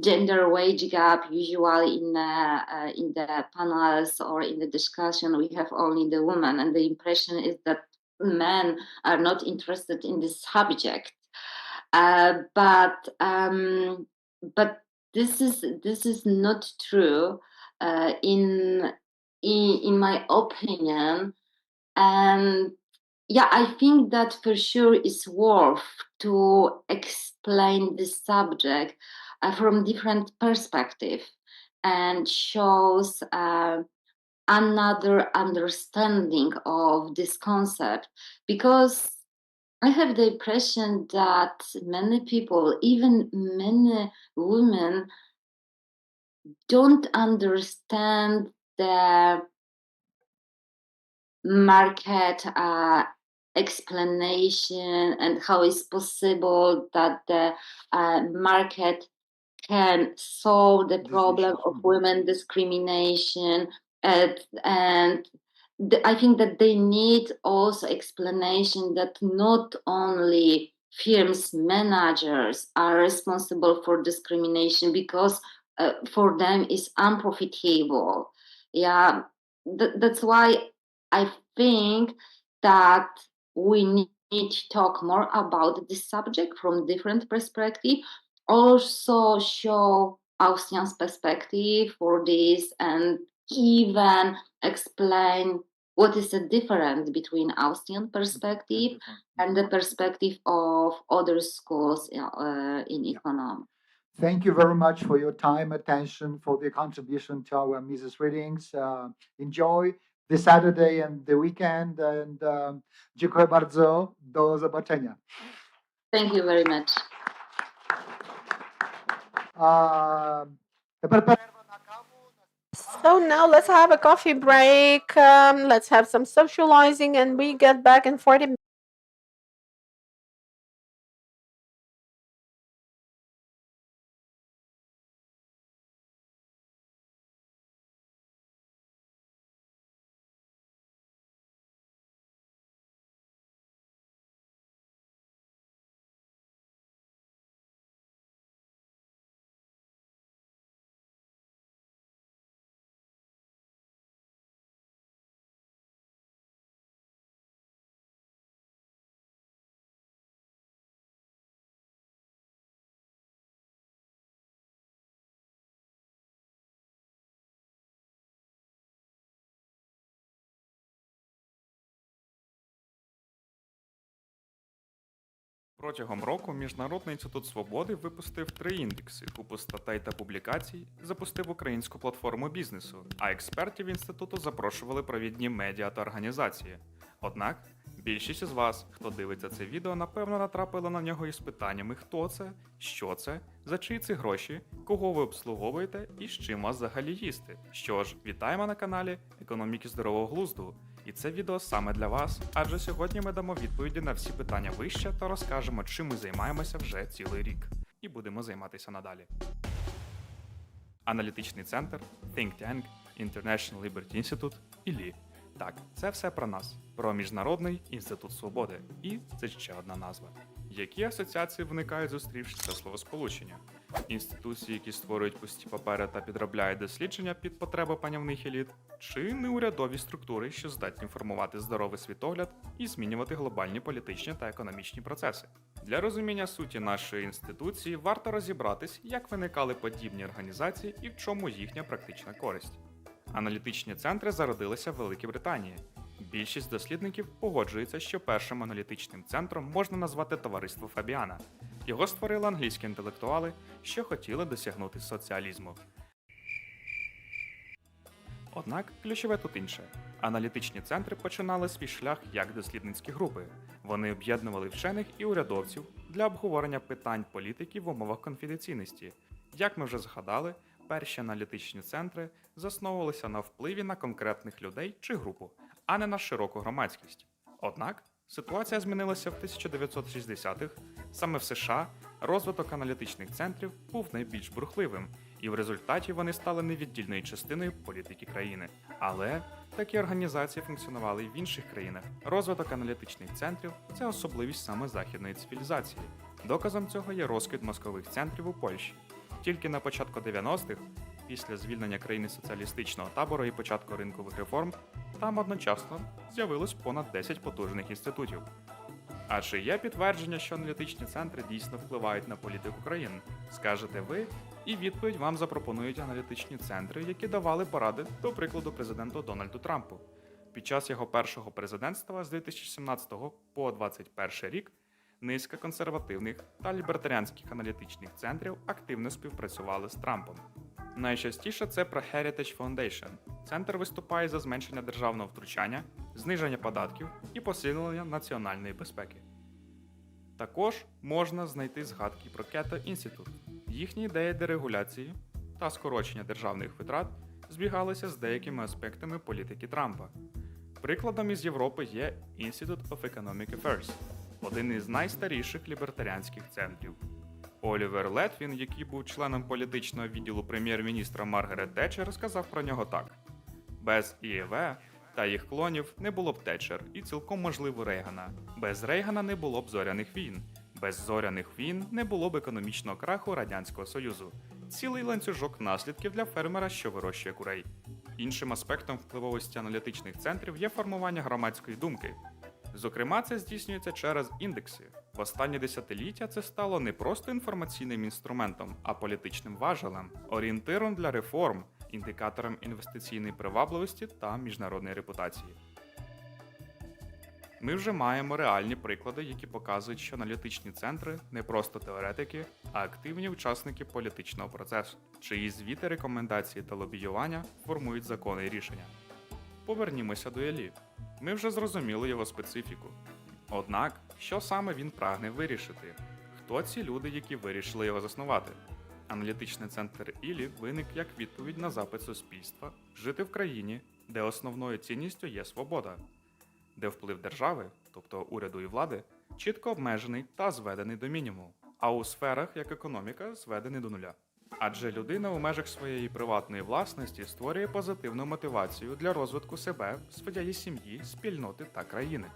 [SPEAKER 17] gender wage gap, usually in the panels or in the discussion, we have only the women, and the impression is that men are not interested in this subject. But this is not true in my opinion. And yeah, I think that for sure it's worth to explain this subject from different perspective, and shows another understanding of this concept, because I have the impression that many people, even many women, don't understand the market explanation, and how it's possible that the market can solve the problem of women discrimination. And I think that they need also explanation that not only firms managers are responsible for discrimination, because for them it's unprofitable. Yeah, that's why I think that we need to talk more about this subject from different perspective, also show Austrian's perspective for this, and even explain what is the difference between Austrian perspective and the perspective of other schools in economics.
[SPEAKER 4] Thank you very much for your time, attention, for the contribution to our Mises readings. Enjoy the Saturday and the weekend, and dziękuję bardzo. Do zobaczenia.
[SPEAKER 17] Thank you very much.
[SPEAKER 1] So now let's have a coffee break. Let's have some socializing, and we get back in 40 minutes.
[SPEAKER 8] Протягом року Міжнародний інститут свободи випустив 3 індекси, купу статей та публікацій, запустив українську платформу бізнесу, а експертів інституту запрошували провідні медіа та організації. Однак, Більшість із вас, хто дивиться це відео, напевно натрапили на нього із питаннями хто це, що це, за чиї це гроші, кого ви обслуговуєте і з чим вас взагалі їсти. Що ж, вітаємо на каналі Економіки здорового глузду. І це відео саме для вас, адже сьогодні ми дамо відповіді на всі питання вище та розкажемо, чим ми займаємося вже цілий рік. І будемо займатися надалі. Аналітичний центр, Think Tank, International Liberty Institute і ЛІ. Так, це все про нас, про Міжнародний інститут свободи. І це ще одна назва. Які асоціації виникають, зустрівши це словосполучення? Інституції, які створюють пусті папери та підробляють дослідження під потреби панівних еліт? Чи неурядові структури, що здатні формувати здоровий світогляд і змінювати глобальні політичні та економічні процеси? Для розуміння суті нашої інституції варто розібратись, як виникали подібні організації і в чому їхня практична користь. Аналітичні центри зародилися в Великій Британії. Більшість дослідників погоджується, що першим аналітичним центром можна назвати товариство Фабіана. Його створили англійські інтелектуали, що хотіли досягнути соціалізму. Однак ключове тут інше. Аналітичні центри починали свій шлях як дослідницькі групи. Вони об'єднували вчених і урядовців для обговорення питань політики в умовах конфіденційності. Як ми вже згадали, перші аналітичні центри засновувалися на впливі на конкретних людей чи групу, а не на широку громадськість. Однак, ситуація змінилася в 1960-х. Саме в США розвиток аналітичних центрів був найбільш бурхливим, і в результаті вони стали невіддільною частиною політики країни. Але такі організації функціонували і в інших країнах. Розвиток аналітичних центрів – це особливість саме західної цивілізації. Доказом цього є розквіт мозкових центрів у Польщі. Тільки на початку 90-х, після звільнення країни соціалістичного табору і початку ринкових реформ, там одночасно з'явилось понад 10 потужних інститутів. А чи є підтвердження, що аналітичні центри дійсно впливають на політику країн? Скажете ви, і відповідь вам запропонують аналітичні центри, які давали поради, до прикладу, президенту Дональду Трампу. Під час його першого президентства з 2017 по 2021 рік низка консервативних та лібертаріанських аналітичних центрів активно співпрацювали з Трампом. Найчастіше це про Heritage Foundation. Центр виступає за зменшення державного втручання, зниження податків і посилення національної безпеки. Також можна знайти згадки про Cato Institute. Їхні ідеї дерегуляції та скорочення державних витрат збігалися з деякими аспектами політики Трампа. Прикладом із Європи є Institute of Economic Affairs, один із найстаріших лібертаріанських центрів. Олівер Летвін, який був членом політичного відділу прем'єр-міністра Маргарет Тетчер, сказав про нього так: «Без ІЕВ та їх клонів не було б Тетчер і цілком можливо Рейгана. Без Рейгана не було б зоряних війн. Без зоряних війн не було б економічного краху Радянського Союзу. Цілий ланцюжок наслідків для фермера, що вирощує курей». Іншим аспектом впливовості аналітичних центрів є формування громадської думки. Зокрема, це здійснюється через індекси. В останні десятиліття це стало не просто інформаційним інструментом, а політичним важелем, орієнтиром для реформ, індикатором інвестиційної привабливості та міжнародної репутації. Ми вже маємо реальні приклади, які показують, що аналітичні центри не просто теоретики, а активні учасники політичного процесу, чиї звіти, рекомендації та лобіювання формують закони і рішення. Повернімося до ЕЛІ. Ми вже зрозуміли його специфіку. Однак, що саме він прагне вирішити? Хто ці люди, які вирішили його заснувати? Аналітичний центр ІЛІ виник як відповідь на запит суспільства жити в країні, де основною цінністю є свобода, де вплив держави, тобто уряду і влади, чітко обмежений та зведений до мінімуму, а у сферах, як економіка, зведений до нуля. Адже людина у межах своєї приватної власності створює позитивну мотивацію для розвитку себе, своєї сім'ї, спільноти та країни.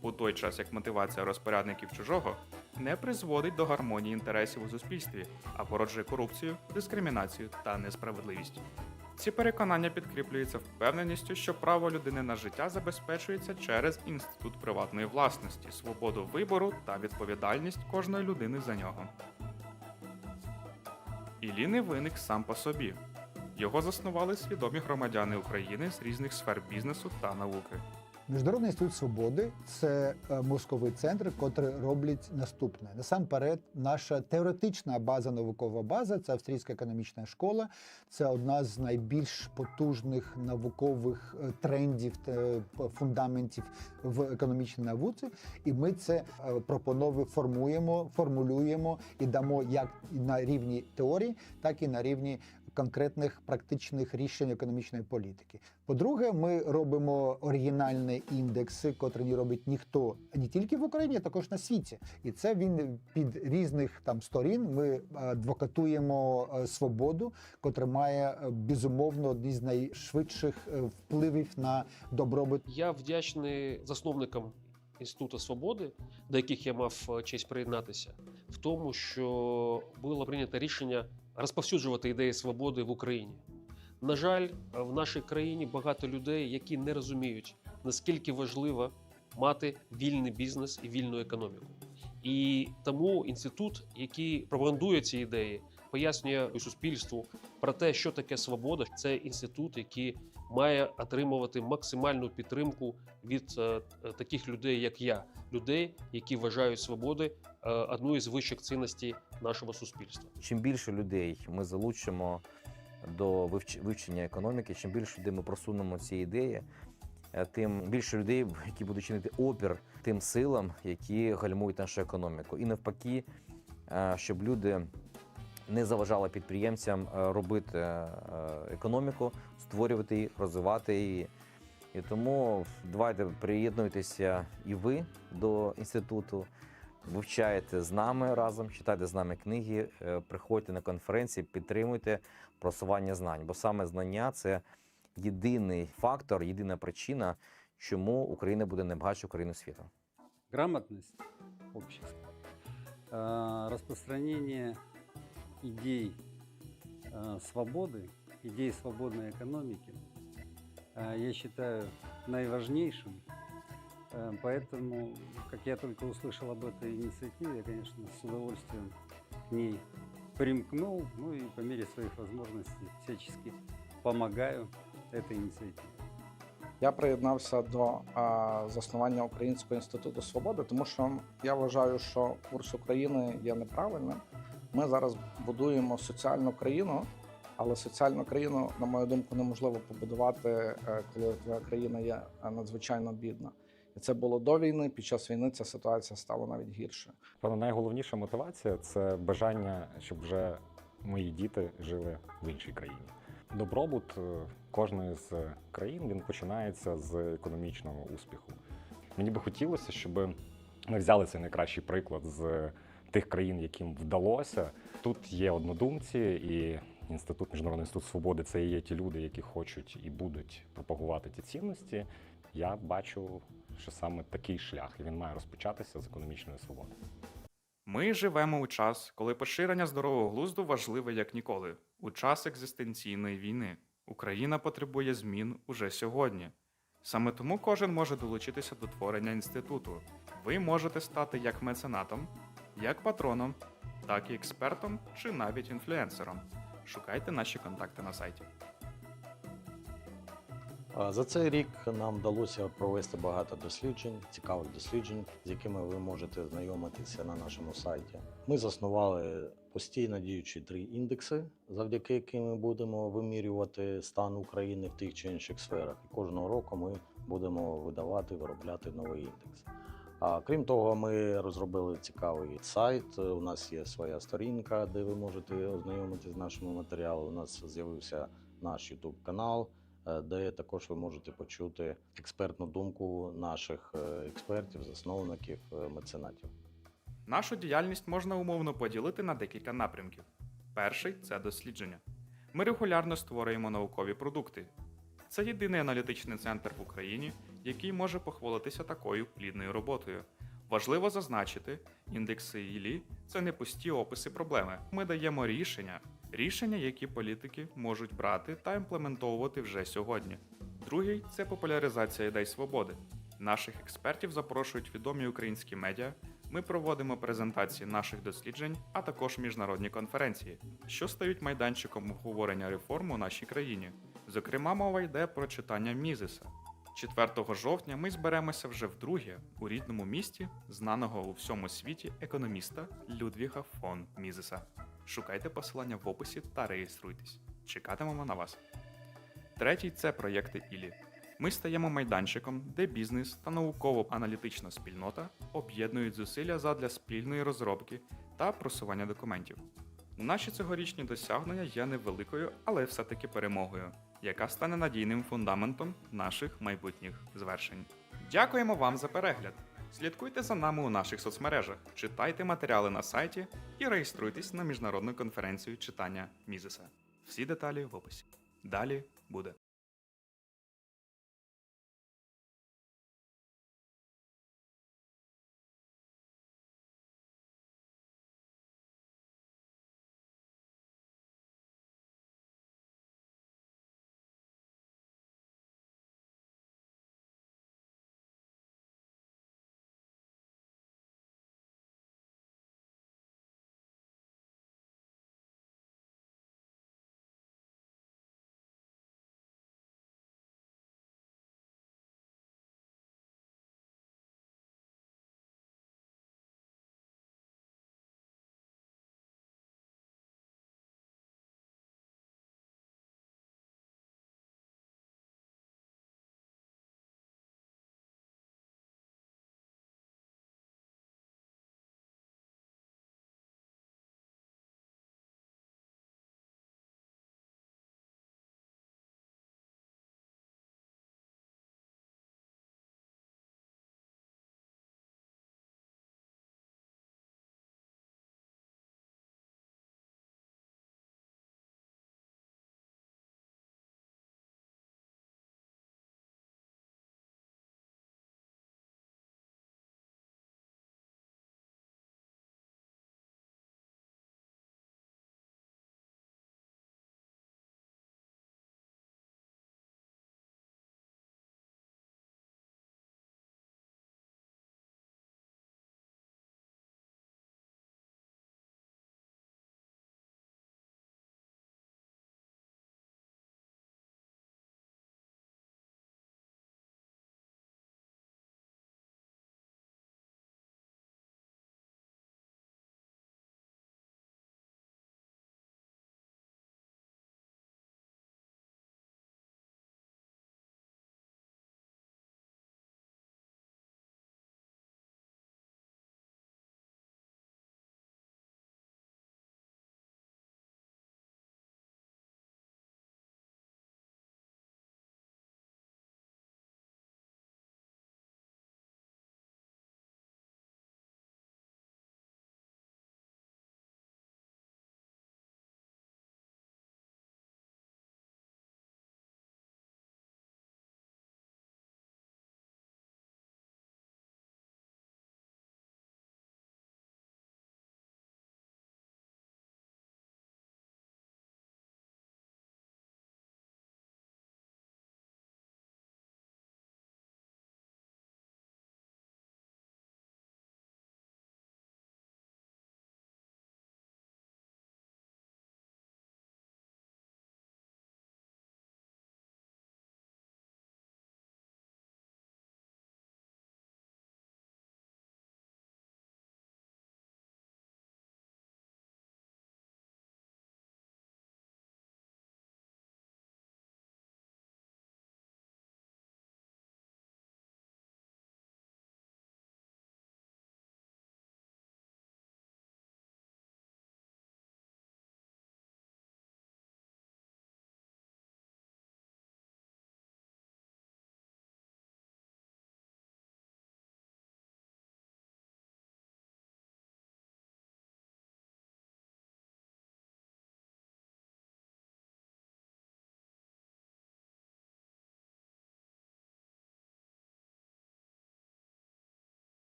[SPEAKER 8] У той час як мотивація розпорядників чужого не призводить до гармонії інтересів у суспільстві, а породжує корупцію, дискримінацію та несправедливість. Ці переконання підкріплюються впевненістю, що право людини на життя забезпечується через інститут приватної власності, свободу вибору та відповідальність кожної людини за нього. ІЛІ не виник сам по собі. Його заснували свідомі громадяни України з різних сфер бізнесу та науки.
[SPEAKER 9] Міжнародний інститут свободи це мозковий центр, котрий роблять наступне. Насамперед, наша теоретична база, наукова база, це Австрійська економічна школа. Це одна з найбільш потужних наукових трендів та фундаментів в економічній науці. І ми це формулюємо і дамо як на рівні теорії, так і на рівні конкретних практичних рішень економічної політики. По-друге, ми робимо оригінальні індекси, котрі не робить ніхто не тільки в Україні, а також на світі. І це він під різних там сторін. Ми адвокатуємо свободу, котра має безумовно одні з найшвидших впливів на добробут.
[SPEAKER 10] Я вдячний засновникам Інституту свободи, до яких я мав честь приєднатися, в тому, що було прийнято рішення розповсюджувати ідеї свободи в Україні. На жаль, в нашій країні багато людей, які не розуміють, наскільки важливо мати вільний бізнес і вільну економіку. І тому інститут, який пропагандує ці ідеї, пояснює суспільству про те, що таке свобода. Це інститут, який має отримувати максимальну підтримку від таких людей, як я. Людей, які вважають свободи одною з вищих цінностей нашого суспільства.
[SPEAKER 11] Чим більше людей ми залучимо до вивчення економіки, чим більше людей ми просунемо ці ідеї, тим більше людей, які будуть чинити опір тим силам, які гальмують нашу економіку. І навпаки, щоб люди не заважали підприємцям робити економіку, створювати її, розвивати її. І тому давайте приєднуйтеся і ви до інституту, вивчайте з нами разом, читайте з нами книги, приходьте на конференції, підтримуйте просування знань. Бо саме знання – це єдиний фактор, єдина причина, чому Україна буде найбагатшою країною світу.
[SPEAKER 12] Грамотность общества, распространение идей свободы, идей свободной экономики, я считаю наиважнейшим. Поэтому, как я только услышал об этой инициативе, я, конечно, с удовольствием к ней примкнул, ну и по мере своих возможностей всячески помогаю этой инициативе.
[SPEAKER 13] Я приєднався до заснування Українського інституту свободи, тому що я вважаю, що курс України є неправильним. Ми зараз будуємо соціальну країну, але соціальну країну, на мою думку, неможливо побудувати, коли твоя країна є надзвичайно бідна. І це було до війни, під час війни ця ситуація стала навіть гірше.
[SPEAKER 14] Найголовніша мотивація – це бажання, щоб вже мої діти жили в іншій країні. Добробут кожної з країн, він починається з економічного успіху. Мені би хотілося, щоб ми взяли цей найкращий приклад з тих країн, яким вдалося. Тут є однодумці, і Міжнародний інститут свободи – це і є ті люди, які хочуть і будуть пропагувати ті цінності. Я бачу, що саме такий шлях, і він має розпочатися з економічної свободи.
[SPEAKER 8] Ми живемо у час, коли поширення здорового глузду важливе як ніколи. У час екзистенційної війни. Україна потребує змін уже сьогодні. Саме тому кожен може долучитися до творення інституту. Ви можете стати як меценатом, як патроном, так і експертом чи навіть інфлюенсером. Шукайте наші контакти на сайті.
[SPEAKER 15] За цей рік нам вдалося провести багато досліджень, цікавих досліджень, з якими ви можете знайомитися на нашому сайті. Ми заснували постійно діючі 3 індекси, завдяки яким ми будемо вимірювати стан України в тих чи інших сферах. І кожного року ми будемо виробляти новий індекс. Крім того, ми розробили цікавий сайт, у нас є своя сторінка, де ви можете ознайомитися з нашими матеріалами. У нас з'явився наш YouTube-канал, де також ви можете почути експертну думку наших експертів, засновників, меценатів.
[SPEAKER 8] Нашу діяльність можна умовно поділити на декілька напрямків. Перший – це дослідження. Ми регулярно створюємо наукові продукти. Це єдиний аналітичний центр в Україні, який може похвалитися такою плідною роботою. Важливо зазначити, індекси ІЛІ – це не пусті описи проблеми. Ми даємо рішення, які політики можуть брати та імплементовувати вже сьогодні. Другий – це популяризація ідей свободи. Наших експертів запрошують відомі українські медіа, ми проводимо презентації наших досліджень, а також міжнародні конференції, що стають майданчиком обговорення реформ у нашій країні. Зокрема, мова йде про читання Мізеса. 4 жовтня ми зберемося вже вдруге у рідному місті знаного у всьому світі економіста Людвіга фон Мізеса. Шукайте посилання в описі та реєструйтесь. Чекатимемо на вас. Третій – це проєкти Ілі. Ми стаємо майданчиком, де бізнес та науково-аналітична спільнота об'єднують зусилля задля спільної розробки та просування документів. Наші цьогорічні досягнення є невеликою, але все-таки перемогою, яка стане надійним фундаментом наших майбутніх звершень. Дякуємо вам за перегляд! Слідкуйте за нами у наших соцмережах, читайте матеріали на сайті і реєструйтесь на міжнародну конференцію читання Мізеса. Всі деталі в описі. Далі буде.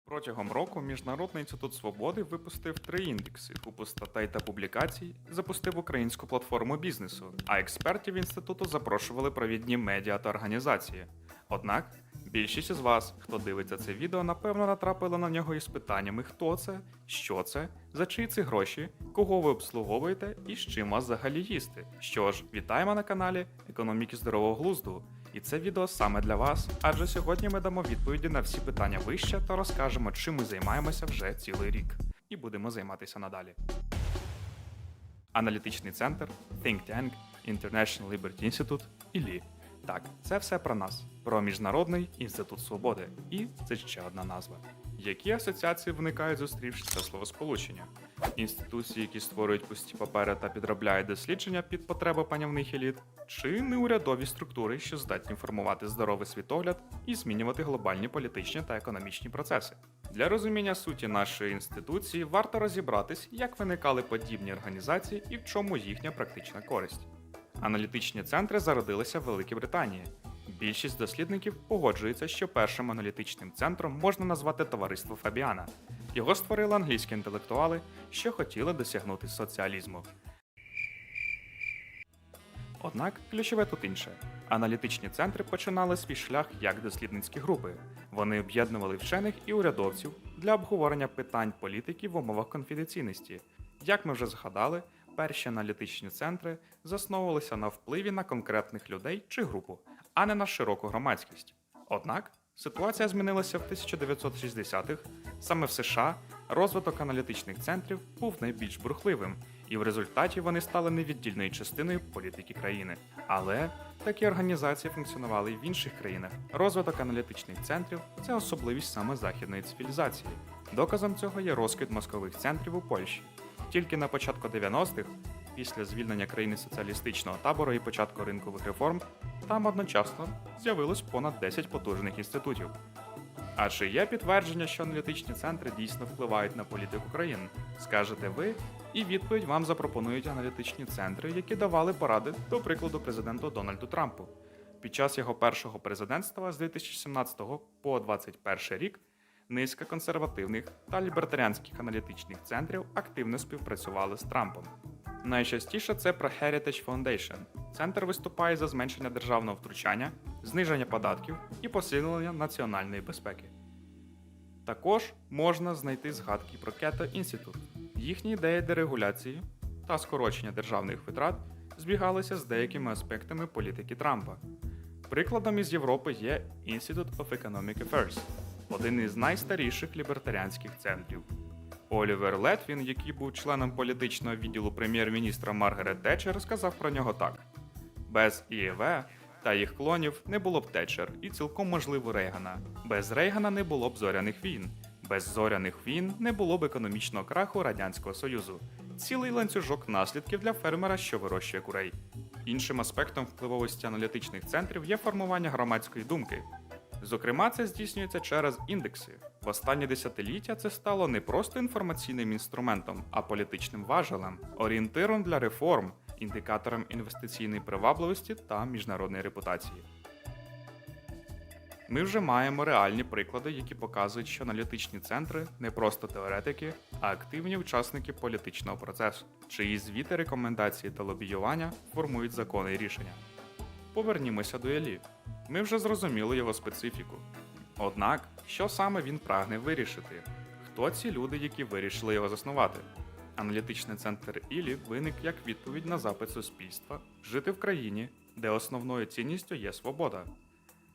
[SPEAKER 8] Протягом року Міжнародний інститут свободи випустив 3 індекси, купу статей та публікацій, запустив українську платформу бізнесу, а експертів інституту запрошували провідні медіа та організації. Однак, більшість із вас, хто дивиться це відео, напевно натрапили на нього із питаннями хто це, що це, за чиї це гроші, кого ви обслуговуєте і з чим вас взагалі їсти. Що ж, вітаємо на каналі Економіки здорового глузду. І це відео саме для вас, адже сьогодні ми дамо відповіді на всі питання вище та розкажемо, чим ми займаємося вже цілий рік. І будемо займатися надалі. Аналітичний центр, Think Tank, International Liberty Institute і ЛІ. Так, це все про нас, про Міжнародний інститут свободи. І це ще одна назва. Які асоціації виникають, зустрівши це словосполучення? Інституції, які створюють пусті папери та підробляють дослідження під потреби панівних еліт? Чи неурядові структури, що здатні формувати здоровий світогляд і змінювати глобальні політичні та економічні процеси? Для розуміння суті нашої інституції варто розібратись, як виникали подібні організації і в чому їхня практична користь. Аналітичні центри зародилися в Великій Британії. Більшість дослідників погоджується, що першим аналітичним центром можна назвати товариство Фабіана. Його створили англійські інтелектуали, що хотіли досягнути соціалізму. Однак ключове тут інше. Аналітичні центри починали свій шлях як дослідницькі групи. Вони об'єднували вчених і урядовців для обговорення питань політики в умовах конфіденційності. Як ми вже згадали, перші аналітичні центри засновувалися на впливі на конкретних людей чи групу, а не на широку громадськість. Однак, ситуація змінилася в 1960-х. Саме в США розвиток аналітичних центрів був найбільш бурхливим, і в результаті вони стали невіддільною частиною політики країни. Але такі організації функціонували і в інших країнах. Розвиток аналітичних центрів – це особливість саме західної цивілізації. Доказом цього є розквіт мозкових центрів у Польщі. Тільки на початку 90-х, після звільнення країни соціалістичного табору і початку ринкових реформ, там одночасно з'явилось понад 10 потужних інститутів. А чи є підтвердження, що аналітичні центри дійсно впливають на політику країн? Скажете ви, і відповідь вам запропонують аналітичні центри, які давали поради, до прикладу, президенту Дональду Трампу. Під час його першого президентства з 2017 по 2021 рік низка консервативних та лібертаріанських аналітичних центрів активно співпрацювали з Трампом. Найчастіше це Heritage Foundation. Центр виступає за зменшення державного втручання, зниження податків і посилення національної безпеки. Також можна знайти згадки про Cato Institute. Їхні ідеї дерегуляції та скорочення державних витрат збігалися з деякими аспектами політики Трампа. Прикладом із Європи є Institute of Economic Affairs, один із найстаріших лібертаріанських центрів. Олівер Летвін, який був членом політичного відділу прем'єр-міністра Маргарет Тетчер, сказав про нього так: «Без ІЕВ та їх клонів не було б Тетчер і цілком можливо Рейгана. Без Рейгана не було б зоряних війн. Без зоряних війн не було б економічного краху Радянського Союзу. Цілий ланцюжок наслідків для фермера, що вирощує курей». Іншим аспектом впливовості аналітичних центрів є формування громадської думки. Зокрема, це здійснюється через індекси. В останні десятиліття це стало не просто інформаційним інструментом, а політичним важелем, орієнтиром для реформ, індикатором інвестиційної привабливості та міжнародної репутації. Ми вже маємо реальні приклади, які показують, що аналітичні центри не просто теоретики, а активні учасники політичного процесу, чиї звіти, рекомендації та лобіювання формують закони і рішення. Повернімося до ЕЛІ. Ми вже зрозуміли його специфіку. Однак, що саме він прагне вирішити? Хто ці люди, які вирішили його заснувати? Аналітичний центр ІЛІ виник як відповідь на запит суспільства жити в країні, де основною цінністю є свобода,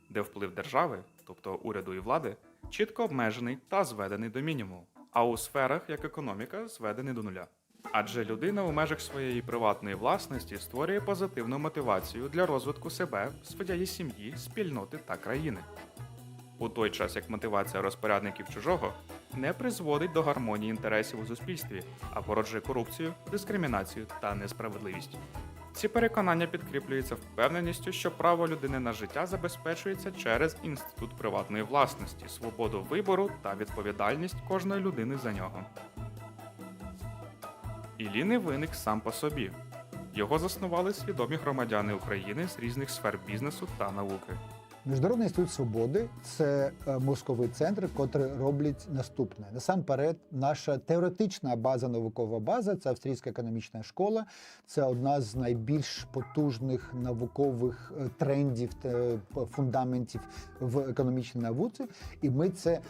[SPEAKER 8] де вплив держави, тобто уряду і влади, чітко обмежений та зведений до мінімуму, а у сферах, як економіка, зведений до нуля. Адже людина у межах своєї приватної власності створює позитивну мотивацію для розвитку себе, своєї сім'ї, спільноти та країни. У той час, як мотивація розпорядників чужого не призводить до гармонії інтересів у суспільстві, а породжує корупцію, дискримінацію та несправедливість. Ці переконання підкріплюються впевненістю, що право людини на життя забезпечується через інститут приватної власності, свободу вибору та відповідальність кожної людини за нього. ІЛІ не виник сам по собі. Його заснували свідомі громадяни України з різних сфер бізнесу та науки.
[SPEAKER 9] Міжнародний інститут свободи це мозковий центр, котрий роблять наступне. Насамперед, наша теоретична база, наукова база, це Австрійська економічна школа. Це одна з найбільш потужних наукових трендів та фундаментів в економічній науці. І ми це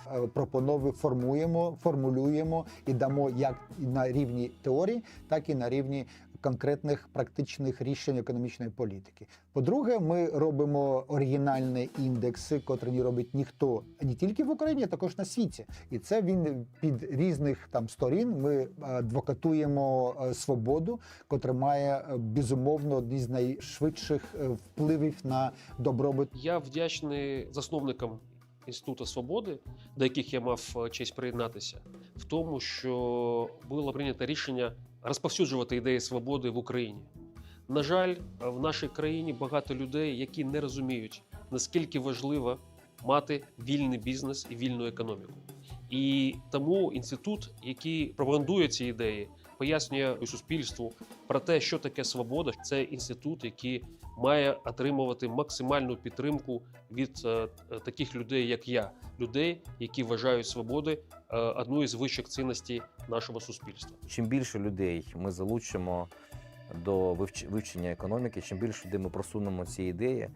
[SPEAKER 9] формулюємо і дамо як на рівні теорії, так і на рівні конкретних практичних рішень економічної політики. По-друге, ми робимо оригінальні індекси, котрі не робить ніхто не тільки в Україні, а також на світі. І це він під різних там сторін. Ми адвокатуємо свободу, котра має безумовно одні з найшвидших впливів на добробут.
[SPEAKER 10] Я вдячний засновникам Інституту свободи, до яких я мав честь приєднатися, в тому, що було прийнято рішення розповсюджувати ідеї свободи в Україні. На жаль, в нашій країні багато людей, які не розуміють, наскільки важливо мати вільний бізнес і вільну економіку. І тому інститут, який пропагандує ці ідеї, пояснює суспільству про те, що таке свобода. Це інститут, який має отримувати максимальну підтримку від таких людей, як я. Людей, які вважають свободи одною з вищих цінностей нашого суспільства.
[SPEAKER 11] Чим більше людей ми залучимо до вивчення економіки, чим більше людей ми просунемо ці ідеї,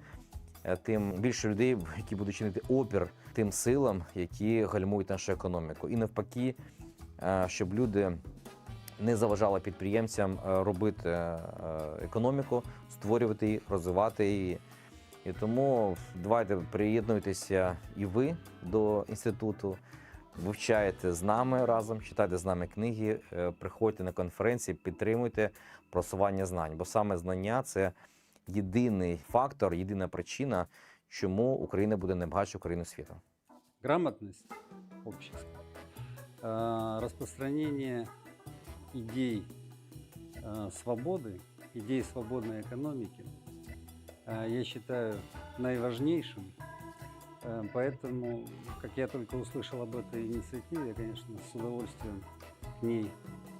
[SPEAKER 11] тим більше людей, які будуть чинити опір тим силам, які гальмують нашу економіку. І навпаки, щоб люди не заважали підприємцям робити економіку, створювати її, розвивати її. І тому давайте приєднуйтеся і ви до інституту, вивчайте з нами разом, читайте з нами книги, приходьте на конференції, підтримуйте просування знань. Бо саме знання – це єдиний фактор, єдина причина, чому Україна буде найбагатшою країною світу.
[SPEAKER 12] Грамотность общества, распространение идей свободы, идей свободной экономики, я считаю наиважнейшим. Поэтому, как я только услышал об этой инициативе, я, конечно, с удовольствием к ней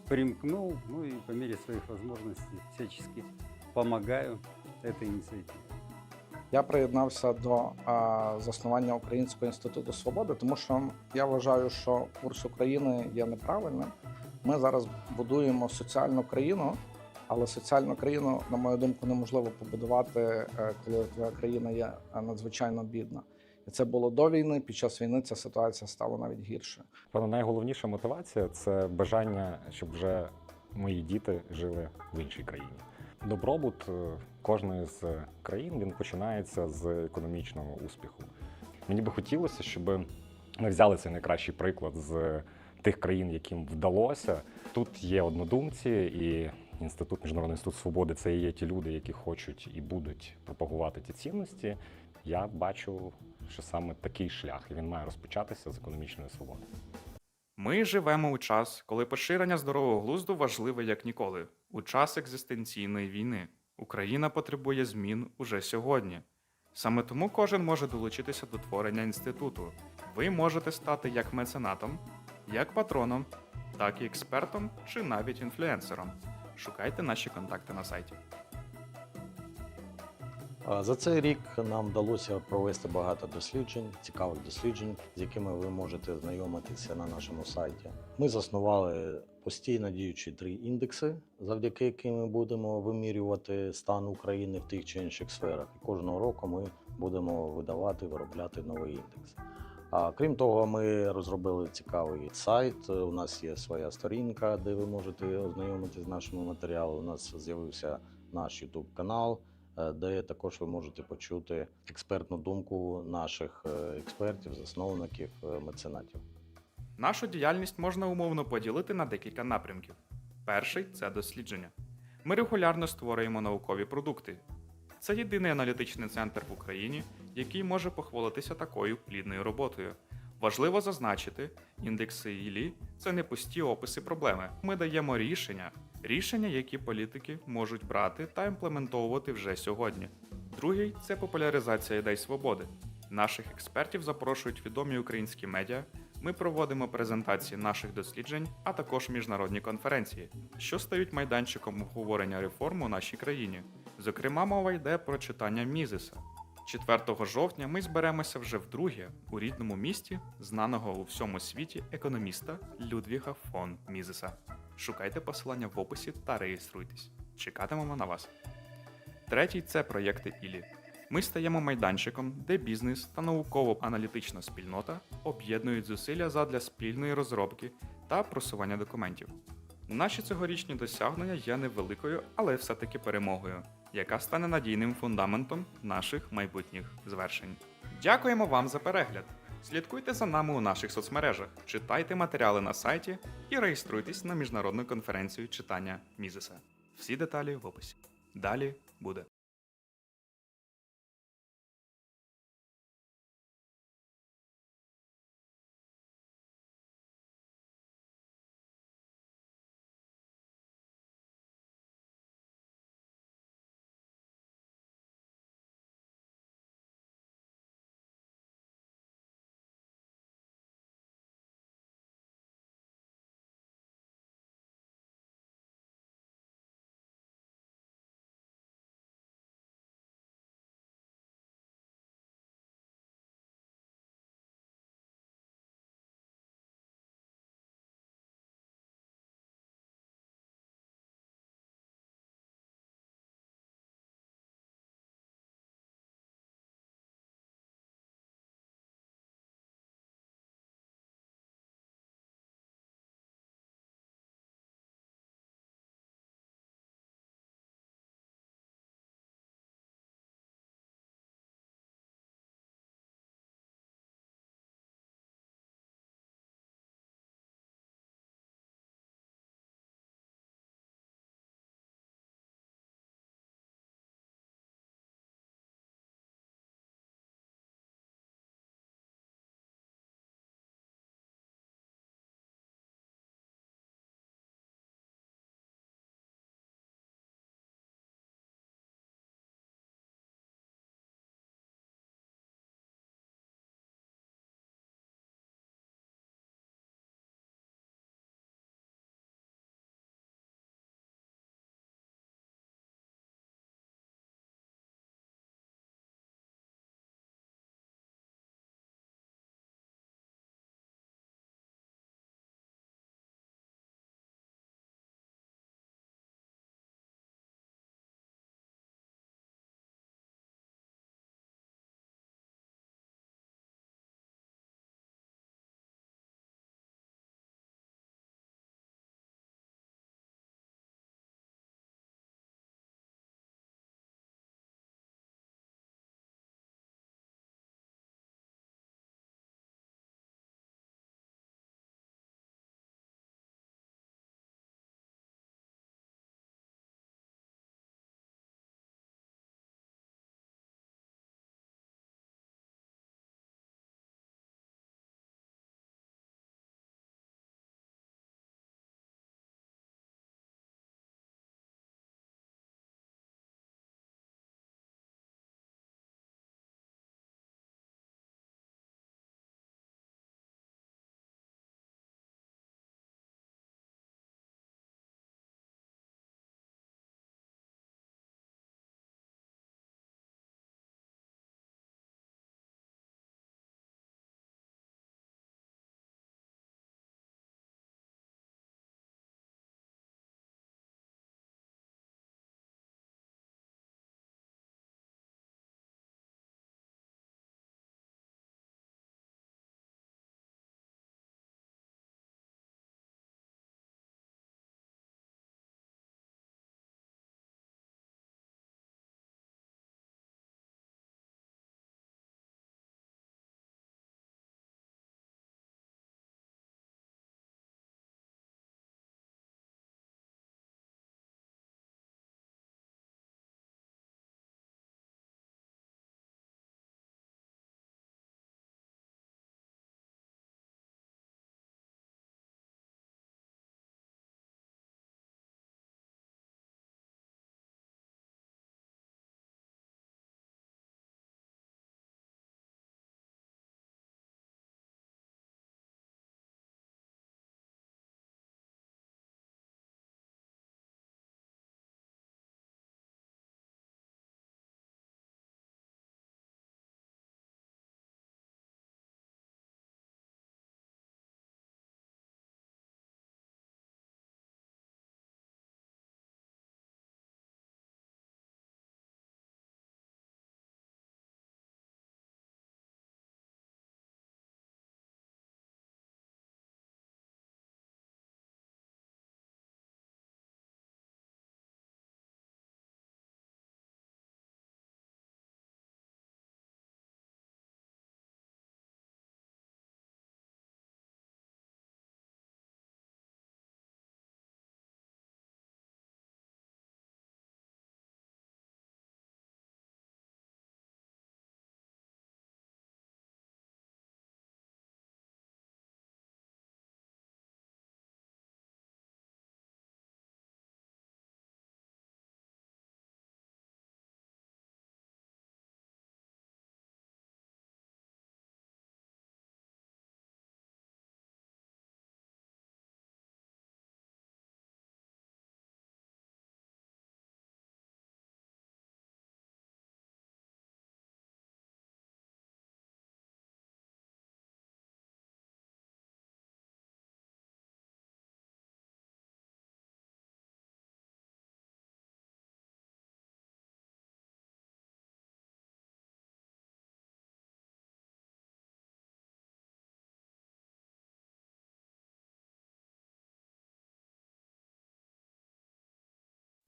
[SPEAKER 12] примкнул, ну и по мере своих возможностей всячески помогаю этой инициативе.
[SPEAKER 13] Я приєднався до заснування Українського інституту свободи, тому що я вважаю, що курс України є неправильним. Ми зараз будуємо соціальну країну, але соціальну країну, на мою думку, неможливо побудувати, коли твоя країна є надзвичайно бідна. І це було до війни, під час війни ця ситуація стала навіть гірше.
[SPEAKER 14] Певно, найголовніша мотивація – це бажання, щоб вже мої діти жили в іншій країні. Добробут кожної з країн, він починається з економічного успіху. Мені би хотілося, щоб ми взяли цей найкращий приклад з тих країн, яким вдалося. Тут є однодумці, і Міжнародний інститут свободи – це і є ті люди, які хочуть і будуть пропагувати ті цінності. Я бачу, що саме такий шлях, і він має розпочатися з економічної свободи.
[SPEAKER 8] Ми живемо у час, коли поширення здорового глузду важливе як ніколи. У час екзистенційної війни. Україна потребує змін уже сьогодні. Саме тому кожен може долучитися до творення інституту. Ви можете стати як меценатом, як патроном, так і експертом чи навіть інфлюенсером. Шукайте наші контакти на сайті.
[SPEAKER 15] За цей рік нам вдалося провести багато досліджень, цікавих досліджень, з якими ви можете знайомитися на нашому сайті. Ми заснували постійно діючі 3 індекси, завдяки яким ми будемо вимірювати стан України в тих чи інших сферах. І кожного року ми будемо виробляти новий індекс. Крім того, ми розробили цікавий сайт, у нас є своя сторінка, де ви можете ознайомитися з нашими матеріалами. У нас з'явився наш YouTube-канал, де також ви можете почути експертну думку наших експертів, засновників, меценатів.
[SPEAKER 8] Нашу діяльність можна умовно поділити на декілька напрямків. Перший – це дослідження. Ми регулярно створюємо наукові продукти. Це єдиний аналітичний центр в Україні, який може похвалитися такою плідною роботою. Важливо зазначити, індекси ІЛІ – це не пусті описи проблеми. Ми даємо рішення, які політики можуть брати та імплементовувати вже сьогодні. Другий – це популяризація ідей свободи. Наших експертів запрошують відомі українські медіа, ми проводимо презентації наших досліджень, а також міжнародні конференції, що стають майданчиком обговорення реформ у нашій країні. Зокрема, мова йде про читання Мізеса. 4 жовтня ми зберемося вже вдруге у рідному місті знаного у всьому світі економіста Людвіга фон Мізеса. Шукайте посилання в описі та реєструйтесь. Чекатимемо на вас. Третій – це проєкти Ілі. Ми стаємо майданчиком, де бізнес та науково-аналітична спільнота об'єднують зусилля задля спільної розробки та просування документів. Наші цьогорічні досягнення є невеликою, але все-таки перемогою, яка стане надійним фундаментом наших майбутніх звершень. Дякуємо вам за перегляд! Слідкуйте за нами у наших соцмережах, читайте матеріали на сайті і реєструйтесь на міжнародну конференцію читання Мізеса. Всі деталі в описі. Далі буде.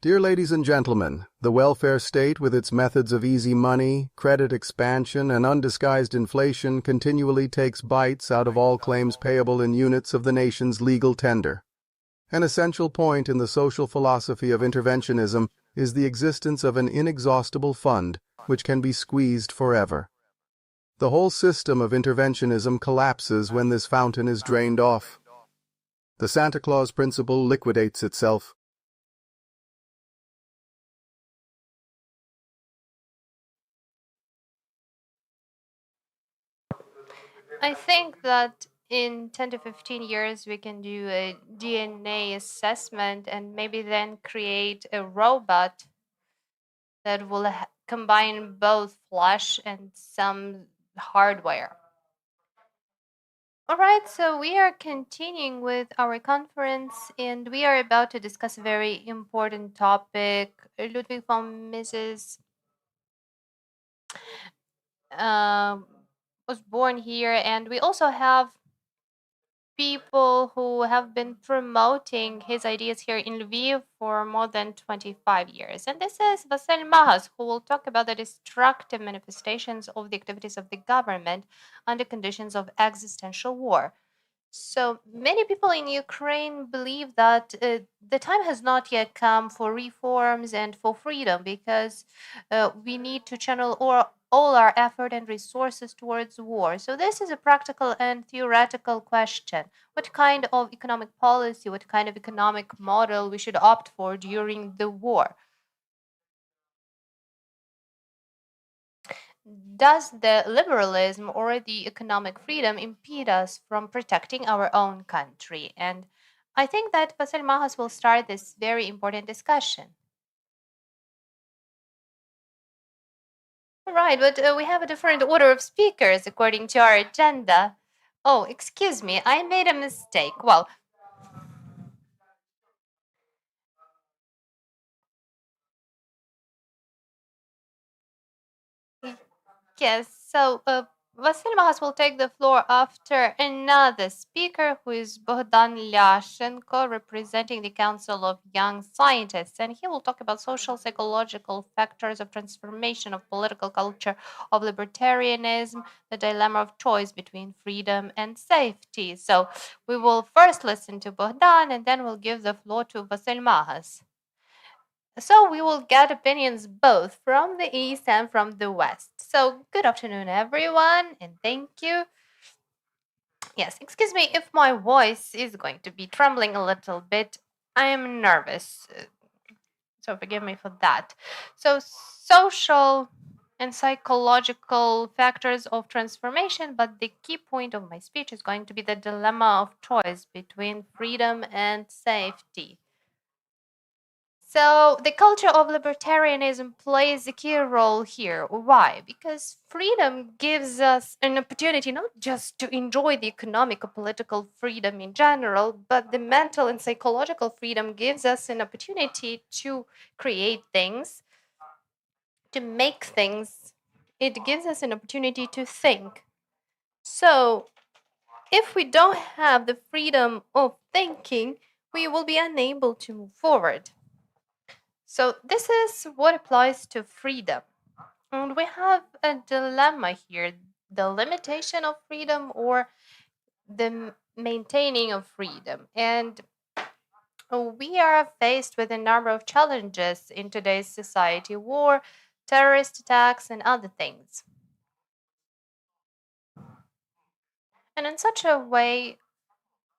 [SPEAKER 2] Dear ladies and gentlemen, the welfare state with its methods of easy money, credit expansion, and undisguised inflation continually takes bites out of all claims payable in units of the nation's legal tender. An essential point in the social philosophy of interventionism is the existence of an inexhaustible fund which can be squeezed forever. The whole system of interventionism collapses when this fountain is drained off. The Santa Claus principle liquidates itself.
[SPEAKER 7] I think that in 10 to 15 years, we can do a DNA assessment and maybe then create a robot that will combine both flesh and some hardware. All right, so we are continuing with our conference and we are about to discuss a very important topic. Ludwig von Mises was born here, and we also have people who have been promoting his ideas here in Lviv for more than 25 years. And this is Vasyl Magas, who will talk about the destructive manifestations of the activities of the government under conditions of existential war. So many people in Ukraine believe that the time has not yet come for reforms and for freedom because we need to channel all our effort and resources towards war. So this is a practical and theoretical question. What kind of economic policy, what kind of economic model we should opt for during the war? Does the liberalism or the economic freedom impede us from protecting our own country? And I think that Vasyl Magas will start this very important discussion. All right, but we have a different order of speakers according to our agenda. Oh, excuse me, I made a mistake. Well, yes, so Vasyl Magas will take the floor after another speaker who is Bohdan Lyashenko, representing the Council of Young Scientists. And he will talk about social psychological factors of transformation of political culture, of libertarianism, the dilemma of choice between freedom and safety. So we will first listen to Bohdan and then we'll give the floor to Vasyl Magas. So we will get opinions both from the East and from the West. So good afternoon, everyone, and thank you. Yes, excuse me if my voice is going to be trembling a little bit. I am nervous, so forgive me for that. So social and psychological factors of transformation, but the key point of my speech is going to be the dilemma of choice between freedom and safety. So the culture of libertarianism plays a key role here. Why? Because freedom gives us an opportunity not just to enjoy the economic or political freedom in general, but the mental and psychological freedom gives us an opportunity to create things, to make things. It gives us an opportunity to think. So if we don't have the freedom of thinking, we will be unable to move forward. So this is what applies to freedom. And we have a dilemma here, the limitation of freedom or the maintaining of freedom. And we are faced with a number of challenges in today's society: war, terrorist attacks, and other things. And in such a way,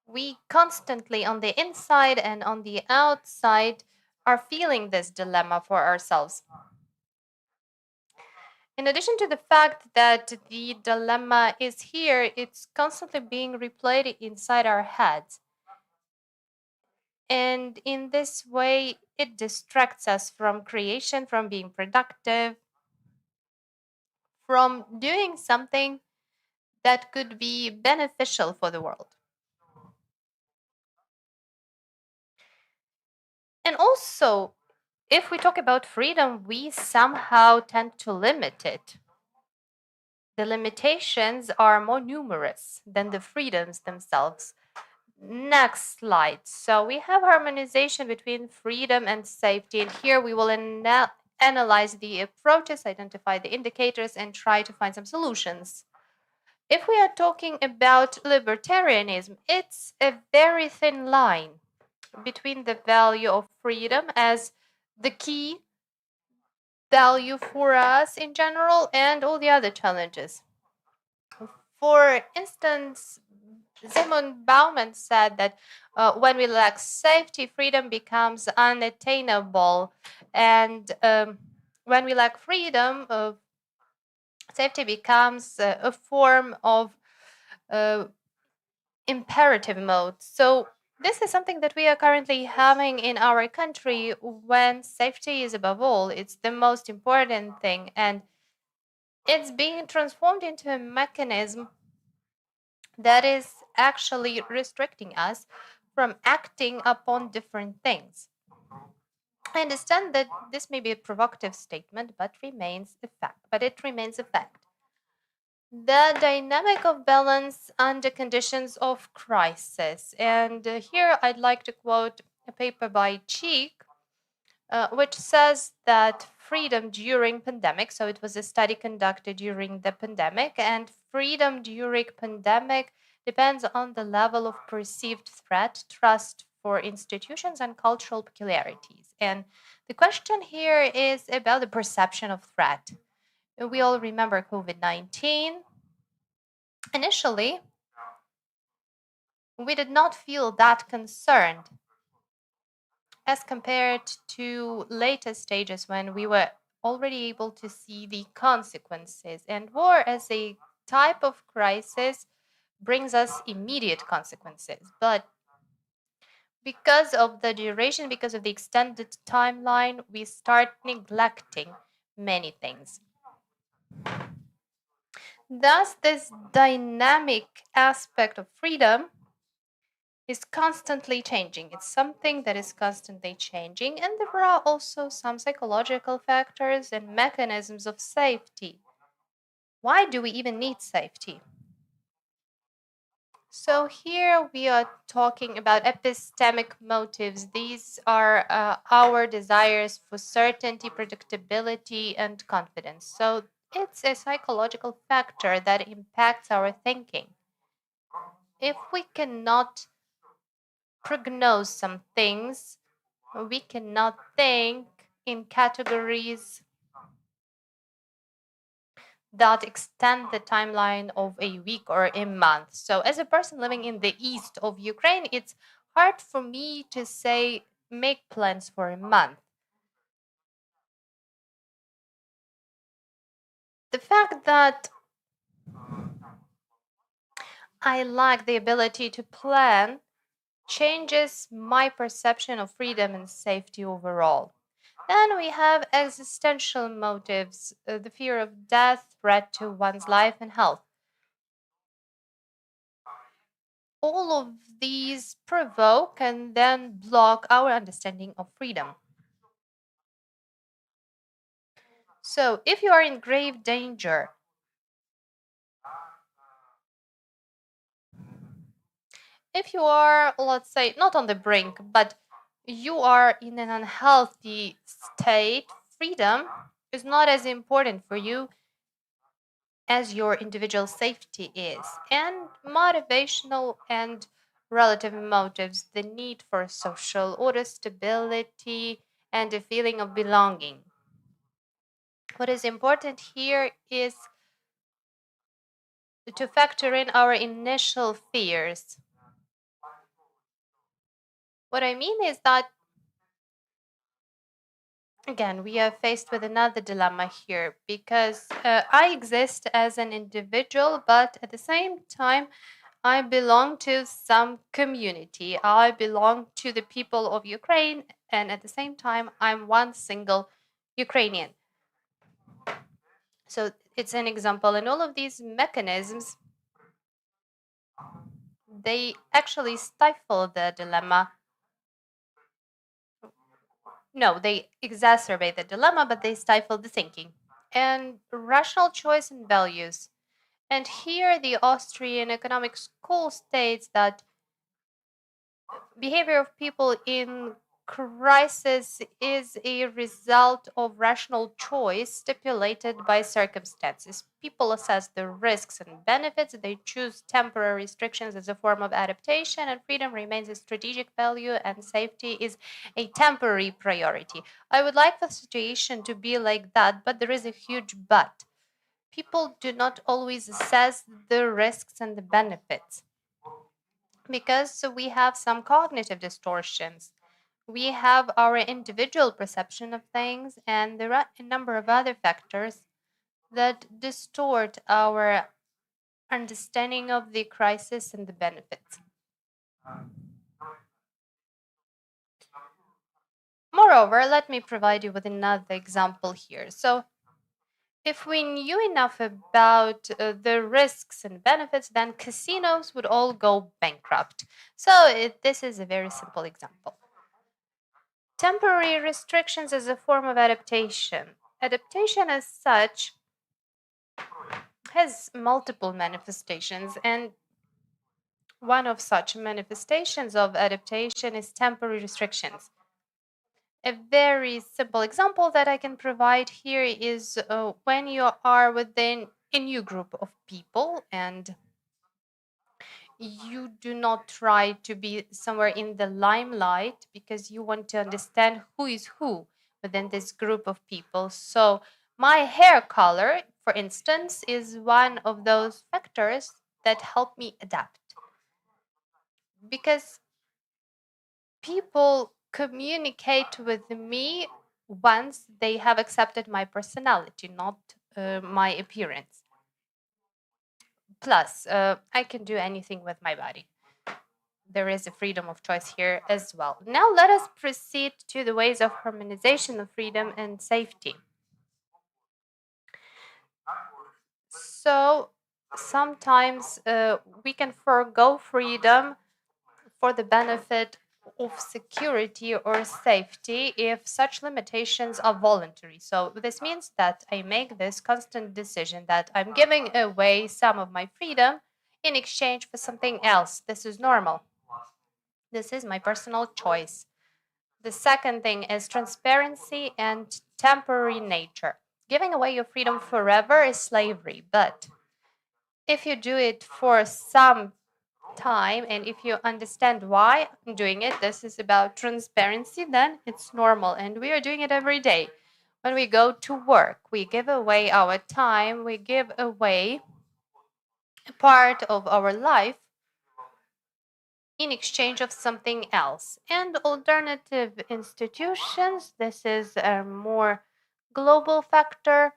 [SPEAKER 7] we constantly on the inside and on the outside are feeling this dilemma for ourselves. In addition to the fact that the dilemma is here, it's constantly being replayed inside our heads. And in this way, it distracts us from creation, from being productive, from doing something that could be beneficial for the world. And also, if we talk about freedom, we somehow tend to limit it. The limitations are more numerous than the freedoms themselves. Next slide. So we have harmonization between freedom and safety, and here we will analyze the approaches, identify the indicators, and try to find some solutions. If we are talking about libertarianism, it's a very thin line between the value of freedom as the key value for us in general and all the other challenges. For instance, Zygmunt Bauman said that when we lack safety, freedom becomes unattainable. And when we lack freedom, safety becomes a form of imperative mode. So this is something that we are currently having in our country when safety is above all. It's the most important thing. And it's being transformed into a mechanism that is actually restricting us from acting upon different things. I understand that this may be a provocative statement, but remains a fact. But it remains a fact. The dynamic of balance under conditions of crisis. And here I'd like to quote a paper by Cheek, which says that freedom during pandemic, so it was a study conducted during the pandemic, and freedom during pandemic depends on the level of perceived threat, trust for institutions, and cultural peculiarities. And the question here is about the perception of threat. We all remember COVID-19. Initially, we did not feel that concerned as compared to later stages when we were already able to see the consequences. And war as a type of crisis brings us immediate consequences. But because of the duration, because of the extended timeline, we start neglecting many things. Thus, this dynamic aspect of freedom is constantly changing. It's something that is constantly changing, and there are also some psychological factors and mechanisms of safety. Why do we even need safety? So here we are talking about epistemic motives. These are our desires for certainty, predictability, and confidence. So it's a psychological factor that impacts our thinking. If we cannot prognose some things, we cannot think in categories that extend the timeline of a week or a month. So as a person living in the east of Ukraine, it's hard for me to say make plans for a month. The fact that I lack the ability to plan changes my perception of freedom and safety overall. Then we have existential motives, the fear of death, threat to one's life and health. All of these provoke and then block our understanding of freedom. So, if you are in grave danger, if you are, let's say, not on the brink, but you are in an unhealthy state, freedom is not as important for you as your individual safety is. And motivational and relative motives, the need for social order, stability, and a feeling of belonging. What is important here is to factor in our initial fears. What I mean is that, again, we are faced with another dilemma here because I exist as an individual, but at the same time, I belong to some community. I belong to the people of Ukraine, and at the same time, I'm one single Ukrainian. So it's an example, and all of these mechanisms, they actually stifle the dilemma. No, they exacerbate the dilemma, but they stifle the thinking. And rational choice and values. And here the Austrian Economic School states that behavior of people in crisis is a result of rational choice stipulated by circumstances. People assess the risks and benefits, they choose temporary restrictions as a form of adaptation, and freedom remains a strategic value, and safety is a temporary priority. I would like the situation to be like that, but there is a huge but. People do not always assess the risks and the benefits because we have some cognitive distortions. We have our individual perception of things, and there are a number of other factors that distort our understanding of the crisis and the benefits. Moreover, let me provide you with another example here. So, if we knew enough about the risks and benefits, then casinos would all go bankrupt. So, this is a very simple example. Temporary restrictions as a form of adaptation. Adaptation as such has multiple manifestations, and one of such manifestations of adaptation is temporary restrictions. A very simple example that I can provide here is when you are within a new group of people and you do not try to be somewhere in the limelight because you want to understand who is who within this group of people. So, my hair color, for instance, is one of those factors that help me adapt because people communicate with me once they have accepted my personality, not my appearance. Plus, I can do anything with my body. There is a freedom of choice here as well. Now, let us proceed to the ways of harmonization of freedom and safety. So, sometimes we can forego freedom for the benefit of security or safety if such limitations are voluntary. So this means that I make this constant decision that I'm giving away some of my freedom in exchange for something else. This is normal. This is my personal choice. The second thing is transparency and temporary nature. Giving away your freedom forever is slavery, but if you do it for some time and if you understand why I'm doing it, this is about transparency, then it's normal and we are doing it every day. When we go to work, we give away our time, we give away a part of our life in exchange of something else. And alternative institutions, this is a more global factor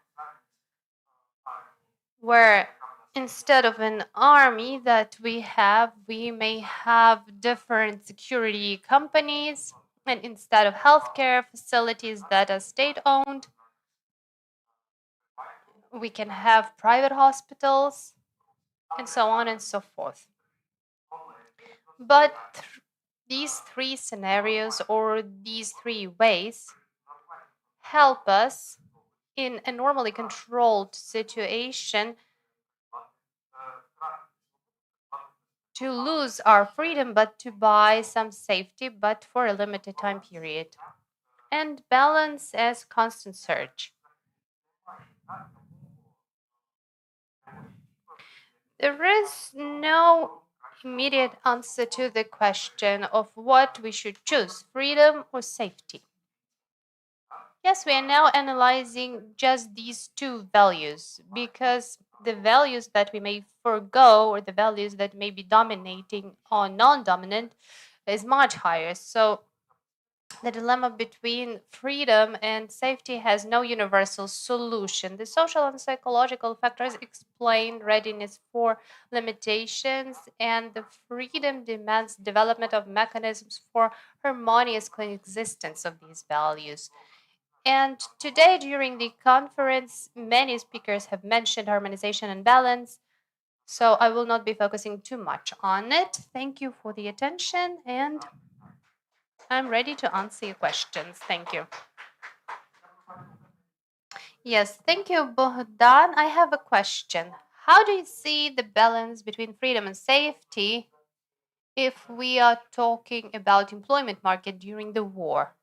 [SPEAKER 7] where instead of an army that we may have different security companies, and instead of healthcare facilities that are state owned, we can have private hospitals, and so on and so forth. But these three scenarios or these three ways help us in a normally controlled situation to lose our freedom, but to buy some safety, but for a limited time period. And balance as constant search. There is no immediate answer to the question of what we should choose, freedom or safety. Yes, we are now analyzing just these two values because the values that we may forego or the values that may be dominating or non-dominant is much higher. So the dilemma between freedom and safety has no universal solution. The social and psychological factors explain readiness for limitations, and the freedom demands development of mechanisms for harmonious coexistence of these values. And today, during the conference, many speakers have mentioned harmonization and balance. So I will not be focusing too much on it. Thank you for the attention, and I'm ready to answer your questions. Thank you. Yes, thank you, Bohdan. I have a question. How do you see the balance between freedom and safety if we are talking about employment market during the war.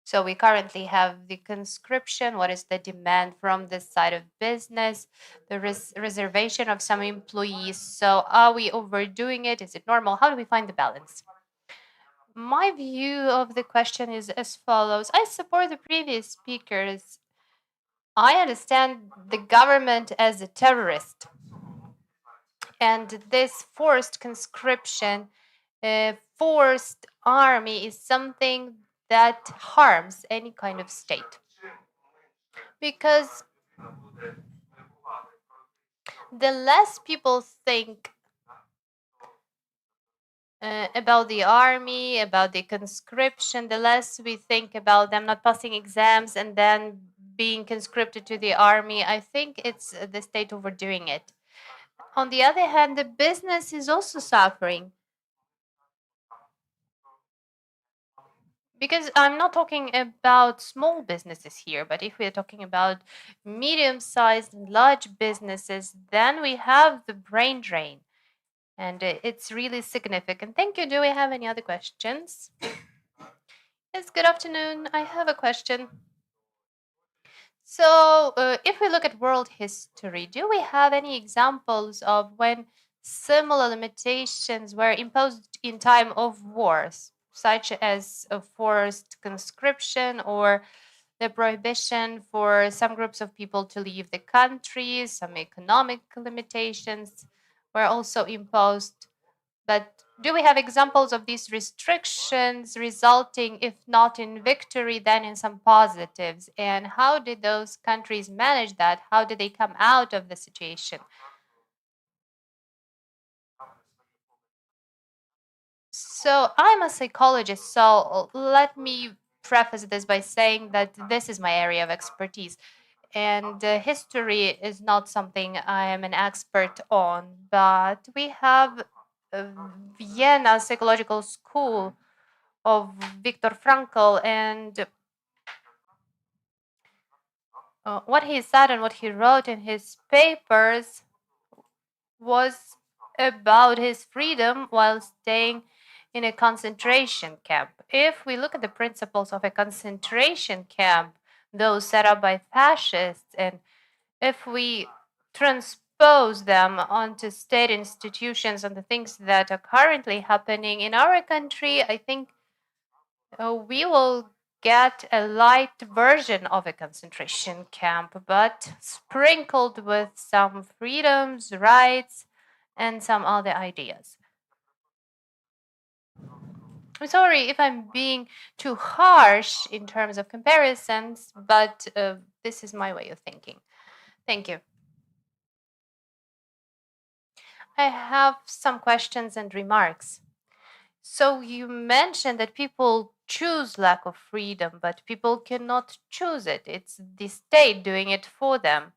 [SPEAKER 7] So we currently have the conscription. What is the demand from the side of business? The reservation of some employees. So are we overdoing it? Is it normal? How do we find the balance? My view of the question is as follows. I support the previous speakers. I understand the government as a terrorist. And this forced conscription, forced army is something that harms any kind of state. Because the less people think about the army, about the conscription, the less we think about them not passing exams and then being conscripted to the army, I think it's the state overdoing it. On the other hand, the business is also suffering. Because I'm not talking about small businesses here, but if we're talking about medium-sized and large businesses, then we have the brain drain. And it's really significant. Thank you. Do we have any other questions? Yes, good afternoon. I have a question. So if we look at world history, do we have any examples of when similar limitations were imposed in time of wars, such as a forced conscription or the prohibition for some groups of people to leave the country, some economic limitations were also imposed? But do we have examples of these restrictions resulting, if not in victory, then in some positives? And how did those countries manage that? How did they come out of the situation? So I'm a psychologist, so let me preface this by saying that this is my area of expertise. And history is not something I am an expert on, but we have Vienna Psychological School of Viktor Frankl, and what he said and what he wrote in his papers was about his freedom while staying in a concentration camp. If we look at the principles of a concentration camp, those set up by fascists, and if we transpose them onto state institutions and the things that are currently happening in our country, I think we will get a light version of a concentration camp, but sprinkled with some freedoms, rights, and some other ideas. I'm sorry if I'm being too harsh in terms of comparisons, but this is my way of thinking. Thank you. I have some questions and remarks. So you mentioned that people choose lack of freedom, but people cannot choose it. It's the state doing it for them.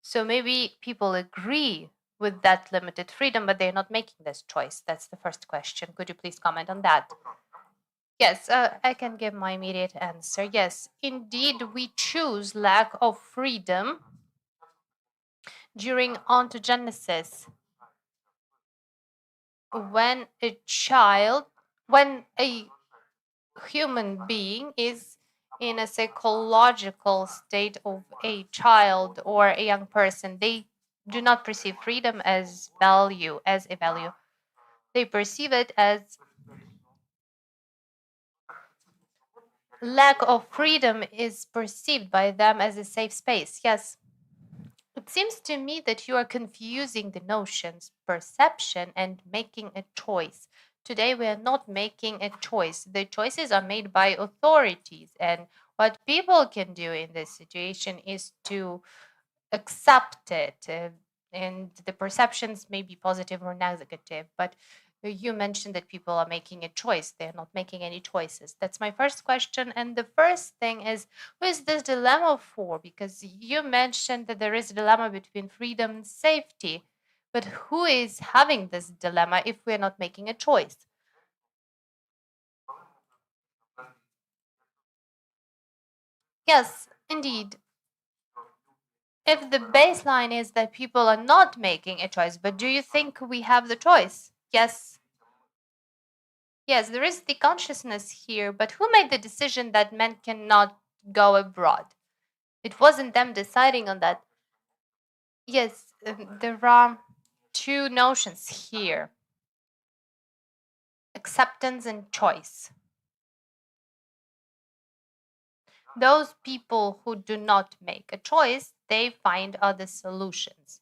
[SPEAKER 7] So maybe people agree with that limited freedom, but they're not making this choice. That's the first question. Could you please comment on that? Yes, I can give my immediate answer. Yes, indeed, we choose lack of freedom during ontogenesis. When a human being is in a psychological state of a child or a young person, they do not perceive freedom as a value. They perceive it as lack of freedom is perceived by them as a safe space. Yes. It seems to me that you are confusing the notions perception and making a choice. Today, we are not making a choice. The choices are made by authorities. And what people can do in this situation is to accept it. And the perceptions may be positive or negative. But you mentioned that people are making a choice. They're not making any choices. That's my first question. And the first thing is, who is this dilemma for? Because you mentioned that there is a dilemma between freedom and safety. But who is having this dilemma if we're not making a choice? Yes, indeed. if the baseline is that people are not making a choice, but do you think we have the choice? Yes. Yes, there is the consciousness here, but who made the decision that men cannot go abroad? It wasn't them deciding on that. Yes, there are two notions here: acceptance and choice. Those people who do not make a choice, they find other solutions.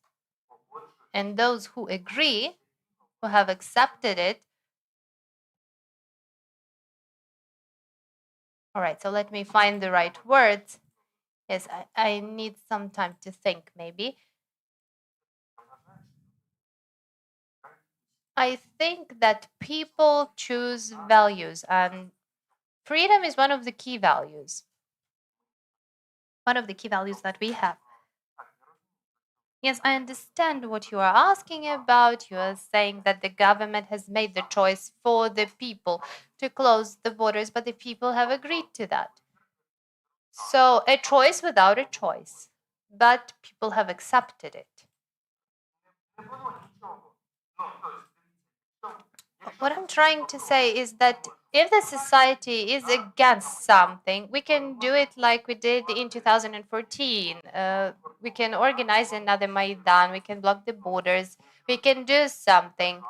[SPEAKER 7] And those who agree, who have accepted it. All right, so let me find the right words. Yes, I need some time to think, maybe. I think that people choose values, and freedom is one of the key values. One of the key values that we have. Yes, I understand what you are asking about. You are saying that the government has made the choice for the people to close the borders, but the people have agreed to that. So a choice without a choice, but people have accepted it. What I'm trying to say is that if the society is against something, we can do it like we did in 2014. We can organize another Maidan, we can block the borders, we can do something.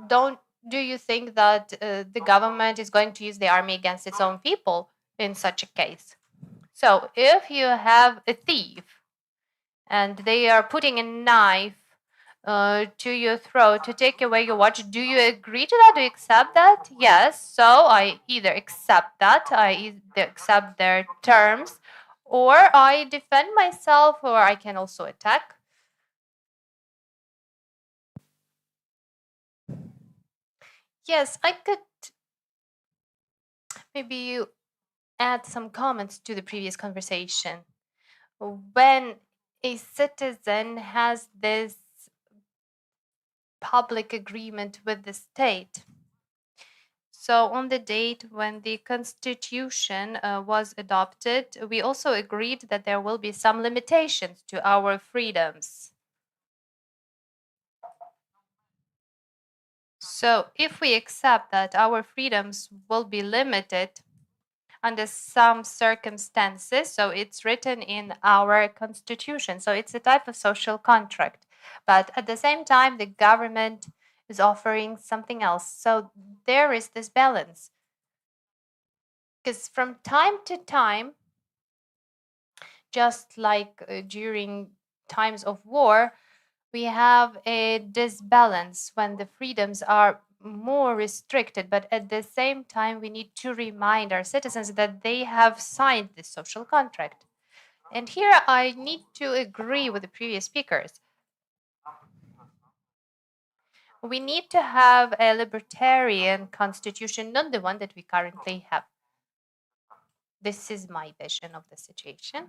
[SPEAKER 7] Do you think that the government is going to use the army against its own people in such a case? So if you have a thief and they are putting a knife to your throat to take away your watch, do you agree to that? Do you accept that? Yes. So I either accept that, I either accept their terms, or I defend myself, or I can also attack. Yes, I could maybe add some comments to the previous conversation. When a citizen has this public agreement with the state, so on the date when the constitution was adopted, we also agreed that there will be some limitations to our freedoms. So if we accept that our freedoms will be limited under some circumstances, so it's written in our constitution, so it's a type of social contract, but at the same time the government is offering something else, so there is this balance. Because from time to time, just like during times of war, we have a disbalance when the freedoms are more restricted, but at the same time, we need to remind our citizens that they have signed this social contract. And here I need to agree with the previous speakers. We need to have a libertarian constitution, not the one that we currently have. This is my vision of the situation.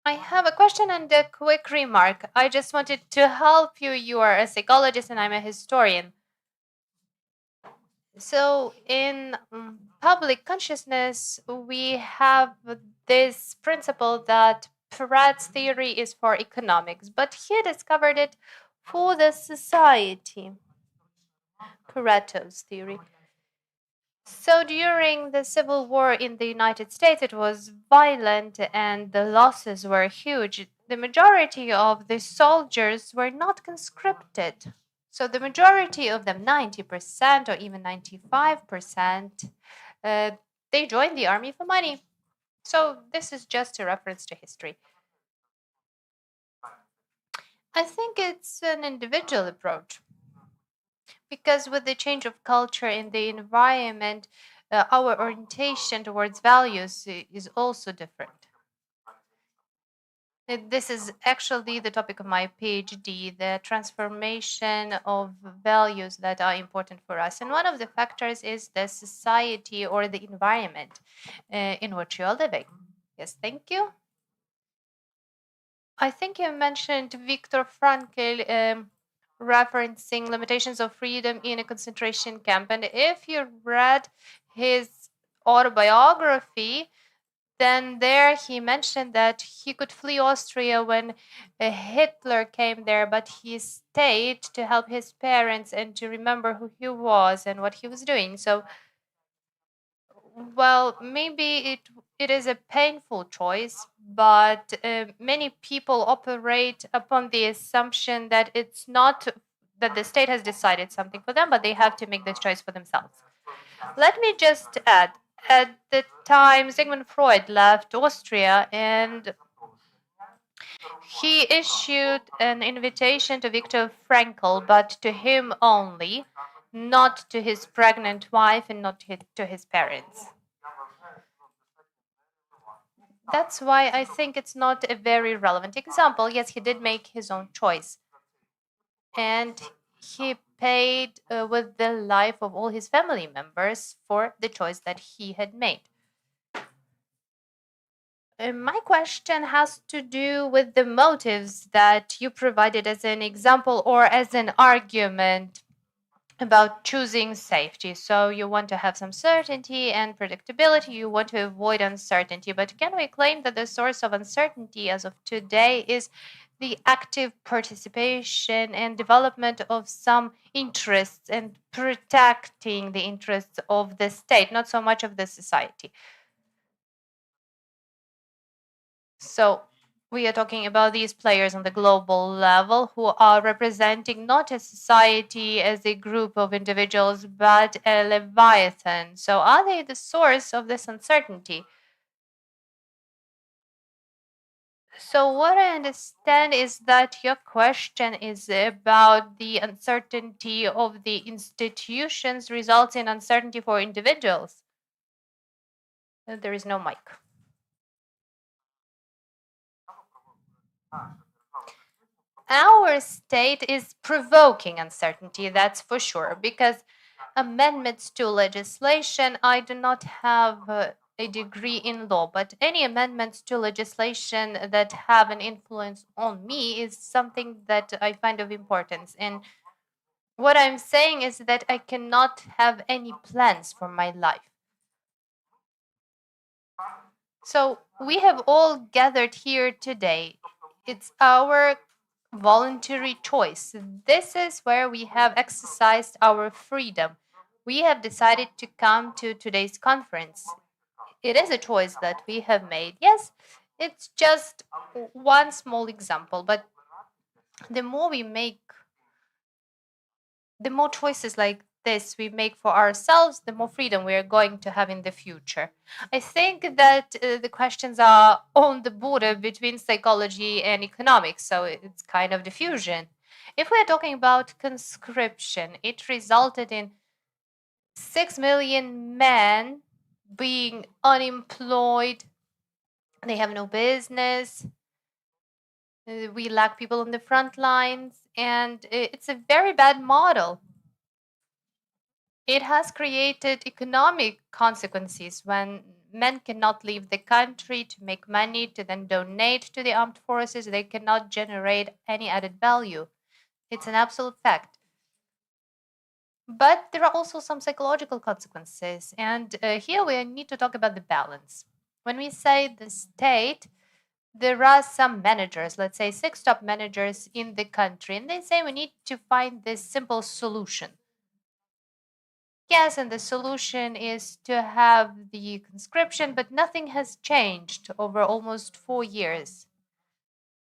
[SPEAKER 7] I have a question and a quick remark. I just wanted to help you. You are a psychologist and I'm a historian. So in public consciousness, we have this principle that Paret's theory is for economics, but he discovered it for the society. Pareto's theory. So during the Civil War in the United States, it was violent and the losses were huge. The majority of the soldiers were not conscripted. So the majority of them, 90% or even 95%, they joined the army for money. So this is just a reference to history. I think it's an individual approach. Because with the change of culture in the environment, our orientation towards values is also different. This is actually the topic of my PhD, the transformation of values that are important for us. And one of the factors is the society or the environment in which you are living. Yes, thank you. I think you mentioned Viktor Frankl referencing limitations of freedom in a concentration camp. And if you read his autobiography, then there he mentioned that he could flee Austria when Hitler came there, but he stayed to help his parents and to remember who he was and what he was doing. So, well, maybe it is a painful choice, but many people operate upon the assumption that it's not that the state has decided something for them, but they have to make this choice for themselves. Let me just add, at the time Sigmund Freud left Austria, and he issued an invitation to Viktor Frankl, but to him only, not to his pregnant wife and not to his parents. That's why I think it's not a very relevant example. Yes, he did make his own choice. And he paid with the life of all his family members for the choice that he had made. My question has to do with the motives that you provided as an example or as an argument about choosing safety. So you want to have some certainty and predictability, you want to avoid uncertainty. But can we claim that the source of uncertainty as of today is the active participation and development of some interests and protecting the interests of the state, not so much of the society? So we are talking about these players on the global level who are representing not a society as a group of individuals, but a leviathan. So are they the source of this uncertainty? So what I understand is that your question is about the uncertainty of the institutions results in uncertainty for individuals. There is no mic. Our state is provoking uncertainty, that's for sure, because amendments to legislation, I do not have a degree in law, but any amendments to legislation that have an influence on me is something that I find of importance. And what I'm saying is that I cannot have any plans for my life. So we have all gathered here today. It's our voluntary choice. This is where we have exercised our freedom. We have decided to come to today's conference. It is a choice that we have made. Yes, it's just one small example, but the more we make, the more choices like this we make for ourselves, the more freedom we are going to have in the future. I think that the questions are on the border between psychology and economics, so it's kind of diffusion. If we're talking about conscription, it resulted in 6 million men being unemployed. They have no business. We lack people on the front lines, and it's a very bad model. It has created economic consequences when men cannot leave the country to make money to then donate to the armed forces. They cannot generate any added value. It's an absolute fact. But there are also some psychological consequences. And here we need to talk about the balance. When we say the state, there are some managers, let's say 6 top managers in the country, and they say we need to find this simple solution. Yes, and the solution is to have the conscription, but nothing has changed over almost 4 years.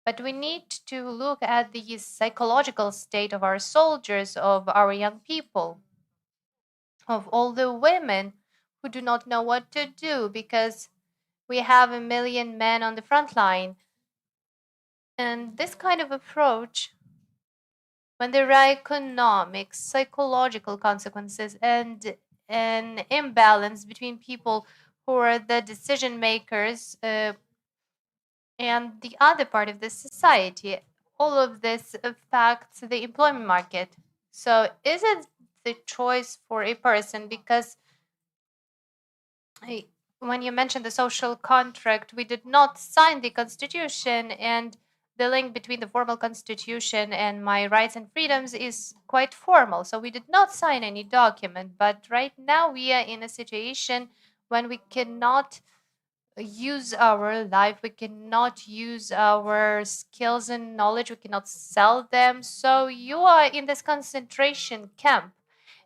[SPEAKER 7] But we need to look at the psychological state of our soldiers, of our young people, of all the women who do not know what to do because we have 1 million men on the front line. And this kind of approach, when there are economic, psychological consequences and an imbalance between people who are the decision makers and the other part of the society, all of this affects the employment market. So is it the choice for a person? Because when you mentioned the social contract, we did not sign the constitution, and the link between the formal constitution and my rights and freedoms is quite formal. So we did not sign any document, but right now we are in a situation when we cannot use our life, we cannot use our skills and knowledge, we cannot sell them. So you are in this concentration camp,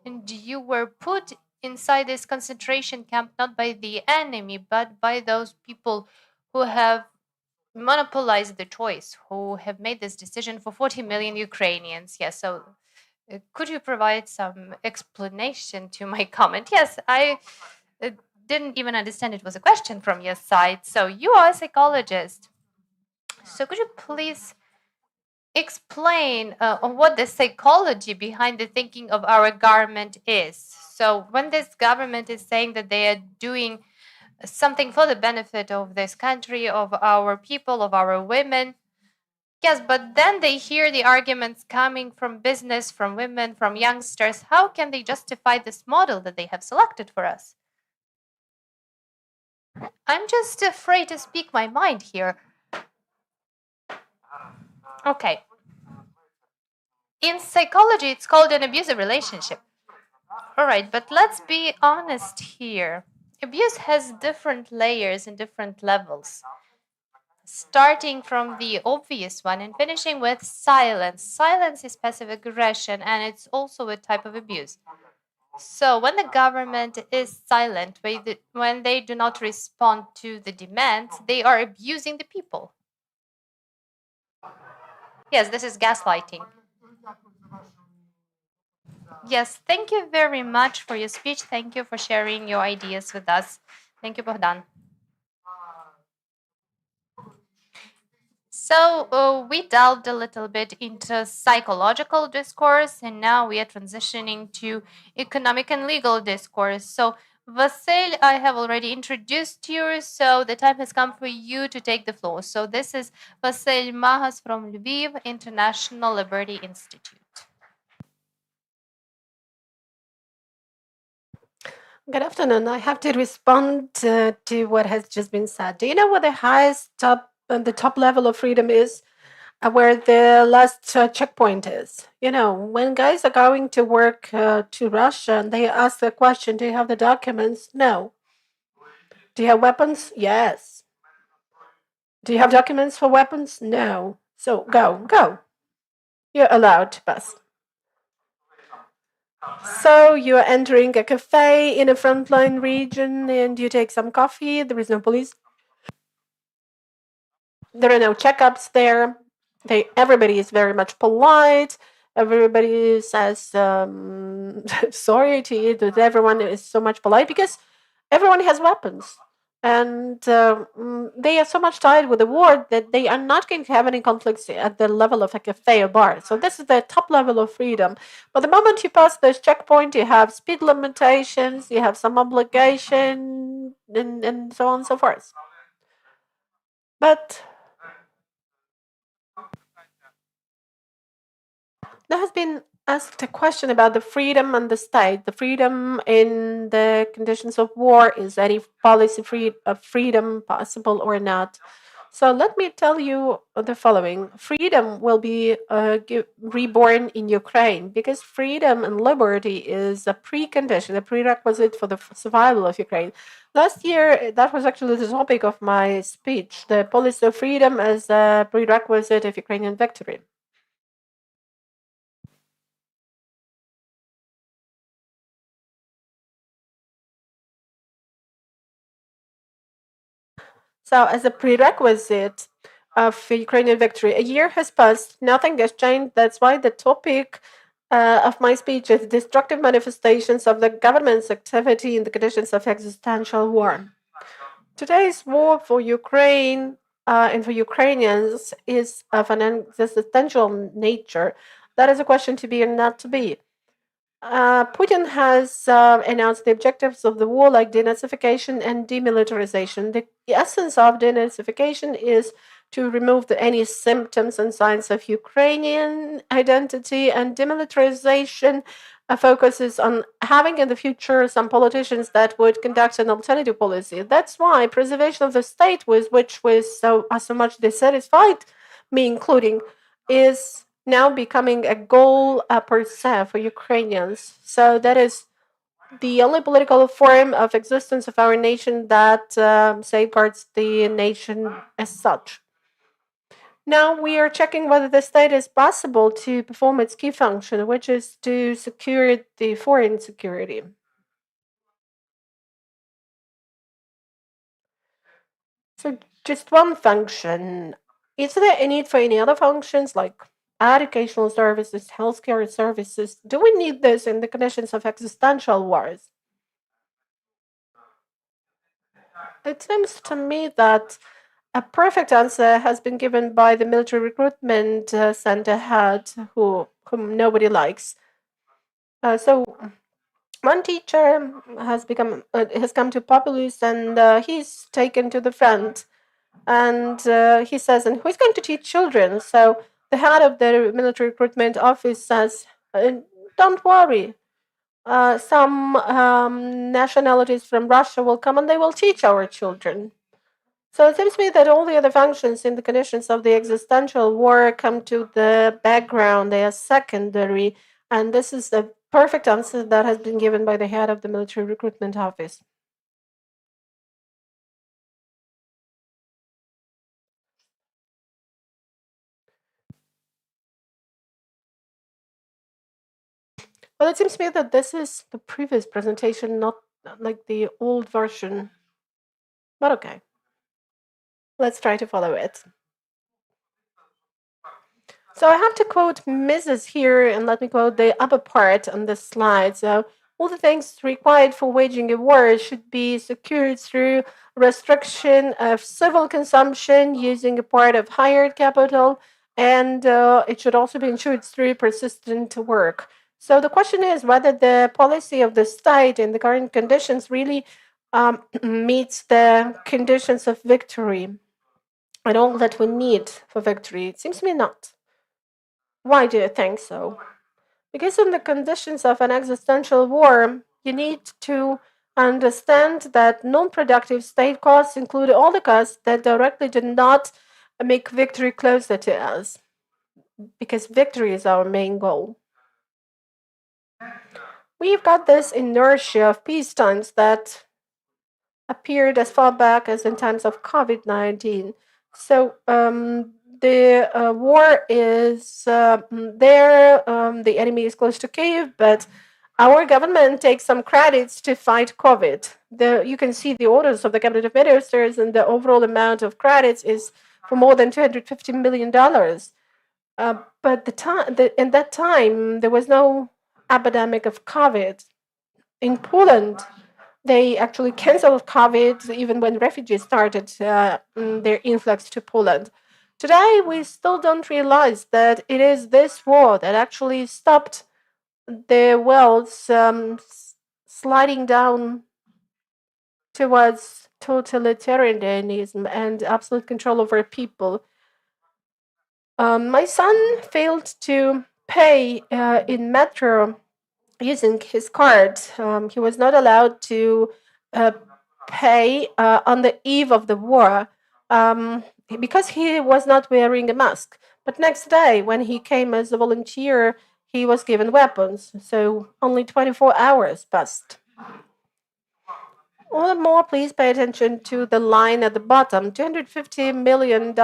[SPEAKER 7] and you were put inside this concentration camp not by the enemy, but by those people who have monopolized the choice, who have made this decision for 40 million Ukrainians. Yes, so could you provide some explanation to my comment? Yes, I didn't even understand it was a question from your side. So you are a psychologist. So could you please explain on what the psychology behind the thinking of our government is? So when this government is saying that they are doing something for the benefit of this country, of our people, of our women, yes, but then they hear the arguments coming from business, from women, from youngsters. How can they justify this model that they have selected for us? I'm just afraid to speak my mind here. Okay. In psychology, it's called an abusive relationship. All right, but let's be honest here. Abuse has different layers and different levels, starting from the obvious one and finishing with silence. Silence is passive aggression, and it's also a type of abuse. So when the government is silent, when they do not respond to the demands, they are abusing the people. Yes, this is gaslighting. Yes, thank you very much for your speech. Thank you for sharing your ideas with us. Thank you, Bohdan. So we delved a little bit into psychological discourse, and now we are transitioning to economic and legal discourse. So Vasyl, I have already introduced you, so the time has come for you to take the floor. So this is Vasyl Magas from Lviv International Liberty Institute.
[SPEAKER 1] Good afternoon. I have to respond to what has just been said. Do you know what the top level of freedom is? Where the last checkpoint is? You know, when guys are going to work to Russia and they ask the question, do you have the documents? No. Do you have weapons? Yes. Do you have documents for weapons? No. So go. You're allowed to pass. So you're entering a cafe in a frontline region and you take some coffee. There is no police. There are no checkups there. Everybody is very much polite. Everybody says sorry to you. That everyone is so much polite because everyone has weapons. And they are so much tied with the war that they are not going to have any conflicts at the level of a cafe or bar. So this is the top level of freedom. But the moment you pass this checkpoint, you have speed limitations, you have some obligation, and so on and so forth. But there has been asked a question about the freedom and the state. The freedom in the conditions of war, is any policy freedom possible or not? So let me tell you the following. Freedom will be reborn in Ukraine because freedom and liberty is a precondition, a prerequisite for the survival of Ukraine. Last year, that was actually the topic of my speech, the policy of freedom as a prerequisite of Ukrainian victory. So as a prerequisite of Ukrainian victory, a year has passed, nothing has changed. That's why the topic of my speech is destructive manifestations of the government's activity in the conditions of existential war. Today's war for Ukraine and for Ukrainians is of an existential nature. That is a question to be or not to be. Putin has announced the objectives of the war like denazification and demilitarization. The essence of denazification is to remove any symptoms and signs of Ukrainian identity, and demilitarization focuses on having in the future some politicians that would conduct an alternative policy. That's why preservation of the state, which was so much dissatisfied, me including, is now becoming a goal per se for Ukrainians. So that is the only political form of existence of our nation that safeguards the nation as such. Now we are checking whether the state is possible to perform its key function, which is to secure the foreign security. So just one function. Is there a need for any other functions like educational services, healthcare services? Do we need this in the conditions of existential wars? It seems to me that a perfect answer has been given by the military recruitment center head, whom nobody likes. So one teacher has come to Populous, and he's taken to the front, and he says, "And who's going to teach children?" So the head of the military recruitment office says, "Don't worry. Some nationalities from Russia will come and they will teach our children." So it seems to me that all the other functions in the conditions of the existential war come to the background. They are secondary. And this is the perfect answer that has been given by the head of the military recruitment office. Well, it seems to me that this is the previous presentation, not like the old version. But okay. Let's try to follow it. So I have to quote Mises here, and let me quote the upper part on this slide. So all the things required for waging a war should be secured through restriction of civil consumption using a part of hired capital, and it should also be ensured through persistent work. So the question is whether the policy of the state in the current conditions really meets the conditions of victory and all that we need for victory. It seems to me not. Why do you think so? Because in the conditions of an existential war, you need to understand that non-productive state costs include all the costs that directly do not make victory closer to us, because victory is our main goal. We've got this inertia of peace times that appeared as far back as in times of COVID-19. So the war is there, the enemy is close to Kyiv, but our government takes some credits to fight COVID. You can see the orders of the cabinet of ministers, and the overall amount of credits is for more than $250 million. But in that time, there was no epidemic of COVID. In Poland, they actually canceled COVID even when refugees started their influx to Poland. Today, we still don't realize that it is this war that actually stopped the world sliding down towards totalitarianism and absolute control over people. My son failed to pay in metro using his card. He was not allowed to pay on the eve of the war because he was not wearing a mask. But next day, when he came as a volunteer, he was given weapons. So only 24 hours passed. All the more, please pay attention to the line at the bottom. $250 million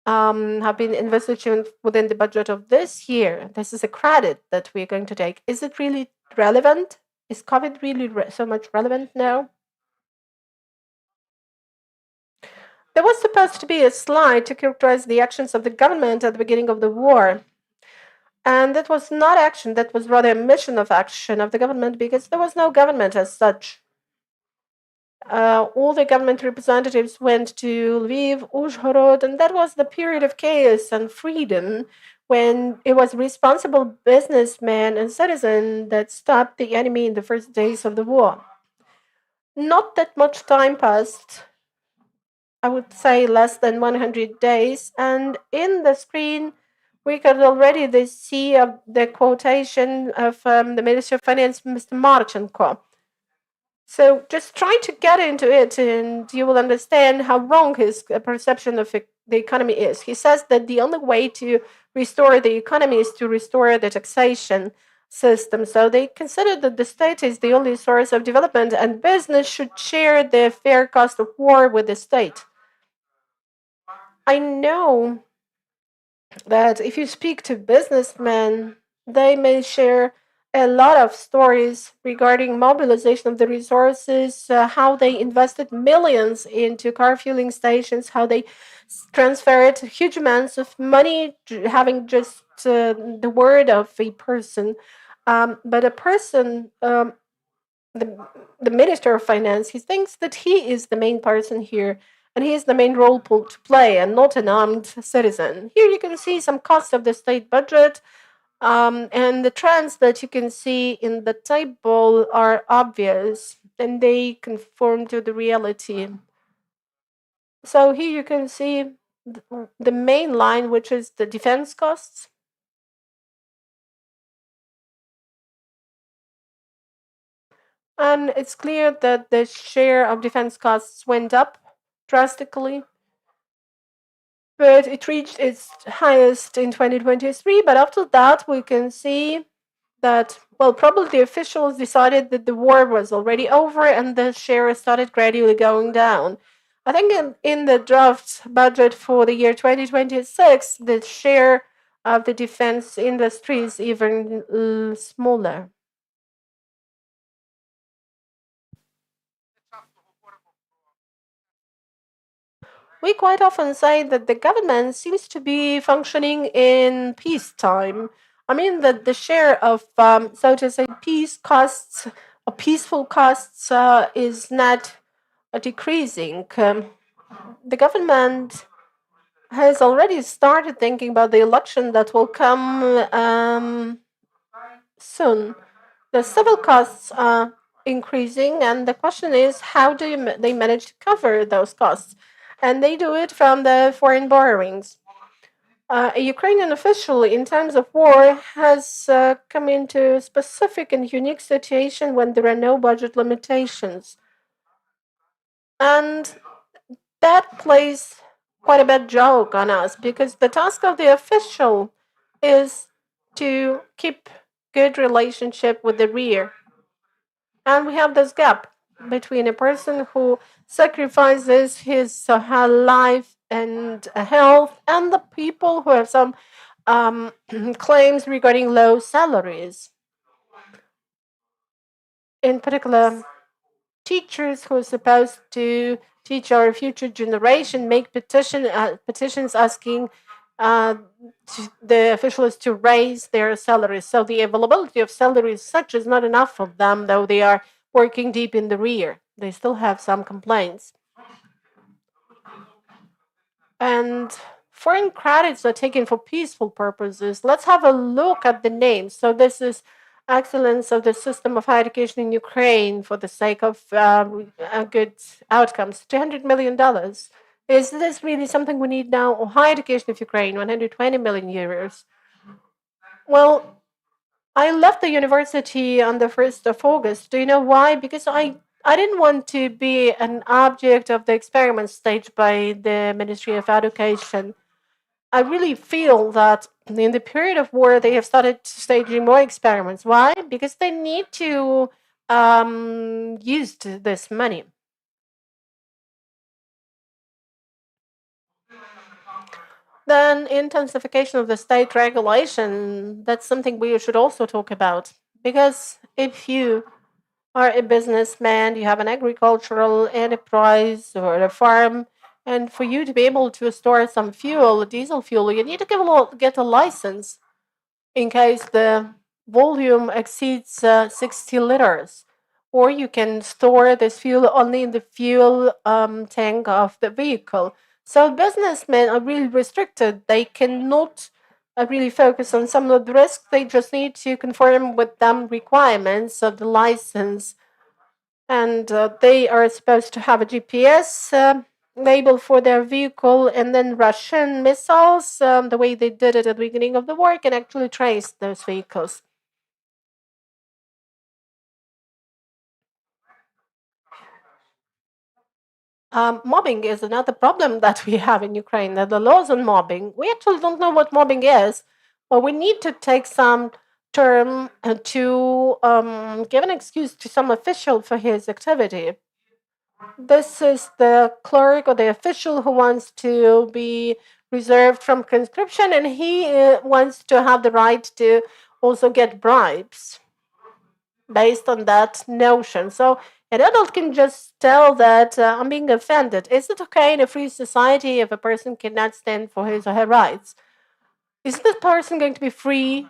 [SPEAKER 1] have been invested within the budget of this year. This is a credit that we're going to take. Is it really relevant? Is COVID really so much relevant now? There was supposed to be a slide to characterize the actions of the government at the beginning of the war. And that was not action, that was rather a mission of action of the government, because there was no government as such. All the government representatives went to Lviv, Uzhhorod, and that was the period of chaos and freedom when it was responsible businessmen and citizens that stopped the enemy in the first days of the war. Not that much time passed, I would say less than 100 days, and in the screen we could already see the quotation of the Minister of Finance, Mr. Marchenko. So just try to get into it and you will understand how wrong his perception of the economy is. He says that the only way to restore the economy is to restore the taxation. system. So they consider that the state is the only source of development and business should share the fair cost of war with the state. I know that if you speak to businessmen, they may share a lot of stories regarding mobilization of the resources, how they invested millions into car fueling stations, how they transferred huge amounts of money, having just the word of a person. But a person, the Minister of Finance, he thinks that he is the main person here and he is the main role to play and not an armed citizen. Here you can see some costs of the state budget, and the trends that you can see in the table are obvious and they conform to the reality. So here you can see the main line, which is the defense costs. And it's clear that the share of defense costs went up drastically, but it reached its highest in 2023. But after that, we can see that, well, probably the officials decided that the war was already over and the share started gradually going down. I think in the draft budget for the year 2026, the share of the defense industry is even smaller. We quite often say that the government seems to be functioning in peacetime. I mean that the share of, so to say, peace costs, or peaceful costs, is not decreasing. The government has already started thinking about the election that will come soon. The civil costs are increasing, and the question is, how do they manage to cover those costs? And they do it from the foreign borrowings. A Ukrainian official, in times of war, has come into a specific and unique situation when there are no budget limitations. And that plays quite a bad joke on us because the task of the official is to keep good relationship with the rear. And we have this gap between a person who sacrifices his her life and health and the people who have some claims regarding low salaries. In particular, teachers who are supposed to teach our future generation make petitions asking the officials to raise their salaries. So the availability of salaries such is not enough of them, though they are working deep in the rear. They still have some complaints. And foreign credits are taken for peaceful purposes. Let's have a look at the names. So this is excellence of the system of higher education in Ukraine for the sake of good outcomes. $200 million. Is this really something we need now? Or higher education of Ukraine, 120 million euros. Well, I left the university on the 1st of August. Do you know why? Because I didn't want to be an object of the experiment staged by the Ministry of Education. I really feel that in the period of war, they have started staging more experiments. Why? Because they need to use this money. Then intensification of the state regulation, that's something we should also talk about. Because if you are a businessman, you have an agricultural enterprise or a farm, and for you to be able to store some fuel, diesel fuel, you need to get a license in case the volume exceeds 60 liters. Or you can store this fuel only in the fuel tank of the vehicle. So businessmen are really restricted. They cannot really focus on some of the risks. They just need to conform with them requirements of the license. And they are supposed to have a GPS label for their vehicle, and then Russian missiles, the way they did it at the beginning of the war, can actually trace those vehicles. Mobbing is another problem that we have in Ukraine. The laws on mobbing, we actually don't know what mobbing is, but we need to take some term to give an excuse to some official for his activity. This is the clerk or the official who wants to be reserved from conscription, and he wants to have the right to also get bribes based on that notion. So an adult can just tell that I'm being offended. Is it okay in a free society if a person cannot stand for his or her rights? Is this person going to be free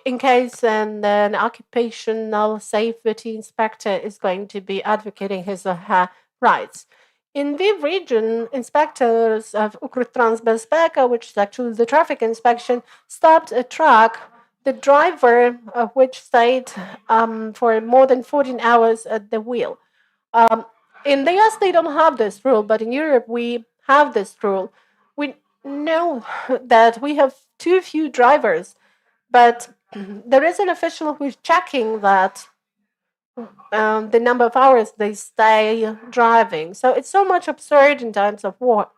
[SPEAKER 1] in case an occupational safety inspector is going to be advocating his or her rights? In Lviv region, inspectors of Ukrotransbezpeka, which is actually the traffic inspection, stopped a truck, the driver of which stayed for more than 14 hours at the wheel. In the US, they don't have this rule, but in Europe, we have this rule. We know that we have too few drivers, but there is an official who is checking that the number of hours they stay driving. So it's so much absurd in times of war.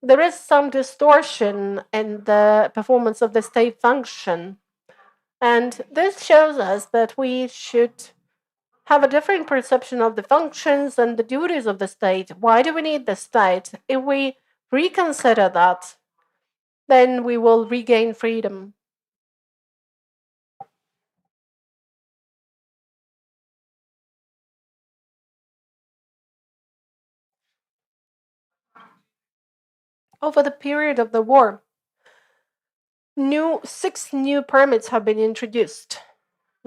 [SPEAKER 1] There is some distortion in the performance of the state function. And this shows us that we should have a different perception of the functions and the duties of the state. Why do we need the state? If we reconsider that, then we will regain freedom. Over the period of the war, 6 new permits have been introduced.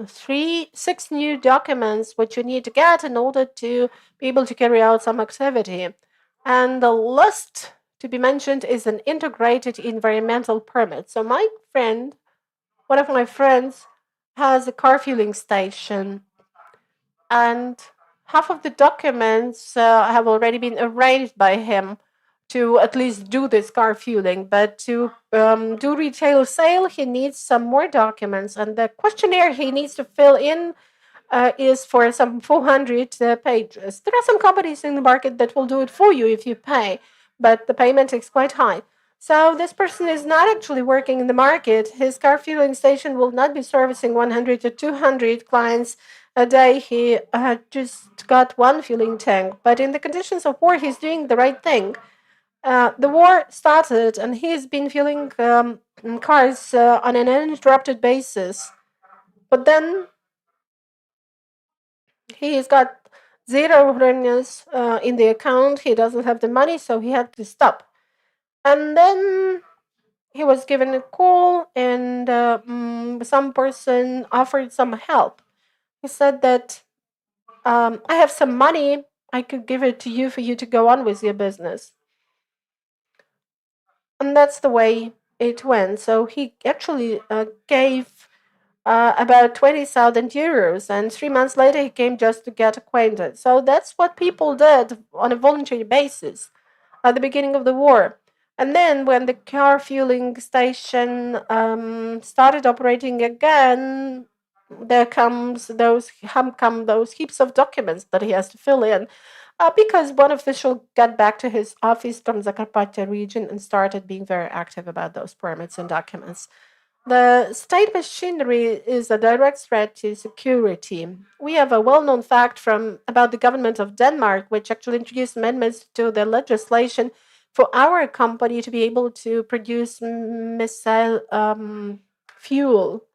[SPEAKER 1] 6 new documents which you need to get in order to be able to carry out some activity. And the last to be mentioned is an integrated environmental permit. So my friend, one of my friends, has a car fueling station, and half of the documents have already been arranged by him to at least do this car fueling. But to do retail sale, he needs some more documents, and the questionnaire he needs to fill in is for some 400 pages. There are some companies in the market that will do it for you if you pay, but the payment is quite high. So this person is not actually working in the market. His car fueling station will not be servicing 100 to 200 clients a day. He just got one fueling tank, but in the conditions of war, he's doing the right thing. The war started, and he's been fueling cars on an uninterrupted basis. But then he's got 0 hryvnias in the account. He doesn't have the money, so he had to stop. And then he was given a call, and some person offered some help. He said that I have some money. I could give it to you for you to go on with your business. And that's the way it went. So he actually gave about 20,000 euros, and 3 months later he came just to get acquainted. So that's what people did on a voluntary basis at the beginning of the war. And then when the car fueling station started operating again, there come those heaps of documents that he has to fill in. Because one official got back to his office from Zakarpattia region and started being very active about those permits and documents. The state machinery is a direct threat to security. We have a well-known fact about the government of Denmark, which actually introduced amendments to the legislation for our company to be able to produce missile fuel.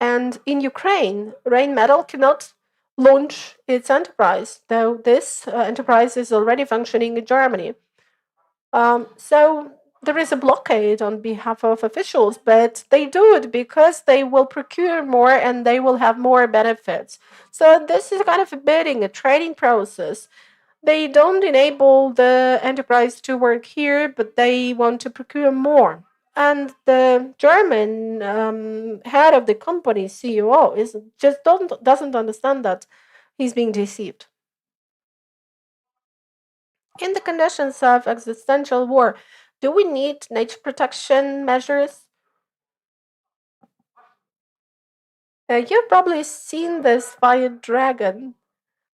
[SPEAKER 1] And in Ukraine, Rheinmetall cannot launch its enterprise, though this enterprise is already functioning in Germany. So there is a blockade on behalf of officials, but they do it because they will procure more and they will have more benefits. So this is kind of a bidding, a trading process. They don't enable the enterprise to work here, but they want to procure more. And the German head of the company, CEO, doesn't understand that he's being deceived. In the conditions of existential war, do we need nature protection measures? You've probably seen this fire dragon,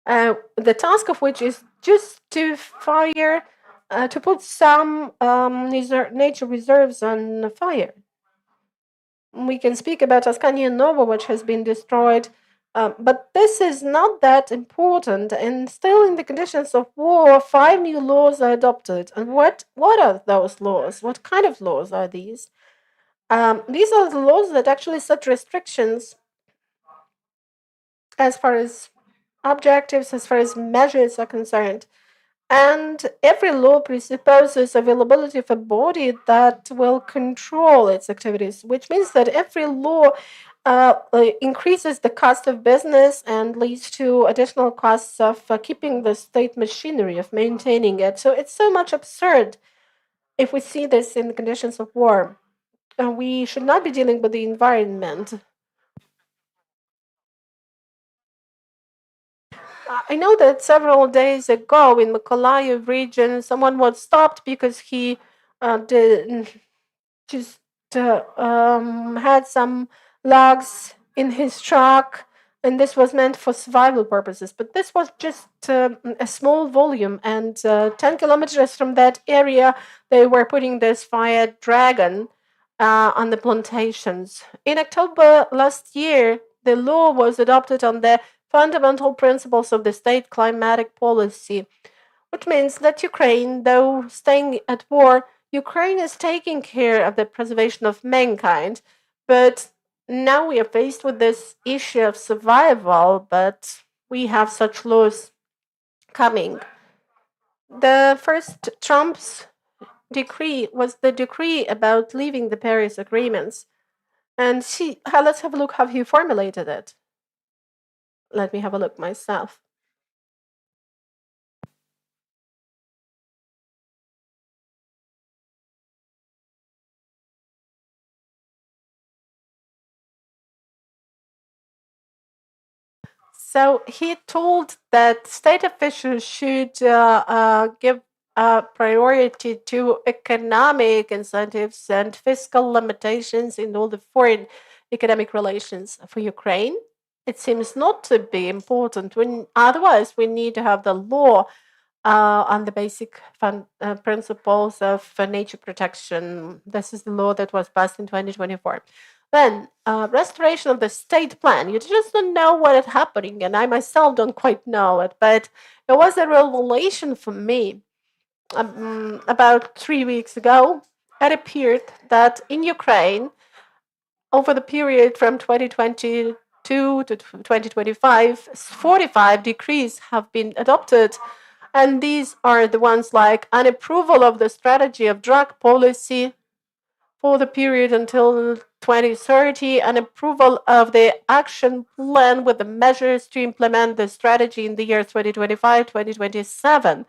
[SPEAKER 1] the task of which is just to fire, to put some nature reserves on fire. We can speak about Tuscany and Nova, which has been destroyed. But this is not that important. And still, in the conditions of war, 5 new laws are adopted. And what are those laws? What kind of laws are these? These are the laws that actually set restrictions as far as objectives, as far as measures are concerned. And every law presupposes availability of a body that will control its activities, which means that every law increases the cost of business and leads to additional costs of keeping the state machinery, of maintaining it. So it's so much absurd if we see this in the conditions of war. We should not be dealing with the environment. I know that several days ago in Mykolaiv region, someone was stopped because he just had some logs in his truck, and this was meant for survival purposes. But this was just a small volume, and 10 kilometers from that area, they were putting this fire dragon on the plantations. In October last year, the law was adopted on the fundamental principles of the state climatic policy, which means that Ukraine, though staying at war, Ukraine is taking care of the preservation of mankind. But now we are faced with this issue of survival, but we have such laws coming. The first Trump's decree was the decree about leaving the Paris agreements. And let's have a look how he formulated it. Let me have a look myself. So he told that state officials should give priority to economic incentives and fiscal limitations in all the foreign economic relations for Ukraine. It seems not to be important. Otherwise, we need to have the law on the basic principles of nature protection. This is the law that was passed in 2024. Then, restoration of the state plan. You just don't know what is happening, and I myself don't quite know it, but it was a revelation for me. About 3 weeks ago, it appeared that in Ukraine, over the period from 2022 to 2025, 45 decrees have been adopted. And these are the ones like an approval of the strategy of drug policy for the period until 2030, an approval of the action plan with the measures to implement the strategy in the years 2025, 2027.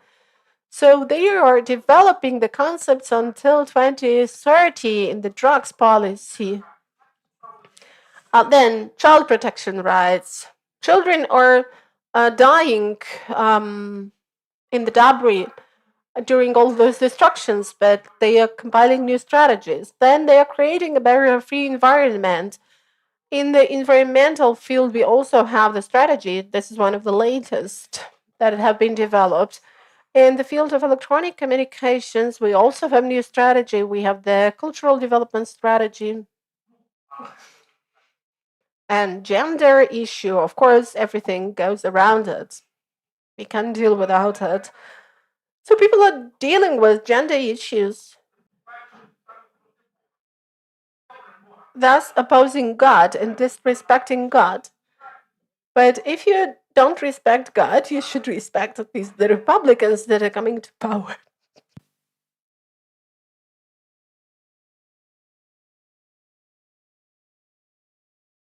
[SPEAKER 1] So they are developing the concepts until 2030 in the drugs policy. Then child protection rights. Children are dying in the debris during all those destructions, but they are compiling new strategies. Then they are creating a barrier-free environment. In the environmental field, we also have the strategy. This is one of the latest that have been developed. In the field of electronic communications, we also have new strategy. We have the cultural development strategy. And gender issue, of course, everything goes around it. We can't deal without it. So people are dealing with gender issues, thus opposing God and disrespecting God. But if you don't respect God, you should respect at least the Republicans that are coming to power.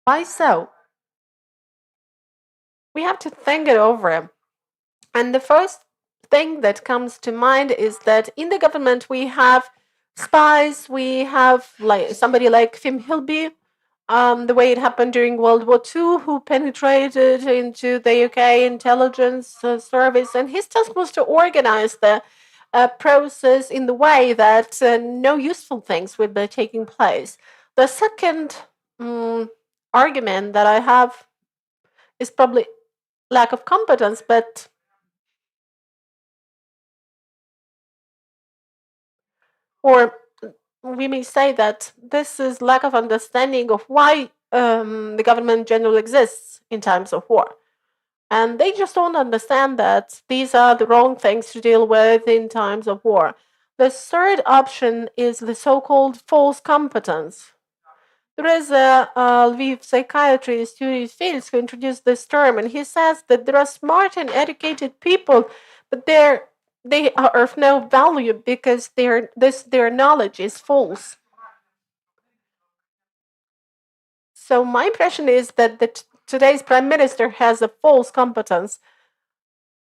[SPEAKER 1] Why so? We have to think it over. And the first thing that comes to mind is that in the government we have spies, we have like somebody like Fim Hilby, the way it happened during World War II, who penetrated into the UK intelligence service, and his task was to organize the process in the way that no useful things would be taking place. The second argument that I have is probably lack of competence, but or we may say that this is lack of understanding of why the government in general exists in times of war. And they just don't understand that these are the wrong things to deal with in times of war. The third option is the so-called false competence. There is a Lviv psychiatrist, Yuri Fields, who introduced this term, and he says that there are smart and educated people, but they are of no value because their knowledge is false. So my impression is that today's prime minister has a false competence.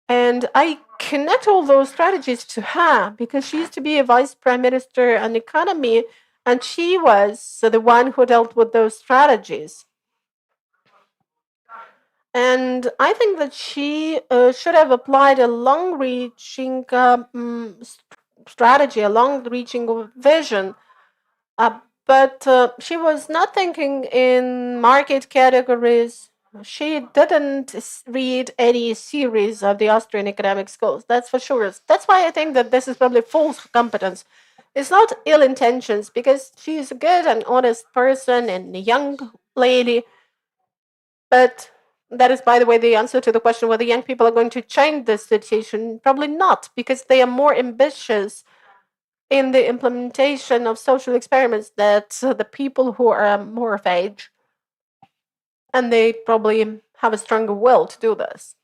[SPEAKER 1] And I connect all those strategies to her because she used to be a vice prime minister on economy, and she was the one who dealt with those strategies. And I think that she should have applied a long-reaching strategy, a long-reaching vision. But she was not thinking in market categories. She didn't read any series of the Austrian economic schools, that's for sure. That's why I think that this is probably false competence. It's not ill intentions, because she's a good and honest person and a young lady. But that is, by the way, the answer to the question whether young people are going to change this situation. Probably not, because they are more ambitious in the implementation of social experiments that the people who are more of age, and they probably have a stronger will to do this,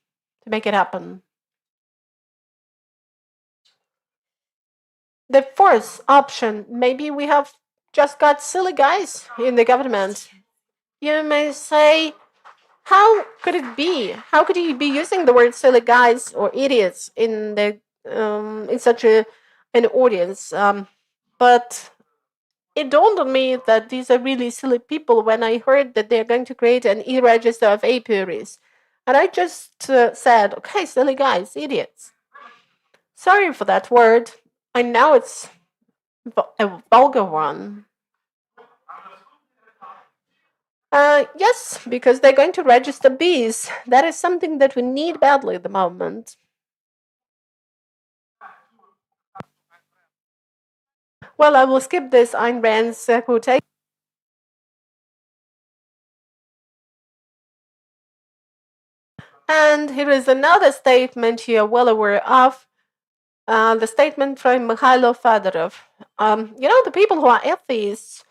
[SPEAKER 1] to make it happen. The fourth option, maybe we have just got silly guys in the government. You may say, how could it be? How could you be using the word silly guys or idiots in the in such an audience? But it dawned on me that these are really silly people when I heard that they're going to create an e-register of apiaries. And I just said, okay, silly guys, idiots. Sorry for that word. I know it's a vulgar one. Yes, because they're going to register bees. That is something that we need badly at the moment. Well, I will skip this Ayn Rand's quotation. And here is another statement you're well aware of. The statement from Mikhailo Fedorov. The people who are atheists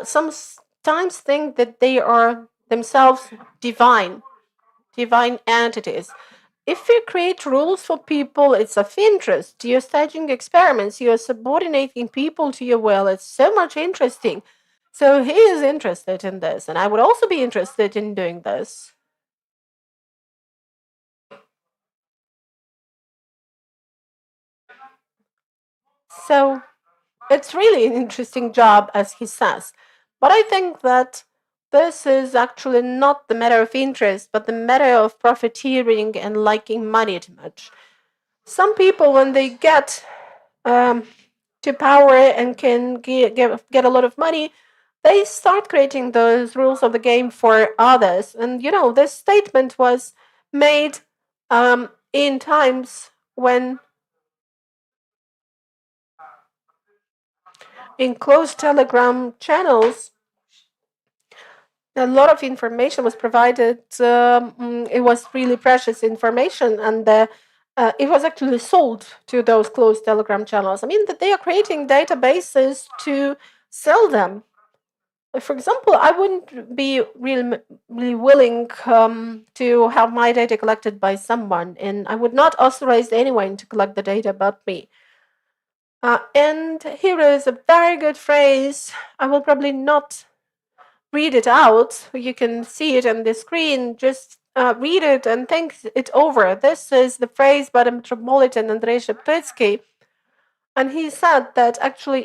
[SPEAKER 1] sometimes think that they are themselves divine entities. If you create rules for people, it's of interest. You're staging experiments, you're subordinating people to your will. It's so much interesting. So he is interested in this, and I would also be interested in doing this. So it's really an interesting job, as he says. But I think that this is actually not the matter of interest, but the matter of profiteering and liking money too much. Some people, when they get to power and can get a lot of money, they start creating those rules of the game for others. And this statement was made in times when in closed Telegram channels a lot of information was provided. It was really precious information, and it was actually sold to those closed Telegram channels. I mean, that they are creating databases to sell them. For example, I wouldn't be really willing to have my data collected by someone, and I would not authorize anyone to collect the data about me. And here is a very good phrase. I will probably not read it out. You can see it on the screen. Just read it and think it over. This is the phrase by the Metropolitan Andrei Sheptytsky, and he said that actually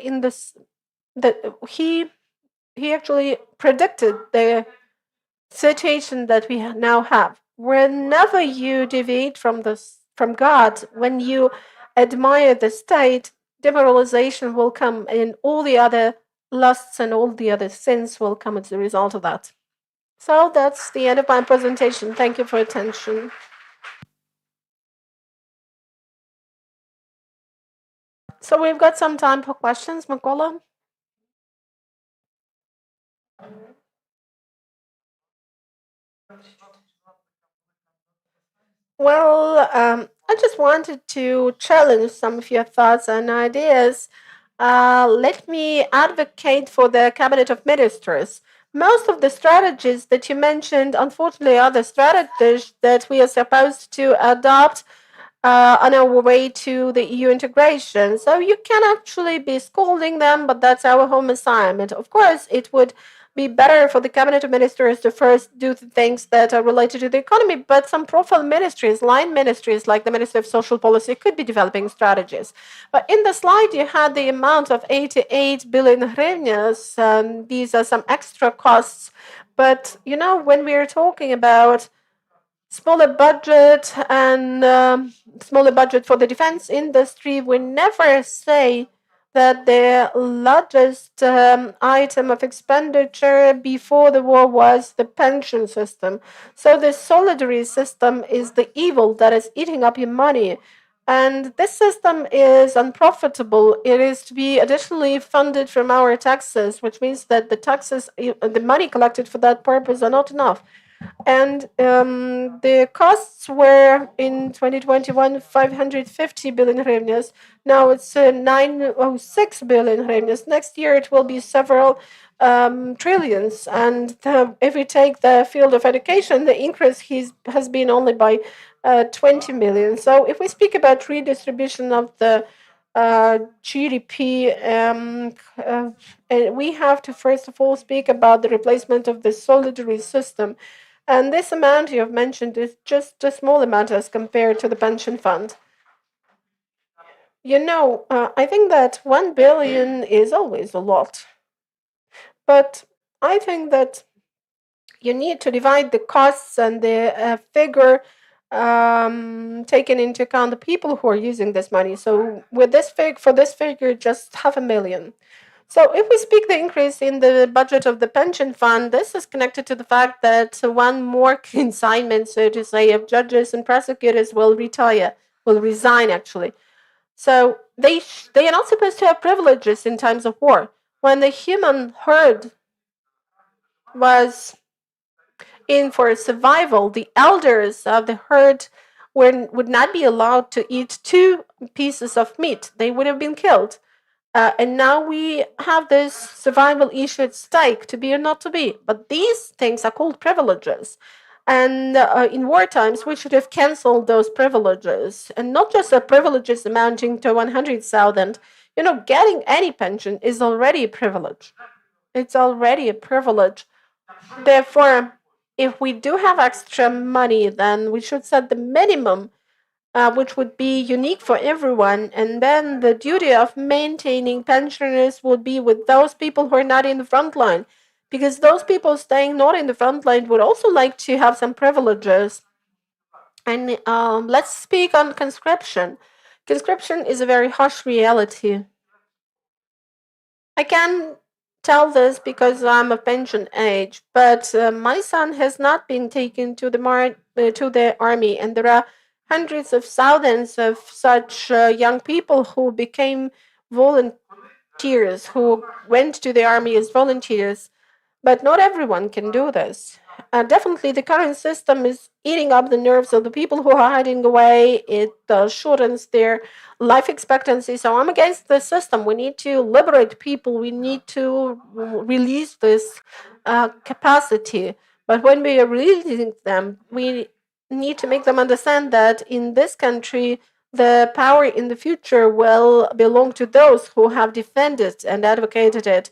[SPEAKER 1] he actually predicted the situation that we now have. Whenever you deviate from God, when you admire the state, demoralization will come, and all the other lusts and all the other sins will come as a result of that. So that's the end of my presentation. Thank you for attention. So we've got some time for questions, Mykola. Well, I just wanted to challenge some of your thoughts and ideas. Let me advocate for the Cabinet of Ministers. Most of the strategies that you mentioned, unfortunately, are the strategies that we are supposed to adopt on our way to the EU integration. So you can actually be scolding them, but that's our home assignment. Of course, it would be better for the Cabinet of Ministers to first do the things that are related to the economy, but some profile ministries, line ministries like the Ministry of Social Policy could be developing strategies. But in the slide, you had the amount of 88 billion hryvnias, and these are some extra costs. But, you know, when we're talking about smaller budget and smaller budget for the defense industry, we never say that the largest item of expenditure before the war was the pension system. So the solidarity system is the evil that is eating up your money. And this system is unprofitable. It is to be additionally funded from our taxes, which means that the taxes, the money collected for that purpose are not enough. And the costs were in 2021 550 billion hryvnias. Now it's 906 billion hryvnias. Next year it will be several trillions. And if we take the field of education, the increase has been only by 20 million. So if we speak about redistribution of the GDP, we have to first of all speak about the replacement of the solidarity system. And this amount you have mentioned is just a small amount as compared to the pension fund. You know, I think that 1 billion is always a lot. But I think that you need to divide the costs and the figure taken into account the people who are using this money. So with this for this figure, just 500,000. So if we speak the increase in the budget of the pension fund, this is connected to the fact that one more consignment, so to say, of judges and prosecutors will resign actually. So they are not supposed to have privileges in times of war. When the human herd was in for survival, the elders of the herd would not be allowed to eat 2 pieces of meat. They would have been killed. And now we have this survival issue at stake, to be or not to be. But these things are called privileges. And in war times, we should have canceled those privileges. And not just the privileges amounting to 100,000. You know, getting any pension is already a privilege. It's already a privilege. Therefore, if we do have extra money, then we should set the minimum which would be unique for everyone. And then the duty of maintaining pensioners would be with those people who are not in the front line, because those people staying not in the front line would also like to have some privileges. And let's speak on conscription. Conscription is a very harsh reality. I can tell this because I'm of pension age, but my son has not been taken to the army, and there are hundreds of thousands of such young people who became volunteers, who went to the army as volunteers. But not everyone can do this. Definitely, the current system is eating up the nerves of the people who are hiding away. It shortens their life expectancy. So I'm against the system. We need to liberate people. We need to release this capacity. But when we are releasing them, we need to make them understand that in this country, the power in the future will belong to those who have defended and advocated it.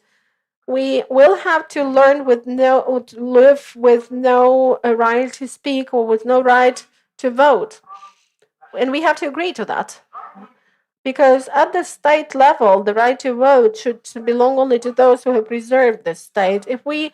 [SPEAKER 1] We will have to learn to live with no right to speak or with no right to vote. And we have to agree to that. Because at the state level, the right to vote should belong only to those who have preserved the state. If we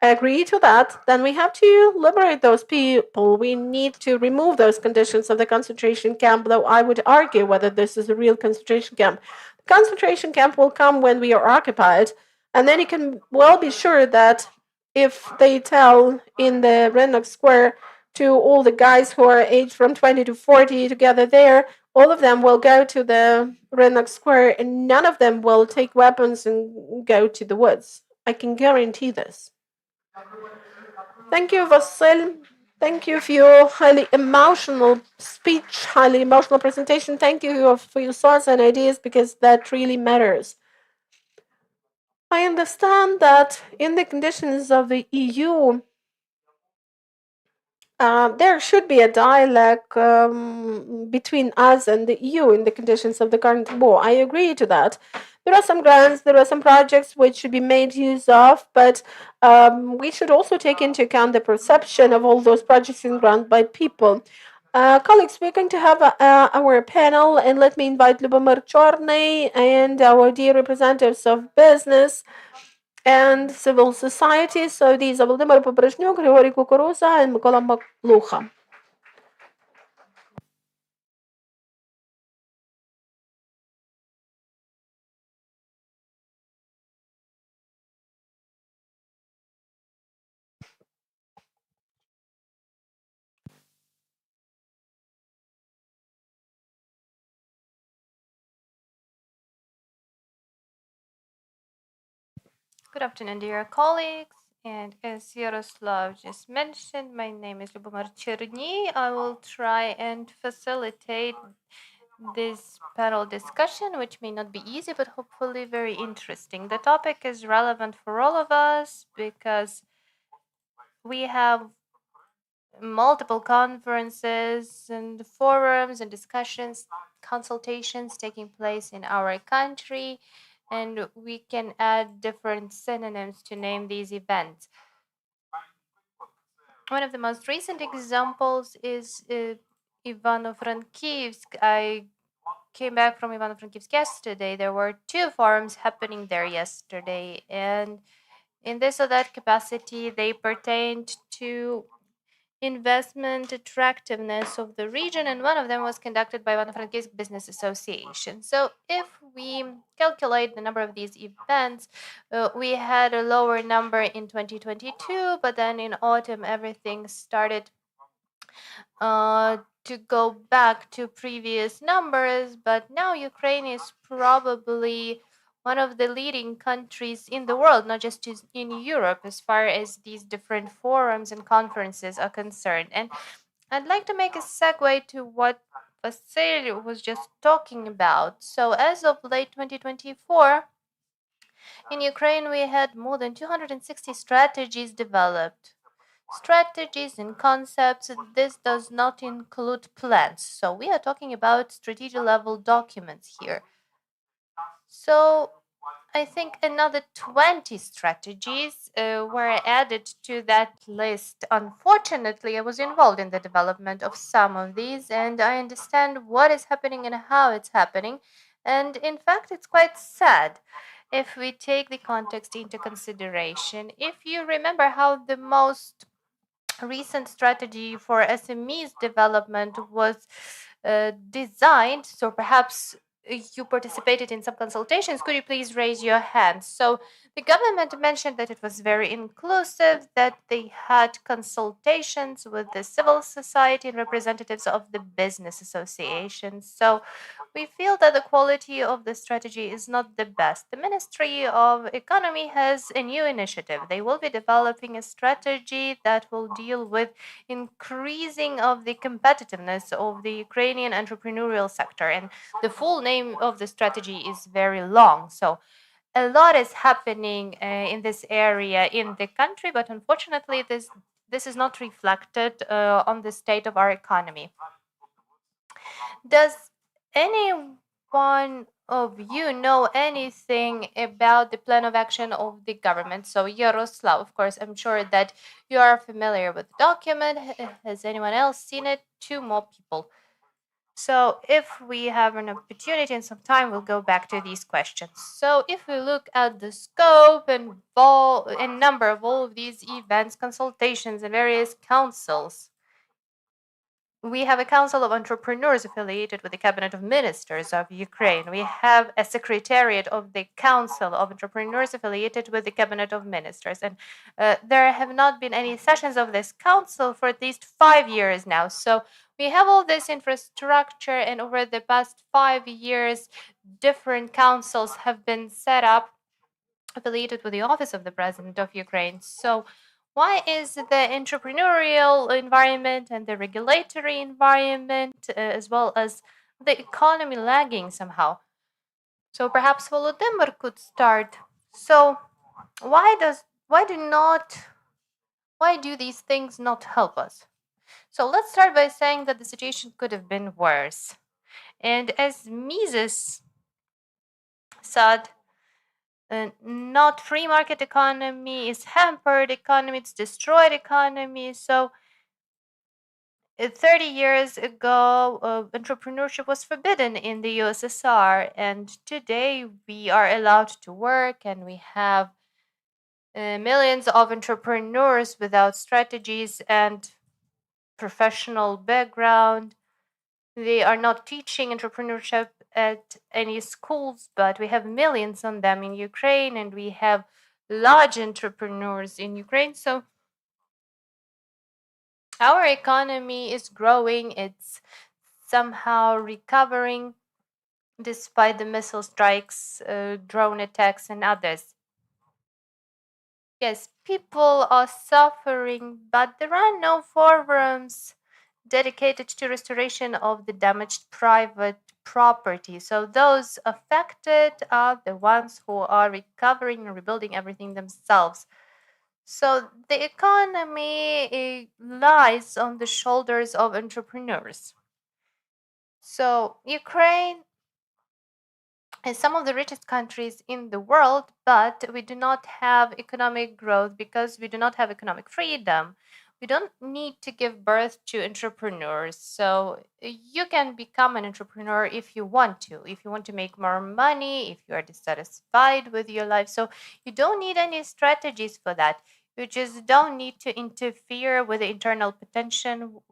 [SPEAKER 1] agree to that, then we have to liberate those people. We need to remove those conditions of the concentration camp, though I would argue whether this is a real concentration camp. The concentration camp will come when we are occupied, and then you can well be sure that if they tell in the Rynok Square to all the guys who are aged from 20 to 40 together there, all of them will go to the Rynok Square, and none of them will take weapons and go to the woods. I can guarantee this. Thank you, Vasyl. Thank you for your highly emotional speech, highly emotional presentation. Thank you for your thoughts and ideas because that really matters. I understand that in the conditions of the EU, there should be a dialogue between us and the EU in the conditions of the current war. I agree to that. There are some grants, there are some projects which should be made use of, but we should also take into account the perception of all those projects and grants by people. Colleagues, we're going to have our panel, and let me invite Lubomir Chorny and our dear representatives of business and civil society. So these are Volodymyr Pobrezhnuk, Grigory Kukuruza, and Mykola Maklucha.
[SPEAKER 7] Good afternoon, dear colleagues. And as Yaroslav just mentioned, my name is Lubomir Chorny. I will try and facilitate this panel discussion, which may not be easy, but hopefully very interesting. The topic is relevant for all of us because we have multiple conferences and forums and discussions, consultations taking place in our country, and we can add different synonyms to name these events. One of the most recent examples is Ivano-Frankivsk. I came back from Ivano-Frankivsk yesterday. There were 2 forums happening there yesterday, and in this or that capacity, they pertained to investment attractiveness of the region, and one of them was conducted by Ivano-Frankivsk Business Association. So if we calculate the number of these events, we had a lower number in 2022, but then in autumn everything started to go back to previous numbers, but now Ukraine is probably one of the leading countries in the world, not just in Europe, as far as these different forums and conferences are concerned. And I'd like to make a segue to what Vasyl was just talking about. So as of late 2024, in Ukraine, we had more than 260 strategies developed. Strategies and concepts, this does not include plans. So we are talking about strategic level documents here. So I think another 20 strategies were added to that list. Unfortunately, I was involved in the development of some of these, and I understand what is happening and how it's happening. And in fact, it's quite sad if we take the context into consideration. If you remember how the most recent strategy for SMEs development was designed, so perhaps you participated in some consultations, could you please raise your hand? So the government mentioned that it was very inclusive, that they had consultations with the civil society and representatives of the business associations. So we feel that the quality of the strategy is not the best. The Ministry of Economy has a new initiative. They will be developing a strategy that will deal with increasing of the competitiveness of the Ukrainian entrepreneurial sector. And the full name of the strategy is very long. So a lot is happening in this area in the country, but unfortunately, this is not reflected on the state of our economy. Does anyone of you know anything about the plan of action of the government? So Yaroslav, of course, I'm sure that you are familiar with the document. Has anyone else seen it? 2 more people. So if we have an opportunity and some time, we'll go back to these questions. So if we look at the scope and number of all of these events, consultations, and various councils, we have a Council of Entrepreneurs affiliated with the Cabinet of Ministers of Ukraine. We have a Secretariat of the Council of Entrepreneurs affiliated with the Cabinet of Ministers. And there have not been any sessions of this council for at least 5 years now. So we have all this infrastructure, and over the past 5 years, different councils have been set up affiliated with the Office of the President of Ukraine. So Why is the entrepreneurial environment and the regulatory environment, as well as the economy, lagging somehow? So perhaps Volodymyr could start. So why do these things not help us? So let's start by saying that the situation could have been worse. And as Mises said, not free market economy is hampered economy, it's destroyed economy. So 30 years ago, entrepreneurship was forbidden in the USSR, and today we are allowed to work, and we have millions of entrepreneurs without strategies and professional background. They are not teaching entrepreneurship at any schools, but we have millions on them in Ukraine, and we have large entrepreneurs in Ukraine. So our economy is growing, it's somehow recovering despite the missile strikes, drone attacks, and others. Yes, people are suffering, but there are no forums dedicated to restoration of the damaged private property. So those affected are the ones who are recovering and rebuilding everything themselves. So the economy lies on the shoulders of entrepreneurs. So Ukraine is some of the richest countries in the world, but we do not have economic growth because we do not have economic freedom. We don't need to give birth to entrepreneurs. So you can become an entrepreneur if you want to. If you want to make more money, if you are dissatisfied with your life. So you don't need any strategies for that. You just don't need to interfere with the internal potential,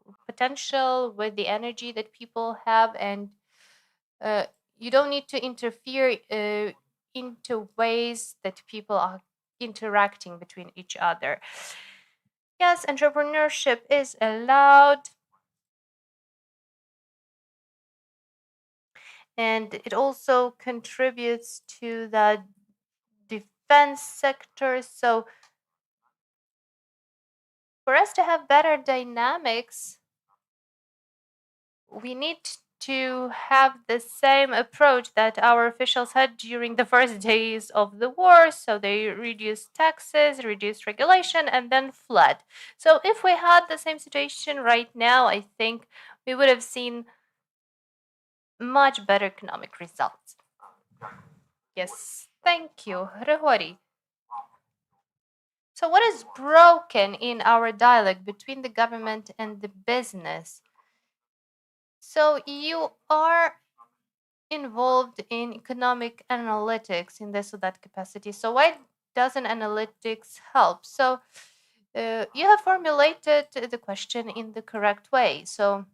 [SPEAKER 7] with the energy that people have, and you don't need to interfere into ways that people are interacting between each other. Yes, entrepreneurship is allowed, and it also contributes to the defense sector. So for us to have better dynamics, we need to have the same approach that our officials had during the first days of the war. So they reduced taxes, reduced regulation, and then fled. So if we had the same situation right now, I think we would have seen much better economic results. Yes, thank you, Grigori. So what is broken in our dialogue between the government and the business? So you are involved in economic analytics in this or that capacity. So why doesn't analytics help? So you have formulated the question in the correct way. So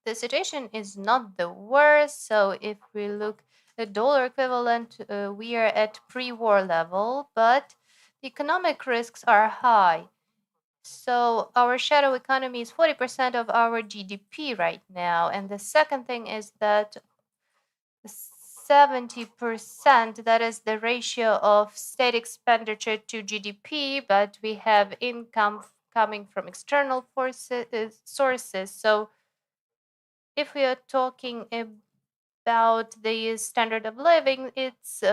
[SPEAKER 7] the situation is not the worst. So if we look at dollar equivalent, we are at pre-war level, but the economic risks are high. So our shadow economy is 40% of our GDP right now. And the second thing is that 70%, that is the ratio of state expenditure to GDP, but we have income coming from external sources. So if we are talking about the standard of living, it's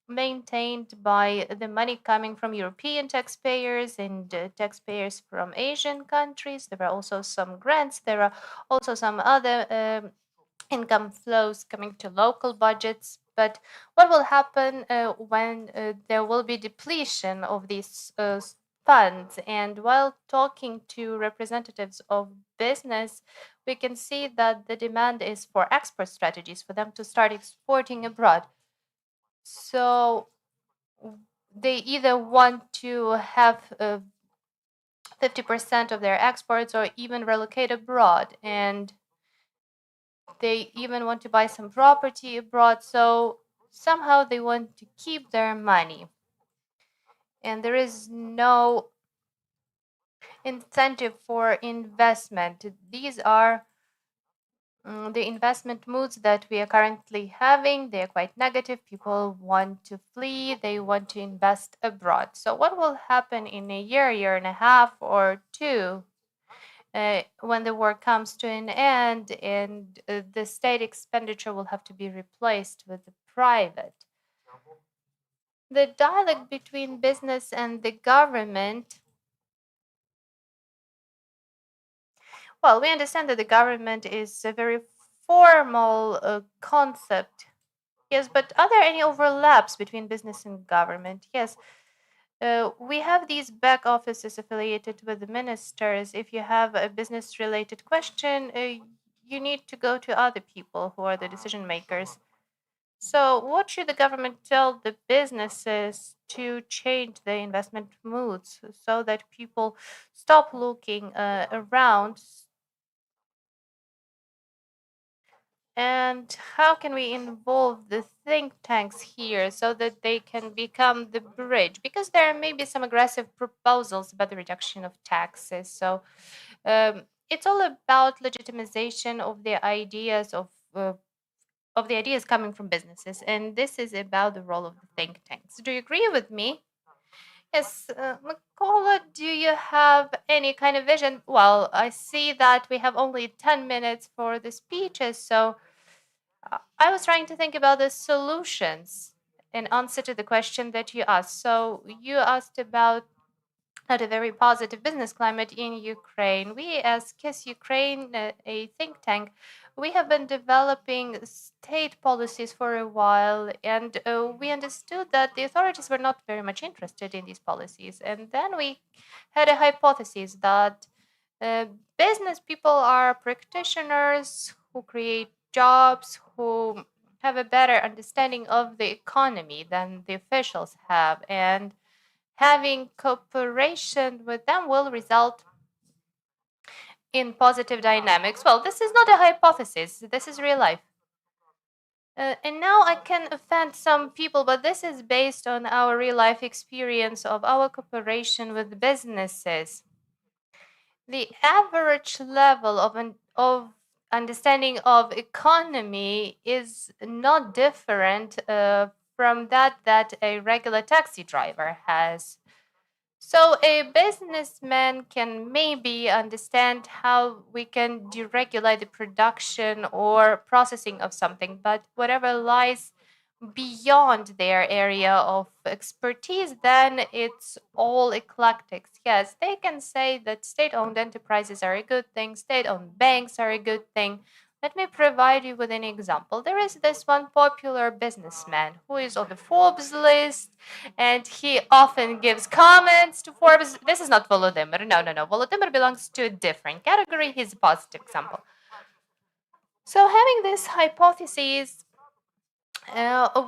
[SPEAKER 7] maintained by the money coming from European taxpayers and taxpayers from Asian countries. There are also some grants. There are also some other income flows coming to local budgets. But what will happen when there will be depletion of these funds? And while talking to representatives of business, we can see that the demand is for export strategies, for them to start exporting abroad. So they either want to have 50% of their exports or even relocate abroad, and they even want to buy some property abroad. So somehow they want to keep their money, and there is no incentive for investment. These are the investment moods that we are currently having, they are quite negative. People want to flee, they want to invest abroad. So what will happen in a year and a half or two when the war comes to an end and the state expenditure will have to be replaced with the private? The dialogue between business and the government, well, we understand that the government is a very formal concept. Yes, but are there any overlaps between business and government? Yes. We have these back offices affiliated with the ministers. If you have a business related question, you need to go to other people who are the decision makers. So, what should the government tell the businesses to change the investment moods so that people stop looking around? And how can we involve the think tanks here so that they can become the bridge? Because there may be some aggressive proposals about the reduction of taxes. So it's all about legitimization of the ideas of the ideas coming from businesses, and this is about the role of the think tanks. Do you agree with me? Yes, Mykola, do you have any kind of vision? Well, I see that we have only 10 minutes for the speeches, so I was trying to think about the solutions in answer to the question that you asked. So you asked about not a very positive business climate in Ukraine. We, as KISS Ukraine, a think tank, we have been developing state policies for a while, and we understood that the authorities were not very much interested in these policies. And then we had a hypothesis that business people are practitioners who create jobs, who have a better understanding of the economy than the officials have, and having cooperation with them will result in positive dynamics. Well, this is not a hypothesis, this is real life. And now I can offend some people, but this is based on our real life experience of our cooperation with businesses. The average level of understanding of economy is not different from that a regular taxi driver has. So a businessman can maybe understand how we can deregulate the production or processing of something, but whatever lies beyond their area of expertise, then it's all eclectics. Yes, they can say that state-owned enterprises are a good thing, state-owned banks are a good thing. Let me provide you with an example. There is this one popular businessman who is on the Forbes list, and he often gives comments to Forbes. This is not Volodymyr. No. Volodymyr belongs to a different category. He's a positive example. So having this hypothesis,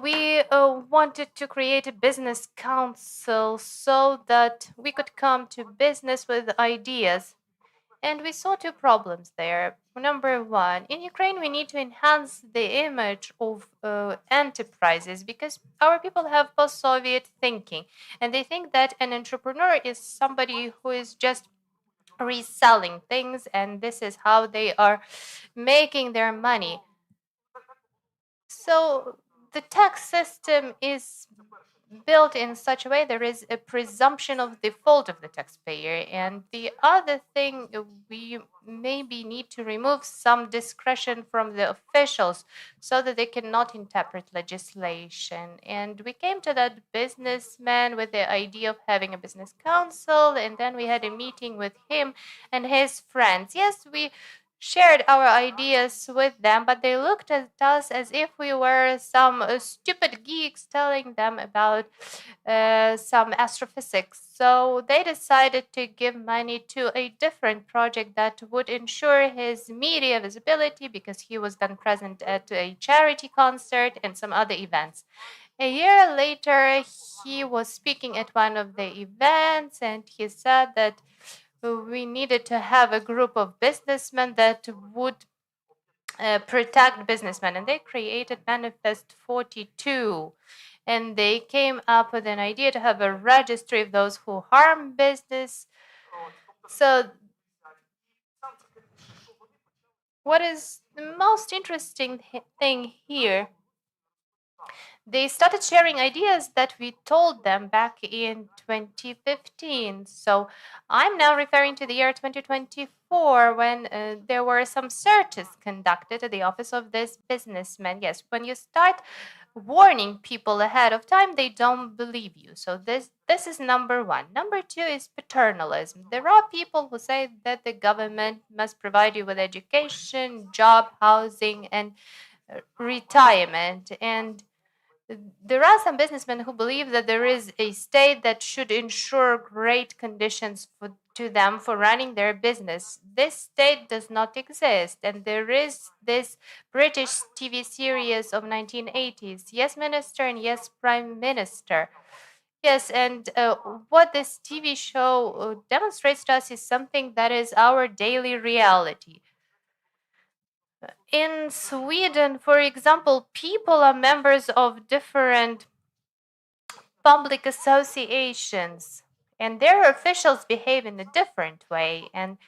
[SPEAKER 7] we wanted to create a business council so that we could come to business with ideas. And we saw two problems there. Number one, in Ukraine, we need to enhance the image of enterprises because our people have post Soviet thinking. And they think that an entrepreneur is somebody who is just reselling things, and this is how they are making their money. So the tax system is built in such a way there is a presumption of default of the taxpayer. And the other thing, we maybe need to remove some discretion from the officials so that they cannot interpret legislation. And we came to that businessman with the idea of having a business council, and then we had a meeting with him and his friends. Yes, we shared our ideas with them, but they looked at us as if we were some stupid geeks telling them about some astrophysics. So they decided to give money to a different project that would ensure his media visibility because he was then present at a charity concert and some other events. A year later, he was speaking at one of the events, and he said that we needed to have a group of businessmen that would protect businessmen. And they created Manifest 42. And they came up with an idea to have a registry of those who harm business. So what is the most interesting thing here? They started sharing ideas that we told them back in 2015. So I'm now referring to the year 2024 when there were some searches conducted at the office of this businessman. Yes, when you start warning people ahead of time, they don't believe you. So this is number one. Number two is paternalism. There are people who say that the government must provide you with education, job, housing, and retirement. And there are some businessmen who believe that there is a state that should ensure great conditions to them for running their business. This state does not exist, and there is this British TV series of 1980s, Yes Minister and Yes Prime Minister. Yes, and what this TV show demonstrates to us is something that is our daily reality. In Sweden, for example, people are members of different public associations, and their officials behave in a different way. And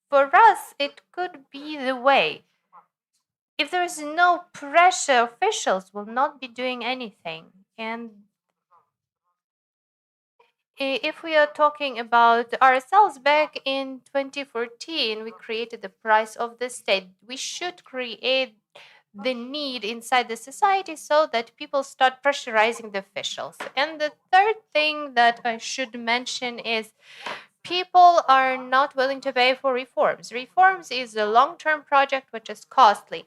[SPEAKER 7] for us, it could be the way. If there is no pressure, officials will not be doing anything. And if we are talking about ourselves, back in 2014, we created the price of the state. We should create the need inside the society so that people start pressurizing the officials. And the third thing that I should mention is people are not willing to pay for reforms. Reforms is a long-term project which is costly.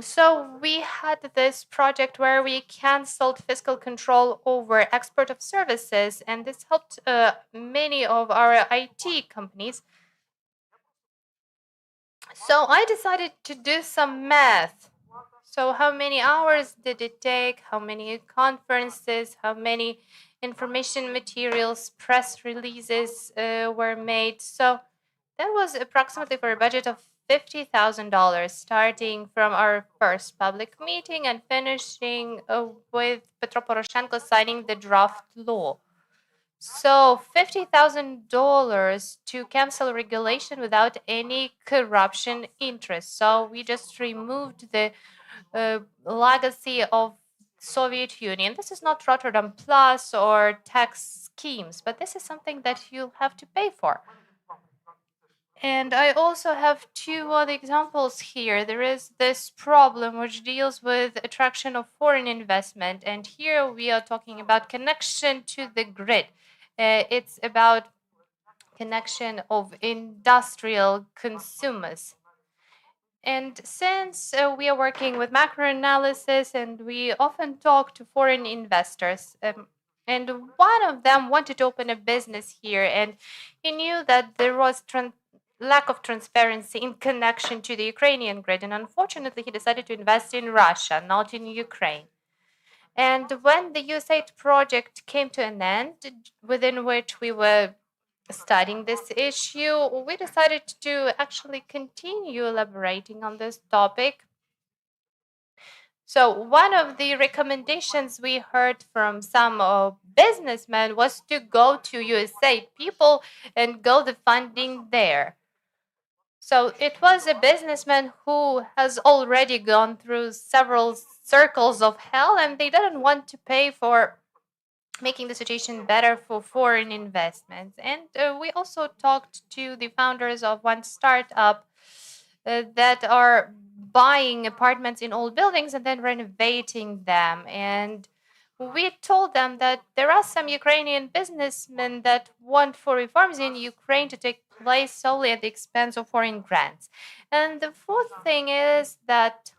[SPEAKER 7] So we had this project where we canceled fiscal control over export of services, and this helped many of our IT companies. So I decided to do some math. So how many hours did it take? How many conferences? How many information materials, press releases were made? So that was approximately for a budget of $50,000, starting from our first public meeting and finishing with Petro Poroshenko signing the draft law. So $50,000 to cancel regulation without any corruption interest. So we just removed the legacy of Soviet Union. This is not Rotterdam Plus or tax schemes, but this is something that you'll have to pay for. And I also have two other examples here. There is this problem which deals with attraction of foreign investment. And here we are talking about connection to the grid. It's about connection of industrial consumers. And since we are working with macro analysis and we often talk to foreign investors, and one of them wanted to open a business here, and he knew that there was lack of transparency in connection to the Ukrainian grid, and unfortunately he decided to invest in Russia, not in Ukraine. And when the USAID project came to an end, within which we were studying this issue, we decided to actually continue elaborating on this topic. So one of the recommendations we heard from some businessmen was to go to USAID people and go the funding there. So it was a businessman who has already gone through several circles of hell, and they didn't want to pay for making the situation better for foreign investments. And we also talked to the founders of one startup that are buying apartments in old buildings and then renovating them. And we told them that there are some Ukrainian businessmen that want for reforms in Ukraine to take place solely at the expense of foreign grants. And the fourth thing is that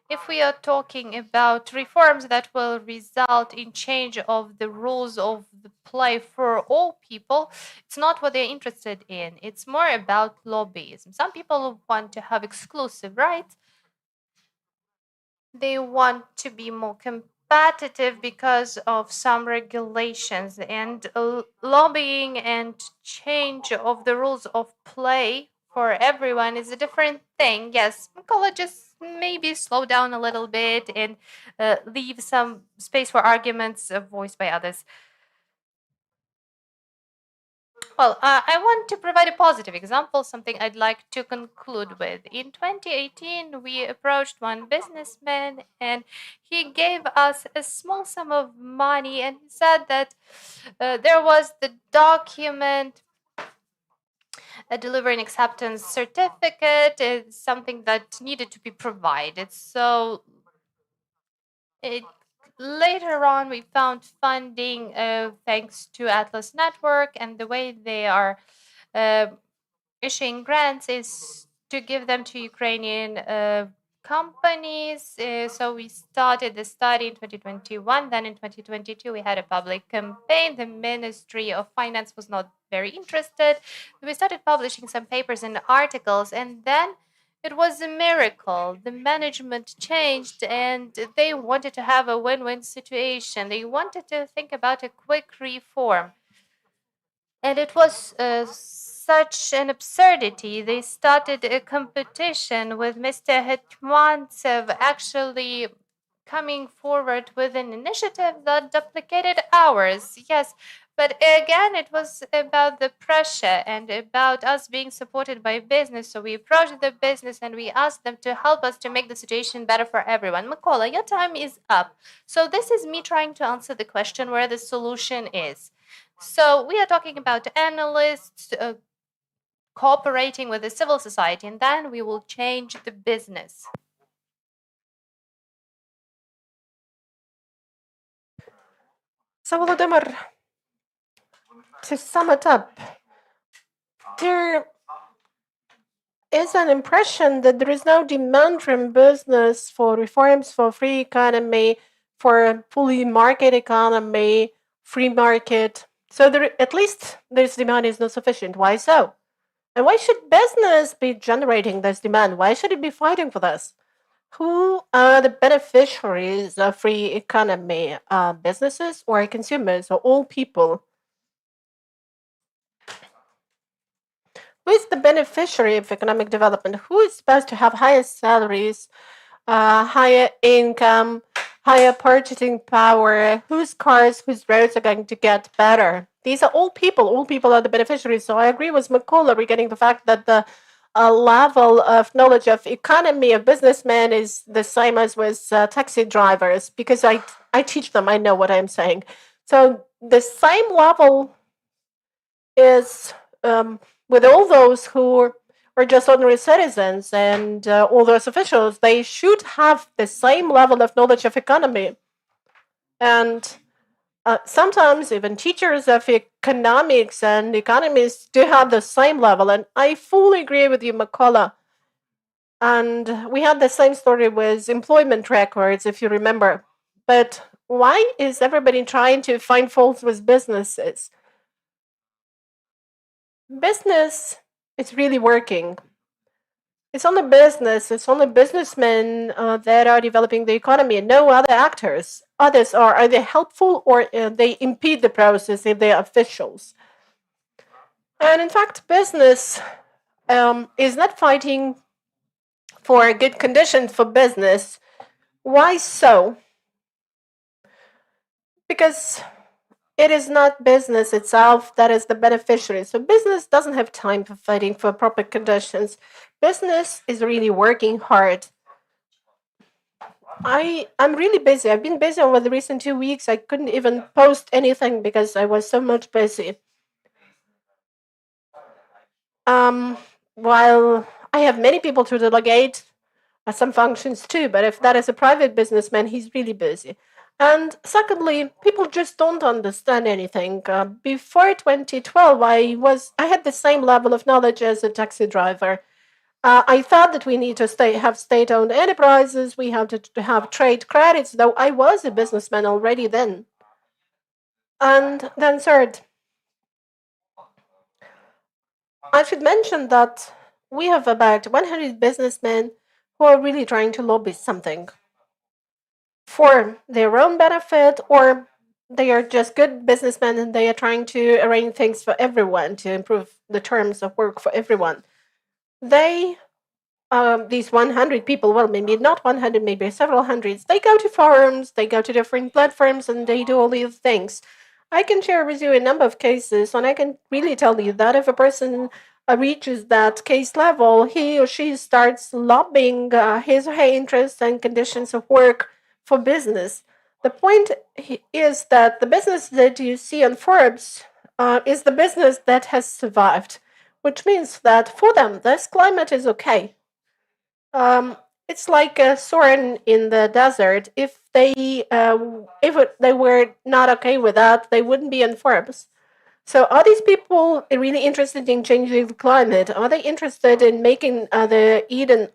[SPEAKER 7] if we are talking about reforms that will result in change of the rules of the play for all people, it's not what they're interested in. It's more about lobbyism. Some people want to have exclusive rights. They want to be more competitive because of some regulations, and lobbying and change of the rules of play for everyone is a different thing. Yes, colleges maybe slow down a little bit and leave some space for arguments voiced by others. Well, I want to provide a positive example, something I'd like to conclude with. In 2018, we approached one businessman and he gave us a small sum of money and he said that there was the document, a delivery and acceptance certificate, is something that needed to be provided. So later on, we found funding thanks to Atlas Network, and the way they are issuing grants is to give them to Ukrainian companies. So we started the study in 2021. Then in 2022, we had a public campaign. The Ministry of Finance was not very interested. We started publishing some papers and articles, and then it was a miracle. The management changed and they wanted to have a win-win situation. They wanted to think about a quick reform. And it was such an absurdity. They started a competition with Mr. Hetmantsev actually coming forward with an initiative that duplicated ours. Yes, but again, it was about the pressure and about us being supported by business. So we approached the business and we asked them to help us to make the situation better for everyone. Mykola, your time is up. So this is me trying to answer the question where the solution is. So we are talking about analysts cooperating with the civil society, and then we will change the business.
[SPEAKER 1] So, Volodymyr, to sum it up, there is an impression that there is no demand from business for reforms, for free economy, for a fully market economy, free market. So at least this demand is not sufficient. Why so? And why should business be generating this demand? Why should it be fighting for this? Who are the beneficiaries of free economy? Businesses or consumers or all people? Who is the beneficiary of economic development? Who is supposed to have higher salaries, higher income, higher purchasing power? Whose cars, whose roads are going to get better? These are all people. All people are the beneficiaries. So I agree with Mykola regarding the fact that the level of knowledge of economy of businessmen is the same as with taxi drivers, because I teach them. I know what I'm saying. So the same level is with all those who are just ordinary citizens and all those officials. They should have the same level of knowledge of economy. And sometimes even teachers of economics and economists do have the same level. And I fully agree with you, Mykola. And we had the same story with employment records, if you remember. But why is everybody trying to find faults with businesses? Business is really working. It's only business, it's only businessmen that are developing the economy and no other actors. Others are either helpful or they impede the process if they're officials. And in fact, business is not fighting for good conditions for business. Why so? Because it is not business itself that is the beneficiary. So business doesn't have time for fighting for proper conditions. Business is really working hard. I'm really busy. I've been busy over the recent 2 weeks. I couldn't even post anything because I was so much busy. While I have many people to delegate some functions too, but if that is a private businessman, he's really busy. And secondly, people just don't understand anything. Before 2012, I had the same level of knowledge as a taxi driver. I thought that we need to have state-owned enterprises. We have to have trade credits, though I was a businessman already then. And then third, I should mention that we have about 100 businessmen who are really trying to lobby something for their own benefit, or they are just good businessmen and they are trying to arrange things for everyone to improve the terms of work for everyone. These 100 people, well, maybe not 100, maybe several hundreds, they go to forums, they go to different platforms, and they do all these things. I can share with you a number of cases, and I can really tell you that if a person reaches that case level, he or she starts lobbying his or her interests and conditions of work for business. The point is that the business that you see on Forbes is the business that has survived, which means that for them, this climate is okay. It's like a thorn in the desert. If they were not okay with that, they wouldn't be in Forbes. So are these people really interested in changing the climate? Are they interested in making the Eden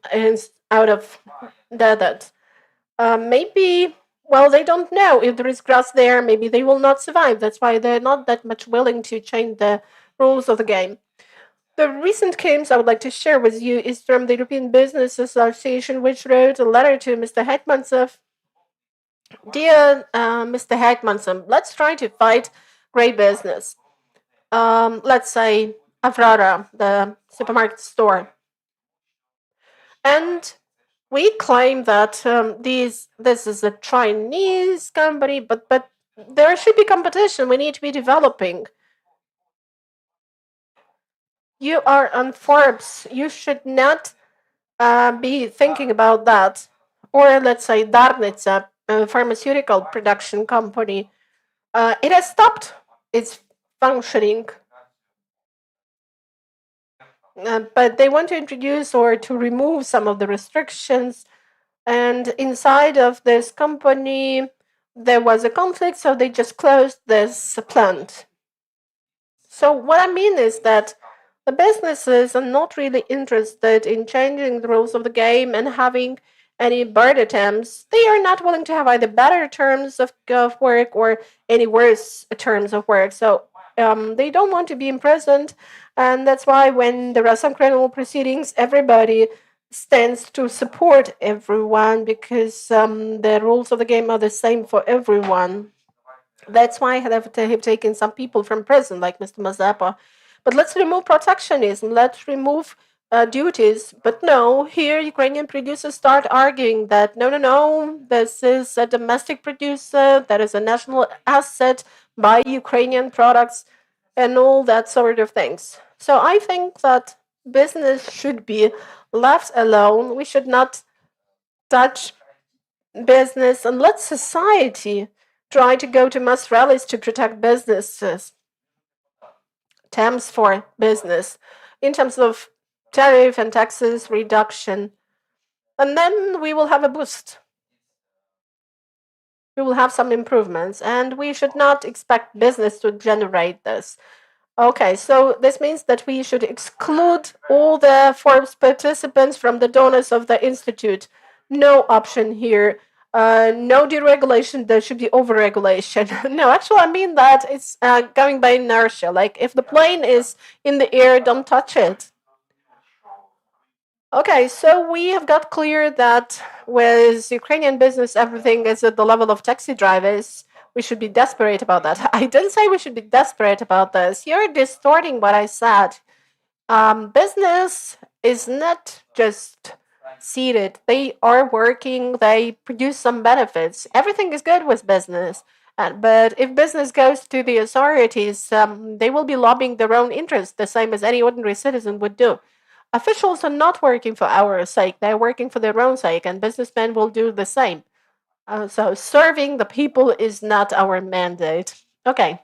[SPEAKER 1] out of desert? Maybe, well, they don't know if there is grass there. Maybe they will not survive. That's why they're not that much willing to change the rules of the game. The recent case I would like to share with you is from the European Business Association, which wrote a letter to Mr. Hetmantsov. Dear Mr. Hetmantsov, let's try to fight grey business. Let's say Avrora, the supermarket store. And we claim that this is a Chinese company, but there should be competition. We need to be developing. You are on Forbes. You should not be thinking about that. Or let's say Darnica, a pharmaceutical production company. It has stopped its functioning. But they want to introduce or to remove some of the restrictions. And inside of this company, there was a conflict, so they just closed this plant. So what I mean is that the businesses are not really interested in changing the rules of the game and having any better terms. They are not willing to have either better terms of work or any worse terms of work. So they don't want to be imprisoned. And that's why when there are some criminal proceedings, everybody stands to support everyone because the rules of the game are the same for everyone. That's why they have taken some people from prison, like Mr. Mazeppa. But let's remove protectionism. Let's remove duties. But no, here Ukrainian producers start arguing that no, this is a domestic producer, that is a national asset, buy Ukrainian products, and all that sort of things. So I think that business should be left alone. We should not touch business and let society try to go to mass rallies to protect businesses. Terms for business in terms of tariff and taxes reduction. And then we will have a boost. We will have some improvements, and we should not expect business to generate this. Okay, so this means that we should exclude all the Forbes participants from the donors of the institute. No option here. No deregulation, there should be overregulation. No, actually, I mean that it's going by inertia. Like, if the plane is in the air, don't touch it. Okay, so we have got clear that with Ukrainian business, everything is at the level of taxi drivers. We should be desperate about that. I didn't say we should be desperate about this. You're distorting what I said. Business is not just seated. They are working. They produce some benefits. Everything is good with business. But if business goes to the authorities, they will be lobbying their own interests, the same as any ordinary citizen would do. Officials are not working for our sake. They're working for their own sake, and businessmen will do the same. So serving the people is not our mandate. Okay.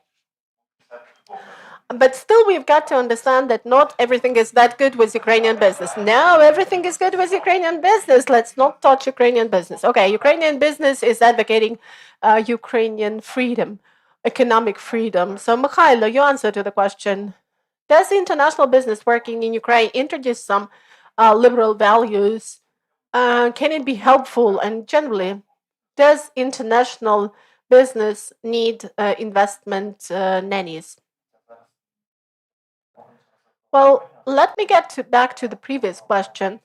[SPEAKER 1] But still, we've got to understand that not everything is that good with Ukrainian business. No, everything is good with Ukrainian business. Let's not touch Ukrainian business. Okay, Ukrainian business is advocating Ukrainian freedom, economic freedom. So, Mikhailo, your answer to the question. Does international business working in Ukraine introduce some liberal values? Can it be helpful? And generally, does international business need investment nannies? Well, let me get back to the previous question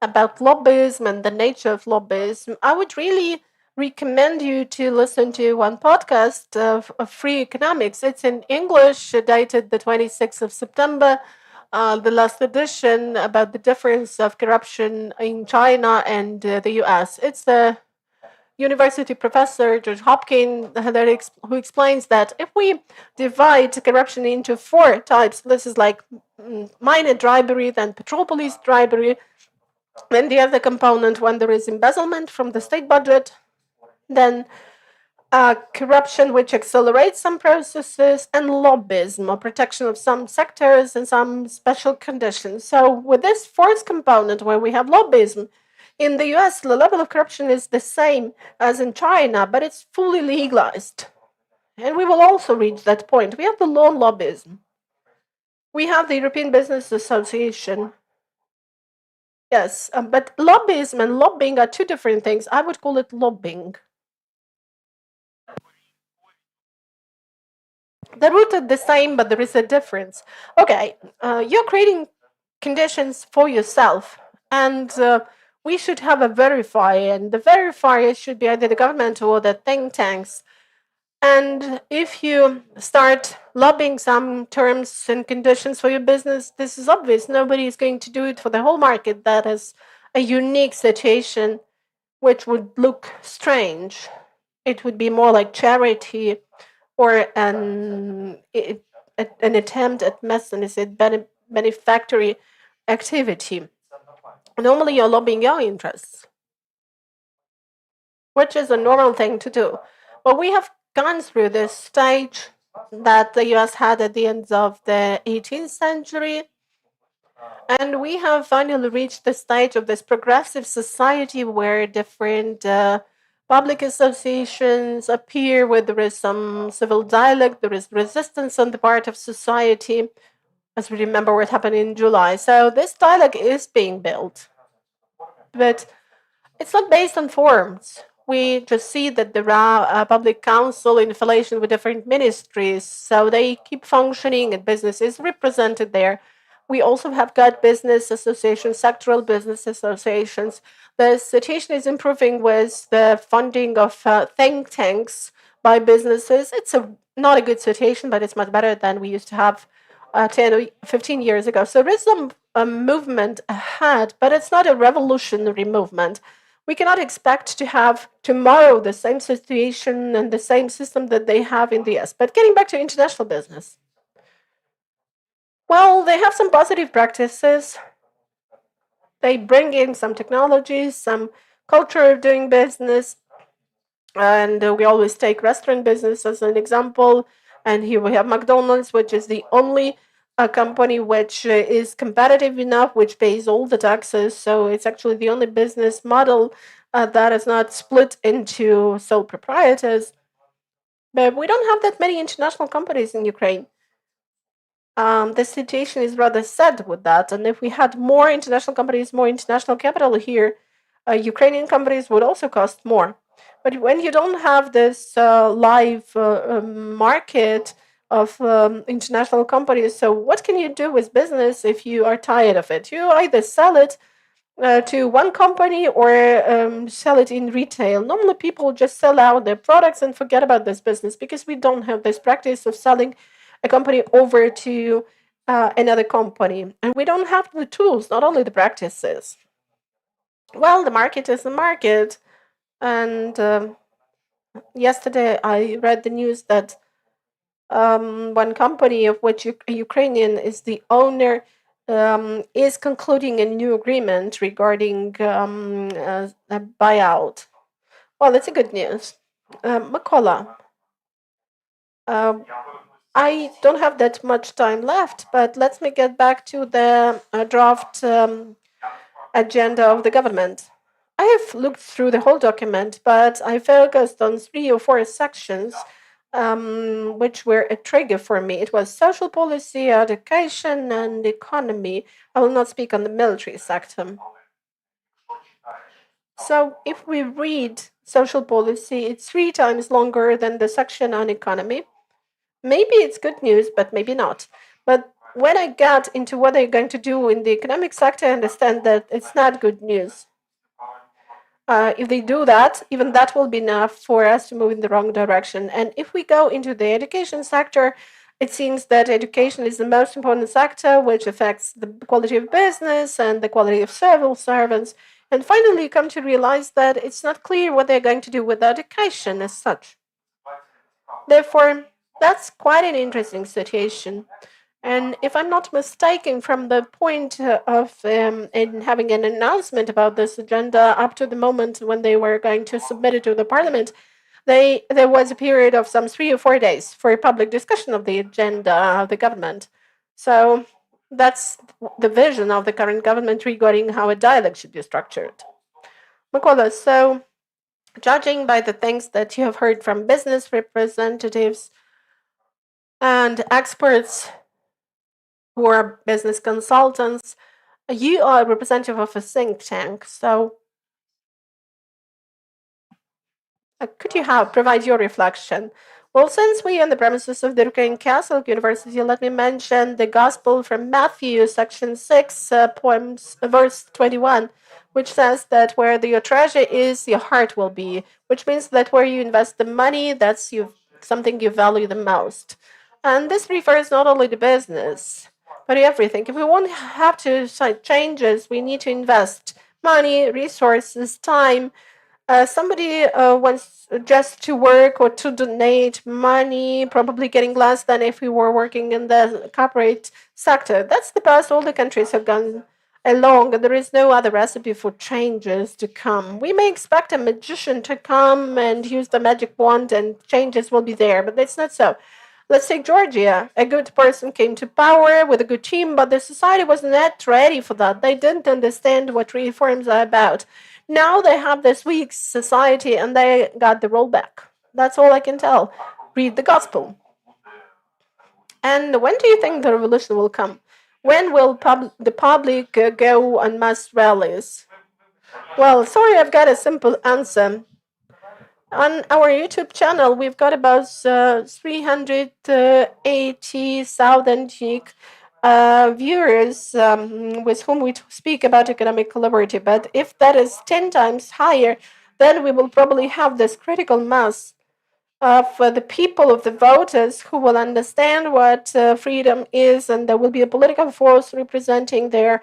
[SPEAKER 1] about lobbyism and the nature of lobbyism. I would really recommend you to listen to one podcast of Free Economics. It's in English, dated the 26th of September, the last edition, about the difference of corruption in China and the US. It's a university professor, George Hopkins, who explains that if we divide corruption into 4 types, this is like minor bribery, then patrol police bribery, then the other component when there is embezzlement from the state budget, then corruption which accelerates some processes, and lobbyism or protection of some sectors and some special conditions. So with this 4th component where we have lobbyism, in the US, the level of corruption is the same as in China, but it's fully legalized. And we will also reach that point. We have the law on lobbyism. We have the European Business Association. Yes, but lobbyism and lobbying are 2 different things. I would call it lobbying. The root is the same, but there is a difference. Okay, you're creating conditions for yourself, and we should have a verifier, and the verifier should be either the government or the think tanks. And if you start lobbying some terms and conditions for your business, this is obvious. Nobody is going to do it for the whole market. That is a unique situation which would look strange. It would be more like charity or an attempt at benefactory activity. Normally, you're lobbying your interests, which is a normal thing to do. But we have gone through this stage that the US had at the end of the 18th century, and we have finally reached the stage of this progressive society where different public associations appear, where there is some civil dialogue, there is resistance on the part of society, as we remember what happened in July. So this dialogue is being built, but it's not based on forms. We just see that there are public council in affiliation with different ministries, so they keep functioning and business is represented there. We also have got business associations, sectoral business associations. The situation is improving with the funding of think tanks by businesses. It's not a good situation, but it's much better than we used to have 10 or 15 years ago. So there is some movement ahead, but it's not a revolutionary movement. We cannot expect to have tomorrow the same situation and the same system that they have in the US. But getting back to international business, well, they have some positive practices. They bring in some technologies, some culture of doing business. And we always take restaurant business as an example. And here we have McDonald's, which is the only company which is competitive enough, which pays all the taxes. So it's actually the only business model that is not split into sole proprietors. But we don't have that many international companies in Ukraine. The situation is rather sad with that. And if we had more international companies, more international capital here, Ukrainian companies would also cost more. But when you don't have this live market of international companies, so what can you do with business if you are tired of it? You either sell it to one company or sell it in retail. Normally, people just sell out their products and forget about this business because we don't have this practice of selling a company over to another company. And we don't have the tools, not only the practices. Well, the market is the market. And yesterday I read the news that one company of which Ukrainian is the owner is concluding a new agreement regarding a buyout. Well, that's a good news. Mykola, I don't have that much time left, but let me get back to the draft agenda of the government. I have looked through the whole document, but I focused on 3 or 4 sections which were a trigger for me. It was social policy, education, and economy. I will not speak on the military sector. So if we read social policy, it's 3 times longer than the section on economy. Maybe it's good news, but maybe not. But when I got into what they're going to do in the economic sector, I understand that it's not good news. If they do that, even that will be enough for us to move in the wrong direction. And if we go into the education sector, it seems that education is the most important sector, which affects the quality of business and the quality of civil servants. And finally, you come to realize that it's not clear what they're going to do with education as such. Therefore, that's quite an interesting situation. And if I'm not mistaken, from the point of in having an announcement about this agenda up to the moment when they were going to submit it to the parliament, there was a period of some 3 or 4 days for public discussion of the agenda of the government. So that's the vision of the current government regarding how a dialogue should be structured. Mykola, so judging by the things that you have heard from business representatives and experts who are business consultants, you are a representative of a think tank. So could you provide your reflection? Well, since we are on the premises of the Ukrainian Catholic University, let me mention the Gospel from Matthew, section 6, verse 21, which says that where your treasure is, your heart will be, which means that where you invest the money, that's something you value the most. And this refers not only to business, but everything. If we want to have to cite changes, we need to invest money, resources, time. Somebody wants just to work or to donate money, probably getting less than if we were working in the corporate sector. That's the path all the countries have gone along, and there is no other recipe for changes to come. We may expect a magician to come and use the magic wand and changes will be there, but that's not so. Let's take Georgia. A good person came to power with a good team, but the society was not ready for that. They didn't understand what reforms are about. Now they have this weak society and they got the rollback. That's all I can tell. Read the gospel. And when do you think the revolution will come? When will the public go on mass rallies? Well, sorry, I've got a simple answer. On our YouTube channel, we've got about 380,000 viewers with whom we speak about economic liberty. But if that is 10 times higher, then we will probably have this critical mass of the people, of the voters, who will understand what freedom is, and there will be a political force representing their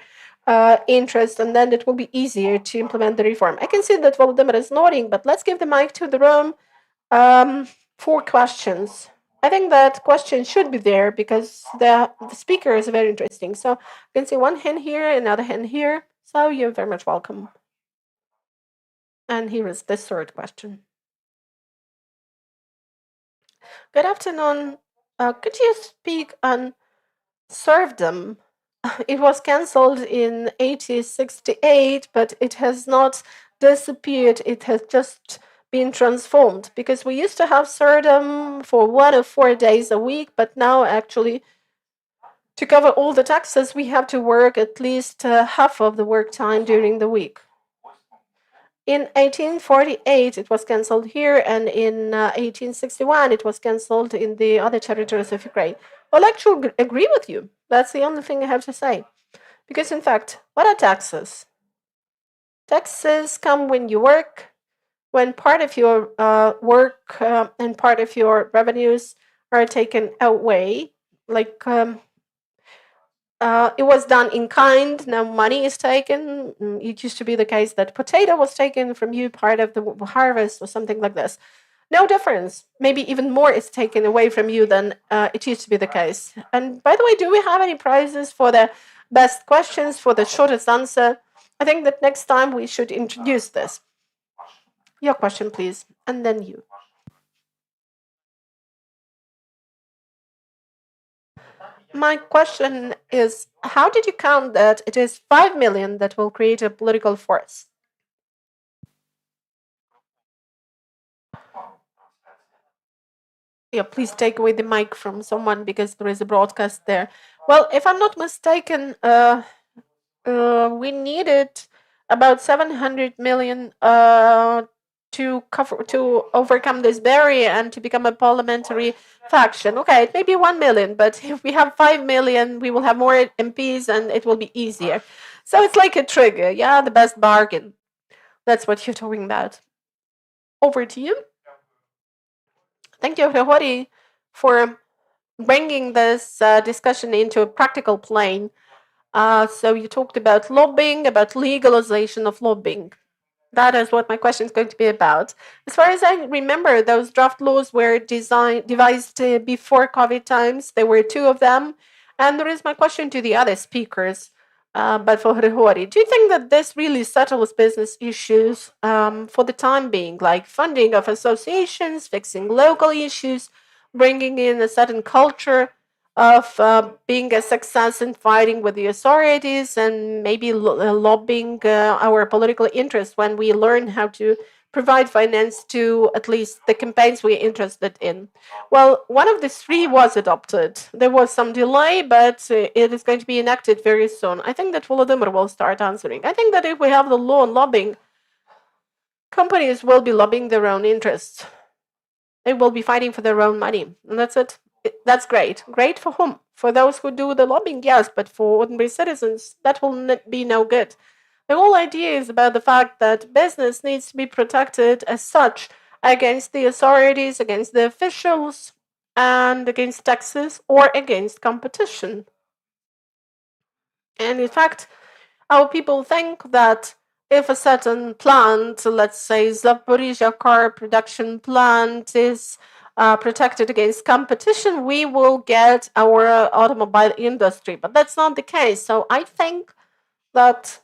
[SPEAKER 1] interest, and then it will be easier to implement the reform. I can see that Volodymyr is nodding, but let's give the mic to the room for questions. I think that question should be there because the speaker is very interesting. So I can see one hand here, another hand here. So you're very much welcome. And here is the third question. Good afternoon. Could you speak on serfdom? It was cancelled in 1868, but it has not disappeared. It has just been transformed because we used to have serfdom for 1 or 4 days a week, but now actually to cover all the taxes, we have to work at least half of the work time during the week. In 1848, it was cancelled here, and in 1861, it was cancelled in the other territories of Ukraine. I'll actually agree with you. That's the only thing I have to say. Because, in fact, what are taxes? Taxes come when you work, when part of your work and part of your revenues are taken away. Like it was done in kind, now money is taken. It used to be the case that potato was taken from you, part of the harvest or something like this. No difference. Maybe even more is taken away from you than it used to be the case. And by the way, do we have any prizes for the best questions, for the shortest answer? I think that next time we should introduce this. Your question, please, and then you. My question is, how did you count that it is 5 million that will create a political force? Yeah, please take away the mic from someone because there is a broadcast there. Well, if I'm not mistaken, we needed about 700 million to overcome this barrier and to become a parliamentary faction. Okay, it may be 1 million, but if we have 5 million, we will have more MPs and it will be easier. So it's like a trigger, yeah, the best bargain. That's what you're talking about. Over to you. Thank you, for bringing this discussion into a practical plane. So you talked about lobbying, about legalization of lobbying. That is what my question is going to be about. As far as I remember, those draft laws were devised before COVID times. There were two of them. And there is my question to the other speakers, but for Grigori. Do you think that this really settles business issues for the time being, like funding of associations, fixing local issues, bringing in a certain culture of being a success in fighting with the authorities and maybe lobbying our political interests when we learn how to provide finance to at least the campaigns we're interested in? Well, one of the three was adopted. There was some delay, but it is going to be enacted very soon. I think that Volodymyr will start answering. I think that if we have the law on lobbying, companies will be lobbying their own interests. They will be fighting for their own money, and that's it. That's great. Great for whom? For those who do the lobbying, yes, but for ordinary citizens, that will be no good. The whole idea is about the fact that business needs to be protected as such against the authorities, against the officials, and against taxes or against competition. And in fact, our people think that if a certain plant, let's say Zaporizhia car production plant, is protected against competition, we will get our automobile industry. But that's not the case. So I think that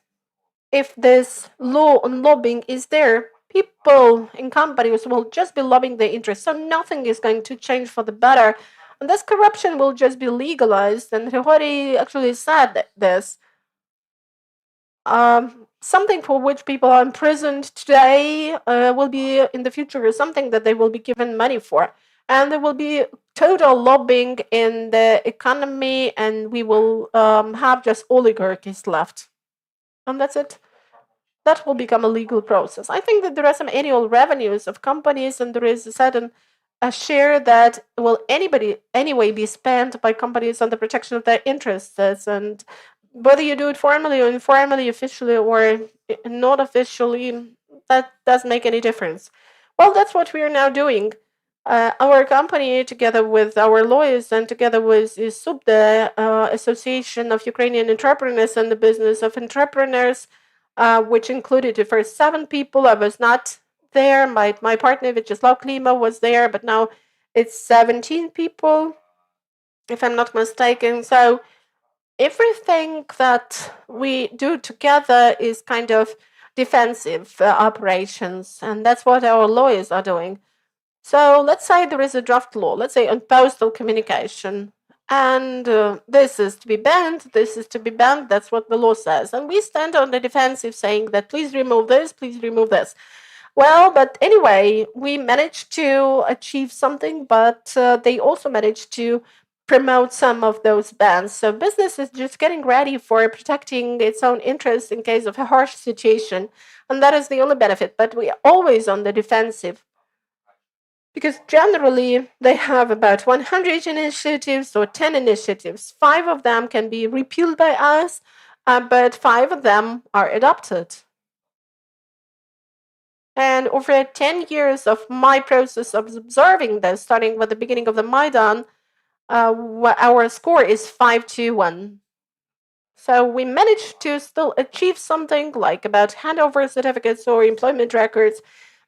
[SPEAKER 1] if this law on lobbying is there, people in companies will just be lobbying their interests. So nothing is going to change for the better. And this corruption will just be legalized. And Grigori actually said this. Something for which people are imprisoned today will be in the future something that they will be given money for. And there will be total lobbying in the economy, and we will have just oligarchies left. And that's it. That will become a legal process. I think that there are some annual revenues of companies, and there is a certain share that will anyway be spent by companies on the protection of their interests. And whether you do it formally or informally, officially or not officially, that doesn't make any difference. Well, that's what we are now doing. Our company, together with our lawyers and together with ISUB, the Association of Ukrainian Entrepreneurs and the Business of Entrepreneurs, which included the first 7 people. I was not there. My partner, Vyacheslav Klima, was there, but now it's 17 people, if I'm not mistaken. So everything that we do together is kind of defensive operations, and that's what our lawyers are doing. So let's say there is a draft law, let's say on postal communication, and this is to be banned, this is to be banned, that's what the law says. And we stand on the defensive saying that please remove this, please remove this. Well, but anyway, we managed to achieve something, but they also managed to promote some of those bans. So business is just getting ready for protecting its own interests in case of a harsh situation. And that is the only benefit. But we are always on the defensive, because generally they have about 100 initiatives or 10 initiatives. 5 of them can be repealed by us, but 5 of them are adopted. And over 10 years of my process of observing this, starting with the beginning of the Maidan, our score is 5-1. So we managed to still achieve something like about handover certificates or employment records,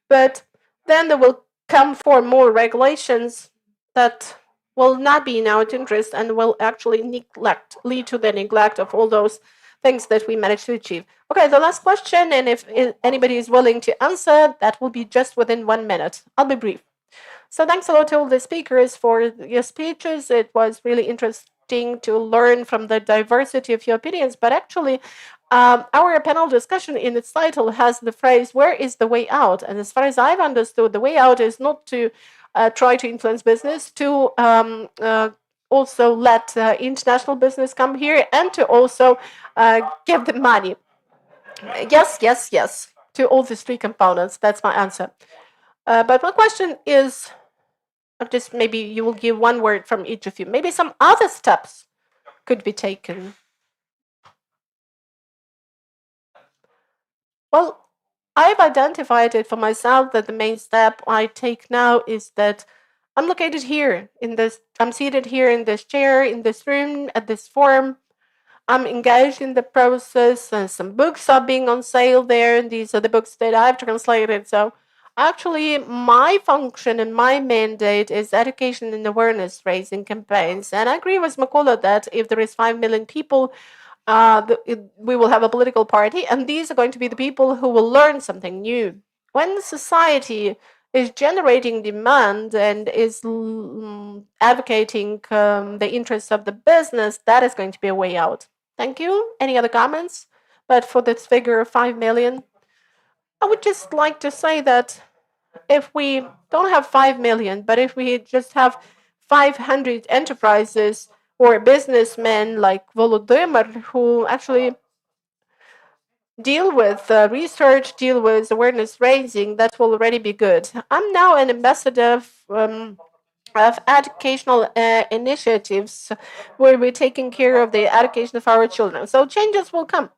[SPEAKER 1] but then there will come for more regulations that will not be in our interest and will actually lead to the neglect of all those things that we managed to achieve. Okay, the last question, and if anybody is willing to answer, that will be just within 1 minute. I'll be brief. So thanks a lot to all the speakers for your speeches. It was really interesting to learn from the diversity of your opinions, but actually our panel discussion in its title has the phrase, where is the way out? And as far as I've understood, the way out is not to try to influence business, to also let international business come here, and to also give them money. Yes, to all these 3 components. That's my answer. But my question is, just maybe you will give 1 word from each of you. Maybe some other steps could be taken. Well, I've identified it for myself that the main step I take now is that I'm located here I'm seated here in this chair, in this room, at this forum. I'm engaged in the process, and some books are being on sale there, and these are the books that I've translated. So actually, my function and my mandate is education and awareness raising campaigns. And I agree with Makula that if there is 5 million people, we will have a political party, and these are going to be the people who will learn something new. When society is generating demand and is advocating the interests of the business, that is going to be a way out. Thank you. Any other comments? But for this figure of 5 million, I would just like to say that if we don't have 5 million, but if we just have 500 enterprises or businessmen like Volodymyr who actually deal with research, deal with awareness raising, that will already be good. I'm now an ambassador of educational initiatives where we're taking care of the education of our children. So changes will come.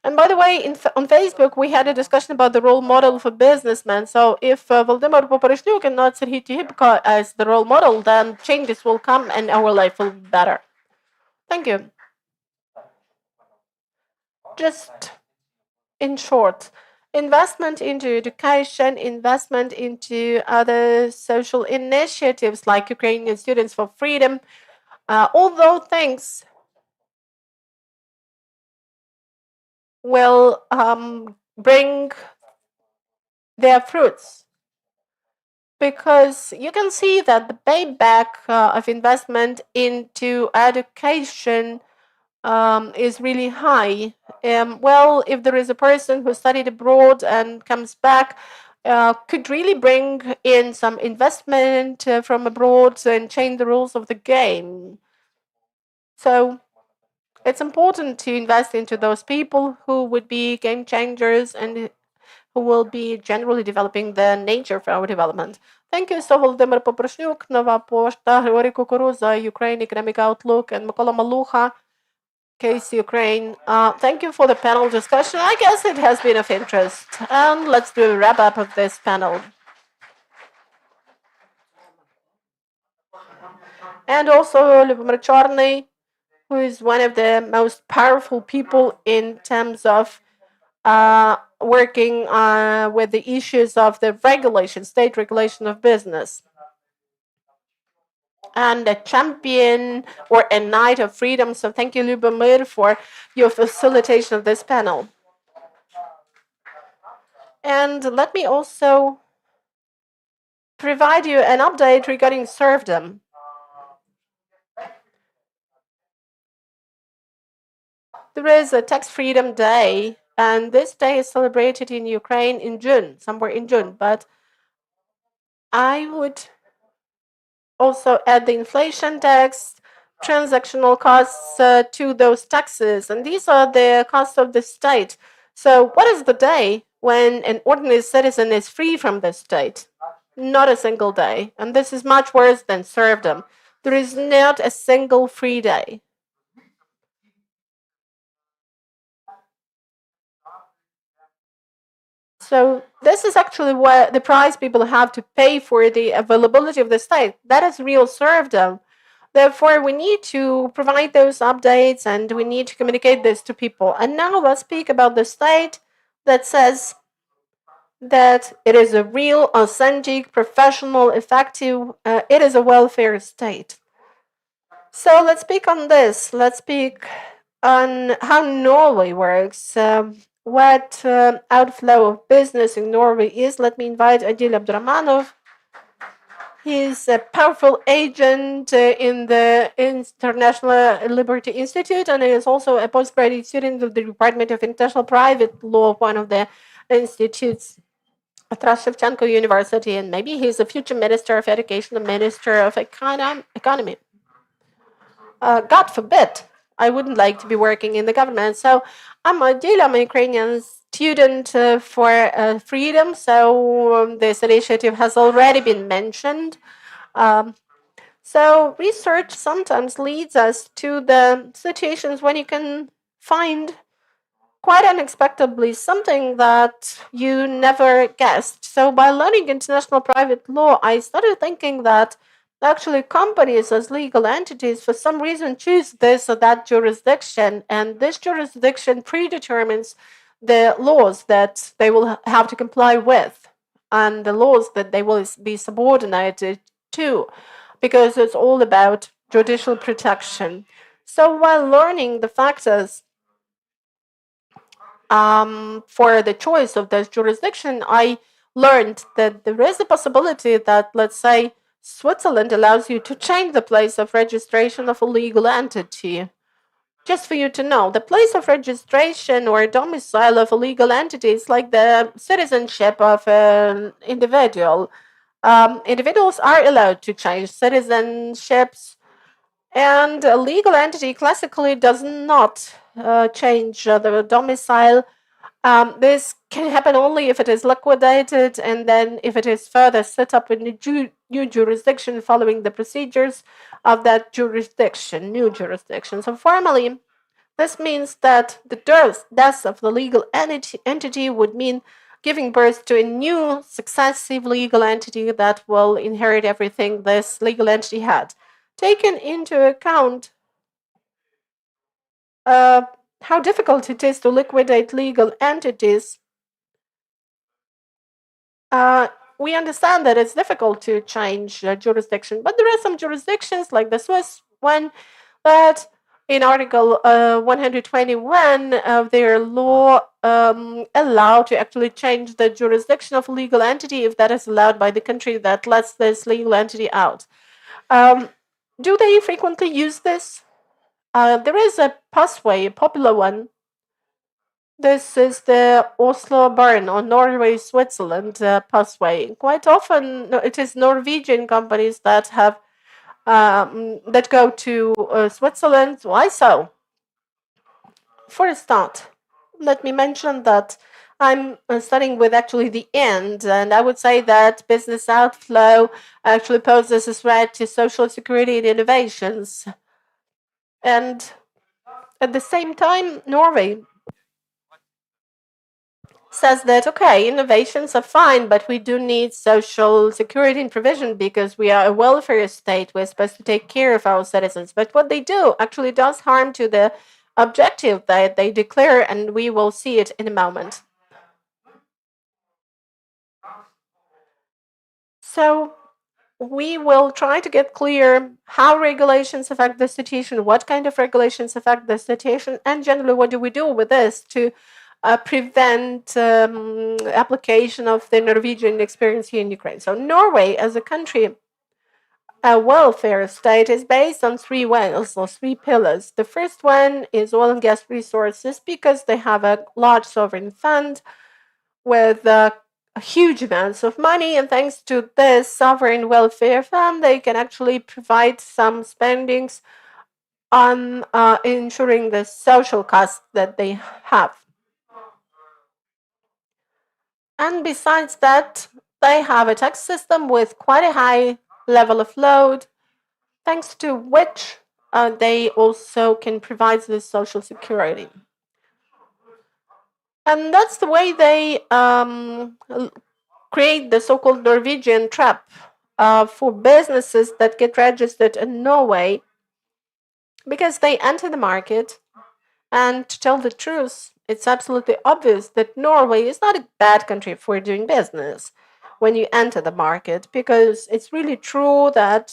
[SPEAKER 1] And by the way, on Facebook, we had a discussion about the role model for businessmen. So if Volodymyr Poporoshnuk and not Serhiy Tihipko as the role model, then changes will come and our life will be better. Thank you. Just in short, investment into education, investment into other social initiatives like Ukrainian Students for Freedom, all those things will bring their fruits. Because you can see that the payback of investment into education is really high. Well, if there is a person who studied abroad and comes back, could really bring in some investment from abroad and change the rules of the game. So it's important to invest into those people who would be game changers and who will be generally developing the nature for our development. Thank you, so Volodymyr Poporoshnuk, Nova Poshta, Grigory Kukuruza, Ukraine Economic Outlook, and Mykola Malucha, Case Ukraine. Thank you for the panel discussion. I guess it has been of interest. And let's do a wrap up of this panel. And also Lyubomir Chorny, who is one of the most powerful people in terms of working with the issues of the regulation, state regulation of business. And a champion or a knight of freedom. So thank you, Lyubomir, for your facilitation of this panel. And let me also provide you an update regarding serfdom. There is a Tax Freedom Day, and this day is celebrated in Ukraine in June, somewhere in June. But I would also add the inflation tax, transactional costs to those taxes, and these are the costs of the state. So what is the day when an ordinary citizen is free from the state? Not a single day, and this is much worse than serfdom. There is not a single free day. So this is actually what the price people have to pay for the availability of the state. That is real serfdom. Therefore, we need to provide those updates and we need to communicate this to people. And now let's speak about the state that says that it is a real, authentic, professional, effective, it is a welfare state. So let's speak on this. Let's speak on how Norway works. What outflow of business in Norway is. Let me invite Adil Abduramanov. He's a powerful agent in the International Liberty Institute, and he is also a postgraduate student of the Department of International Private Law, one of the institutes at Shevchenko University, and maybe he's a future Minister of Education, a Minister of Economy. God forbid. I wouldn't like to be working in the government. So I'm Adil, I'm a Ukrainian student for freedom. So this initiative has already been mentioned. So research sometimes leads us to the situations when you can find quite unexpectedly something that you never guessed. So by learning international private law, I started thinking that Actually, companies as legal entities, for some reason, choose this or that jurisdiction, and this jurisdiction predetermines the laws that they will have to comply with and the laws that they will be subordinated to, because it's all about judicial protection. So while learning the factors for the choice of this jurisdiction, I learned that there is a possibility that, let's say, Switzerland allows you to change the place of registration of a legal entity. Just for you to know, the place of registration or domicile of a legal entity is like the citizenship of an individual. Individuals are allowed to change citizenships, and a legal entity classically does not change the domicile. This can happen only if it is liquidated and then if it is further set up in a new jurisdiction following the procedures of that jurisdiction, new jurisdiction. So formally, this means that the death of the legal entity would mean giving birth to a new successive legal entity that will inherit everything this legal entity had. Taken into account how difficult it is to liquidate legal entities, we understand that it's difficult to change jurisdiction, but there are some jurisdictions like the Swiss one that in Article 121 of their law allow to actually change the jurisdiction of a legal entity if that is allowed by the country that lets this legal entity out. Do they frequently use this? There is a pathway, a popular one. This is the Oslo-Bern or Norway-Switzerland pathway. Quite often, it is Norwegian companies that have that go to Switzerland. Why so? For a start, let me mention that I'm studying with actually the end, and I would say that business outflow actually poses a threat to social security and innovations. And at the same time, Norway says that, okay, innovations are fine, but we do need social security and provision because we are a welfare state. We're supposed to take care of our citizens. But what they do actually does harm to the objective that they declare, and we will see it in a moment. So we will try to get clear how regulations affect the situation, what kind of regulations affect the situation, and generally what do we do with this to prevent application of the Norwegian experience here in Ukraine. So Norway as a country, a welfare state, is based on three wells or three pillars. The first one is oil and gas resources because they have a large sovereign fund with huge amounts of money, and thanks to this sovereign welfare fund, they can actually provide some spendings on ensuring the social costs that they have. And besides that, they have a tax system with quite a high level of load, thanks to which they also can provide the social security. And that's the way they create the so-called Norwegian trap for businesses that get registered in Norway, because they enter the market, and to tell the truth, it's absolutely obvious that Norway is not a bad country for doing business when you enter the market, because it's really true that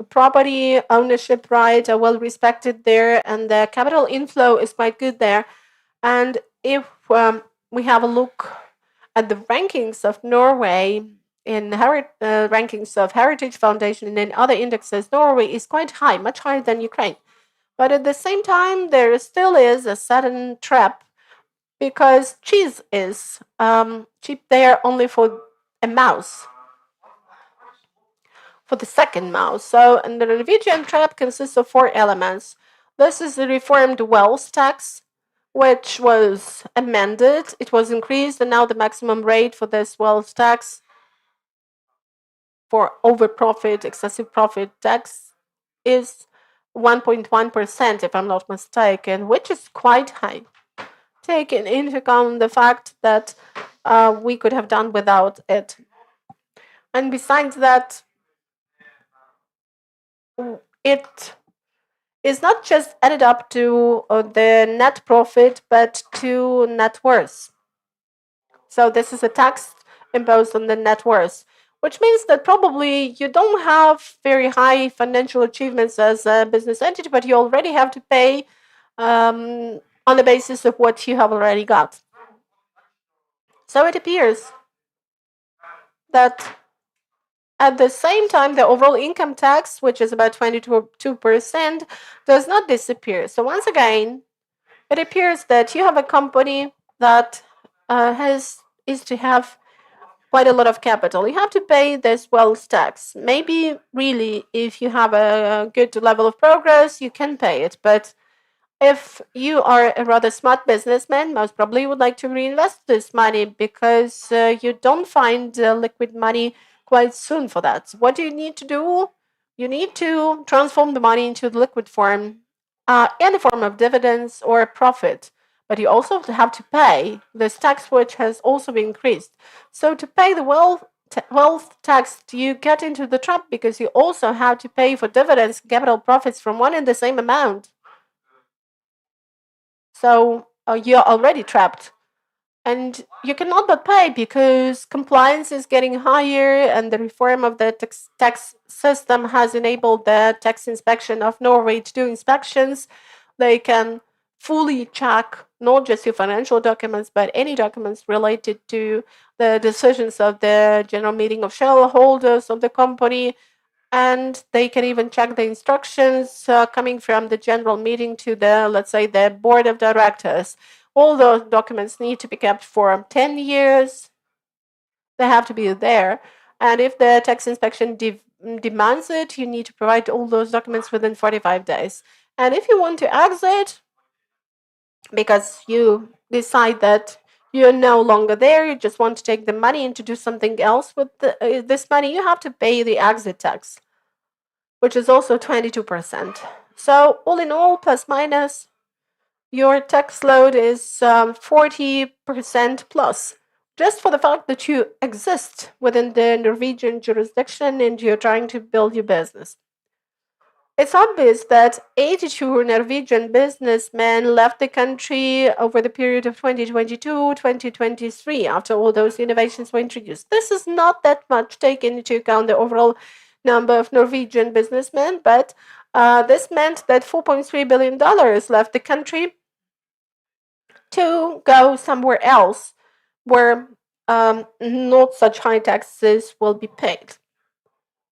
[SPEAKER 1] property ownership rights are well respected there, and the capital inflow is quite good there. And if we have a look at the rankings of Norway in rankings of Heritage Foundation and in other indexes, Norway is quite high, much higher than Ukraine. But at the same time, there still is a sudden trap because cheese is cheap there only for a mouse, for the second mouse. So, and the Norwegian trap consists of four elements. This is the reformed wealth tax, which was amended. It was increased, and now the maximum rate for this wealth tax for over-profit, excessive profit tax is 1.1%, if I'm not mistaken, which is quite high, taking into account the fact that we could have done without it. And besides that, it is not just added up to the net profit, but to net worth. So this is a tax imposed on the net worth, which means that probably you don't have very high financial achievements as a business entity, but you already have to pay on the basis of what you have already got. So it appears that at the same time, the overall income tax, which is about 22%, does not disappear. So once again, it appears that you have a company that is to have quite a lot of capital. You have to pay this wealth tax. Maybe really, if you have a good level of progress, you can pay it. But if you are a rather smart businessman, most probably you would like to reinvest this money because you don't find liquid money quite soon for that. What do you need to do? You need to transform the money into the liquid form in the form of dividends or profit. But you also have to pay this tax, which has also been increased. So to pay the wealth tax, you get into the trap because you also have to pay for dividends, capital profits from one and the same amount. So you're already trapped. And you cannot but pay because compliance is getting higher and the reform of the tax system has enabled the tax inspection of Norway to do inspections. They can fully check not just your financial documents, but any documents related to the decisions of the general meeting of shareholders of the company. And they can even check the instructions coming from the general meeting to the, let's say, the board of directors. All those documents need to be kept for 10 years. They have to be there. And if the tax inspection demands it, you need to provide all those documents within 45 days. And if you want to exit, because you decide that you're no longer there, you just want to take the money and to do something else with this money, you have to pay the exit tax, which is also 22%. So all in all, plus minus, your tax load is 40% plus, just for the fact that you exist within the Norwegian jurisdiction and you're trying to build your business. It's obvious that 82 Norwegian businessmen left the country over the period of 2022-2023 after all those innovations were introduced. This is not that much taken into account the overall number of Norwegian businessmen, but this meant that $4.3 billion left the country to go somewhere else where not such high taxes will be paid.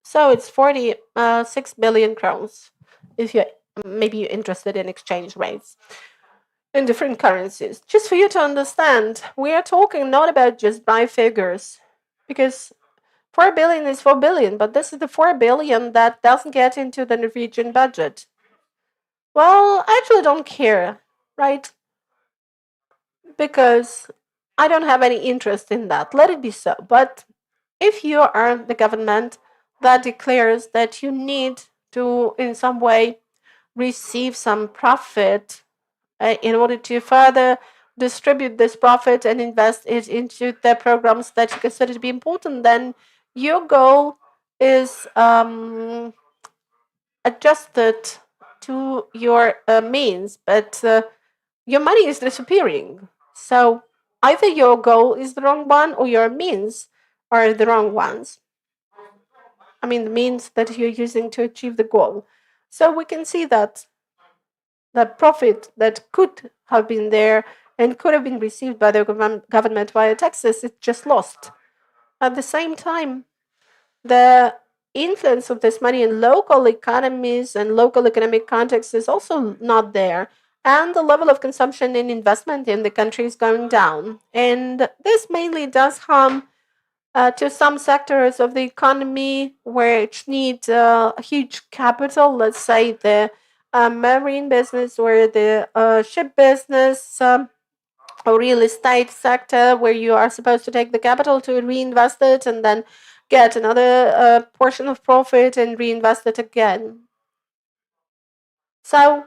[SPEAKER 1] So it's 46 billion crowns if you're maybe interested in exchange rates in different currencies. Just for you to understand, we are talking not about just by figures, because 4 billion is 4 billion, but this is the 4 billion that doesn't get into the Norwegian budget. Well, I actually don't care, right? Because I don't have any interest in that. Let it be so. But if you are the government that declares that you need to, in some way, receive some profit in order to further distribute this profit and invest it into the programs that you consider to be important, then your goal is adjusted to your means, but your money is disappearing. So either your goal is the wrong one or your means are the wrong ones. I mean, the means that you're using to achieve the goal. So we can see that the profit that could have been there and could have been received by the government via taxes is just lost. At the same time, the influence of this money in local economies and local economic contexts is also not there. And the level of consumption and investment in the country is going down. And this mainly does harm to some sectors of the economy which need huge capital, let's say the marine business or the ship business or real estate sector, where you are supposed to take the capital to reinvest it and then get another portion of profit and reinvest it again. So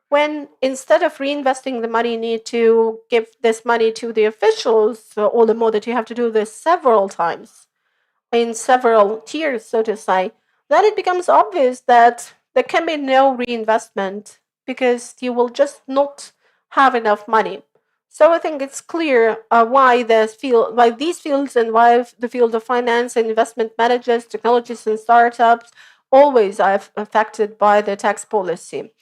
[SPEAKER 1] when instead of reinvesting the money, you need to give this money to the officials, all the more that you have to do this several times in several tiers, so to say, then it becomes obvious that there can be no reinvestment because you will just not have enough money. So I think it's clear why these fields and why the field of finance and investment managers, technologists and startups always are affected by the tax policy.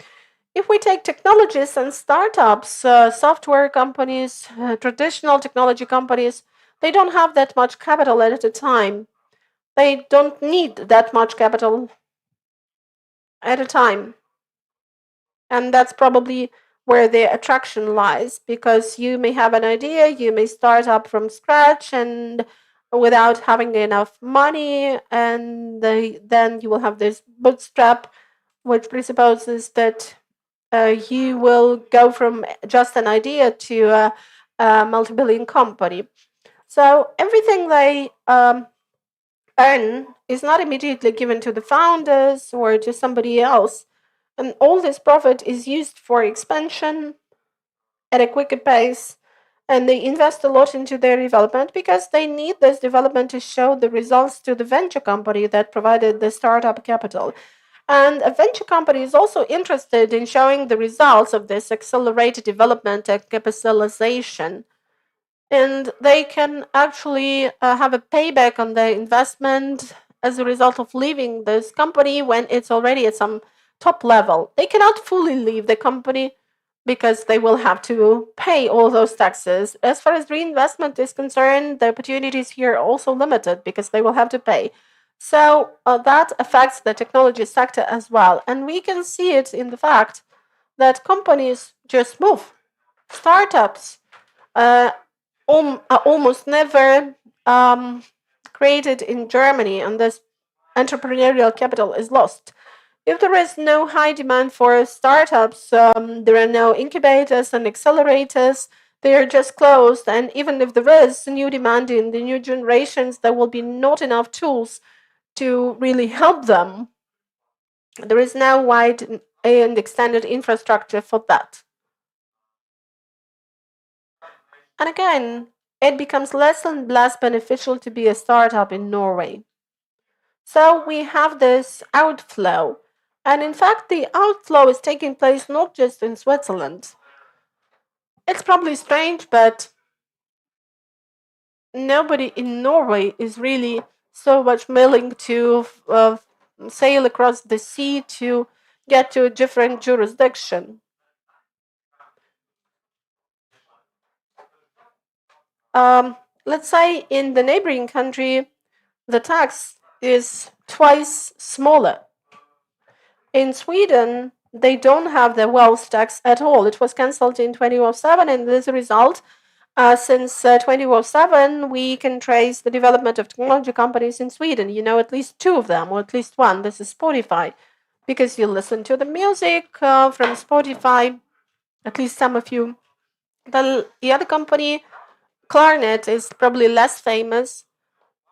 [SPEAKER 1] If we take technologists and startups, software companies, traditional technology companies, they don't have that much capital at a time. They don't need that much capital at a time. And that's probably where the attraction lies, because you may have an idea, you may start up from scratch and without having enough money, and then you will have this bootstrap, which presupposes that you will go from just an idea to a multi-billion company. So everything they earn is not immediately given to the founders or to somebody else. And all this profit is used for expansion at a quicker pace. And they invest a lot into their development because they need this development to show the results to the venture company that provided the startup capital. And a venture company is also interested in showing the results of this accelerated development and capitalization. And they can actually have a payback on their investment as a result of leaving this company when it's already at some top level. They cannot fully leave the company because they will have to pay all those taxes. As far as reinvestment is concerned, the opportunities here are also limited because they will have to pay. So that affects the technology sector as well. And we can see it in the fact that companies just move. Startups are almost never created in Germany, and this entrepreneurial capital is lost. If there is no high demand for startups, there are no incubators and accelerators, they are just closed. And even if there is new demand in the new generations, there will be not enough tools to really help them. There is no wide and extended infrastructure for that. And again, it becomes less and less beneficial to be a startup in Norway. So we have this outflow. And in fact, the outflow is taking place not just in Switzerland. It's probably strange, but nobody in Norway is really so much willing to sail across the sea to get to a different jurisdiction. Let's say in the neighboring country, the tax is twice smaller. In Sweden, they don't have the wealth tax at all. It was cancelled in 2007, and as a result, since 2007, we can trace the development of technology companies in Sweden. You know at least two of them, or at least one. This is Spotify, because you listen to the music from Spotify, at least some of you. The other company, Klarnet, is probably less famous.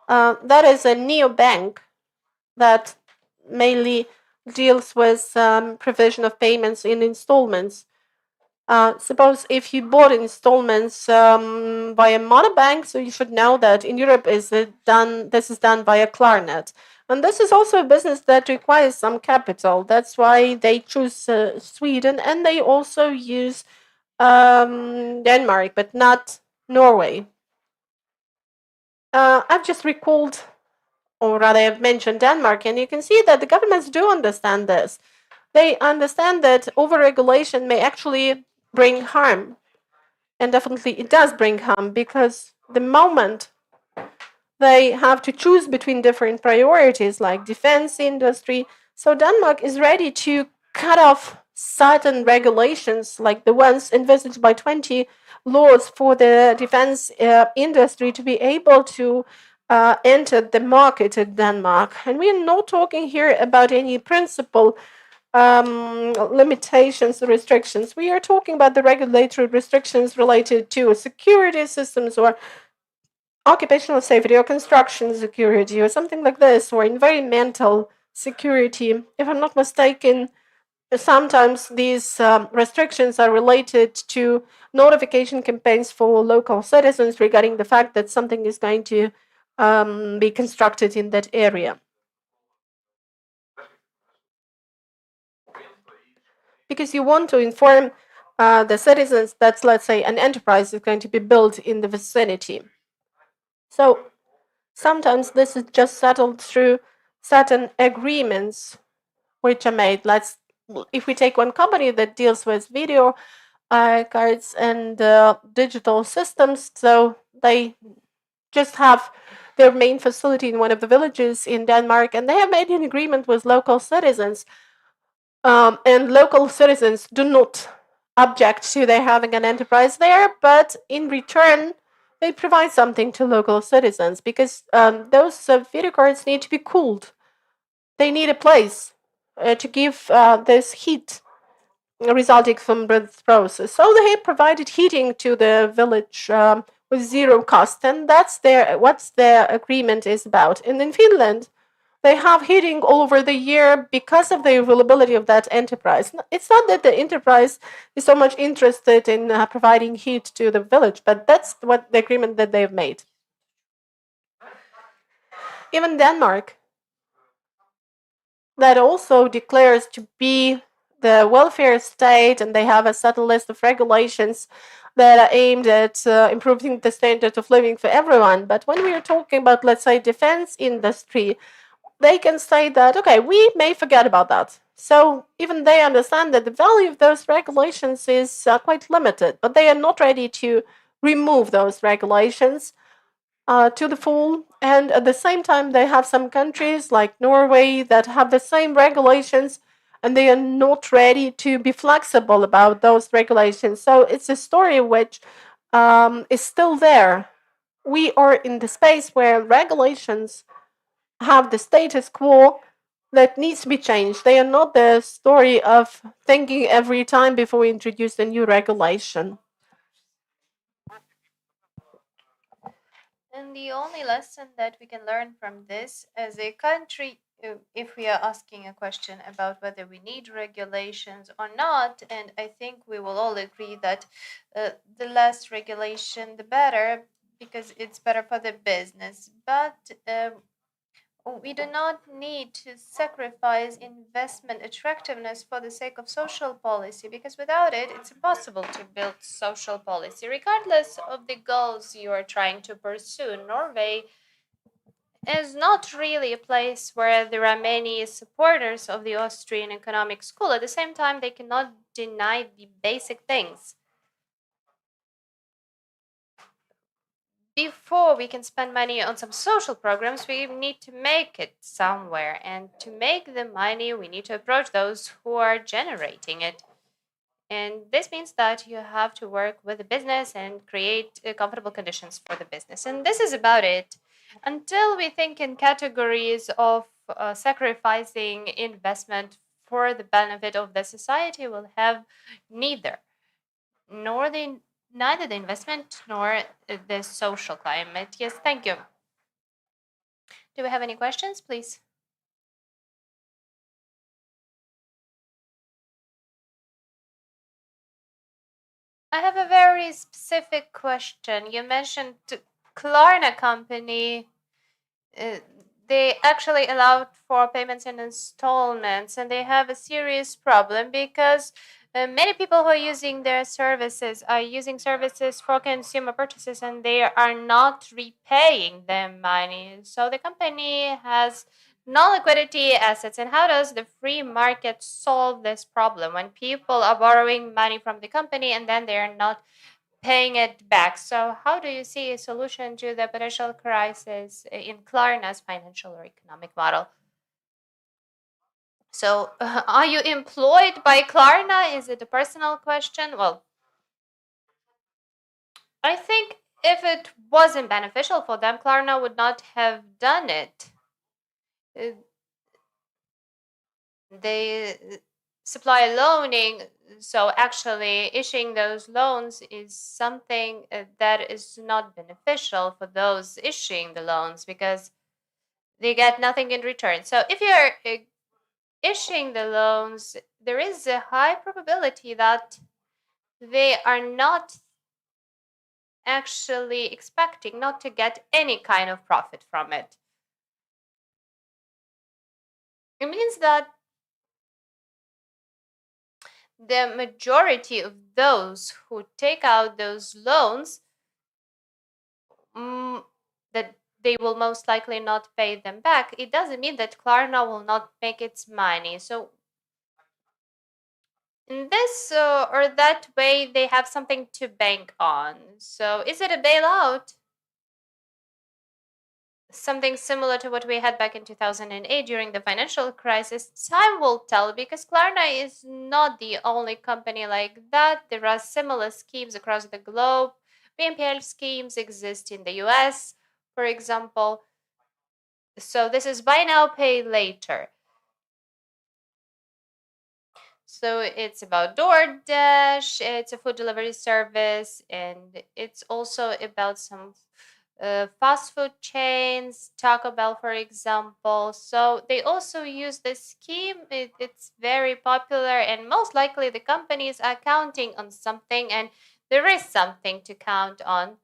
[SPEAKER 1] That is a neobank that mainly deals with provision of payments in installments. Suppose if you bought installments by a monobank, so you should know that in Europe this is done by a Klarnet. And this is also a business that requires some capital. That's why they choose Sweden, and they also use Denmark, but not Norway. I've just recalled, or rather I've mentioned Denmark, and you can see that the governments do understand this. They understand that overregulation may actually bring harm. And definitely it does bring harm, because the moment they have to choose between different priorities like defense industry, so Denmark is ready to cut off certain regulations like the ones envisaged by 20 laws for the defense industry to be able to enter the market in Denmark. And we are not talking here about any principle limitations or restrictions. We are talking about the regulatory restrictions related to security systems or occupational safety or construction security or something like this, or environmental security. If I'm not mistaken, sometimes these restrictions are related to notification campaigns for local citizens regarding the fact that something is going to be constructed in that area. because you want to inform the citizens that, let's say, an enterprise is going to be built in the vicinity. So sometimes this is just settled through certain agreements which are made. If we take one company that deals with video cards and digital systems, so they just have their main facility in one of the villages in Denmark, and they have made an agreement with local citizens, and local citizens do not object to their having an enterprise there, but in return, they provide something to local citizens because those video cards need to be cooled. They need a place to give this heat resulting from this process. So they provided heating to the village with zero cost, and that's what their agreement is about. And in Finland, they have heating all over the year because of the availability of that enterprise. It's not that the enterprise is so much interested in providing heat to the village, but that's what the agreement that they've made. Even Denmark, that also declares to be the welfare state, and they have a certain list of regulations that are aimed at improving the standard of living for everyone. But when we are talking about, let's say, defense industry, they can say that, okay, we may forget about that. So even they understand that the value of those regulations is quite limited, but they are not ready to remove those regulations to the full. And at the same time, they have some countries like Norway that have the same regulations, and they are not ready to be flexible about those regulations. So it's a story which is still there. We are in the space where regulations have the status quo that needs to be changed. They are not the story of thinking every time before we introduce a new regulation.
[SPEAKER 7] And the only lesson that we can learn from this as a country, if we are asking a question about whether we need regulations or not, and I think we will all agree that the less regulation, the better, because it's better for the business. But we do not need to sacrifice investment attractiveness for the sake of social policy, because without it, it's impossible to build social policy. Regardless of the goals you are trying to pursue, Norway is not really a place where there are many supporters of the Austrian economic school. At the same time, they cannot deny the basic things. Before we can spend money on some social programs, we need to make it somewhere. And to make the money, we need to approach those who are generating it. And this means that you have to work with the business and create comfortable conditions for the business. And this is about it. Until we think in categories of sacrificing investment for the benefit of the society, we'll have neither the investment nor the social climate. Yes, thank you. Do we have any questions, please? I have a very specific question. You mentioned Klarna company. They actually allowed for payments in installments, and they have a serious problem because many people who are using their services are using services for consumer purchases, and they are not repaying them money. So the company has no liquidity assets. And how does the free market solve this problem when people are borrowing money from the company and then they are not paying it back? So how do you see a solution to the potential crisis in Klarna's financial or economic model? So are you employed by Klarna? Is it a personal question? Well, I think if it wasn't beneficial for them, Klarna would not have done it. They supply loaning, so actually issuing those loans is something that is not beneficial for those issuing the loans because they get nothing in return. So if you're issuing the loans, there is a high probability that they are not actually expecting not to get any kind of profit from it. It means that the majority of those who take out those loans, that they will most likely not pay them back, it doesn't mean that Klarna will not make its money. So in this or that way, they have something to bank on. So is it a bailout? Something similar to what we had back in 2008 during the financial crisis? Time will tell, because Klarna is not the only company like that. There are similar schemes across the globe. BNPL schemes exist in the US, for example. So this is buy now, pay later. So it's about DoorDash, it's a food delivery service, and it's also about some fast food chains, Taco Bell, for example. So they also use this scheme. It's very popular, and most likely the companies are counting on something, and there is something to count on.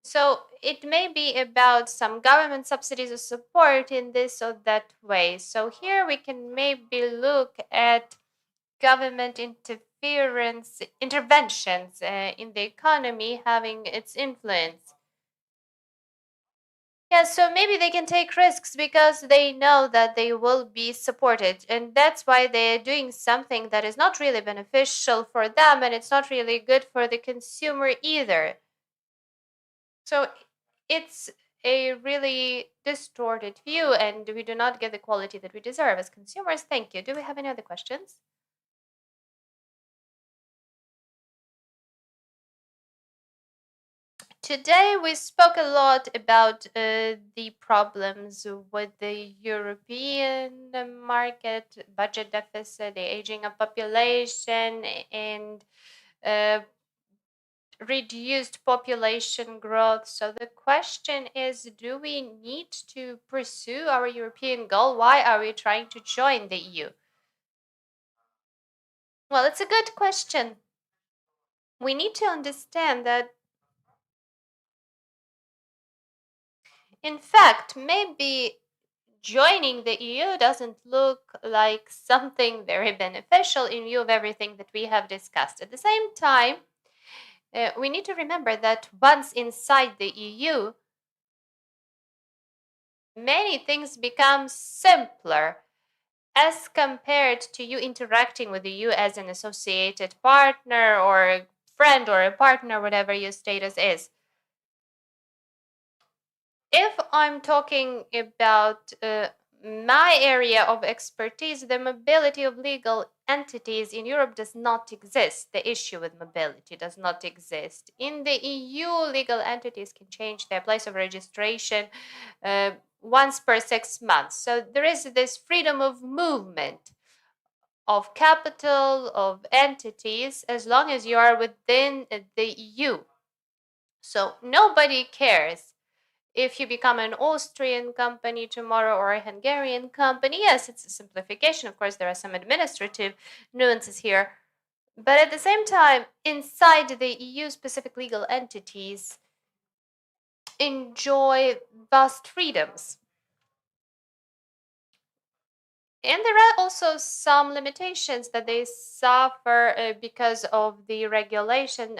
[SPEAKER 7] So it may be about some government subsidies or support in this or that way. So here we can maybe look at government interventions in the economy having its influence. Yeah, so maybe they can take risks because they know that they will be supported, and that's why they're doing something that is not really beneficial for them, and it's not really good for the consumer either. So it's a really distorted view, and we do not get the quality that we deserve as consumers. Thank you. Do we have any other questions? Today we spoke a lot about the problems with the European market, budget deficit, the aging of population, and reduced population growth. So the question is, do we need to pursue our European goal? Why are we trying to join the EU? Well, it's a good question. We need to understand that, in fact, maybe joining the EU doesn't look like something very beneficial in view of everything that we have discussed. At the same time, we need to remember that once inside the EU, many things become simpler as compared to you interacting with the EU as an associated partner or a friend or a partner, whatever your status is. If I'm talking about my area of expertise, the mobility of legal entities in Europe does not exist. The issue with mobility does not exist. In the EU, legal entities can change their place of registration once per 6 months. So there is this freedom of movement of capital, of entities, as long as you are within the EU. So nobody cares if you become an Austrian company tomorrow or a Hungarian company. Yes, it's a simplification. Of course, there are some administrative nuances here. But at the same time, inside the EU, specific legal entities enjoy vast freedoms. And there are also some limitations that they suffer because of the regulation.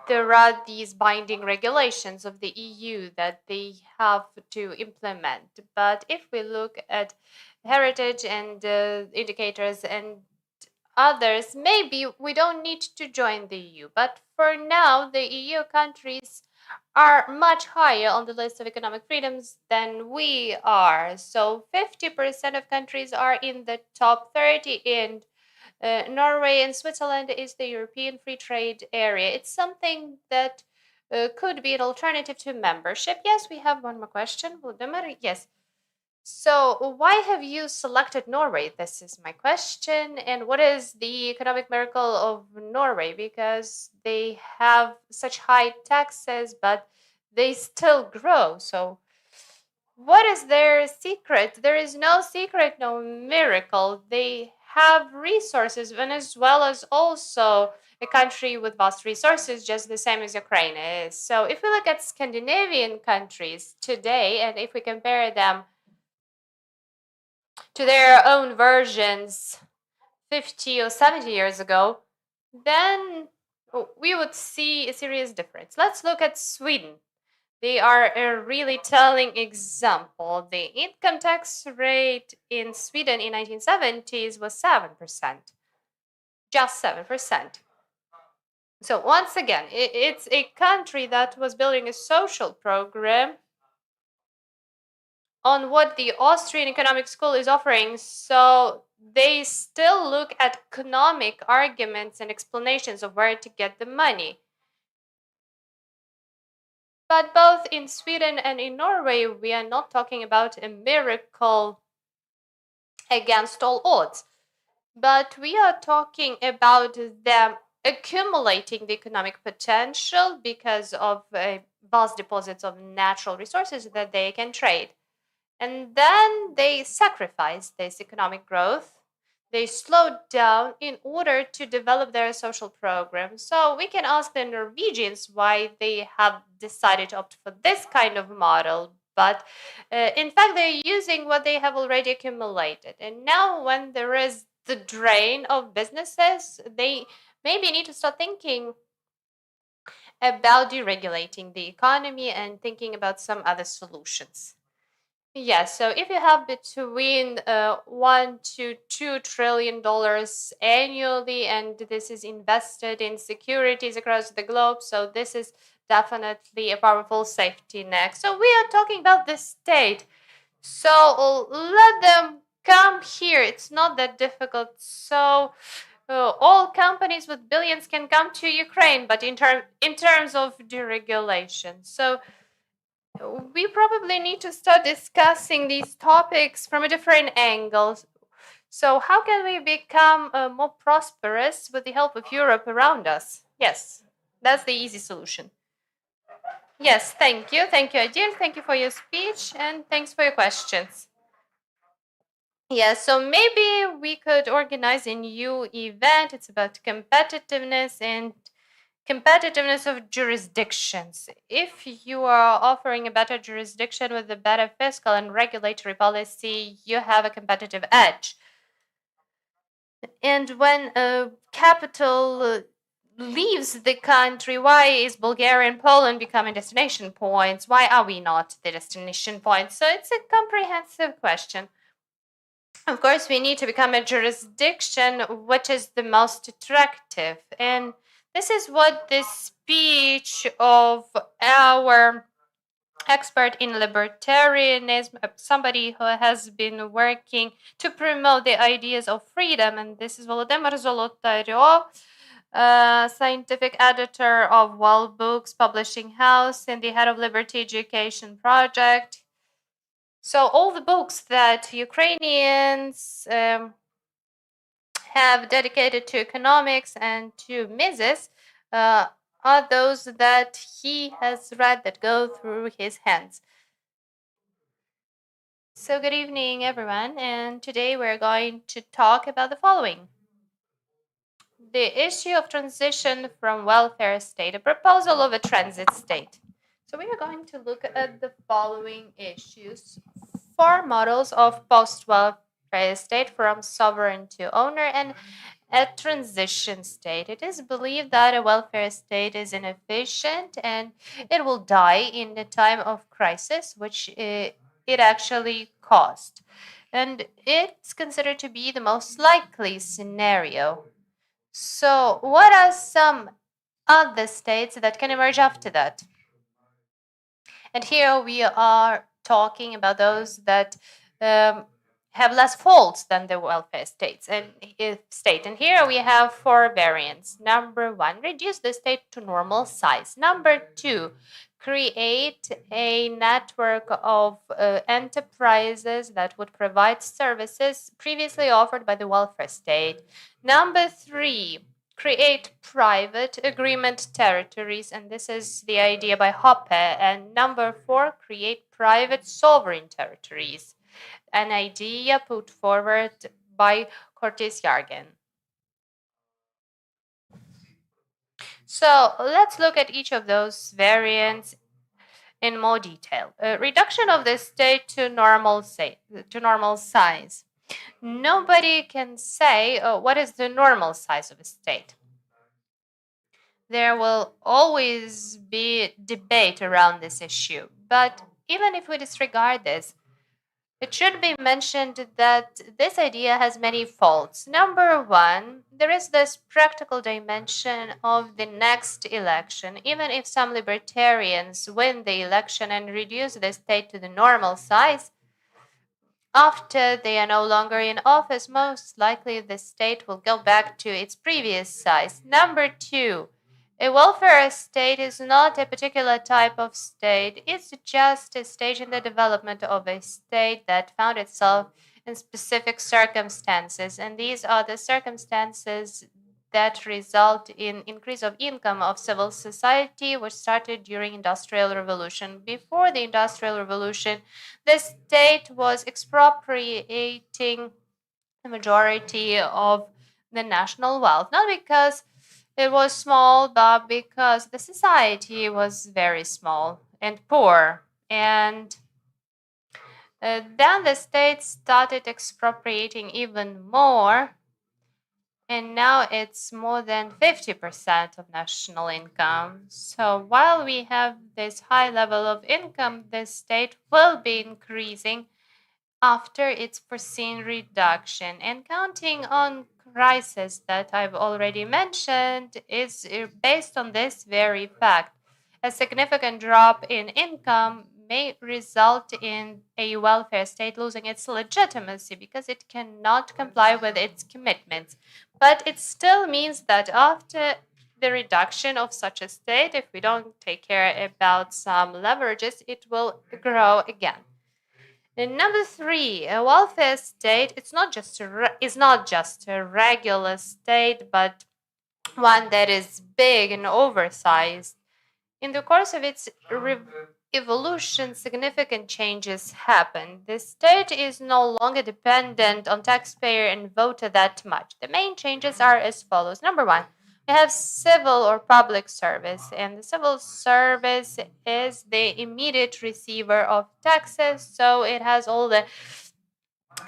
[SPEAKER 7] There are these binding regulations of the EU that they have to implement. But if we look at heritage and indicators and others, maybe we don't need to join the EU. But for now, the EU countries are much higher on the list of economic freedoms than we are. So 50% of countries are in the top 30, and Norway and Switzerland is the European Free Trade Area. It's something that could be an alternative to membership. Yes, we have one more question. Volodymyr, yes. So why have you selected Norway? This is my question. And what is the economic miracle of Norway? Because they have such high taxes, but they still grow. So what is their secret? There is no secret, no miracle. They have resources. Venezuela is also a country with vast resources, just the same as Ukraine is. So if we look at Scandinavian countries today, and if we compare them to their own versions 50 or 70 years ago, then we would see a serious difference. Let's look at Sweden. They are a really telling example. The income tax rate in Sweden in 1970s was 7%, just 7%. So once again, it's a country that was building a social program on what the Austrian Economic School is offering. So they still look at economic arguments and explanations of where to get the money. But both in Sweden and in Norway, we are not talking about a miracle against all odds, but we are talking about them accumulating the economic potential because of vast deposits of natural resources that they can trade. And then they sacrifice this economic growth. They slowed down in order to develop their social program. So we can ask the Norwegians why they have decided to opt for this kind of model. But in fact, they're using what they have already accumulated. And now when there is the drain of businesses, they maybe need to start thinking about deregulating the economy and thinking about some other solutions. Yes, so if you have between $1 to $2 trillion annually, and this is invested in securities across the globe, so this is definitely a powerful safety net. So we are talking about the state. So let them come here. It's not that difficult. So all companies with billions can come to Ukraine, but in terms of deregulation. So we probably need to start discussing these topics from a different angle. So how can we become more prosperous with the help of Europe around us? Yes, that's the easy solution. Yes, thank you. Thank you, Adil. Thank you for your speech, and thanks for your questions. Yes, so maybe we could organize a new event. It's about competitiveness and competitiveness of jurisdictions. If you are offering a better jurisdiction with a better fiscal and regulatory policy, you have a competitive edge. And when capital leaves the country, why is Bulgaria and Poland becoming destination points? Why are we not the destination points? So it's a comprehensive question. Of course, we need to become a jurisdiction which is the most attractive. And this is what the speech of our expert in libertarianism, somebody who has been working to promote the ideas of freedom, and this is Volodymyr Zolotoryov, scientific editor of World Books Publishing House and the head of Liberty Education Project. So all the books that Ukrainians have dedicated to economics and to Mises are those that he has read that go through his hands. So good evening, everyone, and today we're going to talk about the following. The issue of transition from welfare state, a proposal of a transit state. So we are going to look at the following issues. 4 models of post-welfare state, from sovereign to owner, and a transition state. It is believed that a welfare state is inefficient and it will die in the time of crisis, which it actually caused. And it's considered to be the most likely scenario. So what are some other states that can emerge after that? And here we are talking about those that have less faults than the welfare states and state. And here we have 4 variants. Number 1, reduce the state to normal size. Number 2, create a network of enterprises that would provide services previously offered by the welfare state. Number 3, create private agreement territories, and this is the idea by Hoppe. And number 4, create private sovereign territories, an idea put forward by Cortes Yargan. So let's look at each of those variants in more detail. Reduction of the state to normal size. Nobody can say what is the normal size of a state. There will always be debate around this issue. But even if we disregard this, it should be mentioned that this idea has many faults. Number one, there is this practical dimension of the next election. Even if some libertarians win the election and reduce the state to the normal size, after they are no longer in office, most likely the state will go back to its previous size. Number two, a welfare state is not a particular type of state. It's just a stage in the development of a state that found itself in specific circumstances. And these are the circumstances that result in increase of income of civil society, which started during Industrial Revolution. Before the Industrial Revolution, the state was expropriating the majority of the national wealth, not because it was small, but because the society was very small and poor. And then the state started expropriating even more, and now it's more than 50% of national income. So while we have this high level of income, the state will be increasing after its foreseen reduction. And counting on crisis that I've already mentioned is based on this very fact. A significant drop in income may result in a welfare state losing its legitimacy because it cannot comply with its commitments. But it still means that after the reduction of such a state, if we don't take care about some leverages, it will grow again. And number three, a welfare state, is not just a regular state, but one that is big and oversized. In the course of its evolution, significant changes happen. The state is no longer dependent on taxpayer and voter that much. The main changes are as follows. Number one, we have civil or public service, and the civil service is the immediate receiver of taxes, so it has all the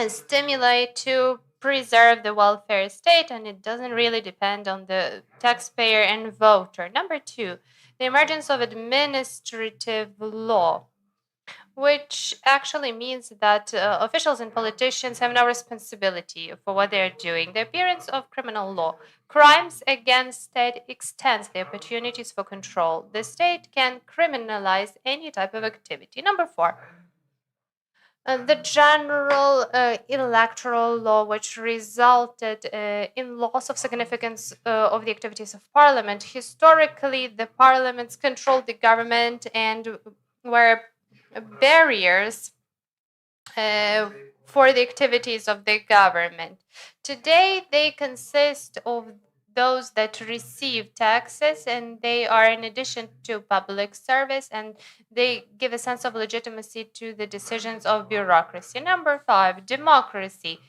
[SPEAKER 7] stimuli to preserve the welfare state, and it doesn't really depend on the taxpayer and voter. Number two, the emergence of administrative law, which actually means that officials and politicians have no responsibility for what they're doing. The appearance of criminal law. Crimes against state extends the opportunities for control. The state can criminalize any type of activity. Number four, the general electoral law, which resulted in loss of significance of the activities of parliament. Historically, the parliaments controlled the government and were barriers for the activities of the government. Today, they consist of those that receive taxes, and they are in addition to public service, and they give a sense of legitimacy to the decisions of bureaucracy. Number five, democracy.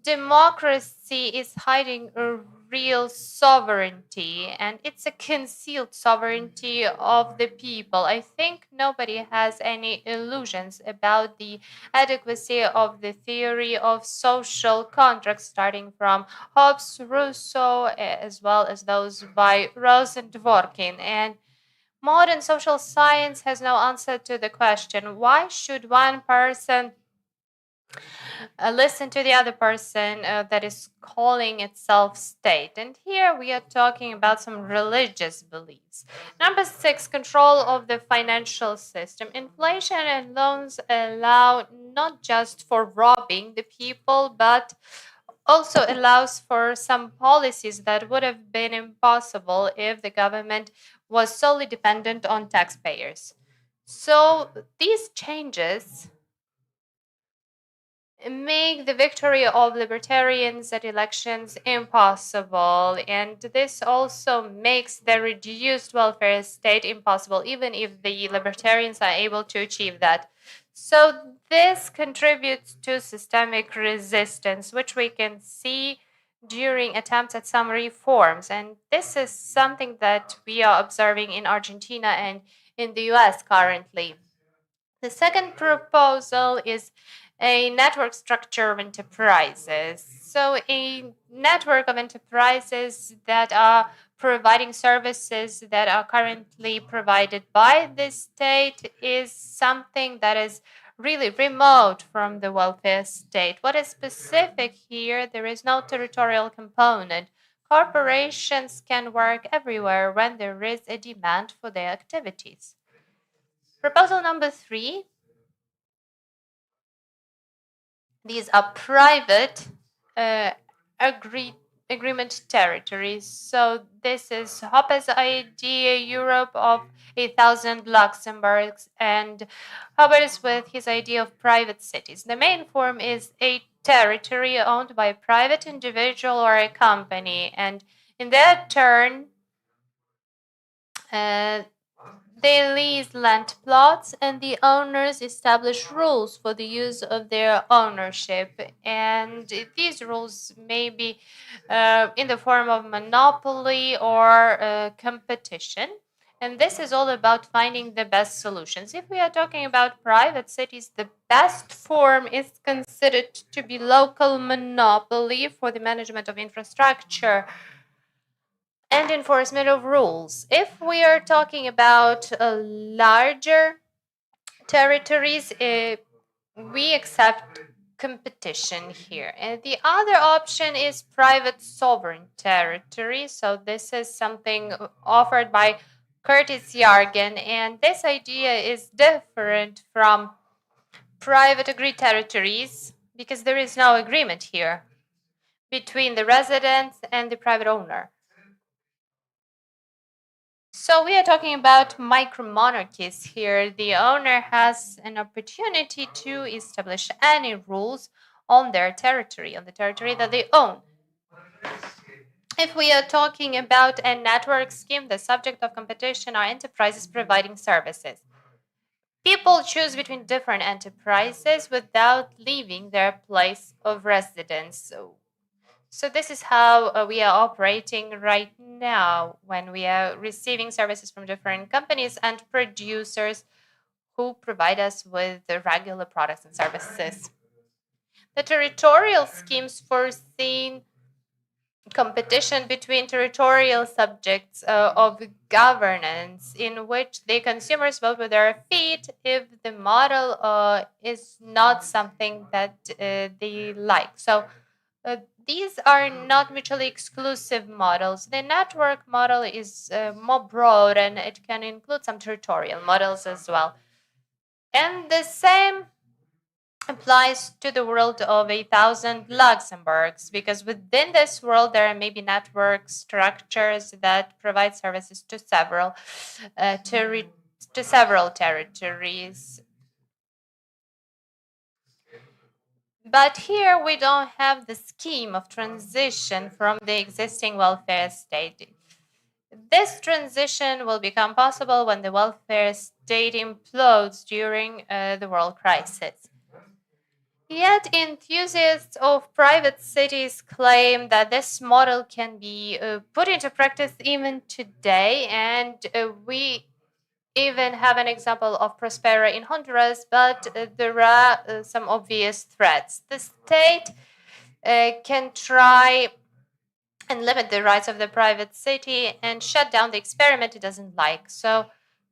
[SPEAKER 7] Democracy is hiding a real sovereignty, and it's a concealed sovereignty of the people. I think nobody has any illusions about the adequacy of the theory of social contracts, starting from Hobbes, Rousseau, as well as those by Rawls and Dworkin. And modern social science has no answer to the question, why should one person listen to the other person that is calling itself state? And here we are talking about some religious beliefs. Number six, control of the financial system. Inflation and loans allow not just for robbing the people, but also allows for some policies that would have been impossible if the government was solely dependent on taxpayers. So these changes make the victory of libertarians at elections impossible, and this also makes the reduced welfare state impossible, even if the libertarians are able to achieve that. So this contributes to systemic resistance, which we can see during attempts at some reforms, and this is something that we are observing in Argentina and in the US currently. The second proposal is a network structure of enterprises. So a network of enterprises that are providing services that are currently provided by the state is something that is really remote from the welfare state. What is specific here, there is no territorial component. Corporations can work everywhere when there is a demand for their activities. Proposal number 3. These are private agreement territories. So this is Hoppe's idea, Europe of 1,000 Luxembourgs, and Hubbard's with his idea of private cities. The main form is a territory owned by a private individual or a company, and in their turn, they lease land plots, and the owners establish rules for the use of their ownership. And these rules may be in the form of monopoly or competition. And this is all about finding the best solutions. If we are talking about private cities, the best form is considered to be local monopoly for the management of infrastructure and enforcement of rules. If we are talking about larger territories, we accept competition here. And the other option is private sovereign territory. So this is something offered by Curtis Yargan, and this idea is different from private agreed territories because there is no agreement here between the residents and the private owner. So we are talking about micromonarchies here. The owner has an opportunity to establish any rules on their territory, on the territory that they own. If we are talking about a network scheme, the subject of competition are enterprises providing services. People choose between different enterprises without leaving their place of residence. So this is how we are operating right now when we are receiving services from different companies and producers who provide us with the regular products and services. The territorial schemes foresee competition between territorial subjects of governance in which the consumers vote with their feet if the model is not something that they like. So these are not mutually exclusive models. The network model is more broad and it can include some territorial models as well. And the same applies to the world of 1,000 Luxembourgs, because within this world there may be network structures that provide services to several territories. But here we don't have the scheme of transition from the existing welfare state. This transition will become possible when the welfare state implodes during the world crisis. Yet enthusiasts of private cities claim that this model can be put into practice even today, and we even have an example of Prospera in Honduras, but there are some obvious threats. The state can try and limit the rights of the private city and shut down the experiment it doesn't like. So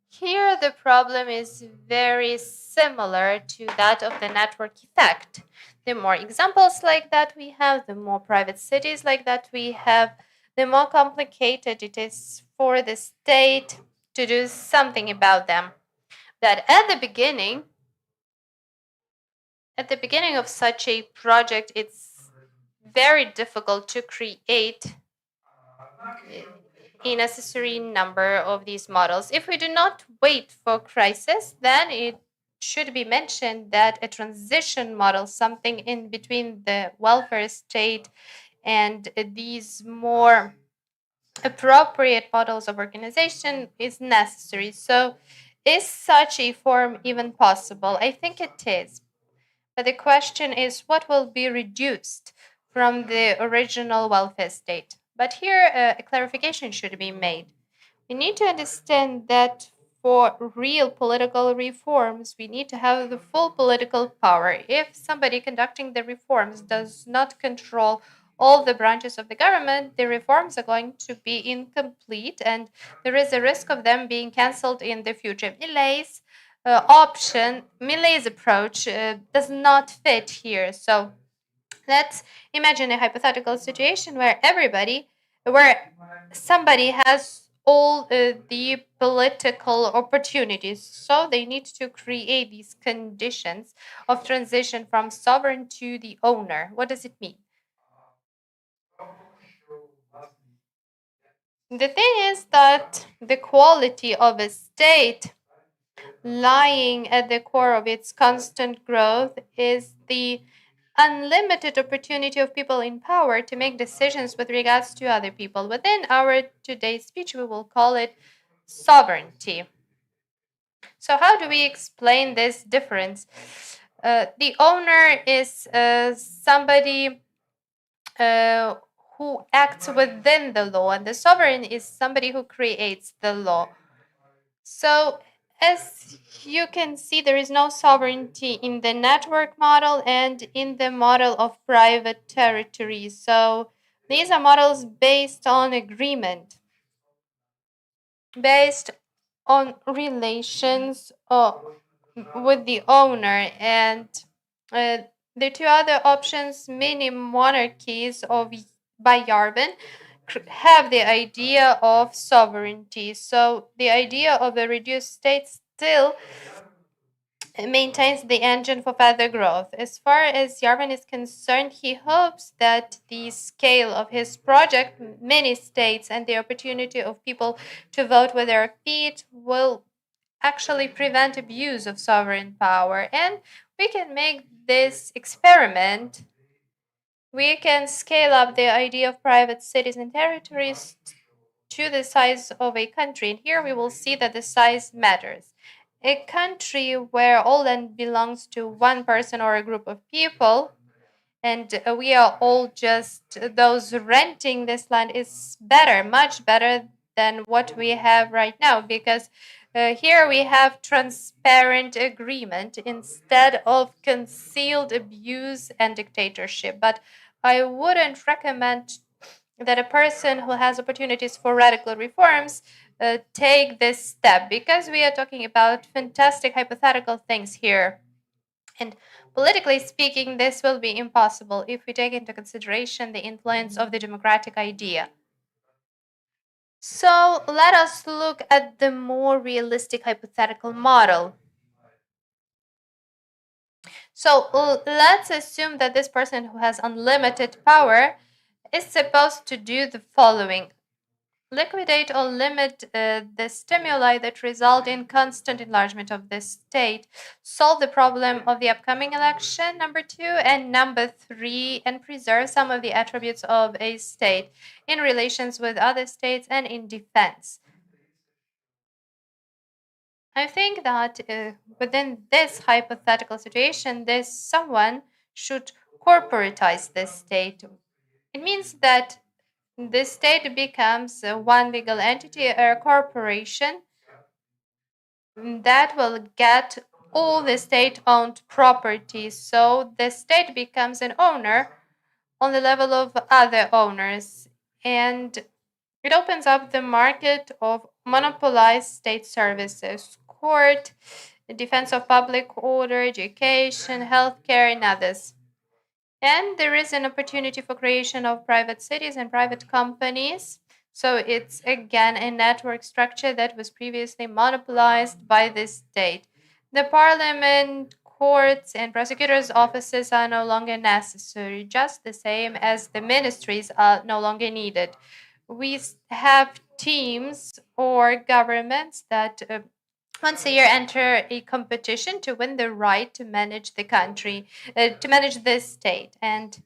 [SPEAKER 7] here the problem is very similar to that of the network effect. The more examples like that we have, the more private cities like that we have, the more complicated it is for the state to do something about them. That at the beginning of such a project, it's very difficult to create a necessary number of these models. If we do not wait for crisis, then it should be mentioned that a transition model, something in between the welfare state and these more appropriate models of organization, is necessary. So is such a form even possible? I think it is. But the question is, what will be reduced from the original welfare state? But here a clarification should be made. We need to understand that for real political reforms, we need to have the full political power. If somebody conducting the reforms does not control all the branches of the government, the reforms are going to be incomplete and there is a risk of them being cancelled in the future. Milei's approach does not fit here. So let's imagine a hypothetical situation where somebody has all the political opportunities. So they need to create these conditions of transition from sovereign to the owner. What does it mean? The thing is that the quality of a state lying at the core of its constant growth is the unlimited opportunity of people in power to make decisions with regards to other people. Within our today's speech, we will call it sovereignty. So how do we explain this difference? The owner is somebody who acts within the law, and the sovereign is somebody who creates the law. So as you can see, there is no sovereignty in the network model and in the model of private territories. So these are models based on agreement, based on relations with the owner. And the two other options, mini monarchies by Yarvin, have the idea of sovereignty. So the idea of a reduced state still maintains the engine for further growth. As far as Yarvin is concerned, he hopes that the scale of his project, many states, and the opportunity of people to vote with their feet will actually prevent abuse of sovereign power. And we can make this experiment. We can scale up the idea of private cities and territories to the size of a country. And here we will see that the size matters. A country where all land belongs to one person or a group of people, and we are all just those renting this land, is better, much better than what we have right now, because here we have transparent agreement instead of concealed abuse and dictatorship. But I wouldn't recommend that a person who has opportunities for radical reforms take this step, because we are talking about fantastic hypothetical things here. And politically speaking, this will be impossible if we take into consideration the influence of the democratic idea. So let us look at the more realistic hypothetical model. So let's assume that this person who has unlimited power is supposed to do the following: liquidate or limit the stimuli that result in constant enlargement of the state, solve the problem of the upcoming election, number 2, and number 3, and preserve some of the attributes of a state in relations with other states and in defense. I think that within this hypothetical situation, someone should corporatize the state. It means that the state becomes one legal entity, a corporation that will get all the state-owned property. So the state becomes an owner on the level of other owners, and it opens up the market of monopolized state services, court, defense of public order, education, healthcare, and others. And there is an opportunity for creation of private cities and private companies. So it's again a network structure that was previously monopolized by the state. The parliament, courts, and prosecutors' offices are no longer necessary, just the same as the ministries are no longer needed. We have teams or governments that once a year enter a competition to win the right to manage the country, to manage this state. And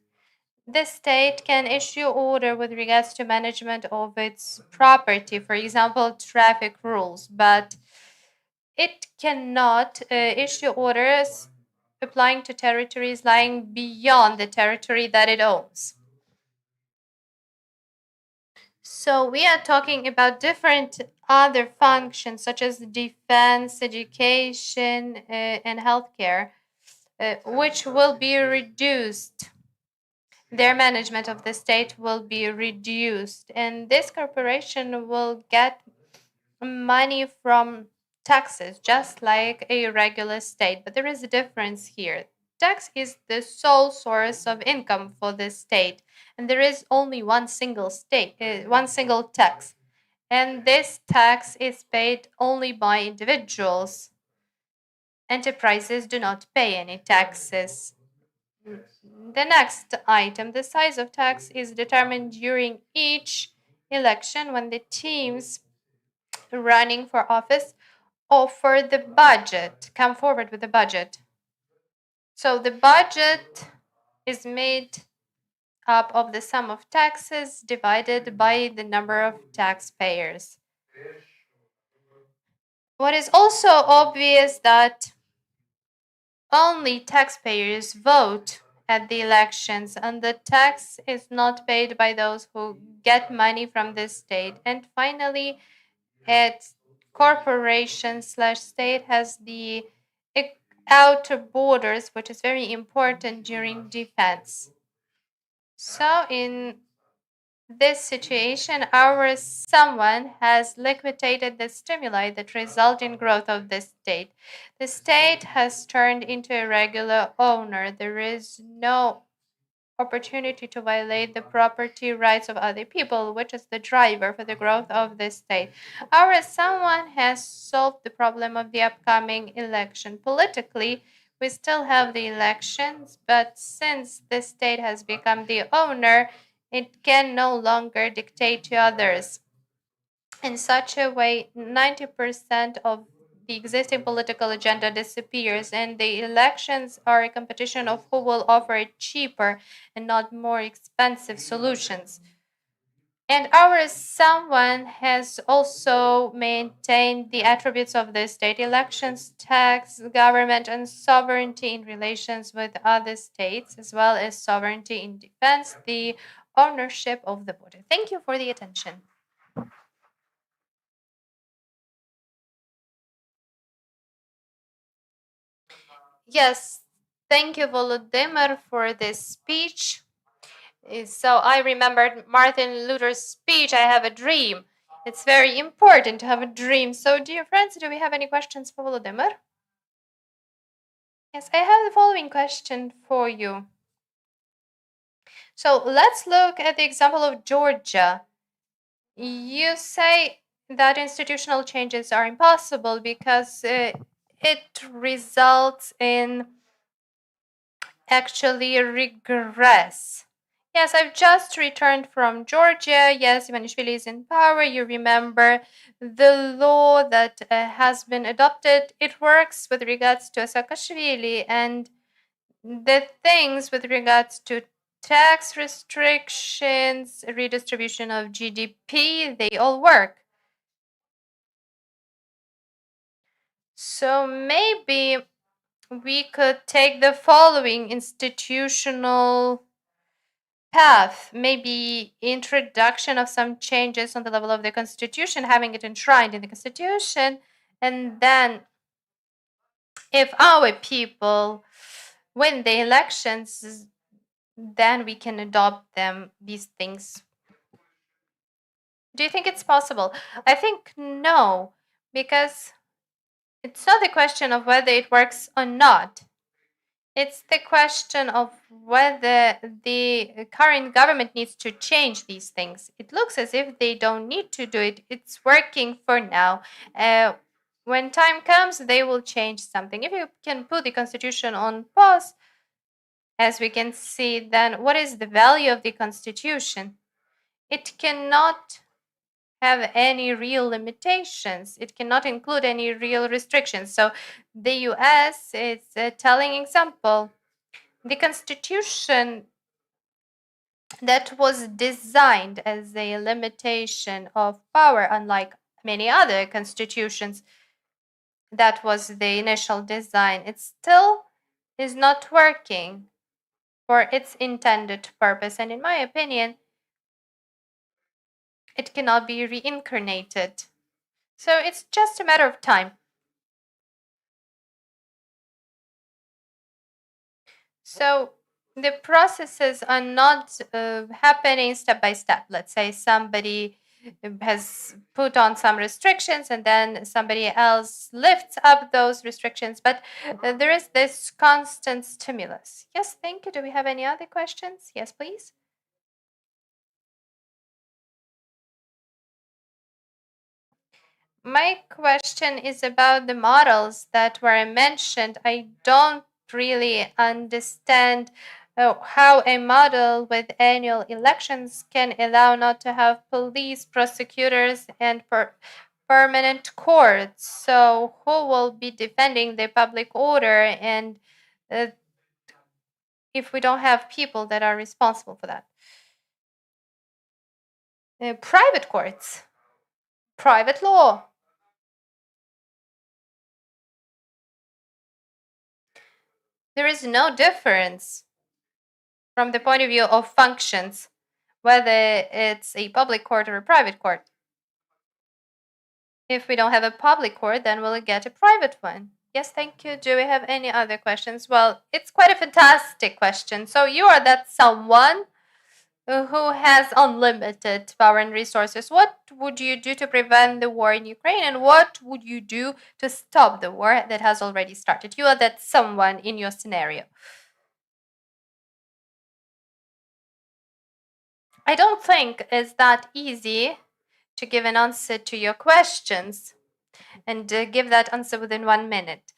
[SPEAKER 7] the state can issue order with regards to management of its property, for example, traffic rules, but it cannot issue orders applying to territories lying beyond the territory that it owns. So we are talking about different other functions such as defense, education, and healthcare, which will be reduced. Their management of the state will be reduced, and this corporation will get money from taxes, just like a regular state. But there is a difference here. Tax is the sole source of income for the state, and there is only one single tax, and this tax is paid only by individuals. Enterprises do not pay any taxes. The next item, the size of tax is determined during each election when the teams running for office offer the budget, come forward with the budget. So the budget is made up of the sum of taxes divided by the number of taxpayers. What is also obvious that only taxpayers vote at the elections, and the tax is not paid by those who get money from the state. And finally, corporation/state has the outer borders, which is very important during defense. So in this situation, someone has liquidated the stimuli that result in growth of the state. The state has turned into a regular owner. There is no opportunity to violate the property rights of other people, which is the driver for the growth of the state. Someone has solved the problem of the upcoming election. Politically, we still have the elections, but since the state has become the owner, it can no longer dictate to others. In such a way, 90% of the existing political agenda disappears, and the elections are a competition of who will offer cheaper and not more expensive solutions. And someone has also maintained the attributes of the state: elections, tax, government, and sovereignty in relations with other states, as well as sovereignty in defense, the ownership of the border. Thank you for the attention. Yes, thank you, Volodymyr, for this speech. So I remembered Martin Luther's speech, I have a dream. It's very important to have a dream. So, dear friends, do we have any questions for Volodymyr? Yes, I have the following question for you. So let's look at the example of Georgia. You say that institutional changes are impossible because it results in actually regress. Yes, I've just returned from Georgia. Yes, Ivanishvili is in power. You remember the law that has been adopted. It works with regards to Saakashvili, and the things with regards to tax restrictions, redistribution of GDP, they all work. So maybe we could take the following institutional path, maybe introduction of some changes on the level of the constitution, having it enshrined in the constitution, and then if our people win the elections, then we can adopt these things. Do you think it's possible? I think no, because it's not a question of whether it works or not. It's the question of whether the current government needs to change these things. It looks as if they don't need to do it. It's working for now. When time comes, they will change something. If you can put the constitution on pause, as we can see, then what is the value of the constitution? It cannot have any real limitations. It cannot include any real restrictions. So the US is a telling example. The constitution that was designed as a limitation of power, unlike many other constitutions, that was the initial design, it still is not working for its intended purpose. And in my opinion, It cannot be reincarnated. So it's just a matter of time. So the processes are not happening step by step. Let's say somebody has put on some restrictions and then somebody else lifts up those restrictions, but there is this constant stimulus. Yes, thank you. Do we have any other questions? Yes, please. My question is about the models that were mentioned. I don't really understand how a model with annual elections can allow not to have police, prosecutors, and permanent courts. So who will be defending the public order, and if we don't have people that are responsible for that? Private courts, private law. There is no difference from the point of view of functions, whether it's a public court or a private court. If we don't have a public court, then we'll get a private one. Yes, thank you. Do we have any other questions? Well, it's quite a fantastic question. So you are that someone who has unlimited power and resources. What would you do to prevent the war in Ukraine? And what would you do to stop the war that has already started? You are that someone in your scenario. I don't think it's that easy to give an answer to your questions and give that answer within 1 minute.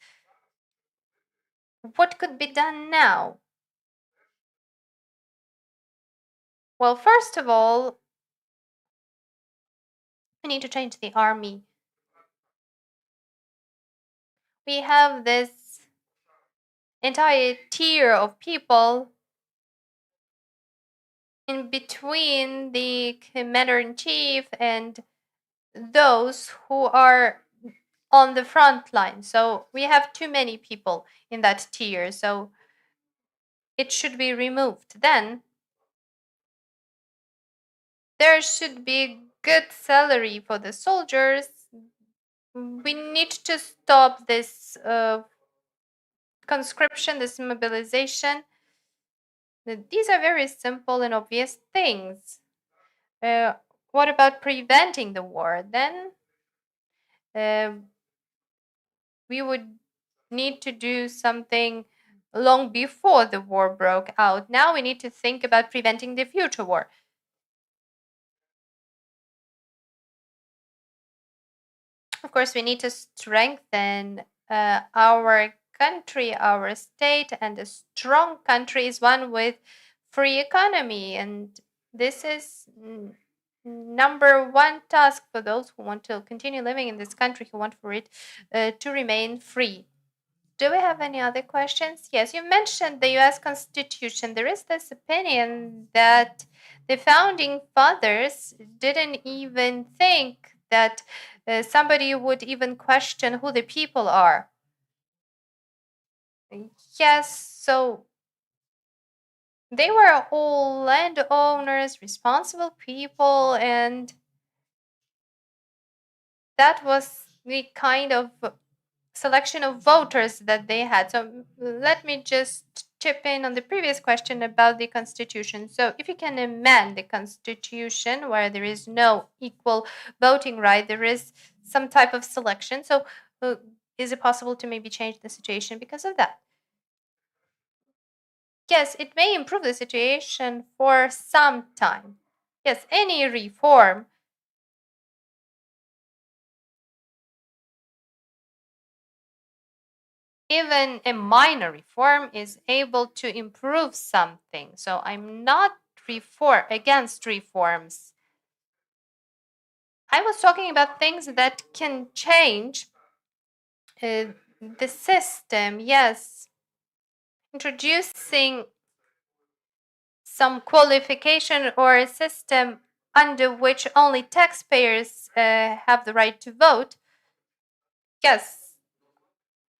[SPEAKER 7] What could be done now? Well, first of all, we need to change the army. We have this entire tier of people in between the commander-in-chief and those who are on the front line. So we have too many people in that tier, so it should be removed. Then there should be good salary for the soldiers. We need to stop this conscription, this mobilization. These are very simple and obvious things. What about preventing the war? Then we would need to do something long before the war broke out. Now we need to think about preventing the future war. Of course, we need to strengthen our country, our state, and a strong country is one with free economy. And this is number one task for those who want to continue living in this country, who want for it to remain free. Do we have any other questions? Yes, you mentioned the US Constitution. There is this opinion that the founding fathers didn't even think that somebody would even question who the people are. Yes, so they were all landowners, responsible people, and that was the kind of selection of voters that they had. So let me just chip in on the previous question about the constitution. So if you can amend the constitution where there is no equal voting right, there is some type of selection. So is it possible to maybe change the situation because of that? Yes, it may improve the situation for some time. Yes, any reform even a minor reform is able to improve something. So I'm not against reforms. I was talking about things that can change the system. Yes, introducing some qualification or a system under which only taxpayers have the right to vote. Yes,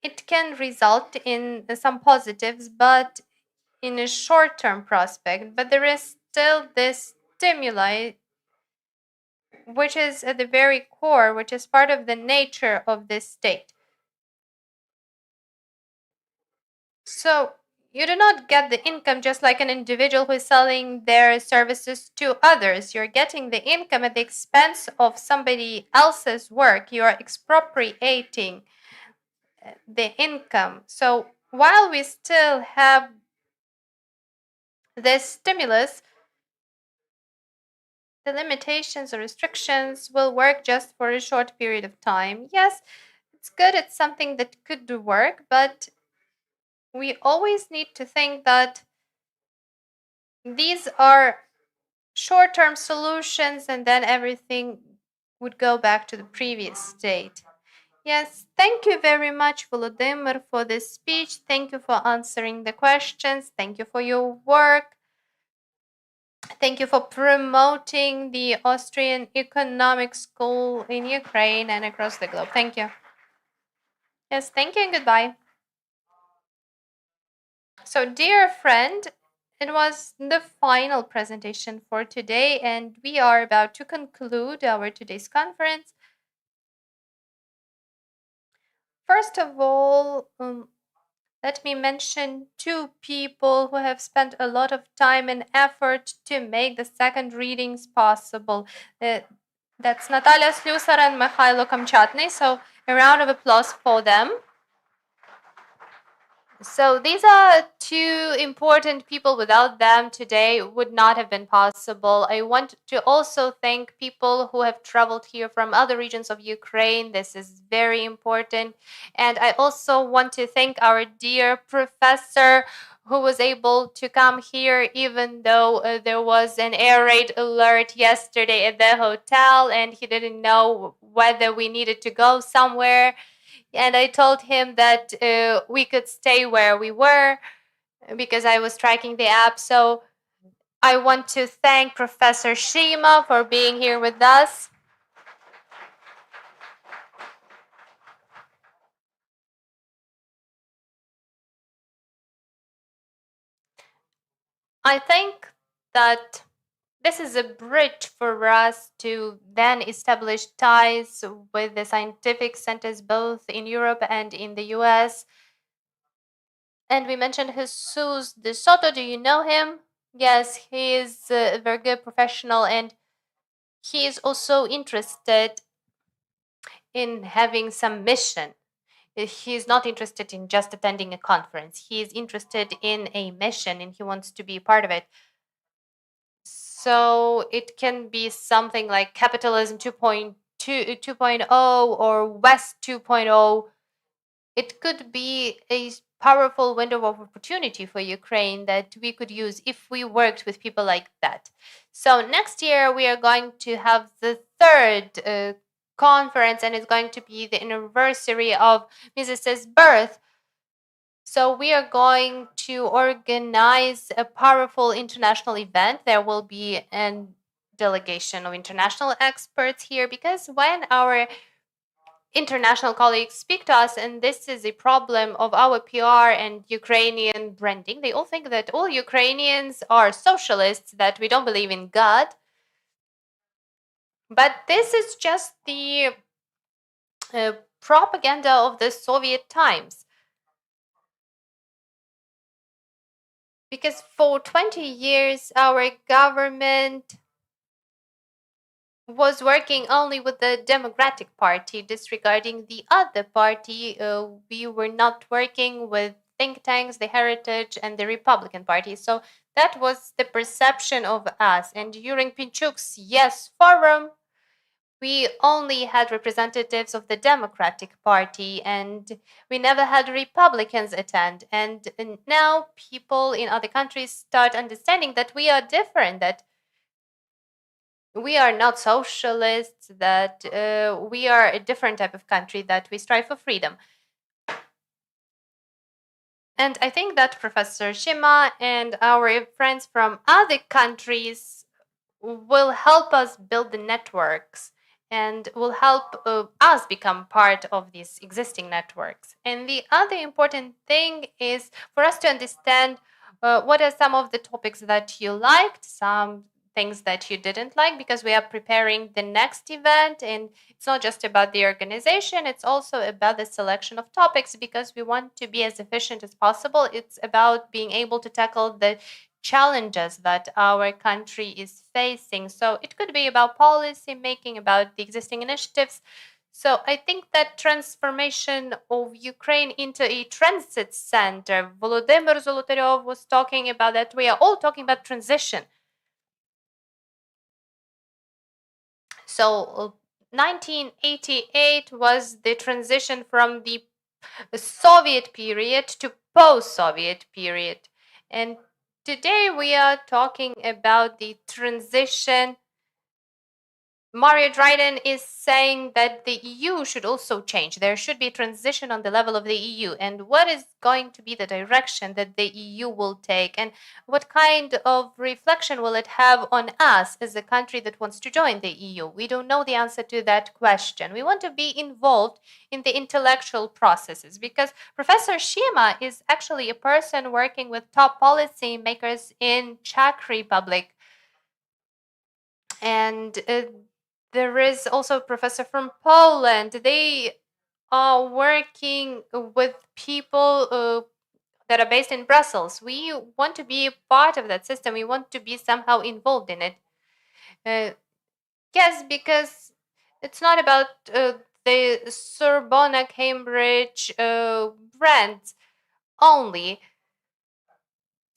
[SPEAKER 7] it can result in some positives, but in a short-term prospect. But there is still this stimuli which is at the very core, which is part of the nature of this state. So you do not get the income just like an individual who is selling their services to others. You're getting the income at the expense of somebody else's work. You are expropriating the income. So while we still have this stimulus, the limitations or restrictions will work just for a short period of time. Yes, it's good, it's something that could work, but we always need to think that these are short-term solutions and then everything would go back to the previous state. Yes, thank you very much, Volodymyr, for this speech. Thank you for answering the questions. Thank you for your work. Thank you for promoting the Austrian Economics School in Ukraine and across the globe. Thank you. Yes, thank you and goodbye. So, dear friend, it was the final presentation for today, and we are about to conclude our today's conference. First of all, let me mention two people who have spent a lot of time and effort to make the second readings possible. That's Natalia Slusar and Mikhailo Kamchatny. So a round of applause for them. So these are two important people. Without them, today would not have been possible. I want to also thank people who have traveled here from other regions of Ukraine. This is very important. And I also want to thank our dear professor who was able to come here even though there was an air raid alert yesterday at the hotel and he didn't know whether we needed to go somewhere. And I told him that we could stay where we were because I was tracking the app. So I want to thank Professor Šima for being here with us. I think that this is a bridge for us to then establish ties with the scientific centers both in Europe and in the US. And we mentioned Jesus de Soto. Do you know him? Yes, he is a very good professional and he is also interested in having some mission. He is not interested in just attending a conference. He is interested in a mission and he wants to be a part of it. So it can be something like Capitalism 2.0 or West 2.0. It could be a powerful window of opportunity for Ukraine that we could use if we worked with people like that. So next year we are going to have the third conference and it's going to be the anniversary of Mises's birth. So we are going to organize a powerful international event. There will be a delegation of international experts here because when our international colleagues speak to us, and this is a problem of our PR and Ukrainian branding, they all think that all Ukrainians are socialists, that we don't believe in God. But this is just the propaganda of the Soviet times. Because for 20 years, our government was working only with the Democratic Party, disregarding the other party. We were not working with think tanks, the Heritage, and the Republican Party. So that was the perception of us. And during Pinchuk's Yes Forum, we only had representatives of the Democratic Party and we never had Republicans attend. And now people in other countries start understanding that we are different, that we are not socialists, that we are a different type of country, that we strive for freedom. And I think that Professor Šima and our friends from other countries will help us build the networks and will help us become part of these existing networks. And the other important thing is for us to understand what are some of the topics that you liked, some things that you didn't like, because we are preparing the next event, and it's not just about the organization, it's also about the selection of topics, because we want to be as efficient as possible. It's about being able to tackle the challenges that our country is facing. So it could be about policy making, about the existing initiatives. So I think that transformation of Ukraine into a transit center, Volodymyr Zolotoryov was talking about that. We are all talking about transition. So 1988 was the transition from the Soviet period to post-Soviet period. And today we are talking about the transition. Mario Dryden is saying that the EU should also change. There should be a transition on the level of the EU. And what is going to be the direction that the EU will take? And what kind of reflection will it have on us as a country that wants to join the EU? We don't know the answer to that question. We want to be involved in the intellectual processes, because Professor Šima is actually a person working with top policy makers in Czech Republic. And there is also a professor from Poland. They are working with people that are based in Brussels. We want to be a part of that system. We want to be somehow involved in it. Yes, because it's not about the Sorbonne, Cambridge brands only.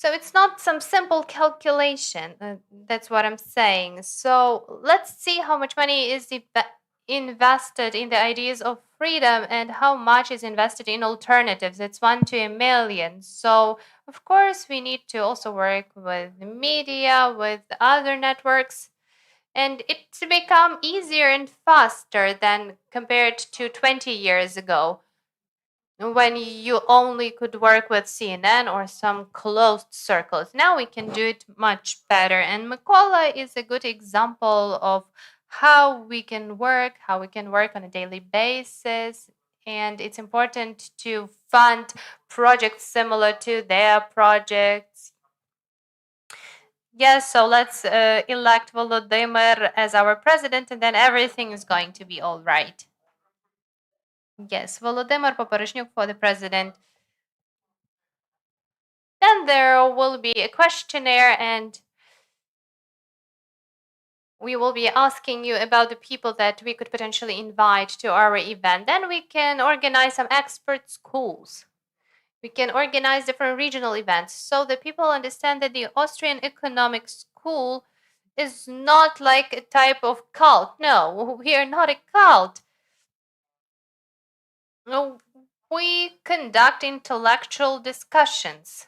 [SPEAKER 7] So it's not some simple calculation. That's what I'm saying. So let's see how much money is invested in the ideas of freedom and how much is invested in alternatives. It's 1 to a million. So of course we need to also work with the media, with other networks, and it's become easier and faster than compared to 20 years ago, when you only could work with CNN or some closed circles. Now we can do it much better. And Mykola is a good example of how we can work on a daily basis. And it's important to fund projects similar to their projects. Yes, so let's elect Volodymyr as our president, and then everything is going to be all right. Yes, Volodymyr Poporoshnuk for the president. Then there will be a questionnaire, and we will be asking you about the people that we could potentially invite to our event. Then we can organize some expert schools. We can organize different regional events so that people understand that the Austrian Economic School is not like a type of cult. No, we are not a cult. No, we conduct intellectual discussions.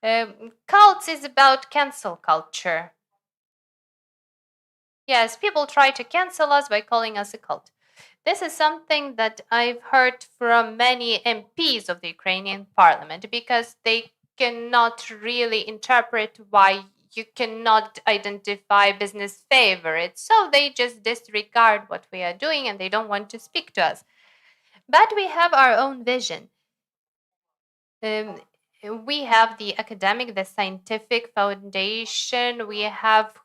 [SPEAKER 7] Cults is about cancel culture. Yes, people try to cancel us by calling us a cult. This is something that I've heard from many MPs of the Ukrainian parliament, because they cannot really interpret why you cannot identify business favorites. So they just disregard what we are doing and they don't want to speak to us. But we have our own vision. We have the academic, the scientific foundation. We have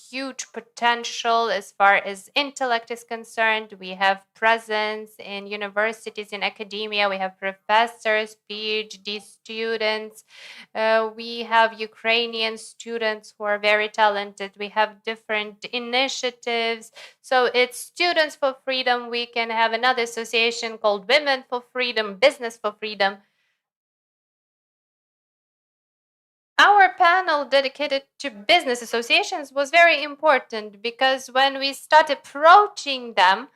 [SPEAKER 7] huge potential as far as intellect is concerned. We have presence in universities, in academia. We have professors, PhD students. We have Ukrainian students who are very talented. We have different initiatives. So it's Students for Freedom. We can have another association called Women for Freedom, Business for Freedom. Our panel dedicated to business associations was very important, because when we start approaching them,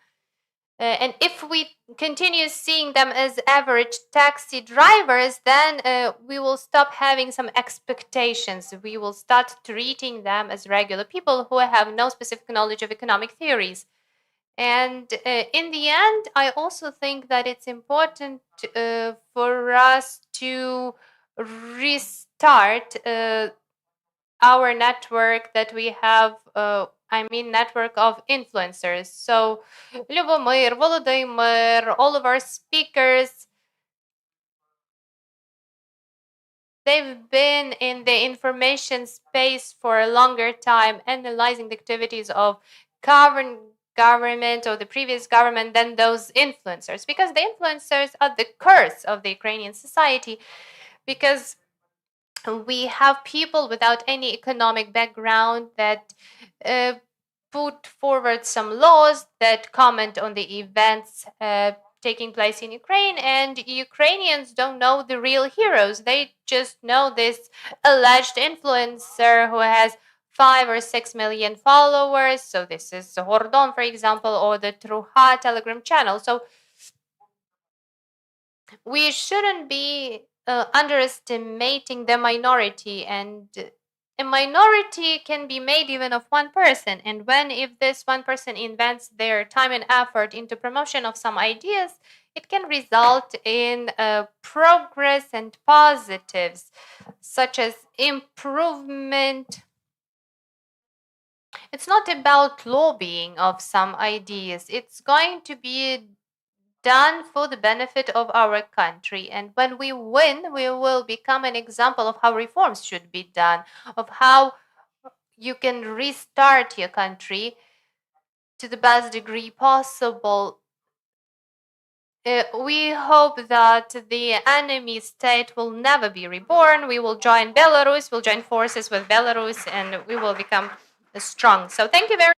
[SPEAKER 7] and if we continue seeing them as average taxi drivers, then we will stop having some expectations. We will start treating them as regular people who have no specific knowledge of economic theories. And in the end, I also think that it's important for us to restart our network that we have, network of influencers. So Lubomir, Volodymyr, all of our speakers, they've been in the information space for a longer time, analyzing the activities of government or the previous government than those influencers, because the influencers are the curse of the Ukrainian society, because we have people without any economic background that put forward some laws that comment on the events taking place in Ukraine, and Ukrainians don't know the real heroes. They just know this alleged influencer who has 5 or 6 million followers. So this is Hordon, for example, or the Truha Telegram channel. So we shouldn't be underestimating the minority, and a minority can be made even of one person. And if this one person invents their time and effort into promotion of some ideas, it can result in progress and positives, such as improvement. It's not about lobbying of some ideas. It's going to be done for the benefit of our country. And when we win, we will become an example of how reforms should be done, of how you can restart your country to the best degree possible. We hope that the enemy state will never be reborn. We will join Belarus, we'll join forces with Belarus, and we will become strong. So thank you very